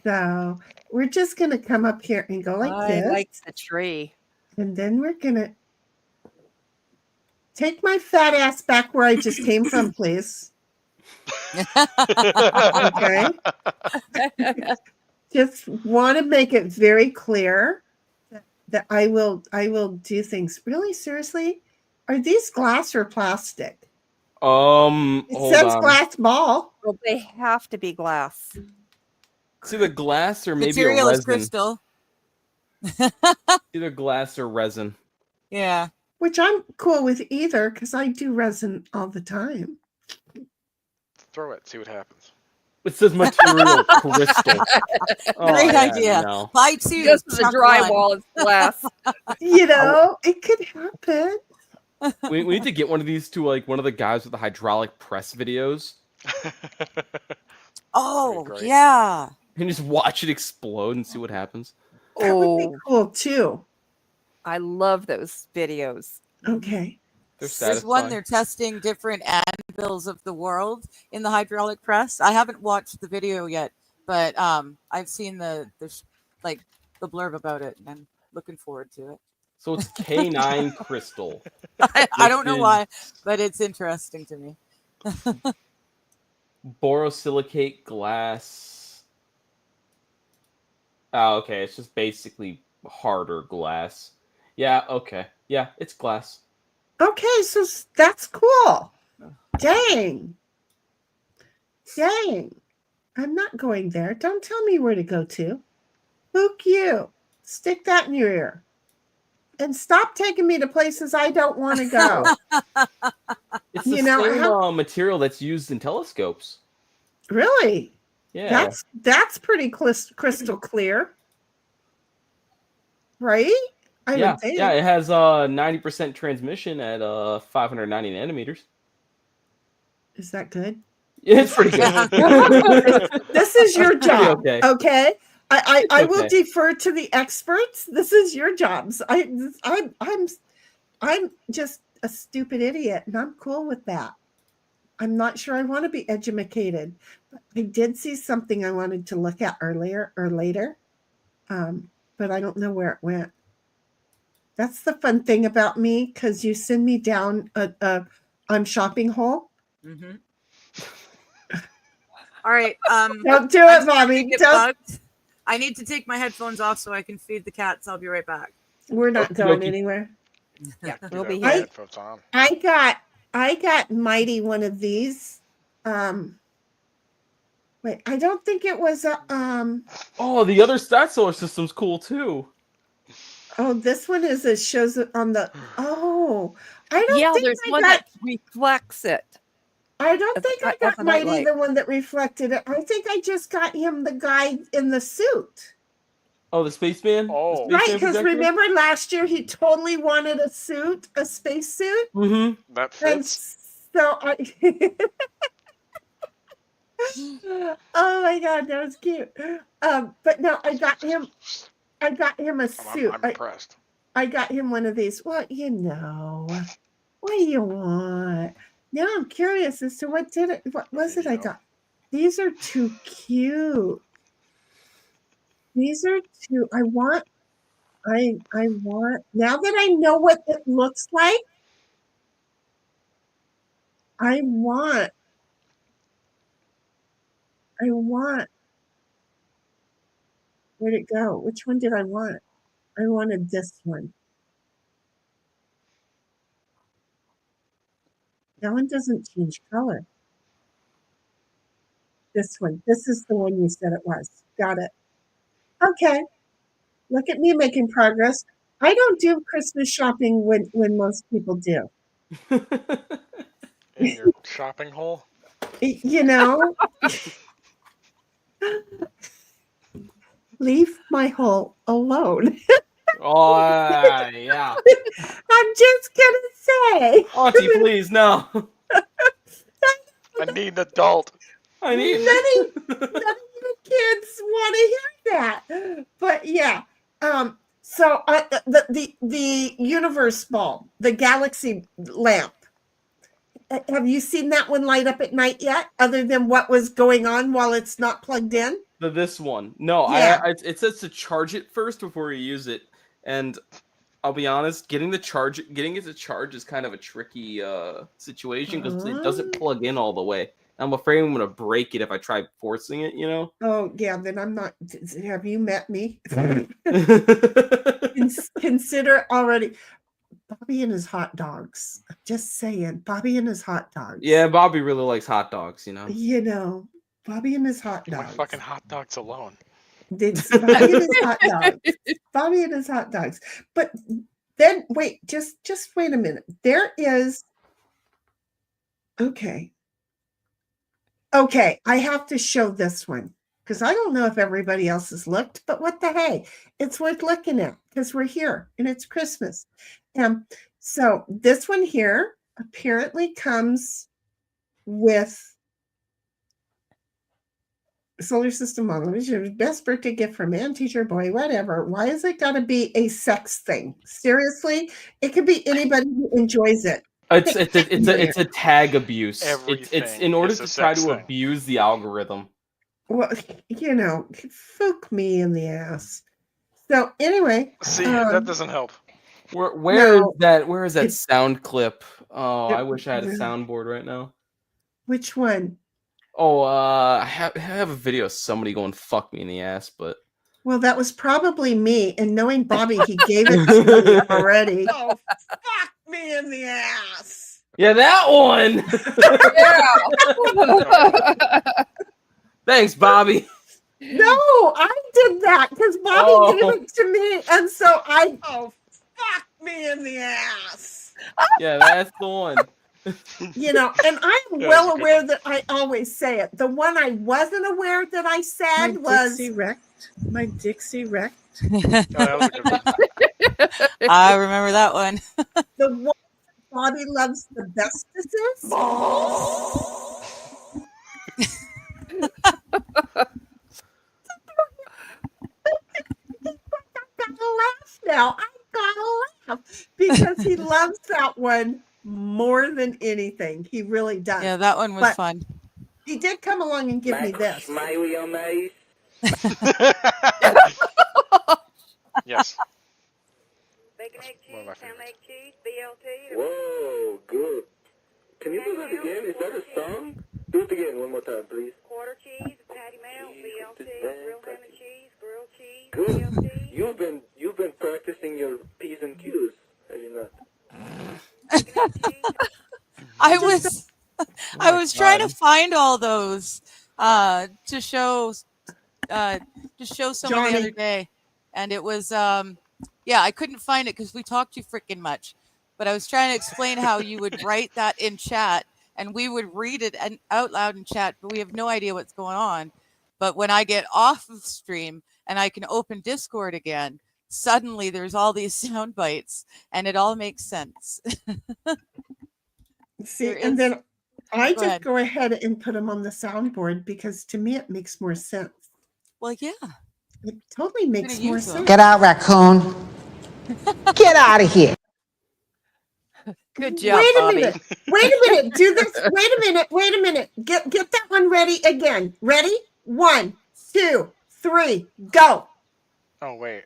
So we're just going to come up here and go like I this. like the tree. And then we're going to take my fat ass back where I just came from, please. Okay. Just want to make it very clear that I will do things. Really, seriously? Are these glass or plastic? It Hold says on. glass ball. Well, they have to be glass. It's either glass or maybe Material a is resin. crystal. Either glass or resin. Yeah. Which I'm cool with either because I do resin all the time. Throw it, see what happens. It says material crystal. Oh, Great yeah, idea. no. Buy two. Just the chuck drywall is glass. You know, it could happen. We need to get one of these to like one of the guys with the hydraulic press videos Oh, Great. yeah. and just watch it explode and see what happens. That would be Oh, cool too. I love those videos. Okay. They're There's one satisfying. they're testing different anvils of the world in the hydraulic press. I haven't watched the video yet, but I've seen the blurb about it, and I'm looking forward to it. So it's K9 crystal. I don't know which why, is but it's interesting to me. borosilicate glass. Oh, okay. It's just basically harder glass. Yeah, okay. Yeah, it's glass. Okay, so that's cool. Dang. Dang. I'm not going there. Don't tell me where to go to. Book you. Stick that in your ear. And stop taking me to places I don't want to go. It's the You know, same material that's used in telescopes. Really? Yeah. That's pretty crystal clear. Right? I yeah, would think. yeah, it has 90% transmission at 590 nanometers. Is that good? It's pretty good. This is your That's pretty job. okay. Okay. I will okay. defer to the experts. This is your jobs. I'm just a stupid idiot, and I'm cool with that. I'm not sure I want to be educated. I did see something I wanted to look at earlier or later, but I don't know where it went. That's the fun thing about me, because you send me down a shopping hole. Mm-hmm. All right. Don't do it, Bobby. Don't. I need to take my headphones off so I can feed the cats. I'll be right back. We're not going anywhere. Yeah, Do we'll that be with the here. headphones on. I got Mighty one of these. Wait, I don't think it was a Oh, the other stat solar system's cool too. Oh, this one shows it on the. Oh, I don't Yeah, think there's I one got. that reflects it. I don't It's think I not got the night Mighty light. the one that reflected it. I think I just got him the guy in the suit. Oh, the spaceman? Oh. Right, because remember last year he totally wanted a suit, a space suit. Mm-hmm. That And fits. so I. Oh my God, that was cute. But no, I got him a suit. I'm impressed. I got him one of these. Well, you know, what do you want? Now I'm curious as to what was it I got? These are too cute. These are too. I want. Now that I know what it looks like, I want. Where'd it go? Which one did I want? I wanted this one. That one doesn't change color. This one. This is the one you said it was. Got it. Okay. Look at me making progress. I don't do Christmas shopping when most people do. In your shopping hole? You know, leave my hole alone. Oh, yeah. I'm just going to say. Auntie, please, no. I need an adult. I need. None of you kids want to hear that. But yeah. So the universe bulb, the galaxy lamp. Have you seen that one light up at night yet? Other than what was going on while it's not plugged in? This one. No, Yeah. it says to charge it first before you use it. And I'll be honest, getting it to charge is kind of a tricky situation because it doesn't plug in all the way. I'm afraid I'm going to break it if I try forcing it, you know? Oh, yeah, then I'm not. Have you met me? Consider already Bobby and his hot dogs. Just saying, Bobby and his hot dogs. Yeah, Bobby really likes hot dogs, you know? You know, Bobby and his hot My dogs. fucking hot dogs alone. It's Bobby and his hot dogs. Bobby and his hot dogs. But then wait, just wait a minute. There is okay, I have to show this one because I don't know if everybody else has looked, but what the hey, it's worth looking at because we're here and it's Christmas. So this one here apparently comes with solar system model. It's your best birthday gift for man, teacher, boy, whatever. Why is it got to be a sex thing? Seriously, it could be anybody who enjoys it. It's a tag abuse. It's in order is a to try sex to thing. abuse the algorithm. Well, fuck me in the ass. So anyway, See, that doesn't help. Where is that? Where is that it's- sound clip? Oh, I it- wish I had a yeah. soundboard right now. Which one? Oh, I have a video of somebody going "fuck me in the ass," but Well, that was probably me. And knowing Bobby, he gave it to me already. Oh, fuck me in the ass. yeah, that one. Thanks, Bobby. No, I did that because Bobby gave it to me. And so fuck me in the ass. Yeah, that's the one. And I'm Yeah, well that's a good aware one. that I always say it. The one I wasn't aware that I said was Dixie wrecked. My Dixie wrecked. Oh, that was a good one. I remember that one. the one Bobby loves the bestesses. Gotta laugh now. I gotta laugh because he loves that one more than anything. He really does. Yeah, that one was But fun. he did come along and give me this. Yes. Bacon, egg, cheese, One of my ham, favorites. egg, cheese, BLT. Whoa, good. Can you do that again? Is that a song? Do it again one more time, please. Quarter cheese, patty melt, BLT, grilled ham and cheese, grilled cheese, Good. BLT. You've been practicing your P's and Q's, have you not? I was trying to find all those to show someone Johnny. the other day, and it was I couldn't find it because we talked too freaking much. But I was trying to explain how you would write that in chat, and we would read it out loud in chat, but we have no idea what's going on. But when I get off of stream and I can open Discord again, suddenly there's all these sound bites, and it all makes sense. See, There and is- then I Go just ahead. go ahead and put them on the soundboard because to me it makes more sense. Well, yeah. It totally makes gonna more use them. sense. Get out, raccoon. Get out of here. Good job, Wait a Bobby. minute. Wait a minute. Do this. Wait a minute. Wait a minute. Get that one ready again. Ready? 1, 2, 3, go. Oh wait.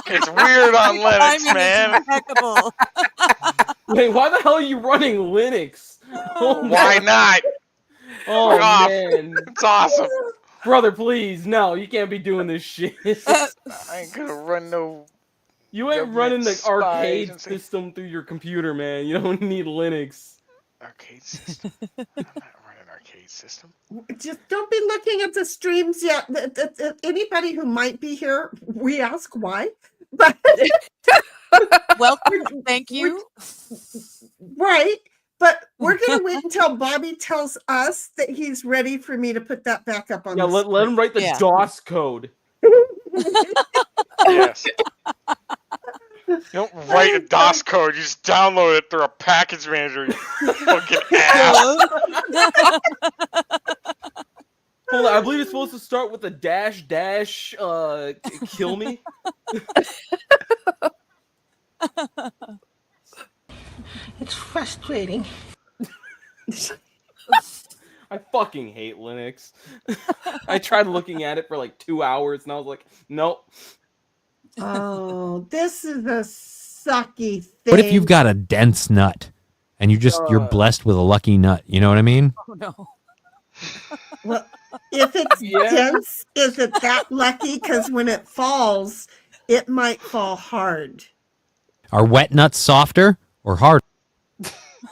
It's weird on Linux, Timing is man. impeccable. Wait, why the hell are you running Linux? Oh, Why not? Oh Fuck off. man, It's awesome. brother, please, no, you can't be doing this shit. I ain't gonna run no. You ain't government running the spy arcade agency. system through your computer, man. You don't need Linux. Arcade system. I'm not running arcade system. Just don't be looking at the streams yet. Anybody who might be here, we ask why. But Welcome. Thank you. right. But we're going to wait until Bobby tells us that he's ready for me to put that back up on Yeah, the let him write the Yeah. DOS code. Yes. You don't write a DOS code. You just download it through a package manager. You fucking ass. Hold on, I believe it's supposed to start with a dash kill me. It's frustrating. I fucking hate Linux. I tried looking at it for like 2 hours and I was like, nope. Oh, this is a sucky thing. What if you've got a dense nut and you're blessed with a lucky nut? You know what I mean? Oh no. Well, if it's Yeah. dense, is it that lucky? Because when it falls, it might fall hard. Are wet nuts softer or harder?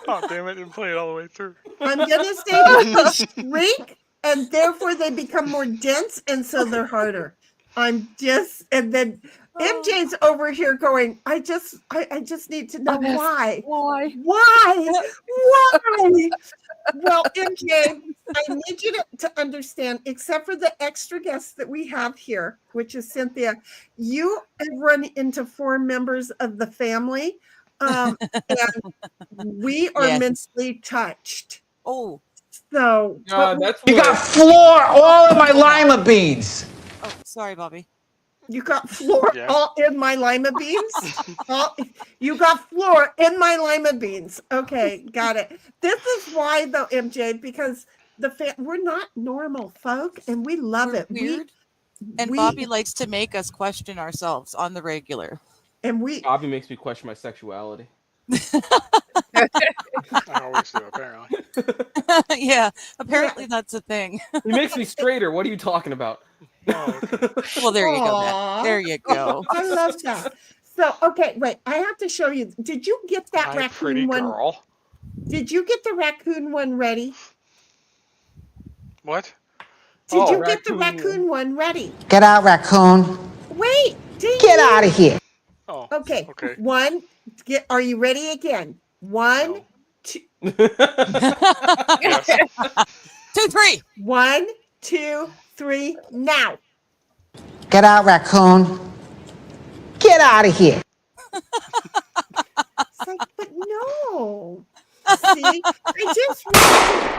Oh damn it! Didn't play it all the way through. I'm gonna say that they shrink, and therefore they become more dense, and so they're harder. And then MJ's over here going, I just need to know why. Why? Why? Well, MJ, I need you to understand, except for the extra guests that we have here, which is Cynthia, you have run into 4 members of the family, and we are Yes. mentally touched. Oh. So, That's You what- got floor all of my lima beans. Oh, sorry, Bobby. You got floor Yeah. all in my lima beans. You got floor in my lima beans. Okay, got it. This is why though, MJ, because we're not normal folk, and we love We're it. weird. And Bobby likes to make us question ourselves on the regular. Bobby makes me question my sexuality. I always do, apparently. Yeah, apparently that's a thing. He makes me straighter. What are you talking about? Well, there you go. Aw. There you go. I love that. So, okay, wait. I have to show you. Did you get that My pretty raccoon one? girl. Did you get the raccoon one ready? What? Did you get the raccoon one ready? Get out, raccoon. Wait. Get out of here. Oh. Okay. Okay. Are you ready again? 1, 2. Yes. 2, 3. 1, 2, 3. Now. Get out, raccoon. Get out of here. It's like, but no. See, I just want to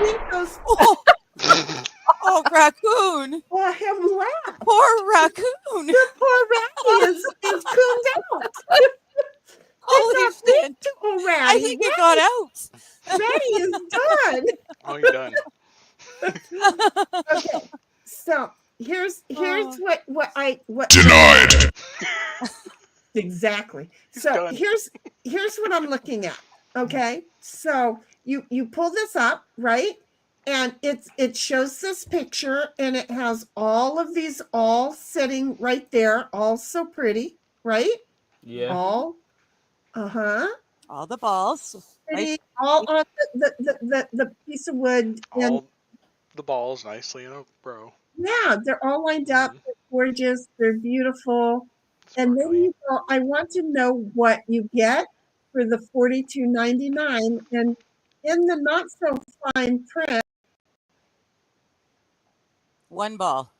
think those. Oh, raccoon. Oh, him laugh. Poor raccoon. The poor ratty is cooned out. Holy shit. Oh, I Ratty. think it got out. Ratty is done. Oh, you're done. Okay, so here's what Denied. Exactly. He's So done. here's what I'm looking at. Okay, so you pull this up, right? And it shows this picture, and it has all of these all sitting right there, all so pretty, right? Yeah. All All the balls. pretty, Right? all on the piece of wood, and All the balls nicely in a row. yeah, they're all lined up. They're gorgeous. They're beautiful. And then you go, I want to know what you get for the $42.99. And in the not so fine print, 1 ball.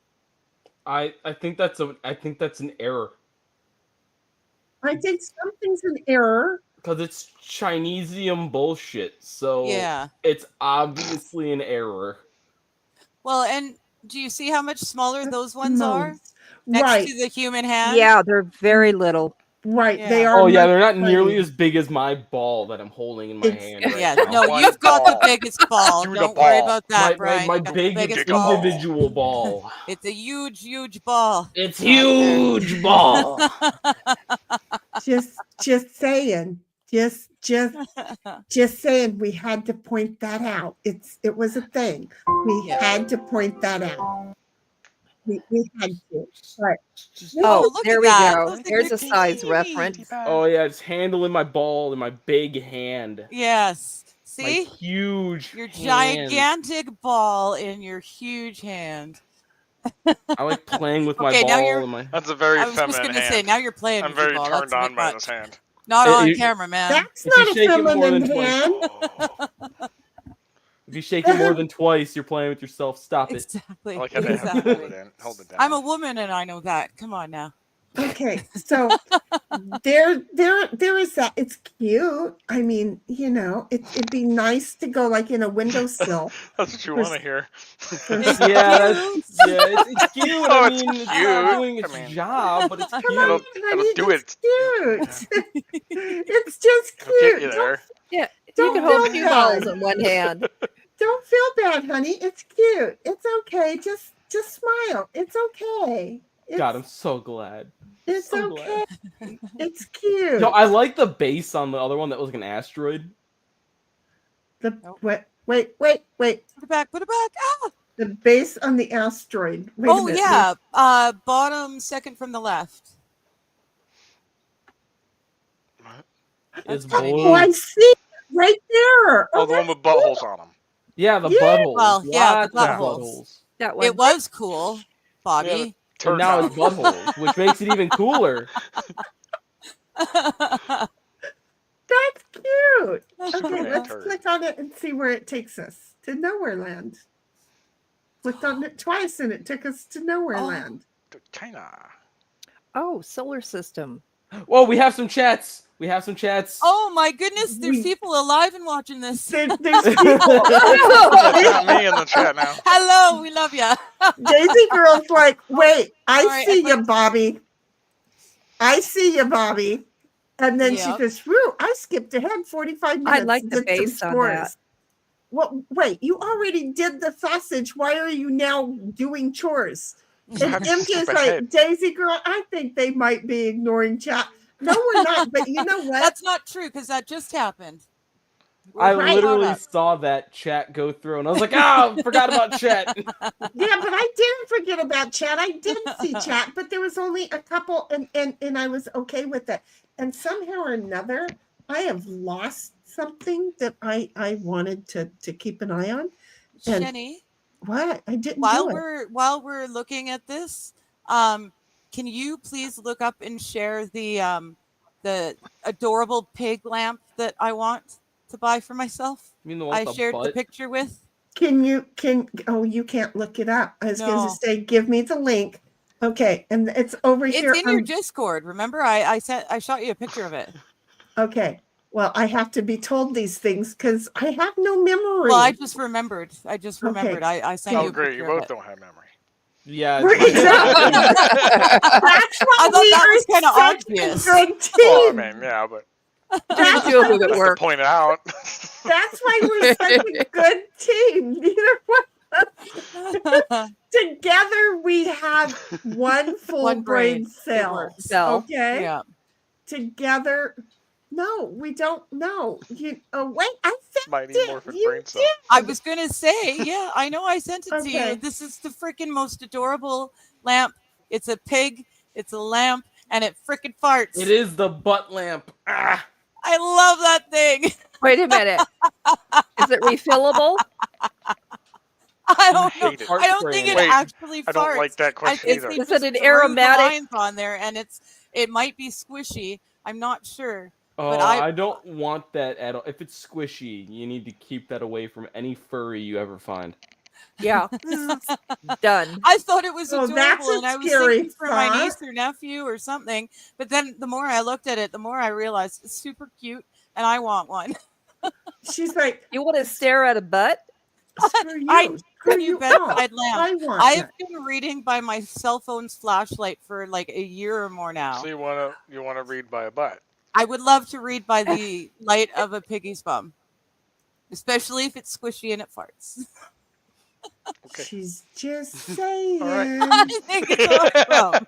I think that's an error. I think something's an error. Because it's Chinesium bullshit. So Yeah. it's obviously an error. Well, and do you see how much smaller those ones are Modes. next Right, to the human hand? Yeah, they're very little. right. Yeah. They are. Oh yeah, much they're not nearly tiny. as big as my ball that I'm holding in my It's- hand right Yeah, now. no, One you've got the ball. biggest ball. Do the Don't worry ball. about that, Brian. My You got the big biggest ball. individual ball. It's a huge, huge ball. It's out there. huge ball. Just saying. Just saying. We had to point that out. It was a thing. We Yeah. had to point that out. We had to. But Oh, look there at we that. go. Those things Here's are a size teeny. reference. Oh yeah, just handling my ball in my big hand. Yes. My See? huge Your hand. gigantic ball in your huge hand. I like playing with my Okay, now you're- ball and my. That's a very I was just feminine going to say, hand. now you're playing I'm with your very ball. turned That's a on bit by much. this hand. Not It- on it- camera, man. that's If you not a shake it more feminine than twice- hand. Oh. If you shake it more than twice, you're playing with yourself. Stop it. Exactly. I like how they have to hold it in. Hold it down. I'm a woman and I know that. Come on now. Okay, so there is that. It's cute. I mean, it'd be nice to go like in a windowsill. That's what you For- want to hear. It's cute. Oh, I it's mean, it's cute. not doing its I mean- job, but it's Come cute. on, It'll honey, do it's cute. It's just It'll get cute. you there. Yeah, you Don't can hold feel 2 balls bad. in one hand. Don't feel bad, honey. It's cute. It's okay. Just smile. It's okay. God, I'm so glad. It's so okay. glad. It's cute. Yo, I like the base on the other one that was like an asteroid. Wait. Put it back. Put it back. Ah! The base on the asteroid. Wait a Oh, minute. yeah. Bottom second from the left. It's kinda blue. Oh, I see it right there. Oh, the one with buttholes on them. Yeah, the Yeah. buttholes. Well, yeah, the Lots of buttholes. That one. It was cool, Bobby. And Turd now down. it's buttholes, which makes it even cooler. That's cute. Okay, Superman let's turd. click on it and see where it takes us. To Nowhere Land. Clicked on it twice and it took us to Nowhere Oh. Land. China. Oh, solar system. Whoa, we have some chats. Oh my goodness, there's people alive and watching this. There's people. That's not me in the chat now. Hello, we love you. Daisy Girl's like, wait, I Sorry, see I you, Bobby. I see you, Bobby. And then she Yep. goes, whew, I skipped ahead 45 minutes. I like the did some base on that. chores. Well, wait, you already did the sausage. Why are you now doing chores? So how And do you MJ's skip like, ahead? Daisy girl, I think they might be ignoring chat. No, we're not. But you know what? That's not true because that just happened. I We're caught literally up. saw that chat go through, and I was like, "Oh, forgot about chat." Yeah, but I didn't forget about chat. I did see chat, but there was only a couple, and I was okay with that. And somehow or another, I have lost something that I wanted to keep an eye on. And Jenny, what? I didn't while do it. we're looking at this, can you please look up and share the adorable pig lamp that I want to buy for myself? You mean the one I with the shared the butt? picture with. You can't look it up. I was going No. to say, give me the link. Okay, and it's over It's here. in your Discord. Remember, I shot you a picture of it. Okay. Well, I have to be told these things because I have no memory. Well, I just remembered. I sent Oh, you a great. picture You of both it. don't have memory. Yeah. That's why I thought we that are was kind of such obvious. a good team. Well, I mean, yeah, but That's Two of why, them that just to work. point it out. that's why we're such a good team. Neither one. Together we have one full One brain. brain It cell. works. Okay. Yeah. Together. No, we don't know. Wait, I sent Mighty it. Morphin You brain cell. did. I was gonna say, yeah, I know I sent it to Okay. you. This is the freaking most adorable lamp. It's a pig, it's a lamp, and it freaking farts. It is the butt lamp. Ah. I love that thing. Wait a minute. Is it refillable? I don't know. hate it. I don't think it Wait, actually farts. I don't like that question think either. they Is just it an threw the aromatic? lines on there, and it might be squishy. I'm not sure. Oh, But I don't want that at all. If it's squishy, you need to keep that away from any furry you ever find. Yeah. Done. I thought it was Oh, adorable, that's a and I was scary thinking for my thought. niece or nephew or something. But then the more I looked at it, the more I realized it's super cute, and I want one. She's like, You want to stare at a butt? screw you. I Screw you you. bedside No, lamp. I want I've that. been reading by my cell phone's flashlight for like a year or more now. So you wanna read by a butt. I would love to read by the light of a piggy's bum, especially if it's squishy and it farts. Okay. She's just saying. All right. I think it's awesome.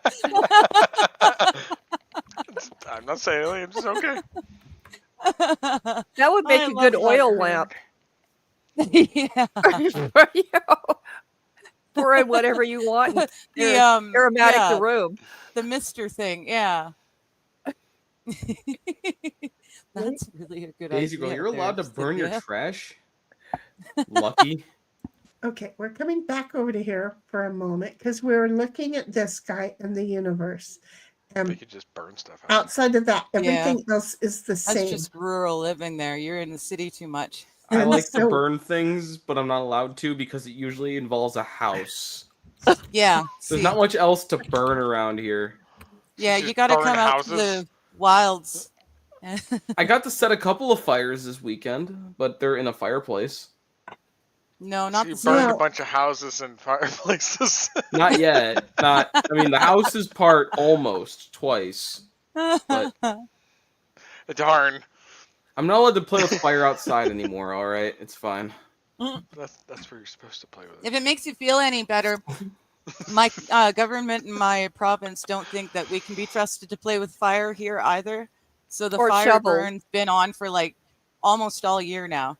I'm not saying anything. It's okay. That would make I a good love oil that lamp. Yeah. For you. Pour in whatever you want. And aromatic yeah, the room. the Mister thing, yeah. That's really a good Daisy idea. girl, you're allowed to there, burn your Cynthia. trash. Lucky. Okay, we're coming back over to here for a moment because we're looking at this guy in the universe. They could just burn stuff out. Outside of that, Yeah. everything else is the That's same. just rural living there. You're in the city too much. I And like to so- burn things, but I'm not allowed to because it usually involves a house. Yeah. There's see. not much else to burn around here. Yeah, Just you got to burn come out to houses? the wilds. I got to set a couple of fires this weekend, but they're in a fireplace. No, So not you the burned same. a bunch of houses and fireplaces. Not yet. Not. I mean, the house is part almost twice. But Darn. I'm not allowed to play with fire outside anymore. All right, it's fine. That's where you're supposed to play with it. If it makes you feel any better, my government and my province don't think that we can be trusted to play with fire here either. So the Or fire shovel. burn's been on for like almost all year now.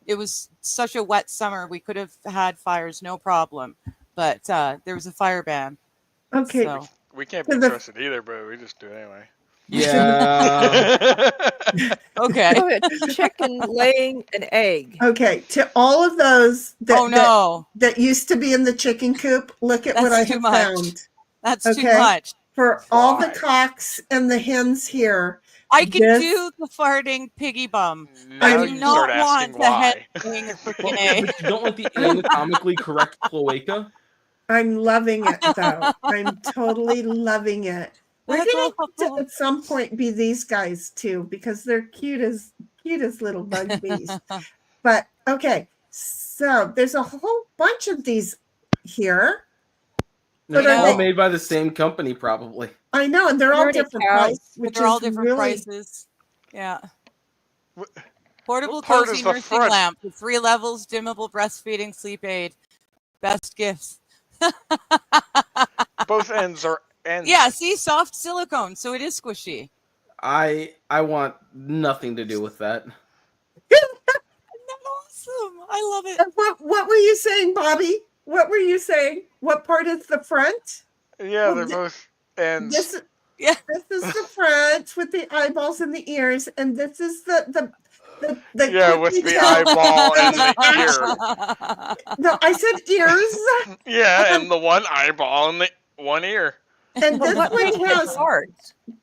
It was such a wet summer. We could have had fires, no problem. But there was a fire ban. Okay. So. We can't So be the- trusted either, but we just do it anyway. Yeah. Okay. Oh, it's chicken laying an egg. Okay, to all of those that, Oh no, that used to be in the chicken coop, look at what That's I too have much. found. that's too Okay. much. For all the Why? cocks and the hens here, I can This- do the farting piggy bum. Now I do you not start want asking the why. head laying a freaking egg. But you don't want the anatomically correct cloaca. I'm loving it though. I'm totally loving it. We're That's gonna awful. at some point be these guys too because they're cute as little bug bees. But okay, so there's a whole bunch of these here. But They're are all they, made by the same company, probably. I know, and they're all Dirty different cows. price, But which they're all is different really prices. Yeah. What, Portable what part cozy is the nursing front? lamp with 3 levels, dimmable breastfeeding sleep aid. Best gifts. Both ends are ends. Yeah, see, soft silicone, so it is squishy. I want nothing to do with that. Awesome. I love it. What were you saying, Bobby? What were you saying? What part is the front? Yeah, Well, they're both ends. This Yeah. this is the front with the eyeballs and the ears, and this is the Yeah, with quickly the tell- eyeball and the ear. No, I said ears. Yeah, and the one eyeball and the one ear. And But this what makes one it has hard?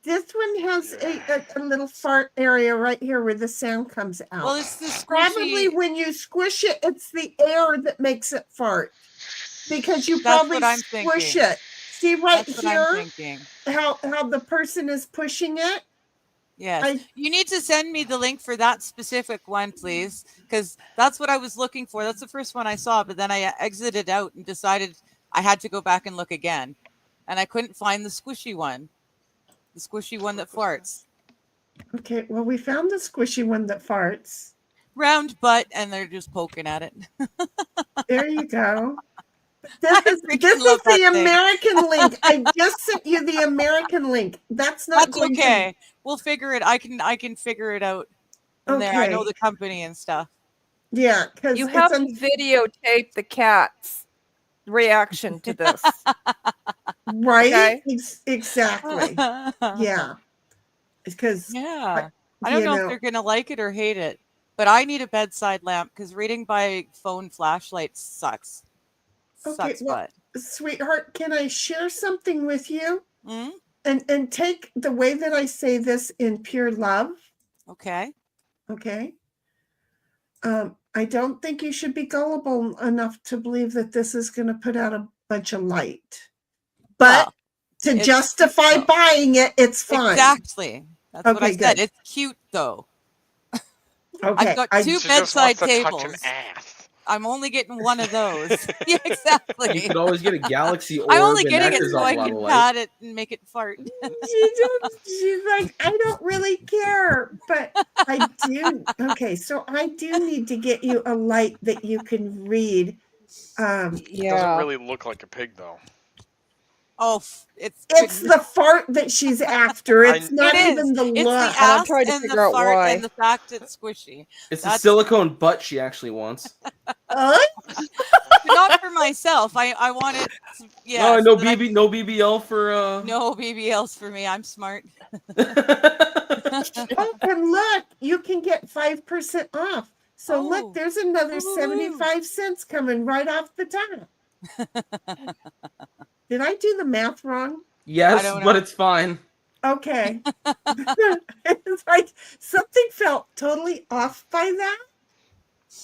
a little fart area right here where the sound comes out. Well, it's the Probably squishy. when you squish it, it's the air that makes it fart. Because you That's probably what I'm squish thinking. it. See right That's what I'm here thinking. how the person is pushing it? Yes. You need to send me the link for that specific one, please, because that's what I was looking for. That's the first one I saw, but then I exited out and decided I had to go back and look again. And I couldn't find the squishy one that farts. Okay, well, we found the squishy one that farts. Round butt, and they're just poking at it. There you go. This is love that the thing. American link. I just sent you the American link. That's not That's going okay. We'll figure it. I can figure it out from there. I know Okay. the company and stuff. Yeah, because You have to videotape the cat's reaction to this. right. Okay. Exactly. Yeah. Because Yeah. I don't know if they're gonna like it or hate it, but I need a bedside lamp because reading by phone flashlight sucks. Okay, Sucks well, butt. sweetheart, can I share something with you? Mm? And take the way that I say this in pure love. Okay. Okay. I don't think you should be gullible enough to believe that this is going to put out a bunch of light. But Well, to it's justify cute, though. buying it, it's fine. Exactly. That's what I Okay, said. good. It's cute though. Okay. I've got I- 2 She just bedside wants to touch tables. an ass. I'm only getting one of those. Yeah, exactly. You could always get a galaxy orb. I'm only and getting that it gives so off I a lot can of light. pat it and make it fart. She's like, I don't really care, but I do. Okay, so I do need to get you a light that you can read. It doesn't really look like a pig, though. Oh, it's the fart that she's after. It's not It even is. the It's look. the ass and the fart and the fact it's squishy. It's the That's silicone butt she actually wants. not for myself. I want it. Yeah. No, so no that I- BB, no BBL for. No BBLs for me. I'm smart. Oh, and look, you can get 5% off. So look, there's another 75 cents coming right off the top. Did I do the math wrong? Yes, but it's fine. Okay. It's like something felt totally off by that.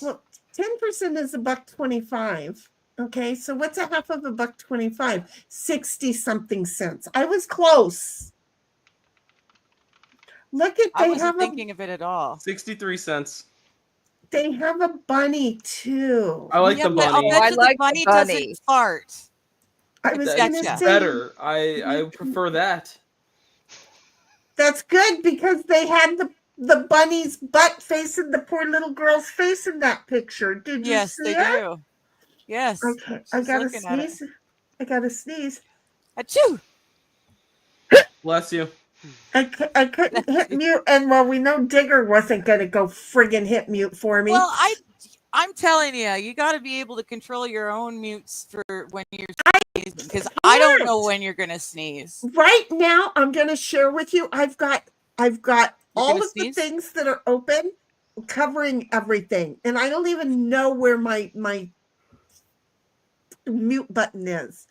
Well, 10% is $1.25. Okay, so what's a half of $1.25? 60 something cents. I was close. Look at I they wasn't have thinking of it at all. 63 cents. they have a bunny too. I like the but I'll bunny. bet I you like the bunny the bunny. doesn't fart. I was That's gonna say better. I prefer that. that's good because they had the bunny's butt facing the poor little girl's face in that picture. Did you Yes, see they it? do. Yes. Okay, I She's gotta looking at it. sneeze. I gotta sneeze. Achoo! Bless you. I couldn't hit mute, and well, we know Digger wasn't gonna go friggin' hit mute for me. Well, I'm telling you got to be able to control your own mutes for when you're sneezing because I don't know when you're gonna sneeze. Right now, I'm gonna share with you. I've got all gonna of the sneeze? things that are open, covering everything, and I don't even know where my mute button is.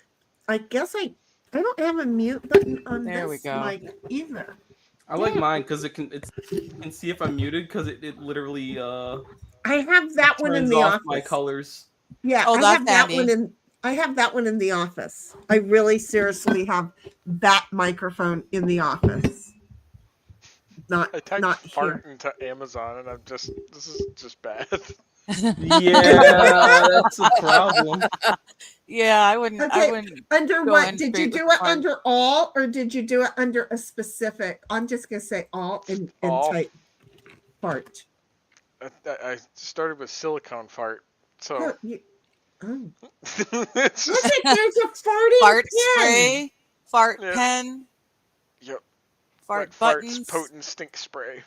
I guess I don't have a mute button on There we this go. mic either. I like mine because you can see if I'm muted because it literally I have that one in turns the off office. my colors. Yeah, Oh, I that's have that handy. one in. I have that one in the office. I really seriously have that microphone in the office. not I typed not fart here. into Amazon, and this is just bad. Yeah, that's a problem. Yeah, I wouldn't. I Okay, wouldn't. under go what in did you straight with do it fart. under all, or did you do it under a specific? I'm just gonna say all and All. type fart. I started with silicone fart, so Oh, oh. it's Look just at there's a farting Fart pen. spray, fart Yeah. pen, yep. fart Like buttons. farts, potent stink spray.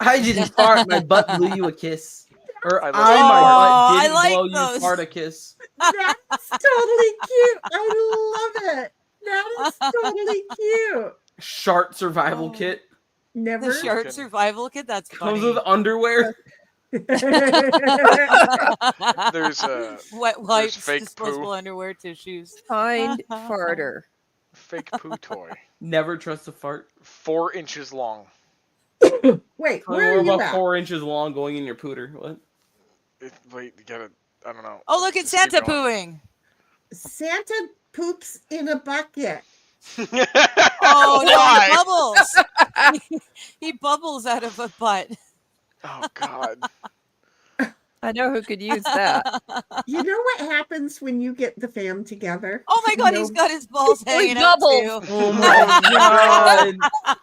I didn't fart. My butt blew you a kiss. Or I love my fart. butt I didn't like blow you those. fart a kiss. That's totally cute. I love it. That is totally cute. Shart survival Oh. kit. Never. The short Fucking- survival kit. That's Comes funny. with underwear. There's Wet wipes, fake disposable poo. underwear, tissues. Kind farter. Fake poo toy. Never trust a fart. 4 inches long. Wait, Probably where more are you about at? 4 inches long going in your pooter. What? Wait, you gotta. I don't know. Oh, look at Just keep Santa going. pooing. Santa poops in a bucket. Oh Why? no, bubbles. He bubbles out of a butt. Oh God. I know who could use that. You know what happens when you get the fam together? Oh my God, No- he's got his balls We hanging out bubbles. too. Oh my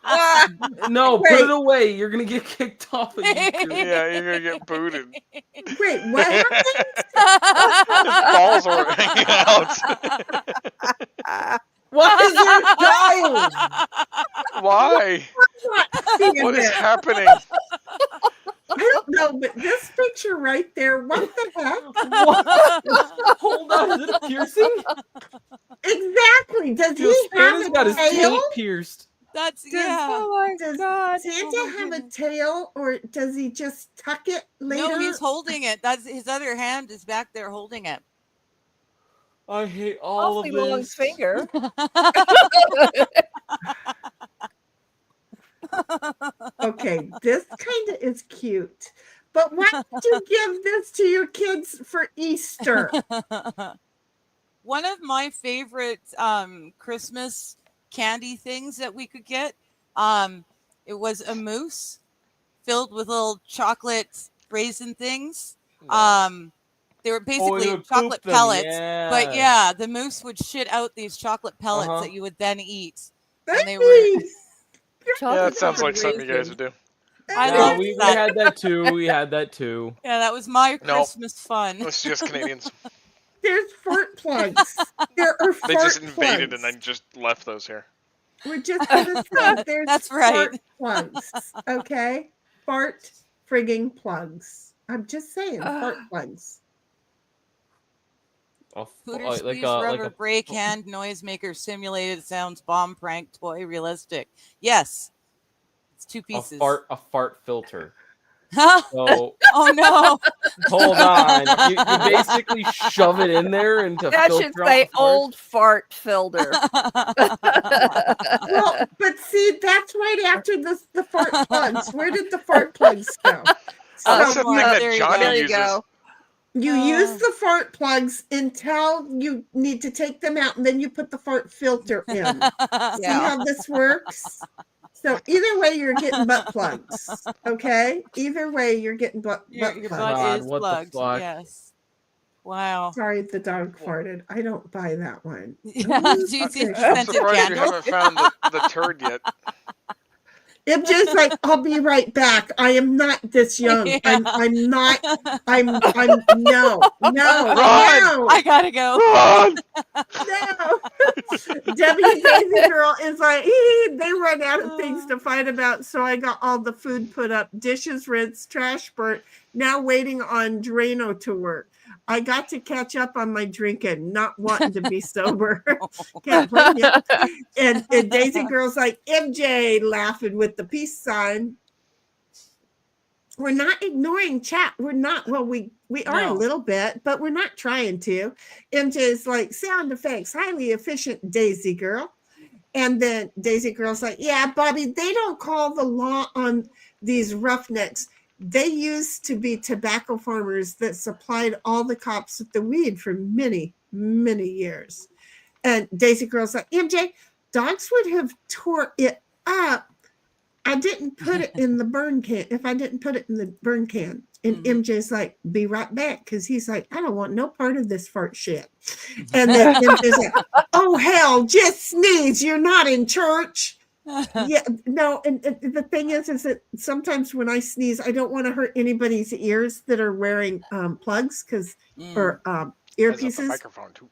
god! No, put Wait. it away. You're gonna get kicked off of YouTube. Yeah, you're gonna get booted. Wait, what happened? His balls are hanging out. Why is there a child? Why? Seeing What is this. happening? I don't know, but this picture right there, what the heck? What? Hold on, is it a piercing? Exactly. Does he have Santa's a got his tail? taint pierced. That's Does, yeah. Oh my does god. Santa Oh my have a goodness. tail, or does he just tuck it later? No, he's holding it. That's his other hand is back there holding it. I hate all Awfully of long this. finger. Okay, this kind of is cute. But why did you give this to your kids for Easter? One of my favorite Christmas candy things that we could get, it was a mousse filled with little chocolate raisin things. They were basically you would chocolate poop them, pellets, yeah. but yeah, the mousse would shit out these chocolate pellets Uh-huh. that you would then eat. And they were Yeah, that sounds like something you guys would do. I No, love we that. had that too. We had that too. Yeah, that was my No. Christmas fun. It's just Canadians. There's fart plugs. There are They fart just invaded plugs. and then just left those here. We're just gonna say there's That's right. fart plugs. Okay? Fart frigging plugs. I'm just saying fart plugs. Pooter Like squeeze a- rubber like a- break hand noisemaker simulated sounds bomb prank toy realistic. Yes. It's two A pieces. fart filter. Huh? So Oh no. hold on. You basically shove it in there into That filter should out say the fart. old fart filter. Well, but see, that's right after the fart plugs. Where did the fart plugs go? That's the So thing there that you Johnny go. There you uses. go. you use the fart plugs until you need to take them out, and then you put the fart filter in. See Yeah. how this works? So either way, you're getting butt plugs. Okay? Either way, you're getting butt Your plugs. butt God, is what the plugged. fuck? Yes. Wow. Sorry, the dog farted. I don't buy that one. Yeah, Ooh, Juicy okay. I'm scented surprised you candle. haven't found the turd yet. MJ's like, I'll be right back. I am not this young. Yeah. I'm not. I'm no. Run! I gotta go. Run! No. Debbie Daisy Girl is like, they run out of things to fight about. So I got all the food put up, dishes rinsed, trash burnt, now waiting on Drano to work. I got to catch up on my drinking, not wanting to be sober. Can't blame you. And Daisy Girl's like, MJ laughing with the peace sign. We're not ignoring chat. We're not. Well, we are No. a little bit, but we're not trying to. MJ's like, sound effects, highly efficient, Daisy Girl. And then Daisy Girl's like, yeah, Bobby, they don't call the law on these roughnecks. They used to be tobacco farmers that supplied all the cops with the weed for many, many years. And Daisy Girl's like, MJ, dogs would have tore it up I didn't put it in the burn can. If I didn't put it in the burn can, and MJ's like, be right back, because he's like, I don't want no part of this fart shit. And then MJ's like, oh hell, just sneeze. You're not in church. Yeah, no, and the thing is that sometimes when I sneeze, I don't want to hurt anybody's ears that are wearing plugs or earpieces. Microphone too.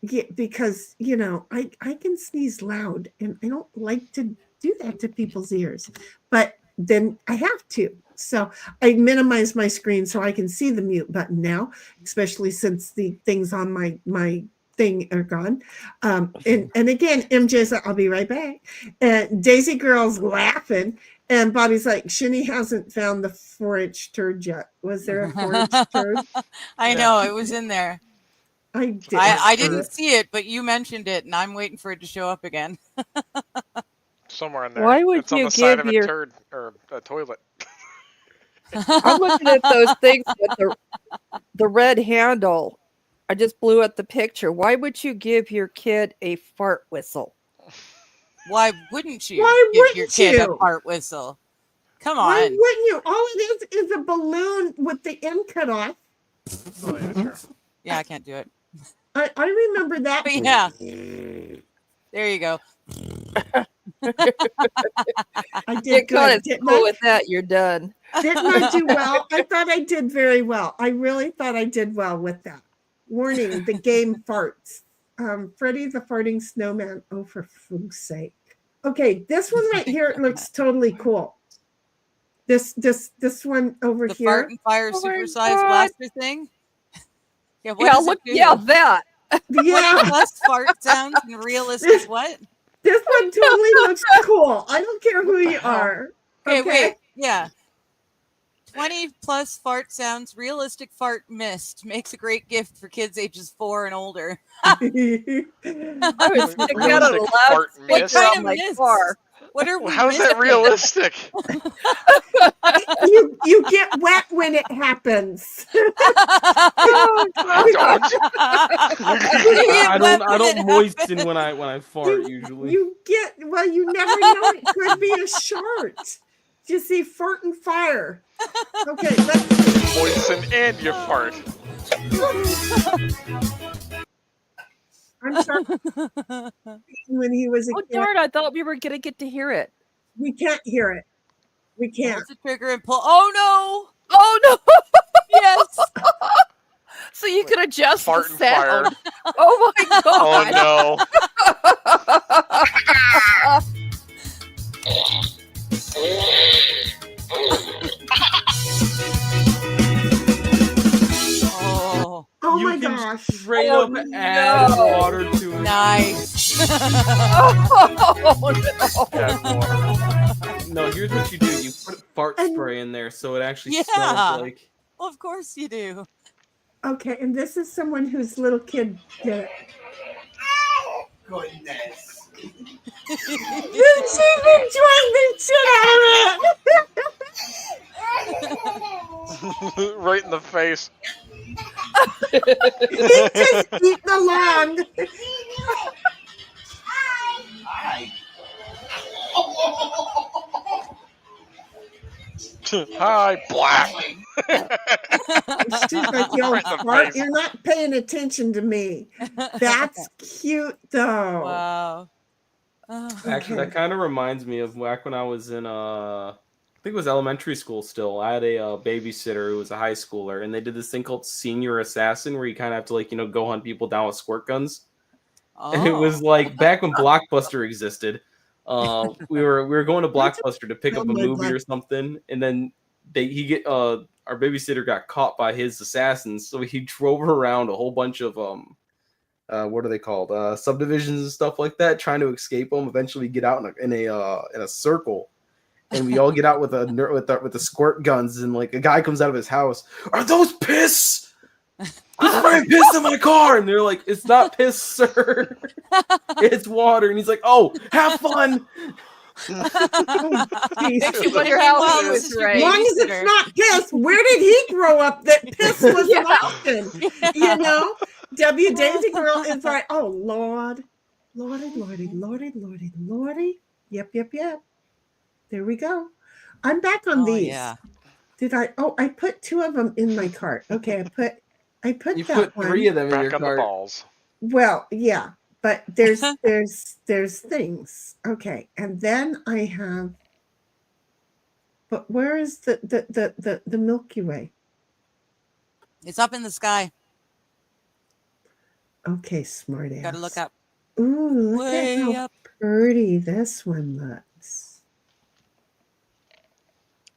Yeah, because I can sneeze loud, and I don't like to do that to people's ears, but then I have to. So I minimize my screen so I can see the mute button now, especially since the things on my thing are gone. And again, MJ's like, I'll be right back. And Daisy Girl's laughing, and Bobby's like, Shinny hasn't found the 4-inch turd yet. Was there a 4-inch turd? I know, it was in there. I didn't see it, but you mentioned it, and I'm waiting for it to show up again. Somewhere in there. Why would it's on you the side give of a your- turd or a toilet. I'm looking at those things with the red handle. I just blew up the picture. Why would you give your kid a fart whistle? Why wouldn't you Why give wouldn't your kid you? a fart whistle? Come Why on. wouldn't you? All it is a balloon with the end cut off. Yeah, I can't do it. I remember that. But yeah. There you go. I did Get caught good, at didn't school I? with that, you're done. Didn't I do well? I thought I did very well. I really thought I did well with that. Warning, the game farts. Freddie the farting snowman. Oh, for food's sake. Okay, this one right here looks totally cool. This one over The here. fart and fire Oh my supersized God. blaster thing? Yeah, what Yeah, does look, it do? yeah, that. Yeah, 20 plus fart sounds and realistic what? this one totally looks cool. I don't care who you are. Okay, wait. Yeah. 20 plus fart sounds, realistic fart mist. Makes a great gift for kids ages 4 and older. I would stick that on a Realistic fart loudspeaker mist. What kind on of my mists? car. What are we How's that missing? realistic? You get wet when it happens. I don't moisten when I fart usually. You never know. It could be a shart. You see, fart and fire. Okay, let's. Moisten and you fart. I'm sorry. When he was a Oh, kid, darn, I thought we were going to get to hear it. we can't hear it. We can't. Pull the trigger and pull. Oh no! Oh, no. Yes. So you can adjust Fart the and fire. sound. Oh, my God. Oh Oh, Oh You my can gosh. straight Oh, up add no. water to it. nice. Oh, no. yeah, No, here's what you do. You put fart And- spray in there so it actually Yeah. smells like. Well, of course you do. Okay, and this is someone whose little kid did it. Goodness. She's enjoying the shit out of it. right in the face. He's just eating along. Hi, black. She's like, yo, Right in the Bart, face. you're not paying attention to me. That's cute, though. Wow. Oh. Actually, that kind of reminds me of back when I was in I think it was elementary school still. I had a babysitter who was a high schooler, and they did this thing called Senior Assassin, where you kind of have to go hunt people down with squirt guns. And it was like back when Blockbuster existed. We were going to Blockbuster to pick up a movie or something, and then our babysitter got caught by his assassins, so he drove around a whole bunch of what are they called, subdivisions and stuff like that, trying to escape them. Eventually, get out in a circle, and we all get out with the squirt guns, and like a guy comes out of his house. Are those piss? I'm spraying piss in my car, and they're like, "It's not piss, sir. It's water." And he's like, "Oh, have fun." Makes you wonder how it was As right. long as it's not piss, where did he grow up that piss was an option? You know? W. Daisy Girl is like, oh, Lord. Lordy, lordy, lordy, lordy, lordy. Yep. There we go. I'm back on Oh, these. yeah. Did I? Oh, I put 2 of them in my cart. Okay, I put You that put 3 of one. them in your Back on the cart. balls. Well, yeah, but there's things. Okay, and then I have. But where is the Milky Way? It's up in the sky. Okay, smart ass. Got to look up. Ooh, look Way at how up. pretty this one looks.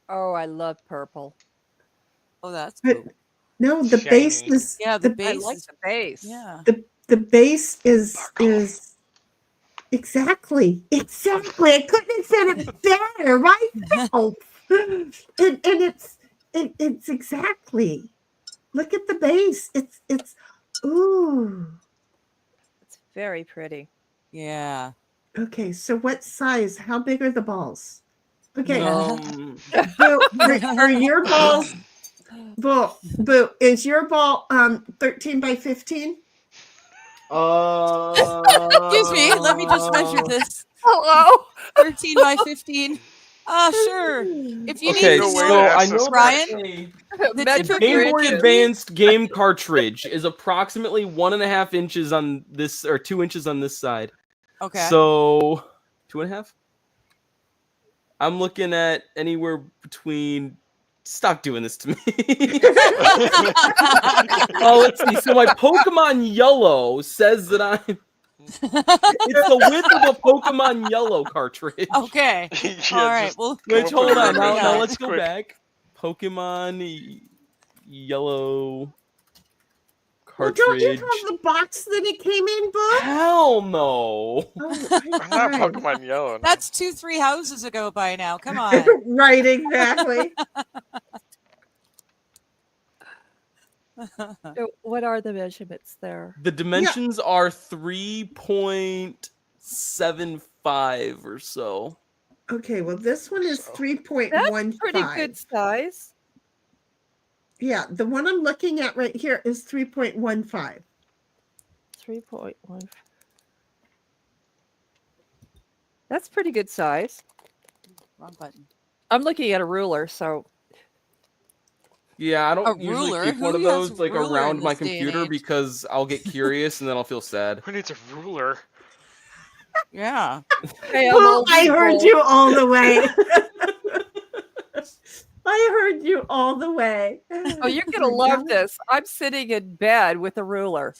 Oh, I love purple. Oh, that's But cool. no, the base Shiny. is Yeah, the I base like is. the base. Yeah. the base is exactly. I couldn't have said it better myself. and it's exactly. Look at the base. It's ooh. It's very pretty. Yeah. Okay, so what size? How big are the balls? Okay. Boo, are your balls Boo, is your ball 13 by 15? Excuse me. Let me just measure this. Hello. 13 by 15. Sure. If you Okay, need to so know, I know Ryan, that the a typical Game Boy kid- Advanced game cartridge is approximately 1.5 inches on this, or 2 inches on this side. Okay. So 2.5. I'm looking at anywhere between. Stop doing this to me. Oh, let's see. So my Pokemon Yellow says that I'm. It's the width of a Pokemon Yellow cartridge. Okay. All right. Well, Which, hold on. Now Yeah. let's go back. Pokemon Yellow Well, cartridge. don't you have the box that it came in, Boo? Hell no. I'm not Pokemon Yellow. No. That's 2-3 houses ago by now. Come on. Right, exactly. So what are the measurements there? The dimensions are 3.75 or so. Okay, well, this one is 3.15. That's pretty good size. Yeah, the one I'm looking at right here is 3.15. 3.1. That's pretty good size. Wrong button. I'm looking at a ruler, so Yeah, I don't A usually ruler? keep one Who of has those a like ruler in around my this day and computer age? because I'll get curious and then I'll feel sad. Who needs a ruler? Yeah. hey, I'm Boo, old I heard school. you all the way. I heard you all the way. Oh, you're gonna love this. I'm sitting in bed with a ruler.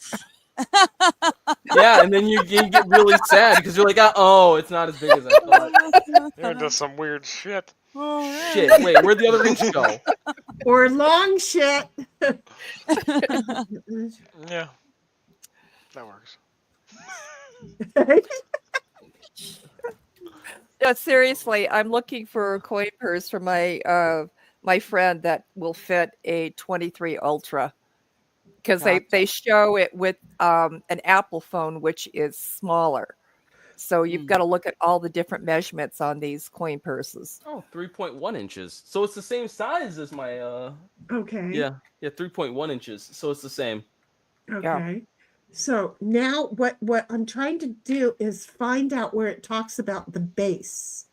Yeah, and then you get really sad because you're like, oh, it's not as big as I thought. You're into some weird shit. Shit, wait, where'd the other inch go? Or long shit. Yeah, that works. No, seriously, I'm looking for a coin purse for my my friend that will fit a 23 Ultra because they show it with an Apple phone, which is smaller. So you've got to look at all the different measurements on these coin purses. Oh, 3.1 inches. So it's the same size as my Okay. Yeah, 3.1 inches. So it's the same. Okay. So now what I'm trying to do is find out where it talks about the base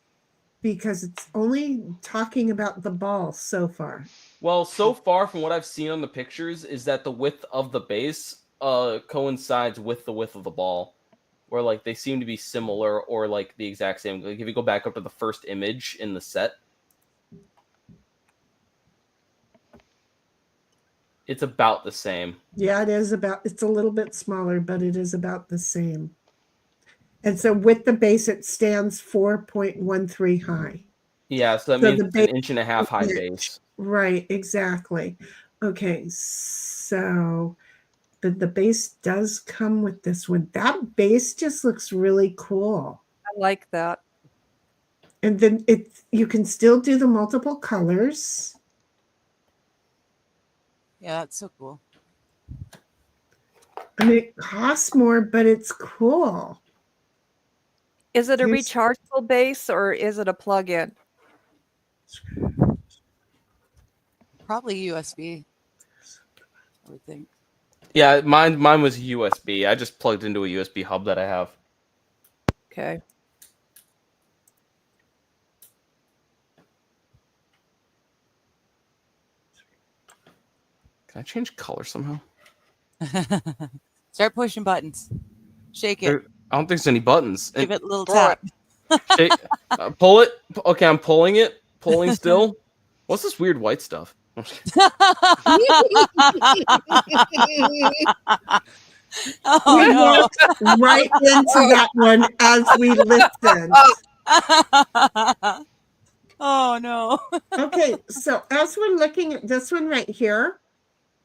because it's only talking about the ball so far. Well, so far from what I've seen on the pictures is that the width of the base coincides with the width of the ball. Where like they seem to be similar or like the exact same. Like if you go back up to the first image in the set, it's about the same. Yeah, it's a little bit smaller, but it is about the same. And so with the base, it stands 4.13 high. Yeah, so that means it's an 1.5 inch high base. Right, exactly. Okay, so the base does come with this one. That base just looks really cool. I like that. And then you can still do the multiple colors. Yeah, that's so cool. I mean, it costs more, but it's cool. Is it a Here's- rechargeable base or is it a plug-in? Probably USB, I would think. Yeah, mine was USB. I just plugged into a USB hub that I have. Okay. Can I change color somehow? Start pushing buttons. Shake it. I don't think there's any buttons. Give it a little Throw tap. Shake, pull it. Okay, I'm pulling it. Pulling still. What's this weird white stuff? Oh, we no. walked right into that one as we listened. Oh no. Okay, so as we're looking at this one right here,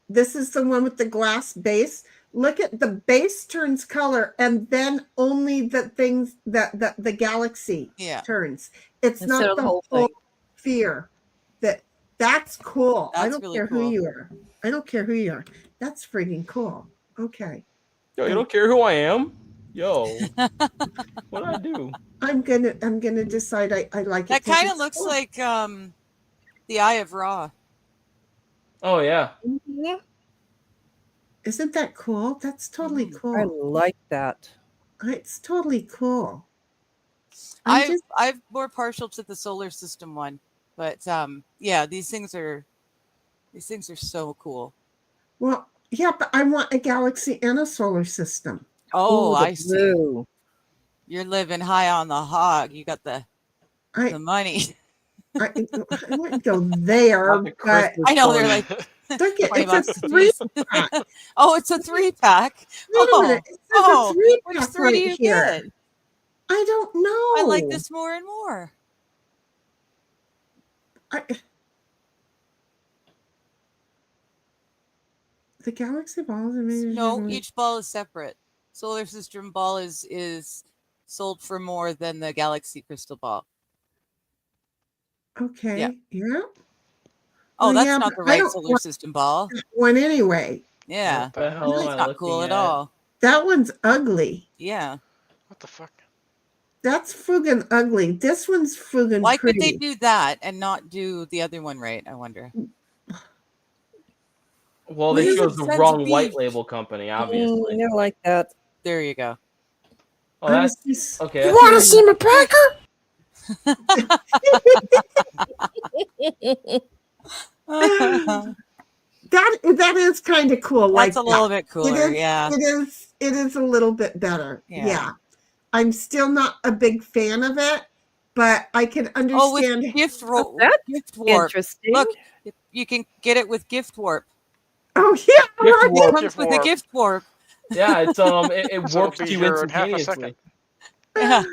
this is the one with the glass base. Look at the base turns color, and then only the things that the galaxy turns. It's Instead not of the the whole whole thing. sphere. That's cool. I That's don't really care cool. who you are. I don't care who you are. That's freaking cool. Okay. Yo, you don't care who I am? Yo, what did I do? I'm gonna decide I like That it. 'cause kind of it's looks cool. like the Eye of Ra. Oh yeah. Isn't that cool? That's totally cool. I like that. It's totally cool. I'm more partial to the solar system one, but yeah, these things are so cool. Well, yeah, but I want a galaxy and a solar system. Oh, Ooh, the I see. blue. You're living high on the hog. You got the money. I wouldn't go there, Not the but Christmas I know they're party. like look at 20 it's bucks a a three piece. pack. Oh, it's a 3-pack. Wait a minute. It says a three Which pack 3 do right you here. get? I don't know. I like this more and more. The galaxy balls are made. No, each ball is separate. Solar system ball is sold for more than the galaxy crystal ball. Okay. Yeah. Oh, Well, that's yeah, not but the I right don't solar want system ball. that one anyway. Yeah. What the hell am That's I not looking cool at at? all. That one's ugly. Yeah. What the fuck? That's friggin' ugly. This one's friggin' Why pretty. could they do that and not do the other one right? I wonder. Well, they These chose are the Sons wrong of white Beef. label company, obviously. I like that. There you go. Oh, I was that's just- okay. You that's wanna good. see my cracker? that is kind of cool. That's like a little that. bit cooler, yeah. It is a little bit better. Yeah. Yeah. I'm still not a big fan of it, but I can Oh, with understand. gift That's gift warp. interesting. Look, you can get it with gift warp. Oh yeah, Gift right. warp. It comes with a warp. gift warp. Yeah, it's it So it'll warps be you here in half a instantaneously. Yeah.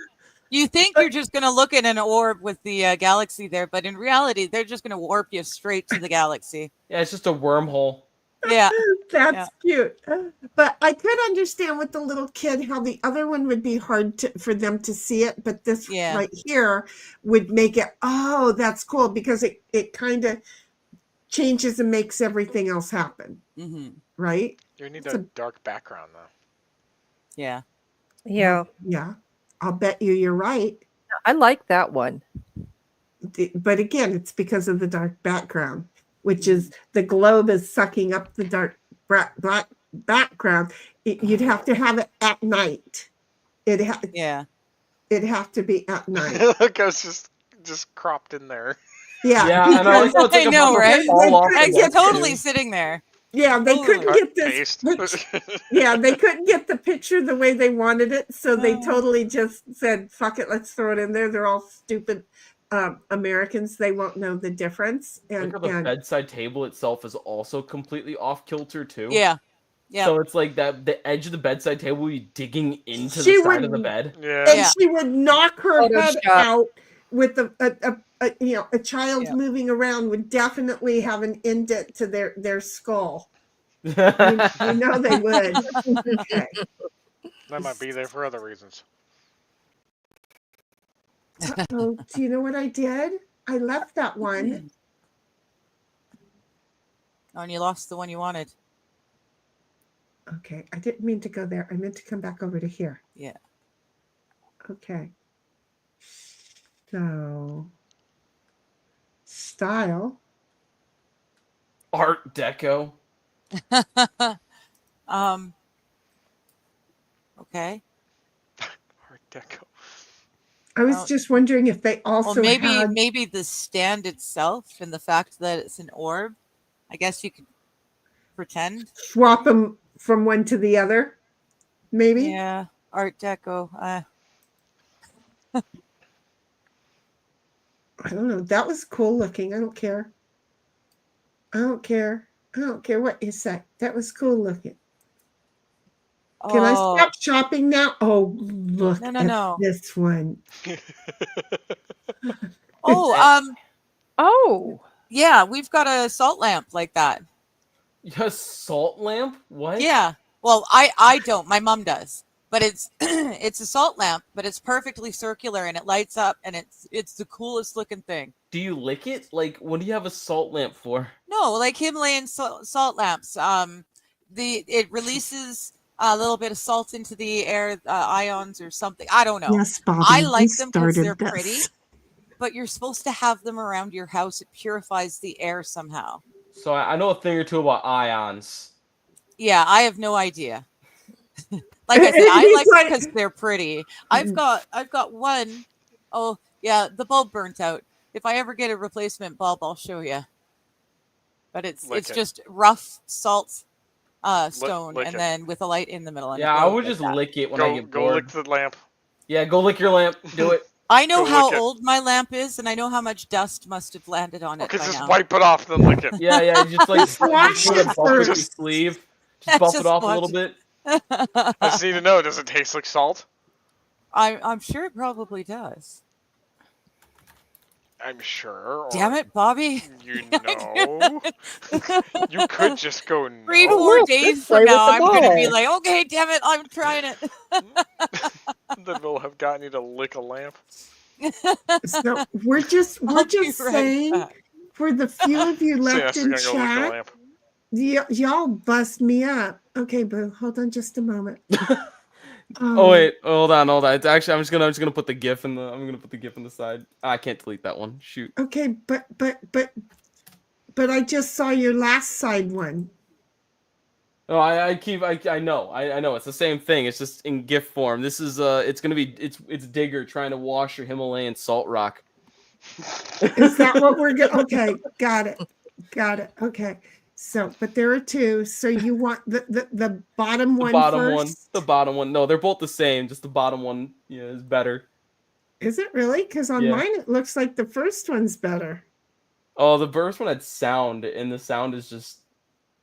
You think you're just going to look at an orb with the galaxy there, but in reality, they're just going to warp you straight to the galaxy. Yeah, it's just a wormhole. Yeah. That's cute. But I could understand with the little kid how the other one would be hard for them to see it, but this right here would make it, oh, that's cool, because it kind of changes and makes everything else happen. Mm-hmm. Right? You need It's a dark background though. Yeah. Yeah. Yeah. I'll bet you're right. I like that one. But again, it's because of the dark background, which is the globe is sucking up the dark black background. You'd have to have it at night. It'd have to be at night. Look, I was just cropped in there. Yeah. Yeah, and I like how it's like I know, about to right? fall off the It's wall, totally too. sitting there. Yeah, they couldn't Cut, get this. paste. Yeah, they couldn't get the picture the way they wanted it, so they totally just said, "Fuck it, let's throw it in there." They're all stupid Americans; they won't know the difference. Like how the bedside table itself is also completely off kilter too. Yeah. Yeah. So it's like that the edge of the bedside table will be digging into She the side would- of the bed. and she would knock her head Photoshop. out with a child moving around would definitely have an indent to their skull. You know they would. Okay. That might be there for other reasons. Oh, do you know what I did? I left that one. Oh, and you lost the one you wanted. Okay, I didn't mean to go there. I meant to come back over to here. Yeah. Okay. So, style. Art Deco. Okay. Art Deco. I was just wondering if they also Well, maybe had. maybe the stand itself and the fact that it's an orb. I guess you could. pretend. Swap them from one to the other, maybe. Yeah, Art Deco. I don't know. That was cool looking. I don't care. I don't care. I don't care what you say. That was cool looking. Can I stop shopping now? Oh, look at this one. Oh. Yeah, we've got a salt lamp like that. A salt lamp? What? Yeah. Well, I don't. My mom does. But it's it's a salt lamp, but it's perfectly circular and it lights up and it's the coolest looking thing. Do you lick it? Like, what do you have a salt lamp for? No, like Himalayan salt lamps. It releases a little bit of salt into the air, ions or something. I don't know. Yes, Bobby, I like you them because they're started pretty. this. But you're supposed to have them around your house. It purifies the air somehow. So I know a thing or two about ions. Yeah, I have no idea. Like I said, I like them because they're pretty. I've got one. Oh yeah, the bulb burnt out. If I ever get a replacement bulb, I'll show you. But it's just rough salt stone, and then with a light in the middle. And Yeah, I would just lick it when I get bored. Go lick the lamp. Yeah, go lick your lamp. Do it. I know how old my lamp is, and I know how much dust must have landed on it. Okay, by just now. wipe it off, then lick it. Yeah, just like wash put it a bump with your first. sleeve. Just buff it off a little bit. I just need to know, does it taste like salt? I'm sure it probably does. I'm sure. Or Damn it, Bobby. You know. You could just go no. 3-4 days from now, I'm going to be like, okay, damn it, I'm trying it. Then we'll have gotten you to lick a lamp. So we're just saying, for the few of you left in chat, y'all bust me up. Okay, boo, hold on just a moment. Oh wait, hold on. It's actually I'm just gonna put the GIF in the side. I can't delete that one. Shoot. Okay, but I just saw your last side one. No, I know it's the same thing. It's just in GIF form. This is it's Digger trying to wash your Himalayan salt rock. Is that what we're going? Okay, got it. Okay. So, but there are two. So you want the bottom one first? The bottom one. No, they're both the same. Just the bottom one, is better. Is it really? Because on mine it looks like the first one's better. Oh, the first one had sound, and the sound is just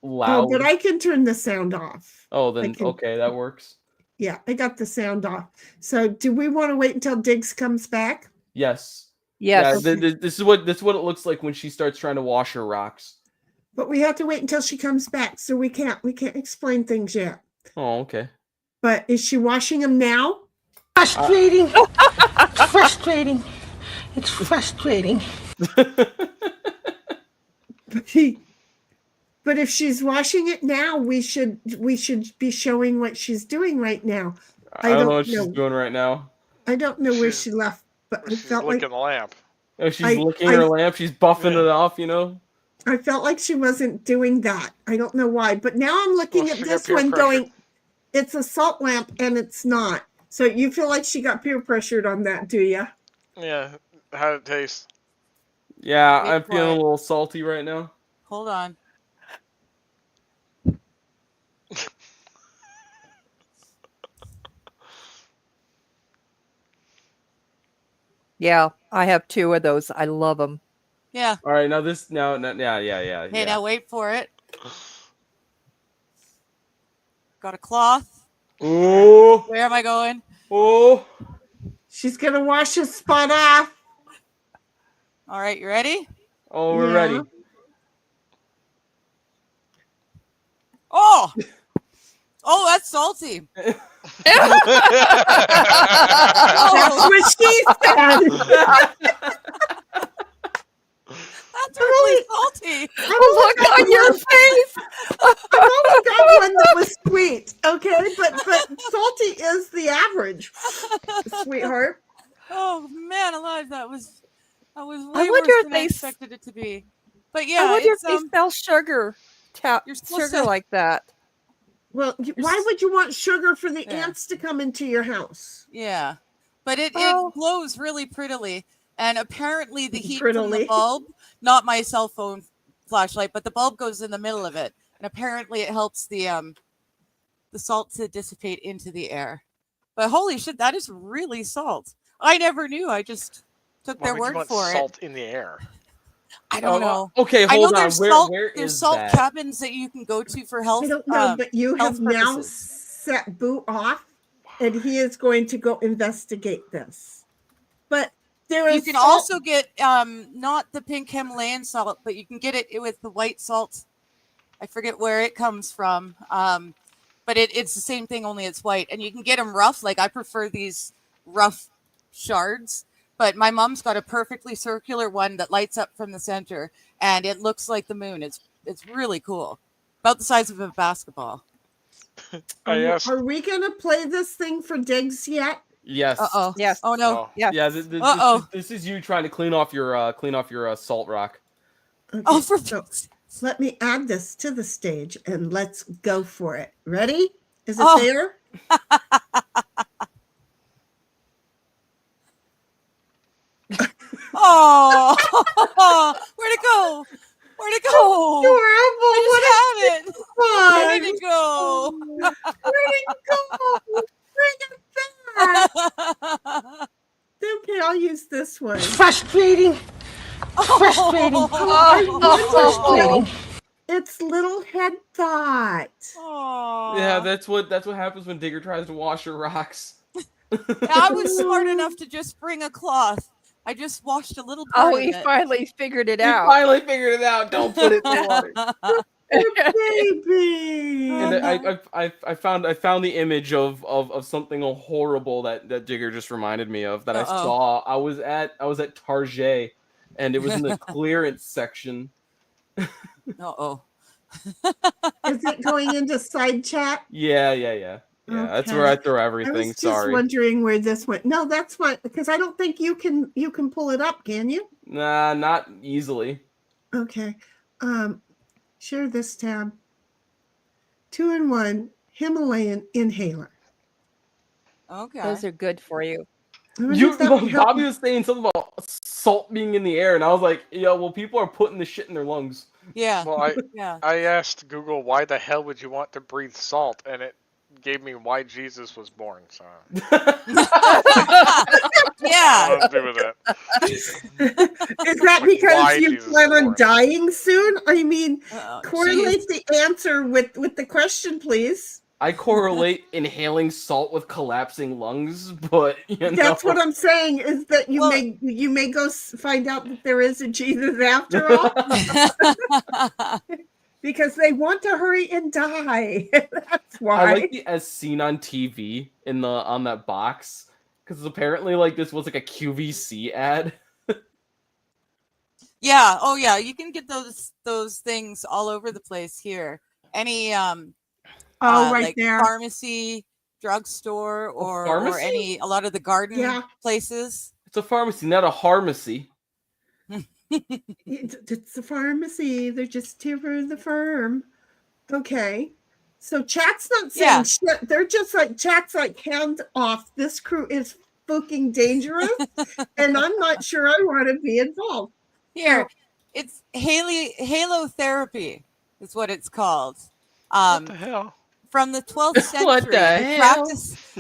loud. Oh, but I can turn the sound off. Oh, then okay, that works. Yeah, I got the sound off. So, do we want to wait until Diggs comes back? Yes. Yes. Yeah, this is what it looks like when she starts trying to wash her rocks. But we have to wait until she comes back, so we can't explain things yet. Oh, okay. But is she washing them now? Frustrating. Frustrating. It's frustrating. But if she's washing it now, we should be showing what she's doing right now. I don't know what she's doing right now. I don't know where she left, but I felt like licking the lamp. Oh, she's licking her lamp. She's buffing it off, I felt like she wasn't doing that. I don't know why, but now I'm looking at this one going, it's a salt lamp and it's not. So you feel like she got peer pressured on that, do you? Yeah. How did it taste? Yeah, I'm feeling a little salty right now. Hold on. Yeah, I have two of those. I love them. Yeah. All right, yeah. Hey, now wait for it. Got a cloth. Ooh. Where am I going? Oh. She's gonna wash his spot off. All right, you ready? Oh, we're ready. Oh, that's salty. That's what she said. That's really salty. Look on your face. I've only got one that was sweet, okay? But salty is the average, sweetheart. Oh man, alive! That was way I wonder worse if than they I expected it to be. But yeah, I wonder if it's, they sell sugar, you're supposed sugar to- like that. Well, why would you want sugar for the ants to come into your house? Yeah, but it glows really prettily, and apparently the heat from the Prettily. bulb, not my cell phone flashlight, but the bulb goes in the middle of it, and apparently it helps the salt to dissipate into the air. But holy shit, that is really salt. I never knew. I just took Why their would you word want for it. salt in the air? I don't know. Okay, I know hold on. there's Where salt. where There's is salt that? cabins that you can go to for health. I don't know, but you have health now purposes. set Boo off, and he is going to go investigate this. But there is You can salt- also get not the pink Himalayan salt, but you can get it with the white salt. I forget where it comes from, but it's the same thing, only it's white, and you can get them rough. Like I prefer these rough shards, but my mom's got a perfectly circular one that lights up from the center, and it looks like the moon. It's really cool, about the size of a basketball. Are we gonna play this thing for digs yet? Yes. Yes. Oh no. Yeah. This is you trying to clean off your salt rock. Okay, so let me add this to the stage and let's go for it. Ready? Is it there? Oh, where'd it go? Where'd it go? Adorable. I just had it. Fun. Where did it go? Where'd it go? Bring it back. Okay, I'll use this one. Frustrating. Frustrating. Frustrating. It's little head thought. Yeah, that's what happens when Digger tries to wash your rocks. I was smart enough to just bring a cloth. I just washed a little part Oh, of he it. finally figured it He out. finally figured it out. Don't put it in the water. Baby. And I found the image of something horrible that Digger just reminded me of that I saw. I was at Target, and it was in the clearance section. Uh-oh. Is it going into side chat? Yeah. That's where I throw everything. I was just Sorry. wondering where this went. No, that's fine, because I don't think you can pull it up, can you? Nah, not easily. Okay. Share this tab. 2-in-1 Himalayan inhaler. Okay. Those are good for you. Bobby was saying something about salt being in the air, and I was like, well, people are putting the shit in their lungs. Yeah. Well, Yeah. I asked Google, why the hell would you want to breathe salt? And it gave me why Jesus was born. So Yeah. I'll do with it. Is that Like, because why you Jesus plan is on born. dying soon? I mean, correlate jeez. the answer with the question, please. I correlate inhaling salt with collapsing lungs, but That's what I'm saying, is that you may go find out that there is a Jesus after all. Because they want to hurry and die. That's why. I like the as seen on TV on that box, because apparently this was like a QVC ad. Yeah. Oh yeah. You can get those things all over the place here. Any right like there. pharmacy, drugstore, or pharmacy? a lot of the garden Yeah. places. It's a pharmacy, not a harmacy. It's a pharmacy. They're just here for the firm. Okay. So chat's not saying shit. They're just like, chat's like, hand off. This crew is fucking dangerous. And I'm not sure I want to be involved. Here, it's halotherapy is what it's called. What the hell? From the 12th century, What the hell?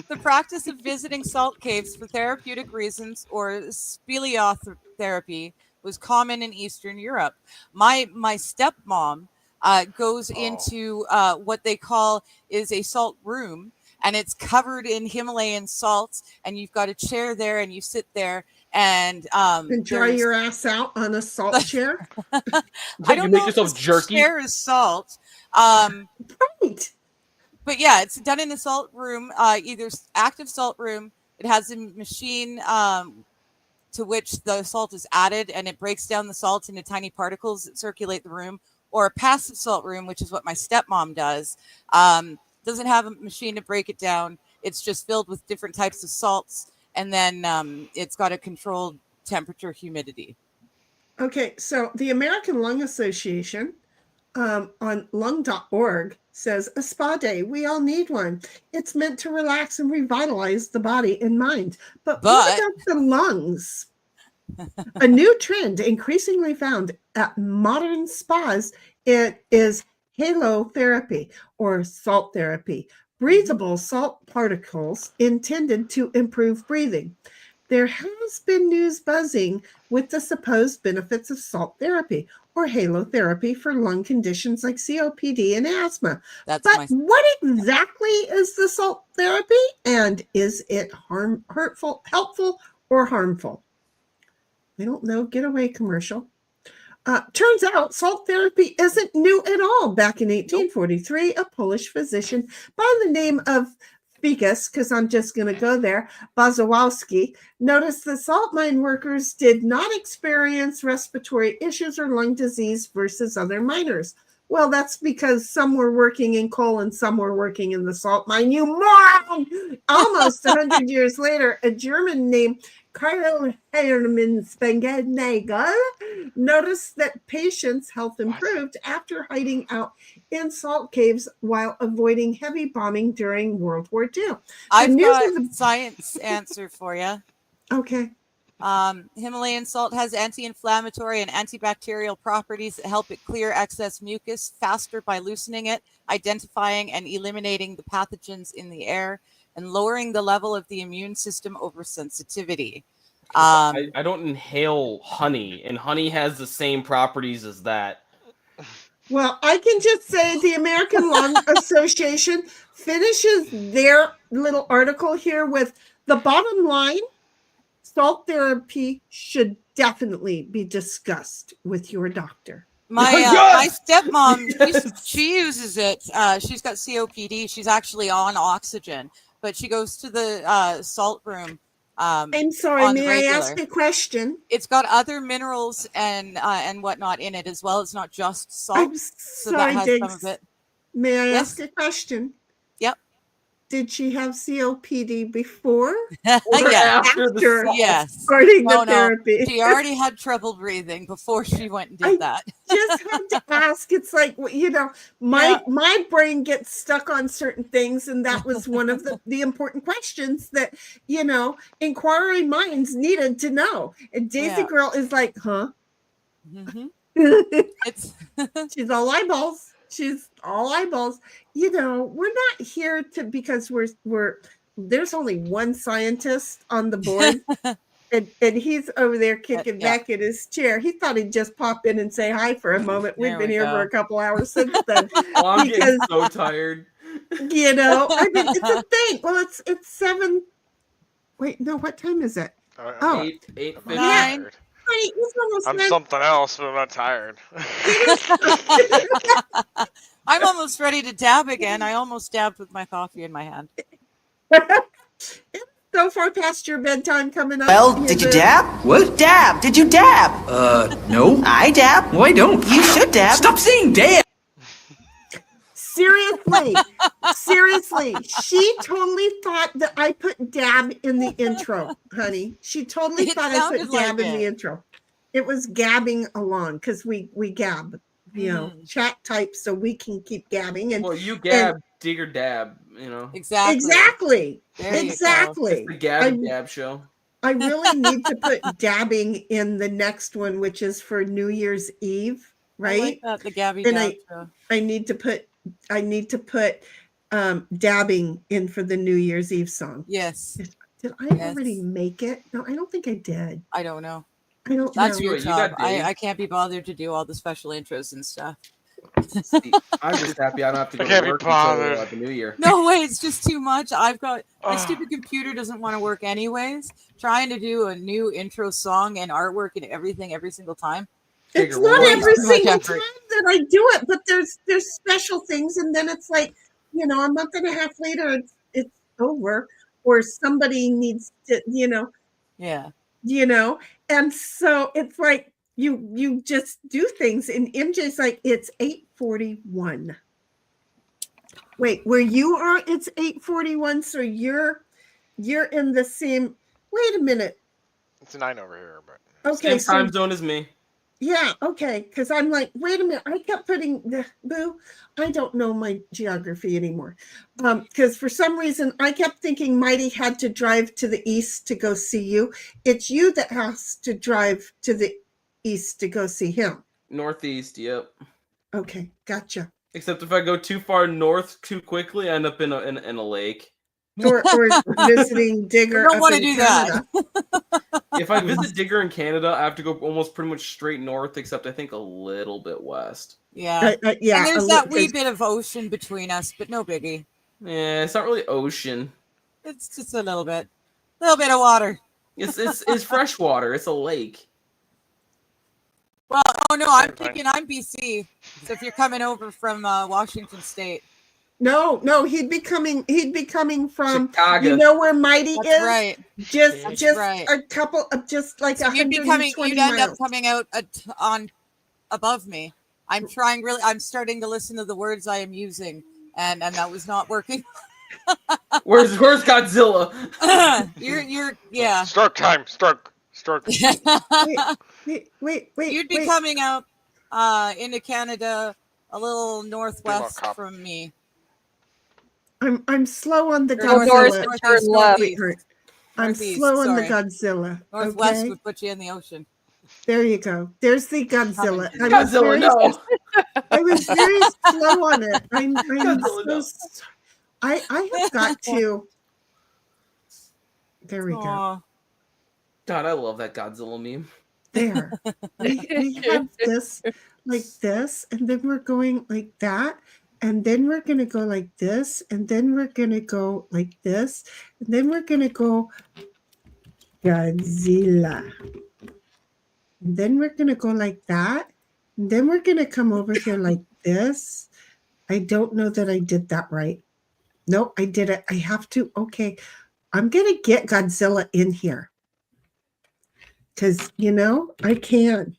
the practice of visiting salt caves for therapeutic reasons or speleotherapy was common in Eastern Europe. My stepmom goes into what they call is a salt room, and it's covered in Himalayan salts, and you've got a chair there, and you sit there and dry your ass out on a salt chair. I don't know if this chair is salt. Right. But yeah, it's done in a salt room, either active salt room. It has a machine to which the salt is added, and it breaks down the salt into tiny particles that circulate the room, or a passive salt room, which is what my stepmom does. Doesn't have a machine to break it down. It's just filled with different types of salts, and then it's got a controlled temperature, humidity. Okay, so the American Lung Association on lung.org says, a spa day, we all need one. It's meant to relax and revitalize the body and mind. But what about the lungs? A new trend increasingly found at modern spas, it is halotherapy or salt therapy, breathable salt particles intended to improve breathing. There has been news buzzing with the supposed benefits of salt therapy or halotherapy for lung conditions like COPD and asthma. But what exactly is the salt therapy, and is it helpful, or harmful? I don't know. Get away, commercial. Turns out salt therapy isn't new at all. Back in 1843, a Polish physician by the name of Figus, because I'm just going to go there, Bazowski, noticed that salt mine workers did not experience respiratory issues or lung disease versus other miners. Well, that's because some were working in coal and some were working in the salt mine. You moron! Almost 100 years later, a German named Karl Hermann Spengler noticed that patients' health improved after hiding out in salt caves while avoiding heavy bombing during World War II. I've got a science answer for you. Okay. Himalayan salt has anti-inflammatory and antibacterial properties that help it clear excess mucus faster by loosening it, identifying and eliminating the pathogens in the air, and lowering the level of the immune system oversensitivity. I don't inhale honey, and honey has the same properties as that. Well, I can just say the American Lung Association finishes their little article here with the bottom line: salt therapy should definitely be discussed with your doctor. My stepmom, she uses it. She's got COPD. She's actually on oxygen, but she goes to the salt room. I'm sorry, may I ask a question? It's got other minerals and whatnot in it as well. It's not just salt. I'm so sorry, that has Diggs. some of it. May I Yes? ask a question? Yep. Did she have COPD before or Yes. after Yes. starting No, the therapy? She already had trouble breathing before she went and did that. Just had to ask. It's like, you know, my brain gets stuck on certain things, and that was one of the important questions that, you know, inquiring minds needed to know. And Daisy Yeah. Girl is like, huh? Mm-hmm. She's all eyeballs. She's all eyeballs. You know, we're not here to because we're there's only one scientist on the board. And he's over there kicking back in his chair. He thought he'd just pop in and say hi for a moment. We've There been we here go. for a couple hours since then. Oh, I'm getting so tired. You know, I mean, it's a thing. Well, it's 7. Wait, no, what time is it? Oh, 8:59. yeah. Honey, it's almost I'm 9. something else, but I'm not tired. I'm almost ready to dab again. I almost dabbed with my coffee in my hand. So far past your bedtime coming up. Well, did you dab? What? Dab. Did you dab? No. I dab. No, I don't. You should dab. Stop saying dab. Seriously, she totally thought that I put dab in the intro, honey. She totally thought I put sounded dab like in the it. intro. It was gabbing along because we gab, you know, chat type so we can keep gabbing. And Well, you gab, digger dab, you know. Exactly. There you go. Exactly. It's the Gab and Dab show. I really need to put dabbing in the next one, which is for New Year's Eve, right? I like that, the Gabby and Dab show. I need to put dabbing in for the New Year's Eve song. Yes. Did I already make it? No, I don't think I did. I don't know. I don't That's know. your You got job. Dave. I can't be bothered to do all the special intros and stuff. I'm just happy I don't have to go I can't to be work bothered. until the new year. No way, it's just too much. I've got my stupid computer doesn't want to work anyways. Trying to do a new intro song and artwork and everything every single time. It's not every single time that I do it, but there's special things, and then it's like, you know, a month and a half later, it's over, or somebody needs to, you know, and so it's like you just do things, and MJ's like, it's 8:41. Wait, where you are, it's 8:41, so you're in the same. Wait a minute. It's 9 over here, but Okay, Same time zone as me. Yeah, okay, because I'm like, wait a minute, I kept putting the boo. I don't know my geography anymore. Because for some reason I kept thinking Mighty had to drive to the east to go see you. It's you that has to drive to the east to go see him. Northeast, yep. Okay, gotcha. Except if I go too far north too quickly, I end up in a lake. Or visiting Digger. You don't up want to in do Canada. that. If I visit Digger in Canada, I have to go almost pretty much straight north, except I think a little bit west. Yeah. Yeah. And there's that wee bit of ocean between us, but no biggie. Yeah, it's not really ocean. It's just a little bit of water. It's fresh water. It's a lake. Well, oh no, I'm thinking I'm BC. So if you're coming over from Washington State. No, he'd be coming from Chicago. You know where Mighty That's is? right. Just right. a couple of just like So you'd 120 you'd end up miles. coming out on above me. I'm starting to listen to the words I am using, and that was not working. Where's Godzilla? you're yeah. Stroke time. Stroke. Wait. You'd be coming out into Canada a little northwest from me. I'm slow on the Or Godzilla. northeast. I'm Northeast, slow on the sorry. Godzilla. Northwest okay? would put you in the ocean. There you go. There's the Godzilla. I was very slow on it. I have got to. There we go. God, I love that Godzilla meme. There. We have this like this, and then we're going like that, and then we're going to go like this, and then we're going to go like this, and then we're going to go Godzilla. And then we're going to go like that, and then we're going to come over here like this. I don't know that I did that right. No, I did it. I have to. Okay. I'm going to get Godzilla in here. Because, I can.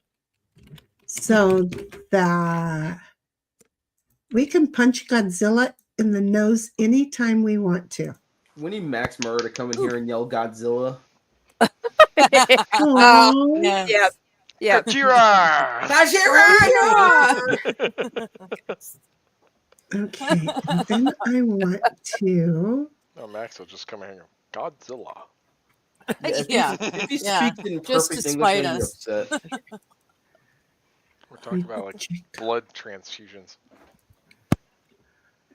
So that we can punch Godzilla in the nose anytime we want to. We need Max Murray to come in here and yell Godzilla. Oh, Yeah. Gojira! Okay. And then I want to. Oh, Max will just come in here and go, Godzilla. If he speaks in just to perfect spite English, us. I'm upset. We're talking about like blood transfusions.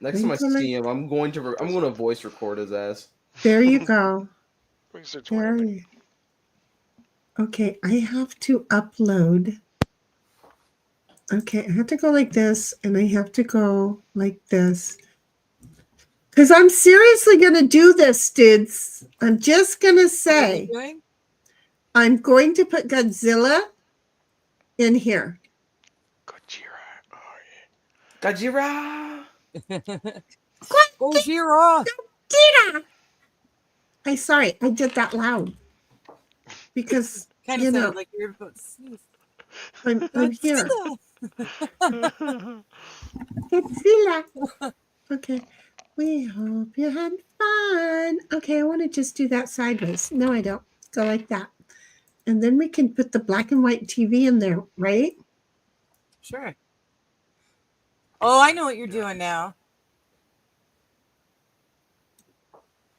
Next time I see him, I'm going to voice record his ass. There you go. Research There you. Okay, I have to upload. Okay, I have to go like this, and I have to go like this. Because I'm seriously going to do this, dudes. I'm just going to say, What are you doing? I'm going to put Godzilla in here. Gojira! Gojira! Gojira! Sorry, I did that loud. Because, Kind of sounded like you're about to sneeze. I'm here. Godzilla. Okay. We hope you had fun. Okay, I want to just do that sideways. No, I don't. Go like that. And then we can put the black and white TV in there, right? Sure. Oh, I know what you're doing now.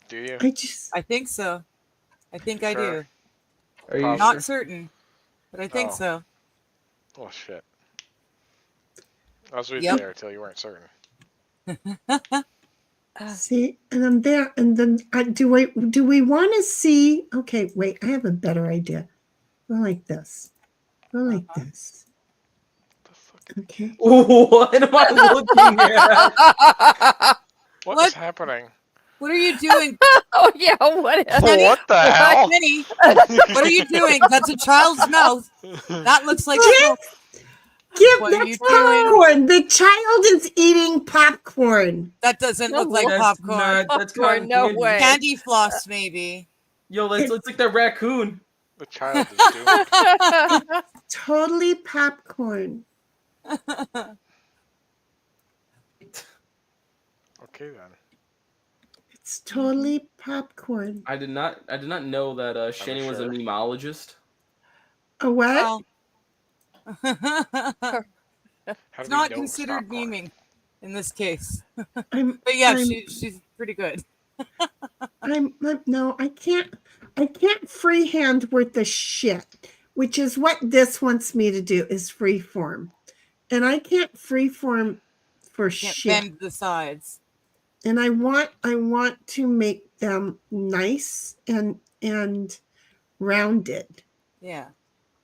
Do you? I think so. I think I do. Are you Not sure? certain, but I think so. Oh, shit. I was with Yep. you there until you weren't certain. See, and I'm there. And then do we want to see? Okay, wait. I have a better idea. Go like this. Go like this. Okay. What am I looking at? What is happening? What are you doing? Oh yeah, what? What the hell? Penny, what are you doing? That's a child's mouth. That looks like smoke. What are you doing? Popcorn. The child is eating popcorn. That doesn't look like That's popcorn. not- that's Popcorn, cotton no candy. way. Candy floss, maybe. Yo, let's like that raccoon. The child is doing Totally popcorn. Okay then. It's totally popcorn. I did not know that Shane was a sure. memologist. A what? Well, How it's do we not know considered popcorn? memeing in this case. I'm, But yeah, I'm- she's pretty good. no, I can't freehand worth the shit, which is what this wants me to do is freeform. And I can't freeform for Can't shit. bend the sides. And I want to make them nice and rounded. Yeah.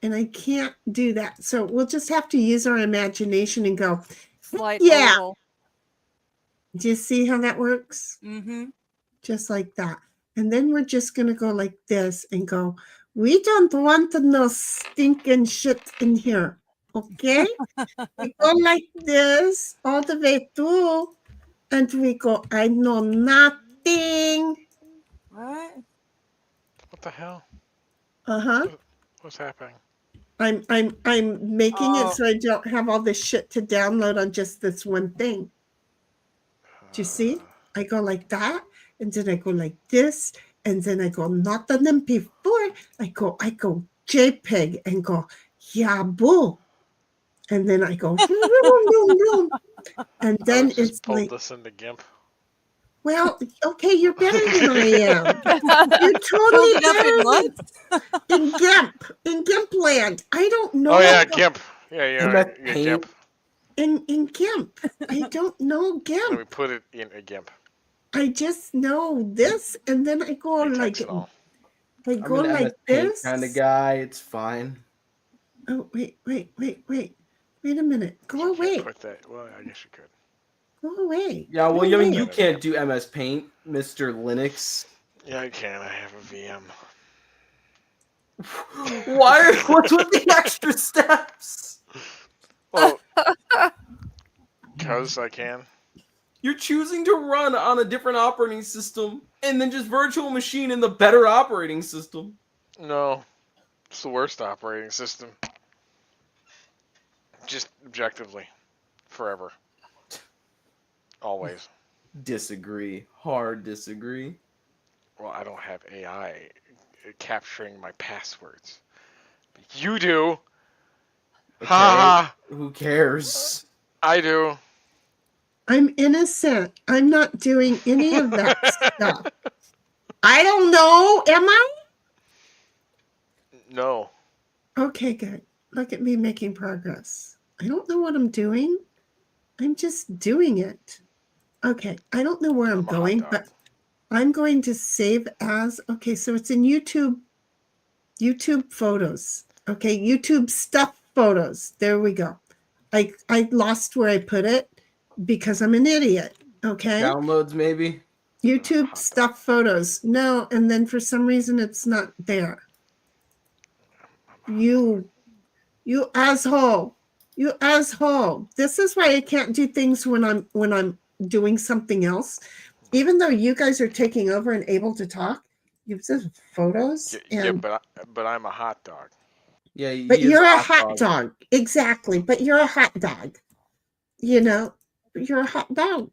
And I can't do that. So we'll just have to use our imagination and go, Slight yeah. oval. Do you see how that works? Mm-hmm. Just like that. And then we're just going to go like this and go, we don't want no stinking shit in here. Okay? We go like this all the way through. And we go, I know nothing. What? What the hell? Uh-huh. What's happening? I'm making it Oh. so I don't have all this shit to download on just this one thing. Do you see? I go like that, and then I go like this, and then I go not on them before. I go JPEG and go, yeah, boo. And then I go, and I then would just it's pull like, this into GIMP. well, okay, you're better than I am. You're totally Pulled it up in better what? in GIMP land. I don't know. Oh yeah, what- GIMP. Yeah, MS yeah, Paint. GIMP. in GIMP. I don't know Let GIMP. me put it in a GIMP. I just know this, and then I go Latex like and all. I I'm go an like MS Paint this. kind of guy. It's fine. Oh wait a minute. Go You away. can't put that. Well, I guess you could. Go away. Yeah, well, Go I mean, away. you can't do MS Paint, Mr. Linux. Yeah, I can. I have a VM. What's with the extra steps? Well, because I can. You're choosing to run on a different operating system and then just virtual machine in the better operating system. No, it's the worst operating system. Just objectively, forever, always. Disagree. Hard disagree. Well, I don't have AI capturing my passwords. But you do. Okay, Ha! who cares? I do. I'm innocent. I'm not doing any of that stuff. I don't know. Am I? No. Okay, good. Look at me making progress. I don't know what I'm doing. I'm just doing it. Okay, I don't know where I'm going, but I'm going to save as. Okay, so it's in YouTube photos. Okay, YouTube stuff photos. There we go. I lost where I put it because I'm an idiot. Okay. Downloads, maybe? YouTube stuff photos. No, and then for some reason it's not there. You asshole. You asshole. This is why I can't do things when I'm doing something else. Even though you guys are taking over and able to talk, you've just photos. Yeah, but I'm a hot dog. Yeah, But you're a hot dog. Exactly. But you're a hot dog. You know, you're a hot dog.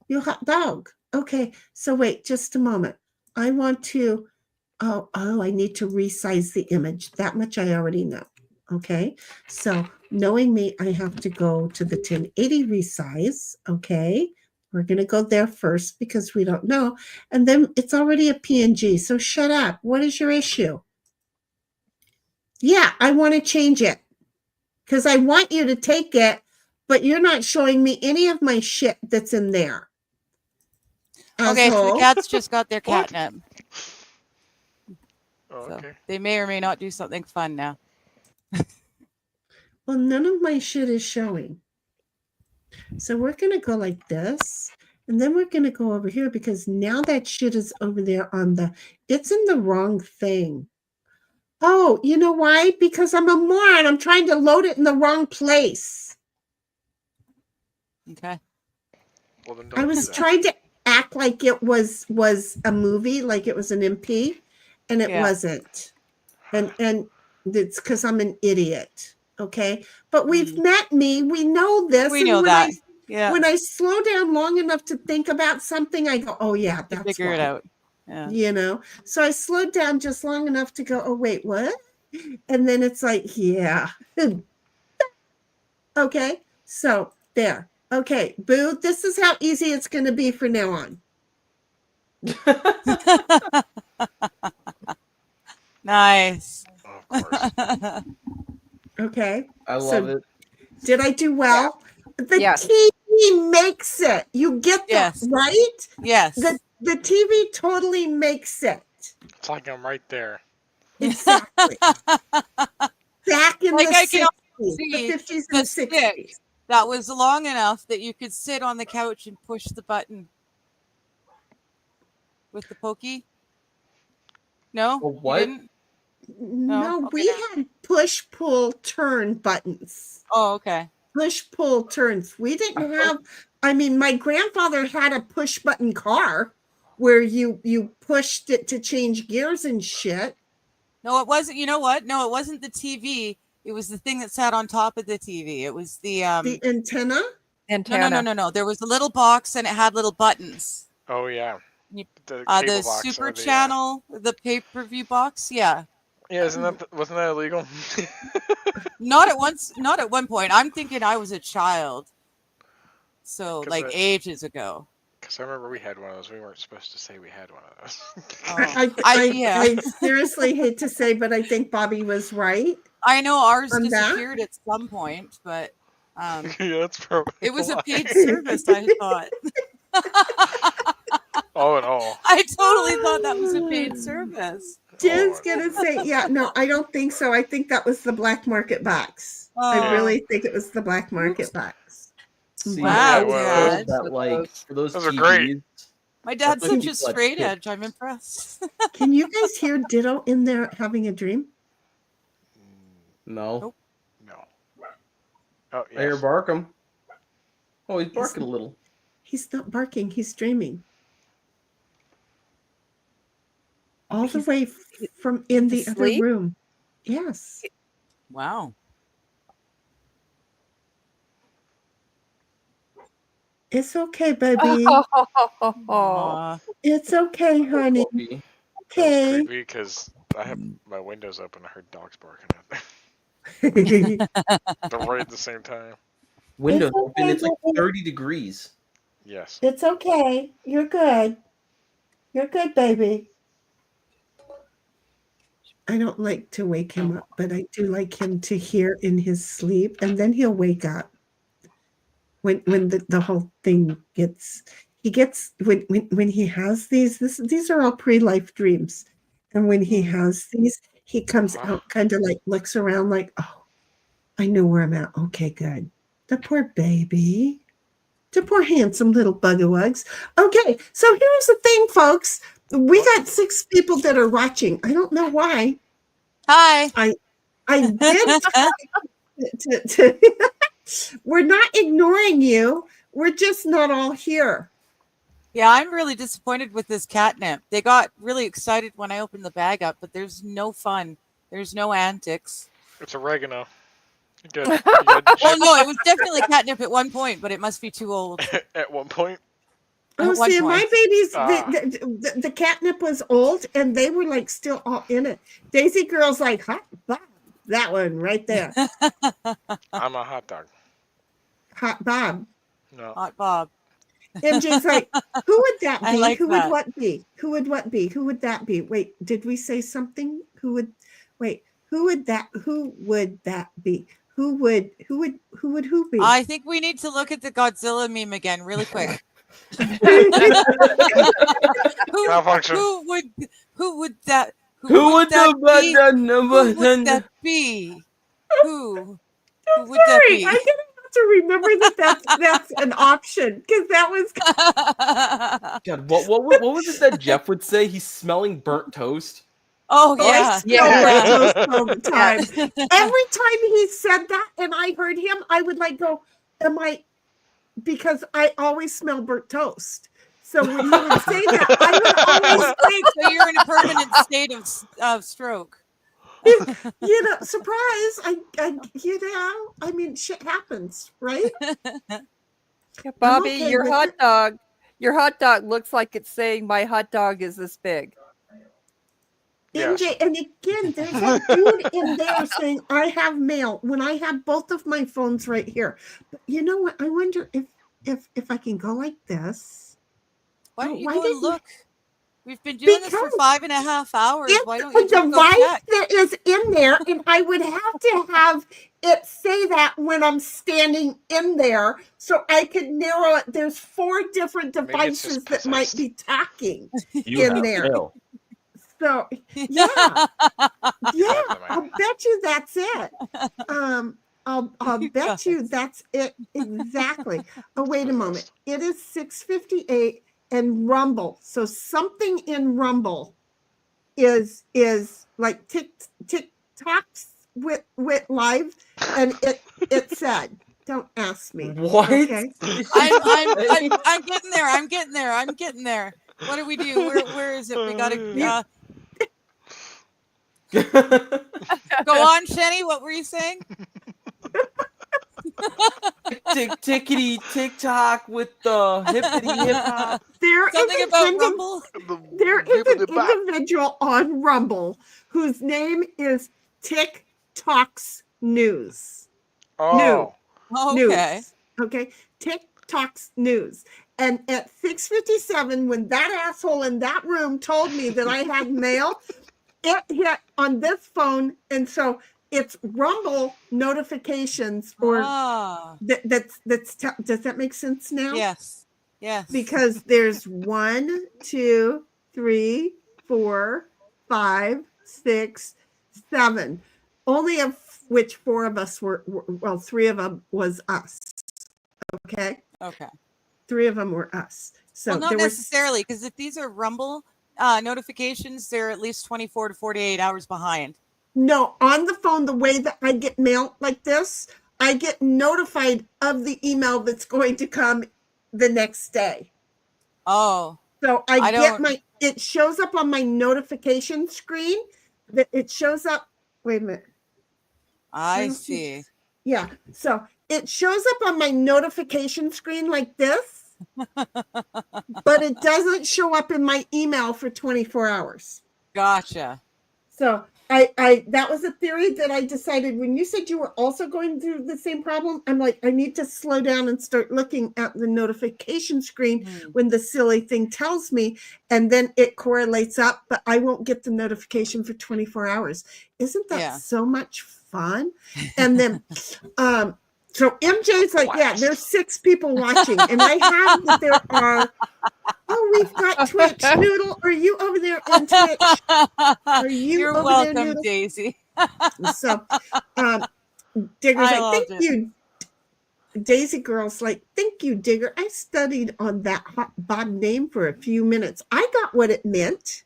You're a hot dog. Okay. So wait just a moment. I want to, I need to resize the image. That much I already know. Okay. So knowing me, I have to go to the 1080 resize. Okay. We're going to go there first because we don't know. And then it's already a PNG. So shut up. What is your issue? Yeah, I want to change it because I want you to take it, but you're not showing me any of my shit that's in there. Okay, so the Asshole. cats just got their catnip. Oh, So okay. they may or may not do something fun now. Well, none of my shit is showing. So we're going to go like this. And then we're going to go over here because now that shit is over there on it's in the wrong thing. Oh, you know why? Because I'm a moron. I'm trying to load it in the wrong place. Okay. Well, then don't I do was that. trying to act like it was a movie, like it was an MP, and it Yeah. wasn't. And it's because I'm an idiot. Okay. But we've met me. We know this. We and know when that. I- Yeah. When I slow down long enough to think about something, I go, oh yeah, You that's figure it why. out. Yeah. You know, so I slowed down just long enough to go, oh wait, what? And then it's like, yeah. Okay, so there. Okay, Boo, this is how easy it's going to be from now on. Nice. Of course. Okay. I So love it. did I do well? The Yes. TV makes it. You get that, Yes. right? Yes. The TV totally makes it. It's like I'm right there. Exactly. Back in Like the I can 60s, see the 50s the and stick 60s. that was long enough that you could sit on the couch and push the button with the pokey. No, Well, you what? didn't. No, Okay, we had push, pull, turn buttons. Oh, okay. Push, pull, turns. We didn't have, I mean, my grandfather had a push button car where you pushed it to change gears and shit. No, it wasn't. You know what? No, it wasn't the TV. It was the thing that sat on top of the TV. It was the antenna. No. There was a little box and it had little buttons. Oh yeah. You- The The cable box Super or the, Channel, the pay-per-view box. Yeah. Yeah, wasn't that illegal? Not at one point. I'm thinking I was a child. So 'Cause like ages ago. Because I remember we had one of those. We weren't supposed to say we had one of those. I seriously hate to say, but I think Bobby was right. I know ours on that. disappeared at some point, but Yeah, that's probably it was a why. paid service, I thought. All in all. I totally thought that was a paid service. Jen's gonna say, yeah, no, I don't think so. I think that was the black market box. I Oh. really think it was the black market box. See, Wow, I was Dad. told that, like, for those Those are TVs, great. My dad's That's like such a people at straight kids. edge. I'm impressed. Can you guys hear Ditto in there having a dream? No. Nope. No. Oh, I hear yes. Barkham. Oh, he's barking a little. He's not barking, he's dreaming. All the way from in the other asleep? room. Yes. Wow. It's okay, baby. Aw. It's okay, honey. Bobby. Okay. Creepy because I have my windows open. I heard dogs barking at me. They're right at the same time. Windows It's open. okay, It's like baby. 30 degrees. Yes. It's okay. You're good. You're good, baby. I don't like to wake him up, but I do like him to hear in his sleep, and then he'll wake up. When the whole thing gets when he has these are all pre-life dreams. And when he has these, he comes out kind of like looks around like, oh, I know where I'm at. Okay, good. The poor baby. The poor handsome little bugawugs. Okay, so here's the thing, folks. We got 6 people that are watching. I don't know why. Hi. I did try to we're not ignoring you. We're just not all here. Yeah, I'm really disappointed with this catnip. They got really excited when I opened the bag up, but there's no fun. There's no antics. It's oregano. Good. Well, no, it was definitely catnip at one point, but it must be too old. At one point. Oh, At one see, my point. babies, Ah. the catnip was old, and they were like still all in it. Daisy Girl's like, hot Bob, that one right there. I'm a hot dog. Hot Bob. No. Hot Bob. MJ's like, who would that be? I like Who that. would what be? Who would what be? Who would that be? Wait, did we say something? Who would be? Who would who be? I think we need to look at the Godzilla meme again really quick. Malfunction. Who would that Who would that the be? button Who would that be? Who would that Sorry, be? I'm gonna have to remember that's an option because that was God, what was it that Jeff would say? He's smelling burnt toast. Oh I yeah. smell burnt toast all the time. Every time he said that and I heard him, I would like go, am I? Because I always smell burnt toast. So when he would say that, I would always think, So you're in a permanent state of stroke. you know, surprise. I mean, shit happens, right? Yeah, Bobby, okay your with hot dog looks like it's saying my hot dog is this big. Yes. MJ, and again, there's a dude in there saying, I have mail when I have both of my phones right here. But you know what? I wonder if I can go like this. Why Oh, don't you why go and didn't- look? We've been doing this for 5.5 hours. Why don't you It's a just go device check? that is in there, and I would have to have it say that when I'm standing in there so I could narrow it. There's 4 different Maybe it's just devices that might possessed. be talking You in have there. mail. So yeah, I'll bet you that's it. I'll bet you that's it exactly. Oh, wait a moment. It is 6:58 and Rumble. So something in Rumble is like TikToks with live, and it said, "Don't ask me." What? Okay. I'm getting there. I'm getting there. What do we do? Where is it? We gotta go on, Shenny. What were you saying? Tickety TikTok with the hippity hip hop. There Something is about Rumble. There is an individual on Rumble whose name is TikToks News. Oh. Okay. News. Okay. TikToks News. And at 6:57, when that asshole in that room told me that I had mail, it hit on this phone, and so it's Rumble notifications, or does that make sense now? Yes. Because there's 1, 2, 3, 4, 5, 6, 7. Only of which 4 of us were, well, 3 of them was us. Okay. 3 of them were us. So well, not there was necessarily, because if these are Rumble notifications, they're at least 24 to 48 hours behind. no on the phone. The way that I get mail like this, I get notified of the email that's going to come the next day. Oh. So I get it shows up on my notification screen that it shows up. Wait a minute. I see. Yeah. So it shows up on my notification screen like this, but it doesn't show up in my email for 24 hours. Gotcha. So I that was a theory that I decided when you said you were also going through the same problem. I'm like, I need to slow down and start looking at the notification screen when the silly thing tells me, and then it correlates up, but I won't get the notification for 24 hours. Isn't that so much fun? And then so MJ's like, yeah, there's 6 people watching, and I have that there are. Oh, we've got Twitch. Noodle, are you over there on Twitch? Are you You're over welcome, there, Noodle? Daisy. So, Digger's I like, thank loved it. you. Daisy Girl's like, thank you, Digger. I studied on that hot Bob name for a few minutes. I got what it meant.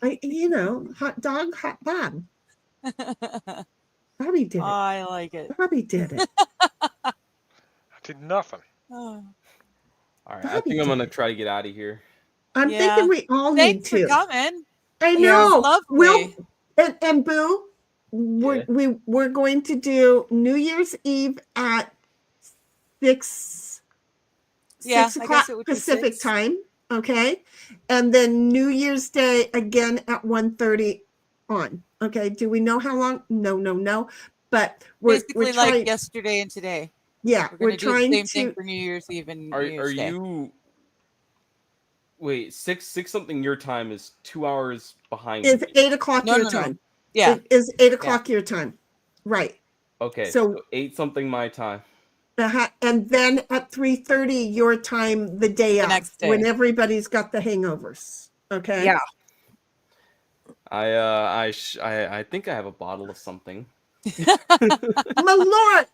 Hot dog, hot Bob. Bobby did it. I like it. Bobby did it. I did nothing. Oh. All right, I think I'm gonna try to get out of here. I'm thinking we all Thanks need to. for coming. I Yeah, know. lovely. And Boo, we're going to do New Year's Eve at 6 Yeah, 6 I o'clock guess it would be Pacific 6. time. Okay. And then New Year's Day again at 1:30 on. Okay. Do we know how long? No. But we're Basically trying, like yesterday and today. yeah, We're we're gonna do the trying same to thing for New Year's Eve and New Are Year's Day. you? Wait, six something your time is 2 hours behind. is me. 8 o'clock No, your no, no. time. Yeah. It is 8 o'clock your time. Right. Okay, So- so 8 something my time. And then at 3:30 your time the day of, next day. when everybody's got the hangovers. Okay. Yeah. I think I have a bottle of something. Malort.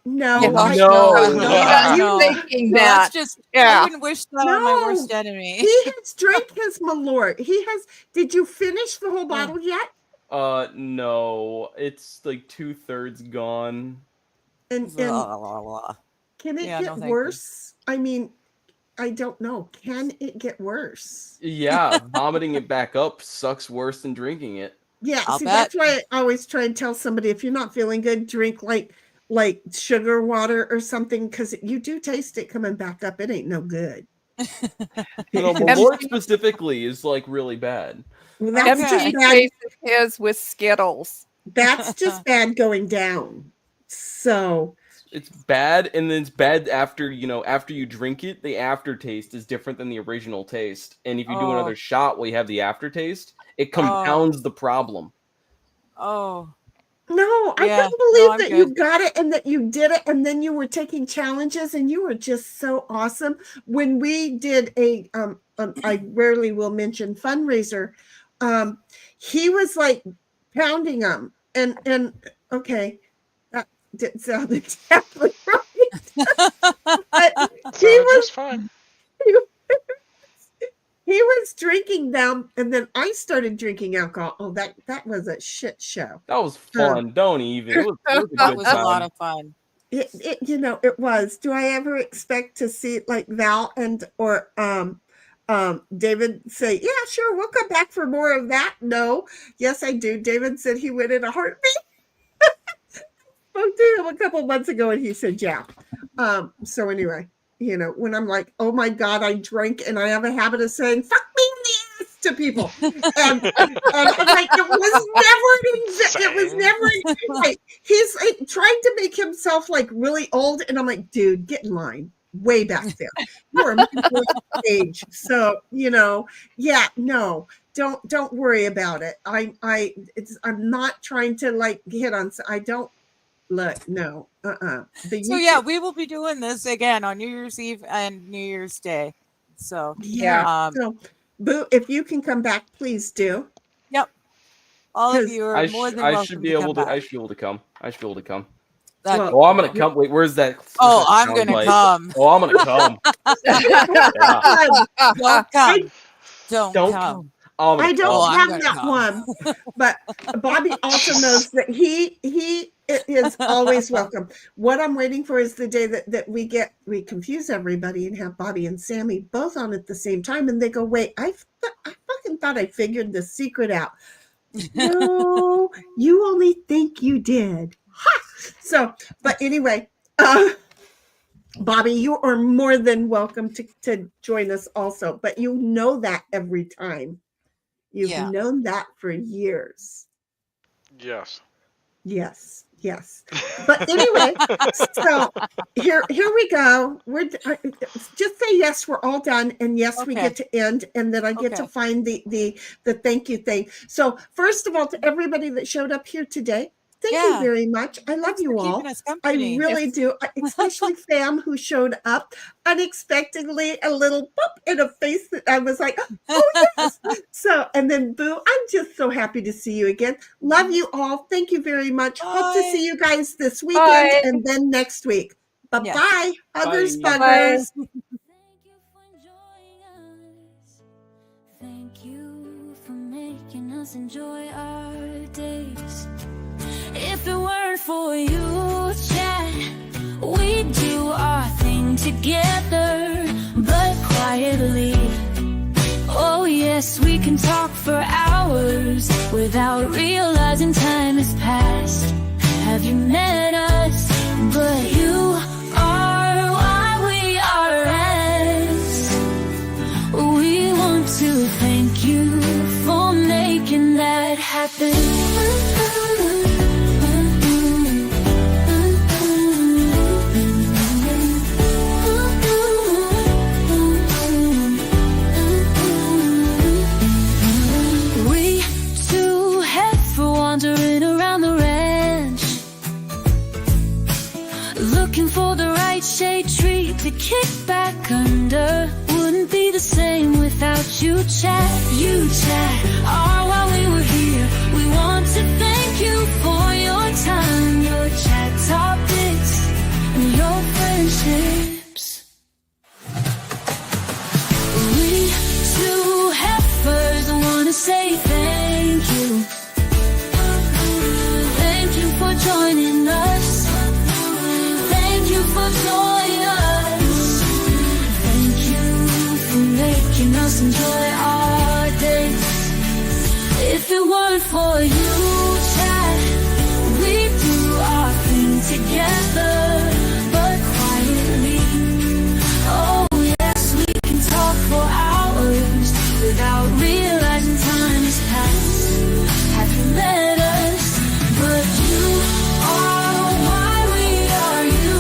No. Yeah, No. you making No, that? that's just, Yeah. I wouldn't wish that on my worst enemy. He has drank his Malort. Did you finish the whole bottle yet? No, it's like 2/3 gone. And can it Yeah, no, get thank you. worse? I mean, I don't know. Can it get worse? Yeah, vomiting it back up sucks worse than drinking it. Yeah, I'll see, bet. that's why I always try and tell somebody, if you're not feeling good, drink like sugar water or something, because you do taste it coming back up. It ain't no good. Malort specifically is like really bad. Well, that's just MJ bad. tasted his with Skittles. That's just bad going down. So It's bad, and then it's bad after after you drink it. The aftertaste is different than the original taste, and if you do another shot while you have the aftertaste, it compounds the problem. No, I can't believe that you got it and that you did it, and then you were taking challenges, and you were just so awesome. When we did I rarely will mention fundraiser, he was like pounding them, and okay, that didn't sound exactly right. But he was fine. He was drinking them, and then I started drinking alcohol. Oh, that was a shit show. That was fun. Don't even. It was a good That was time. a lot of fun. It was. Do I ever expect to see like Val or David say, yeah, sure, we'll come back for more of that? No. Yes, I do. David said he went in a heartbeat. Spoke to him a couple months ago, and he said, yeah. So anyway, when I'm like, oh my God, I drank, and I have a habit of saying, fuck me in the ass to people. And I'm like, it was never like, he's like trying to make himself like really old. And I'm like, dude, get in line. Way back there. You're a age. So, yeah, no, don't worry about it. I'm not trying to like hit on, I don't look, no, So yeah, we will be doing this again on New Year's Eve and New Year's Day. So so Boo, if you can come back, please do. Yep. All of you are more than welcome. I should be able to come. I should be able to come. That- I'm gonna come. Wait, where's that? Oh, I'm gonna come. Oh, I'm gonna come. Don't come. Don't come. I don't have that one, but Bobby also knows that he is always welcome. What I'm waiting for is the day that we confuse everybody and have Bobby and Sammy both on at the same time, and they go, wait, I fucking thought I figured the secret out. No, you only think you did. Ha! So, but anyway, Bobby, you are more than welcome to join us also, but you know that every time. You've known that for years. Yes. Yes. But anyway, so here we go. We're just say yes. We're all done, and yes, we get to end, and then I get to find the thank you thing. So first of all, to everybody that showed up here today, thank you very much. I love you all. I really do, especially Sam, who showed up unexpectedly, a little boop in a face that I was like, oh yes. So, and then Boo, I'm just so happy to see you again. Love you all. Thank you very much. Hope to see you guys this weekend and then next week. Bye-bye. Huggers, buggers. Thank you for making us enjoy our days. If it weren't for you, Chad, we'd do our thing together, but quietly. Oh yes, we can talk for hours without realizing time has passed. Have you met us? But you are why we are as. We want to thank you for making that happen. Wandering around the ranch, looking for the right shade tree to kick back under. Wouldn't be the same without you, Chad. You, Chad, are why we were here. We want to thank you for your time, your chat topics, and your friendships. We two heifers want to say thank you. Joining us. Thank you for joining us. Thank you for making us enjoy our days. If it weren't for you, Chad, we'd do our thing together, but quietly. Oh yes, we can talk for hours without realizing time has passed. Have you met us? But you are why we are you.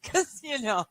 Because, you know,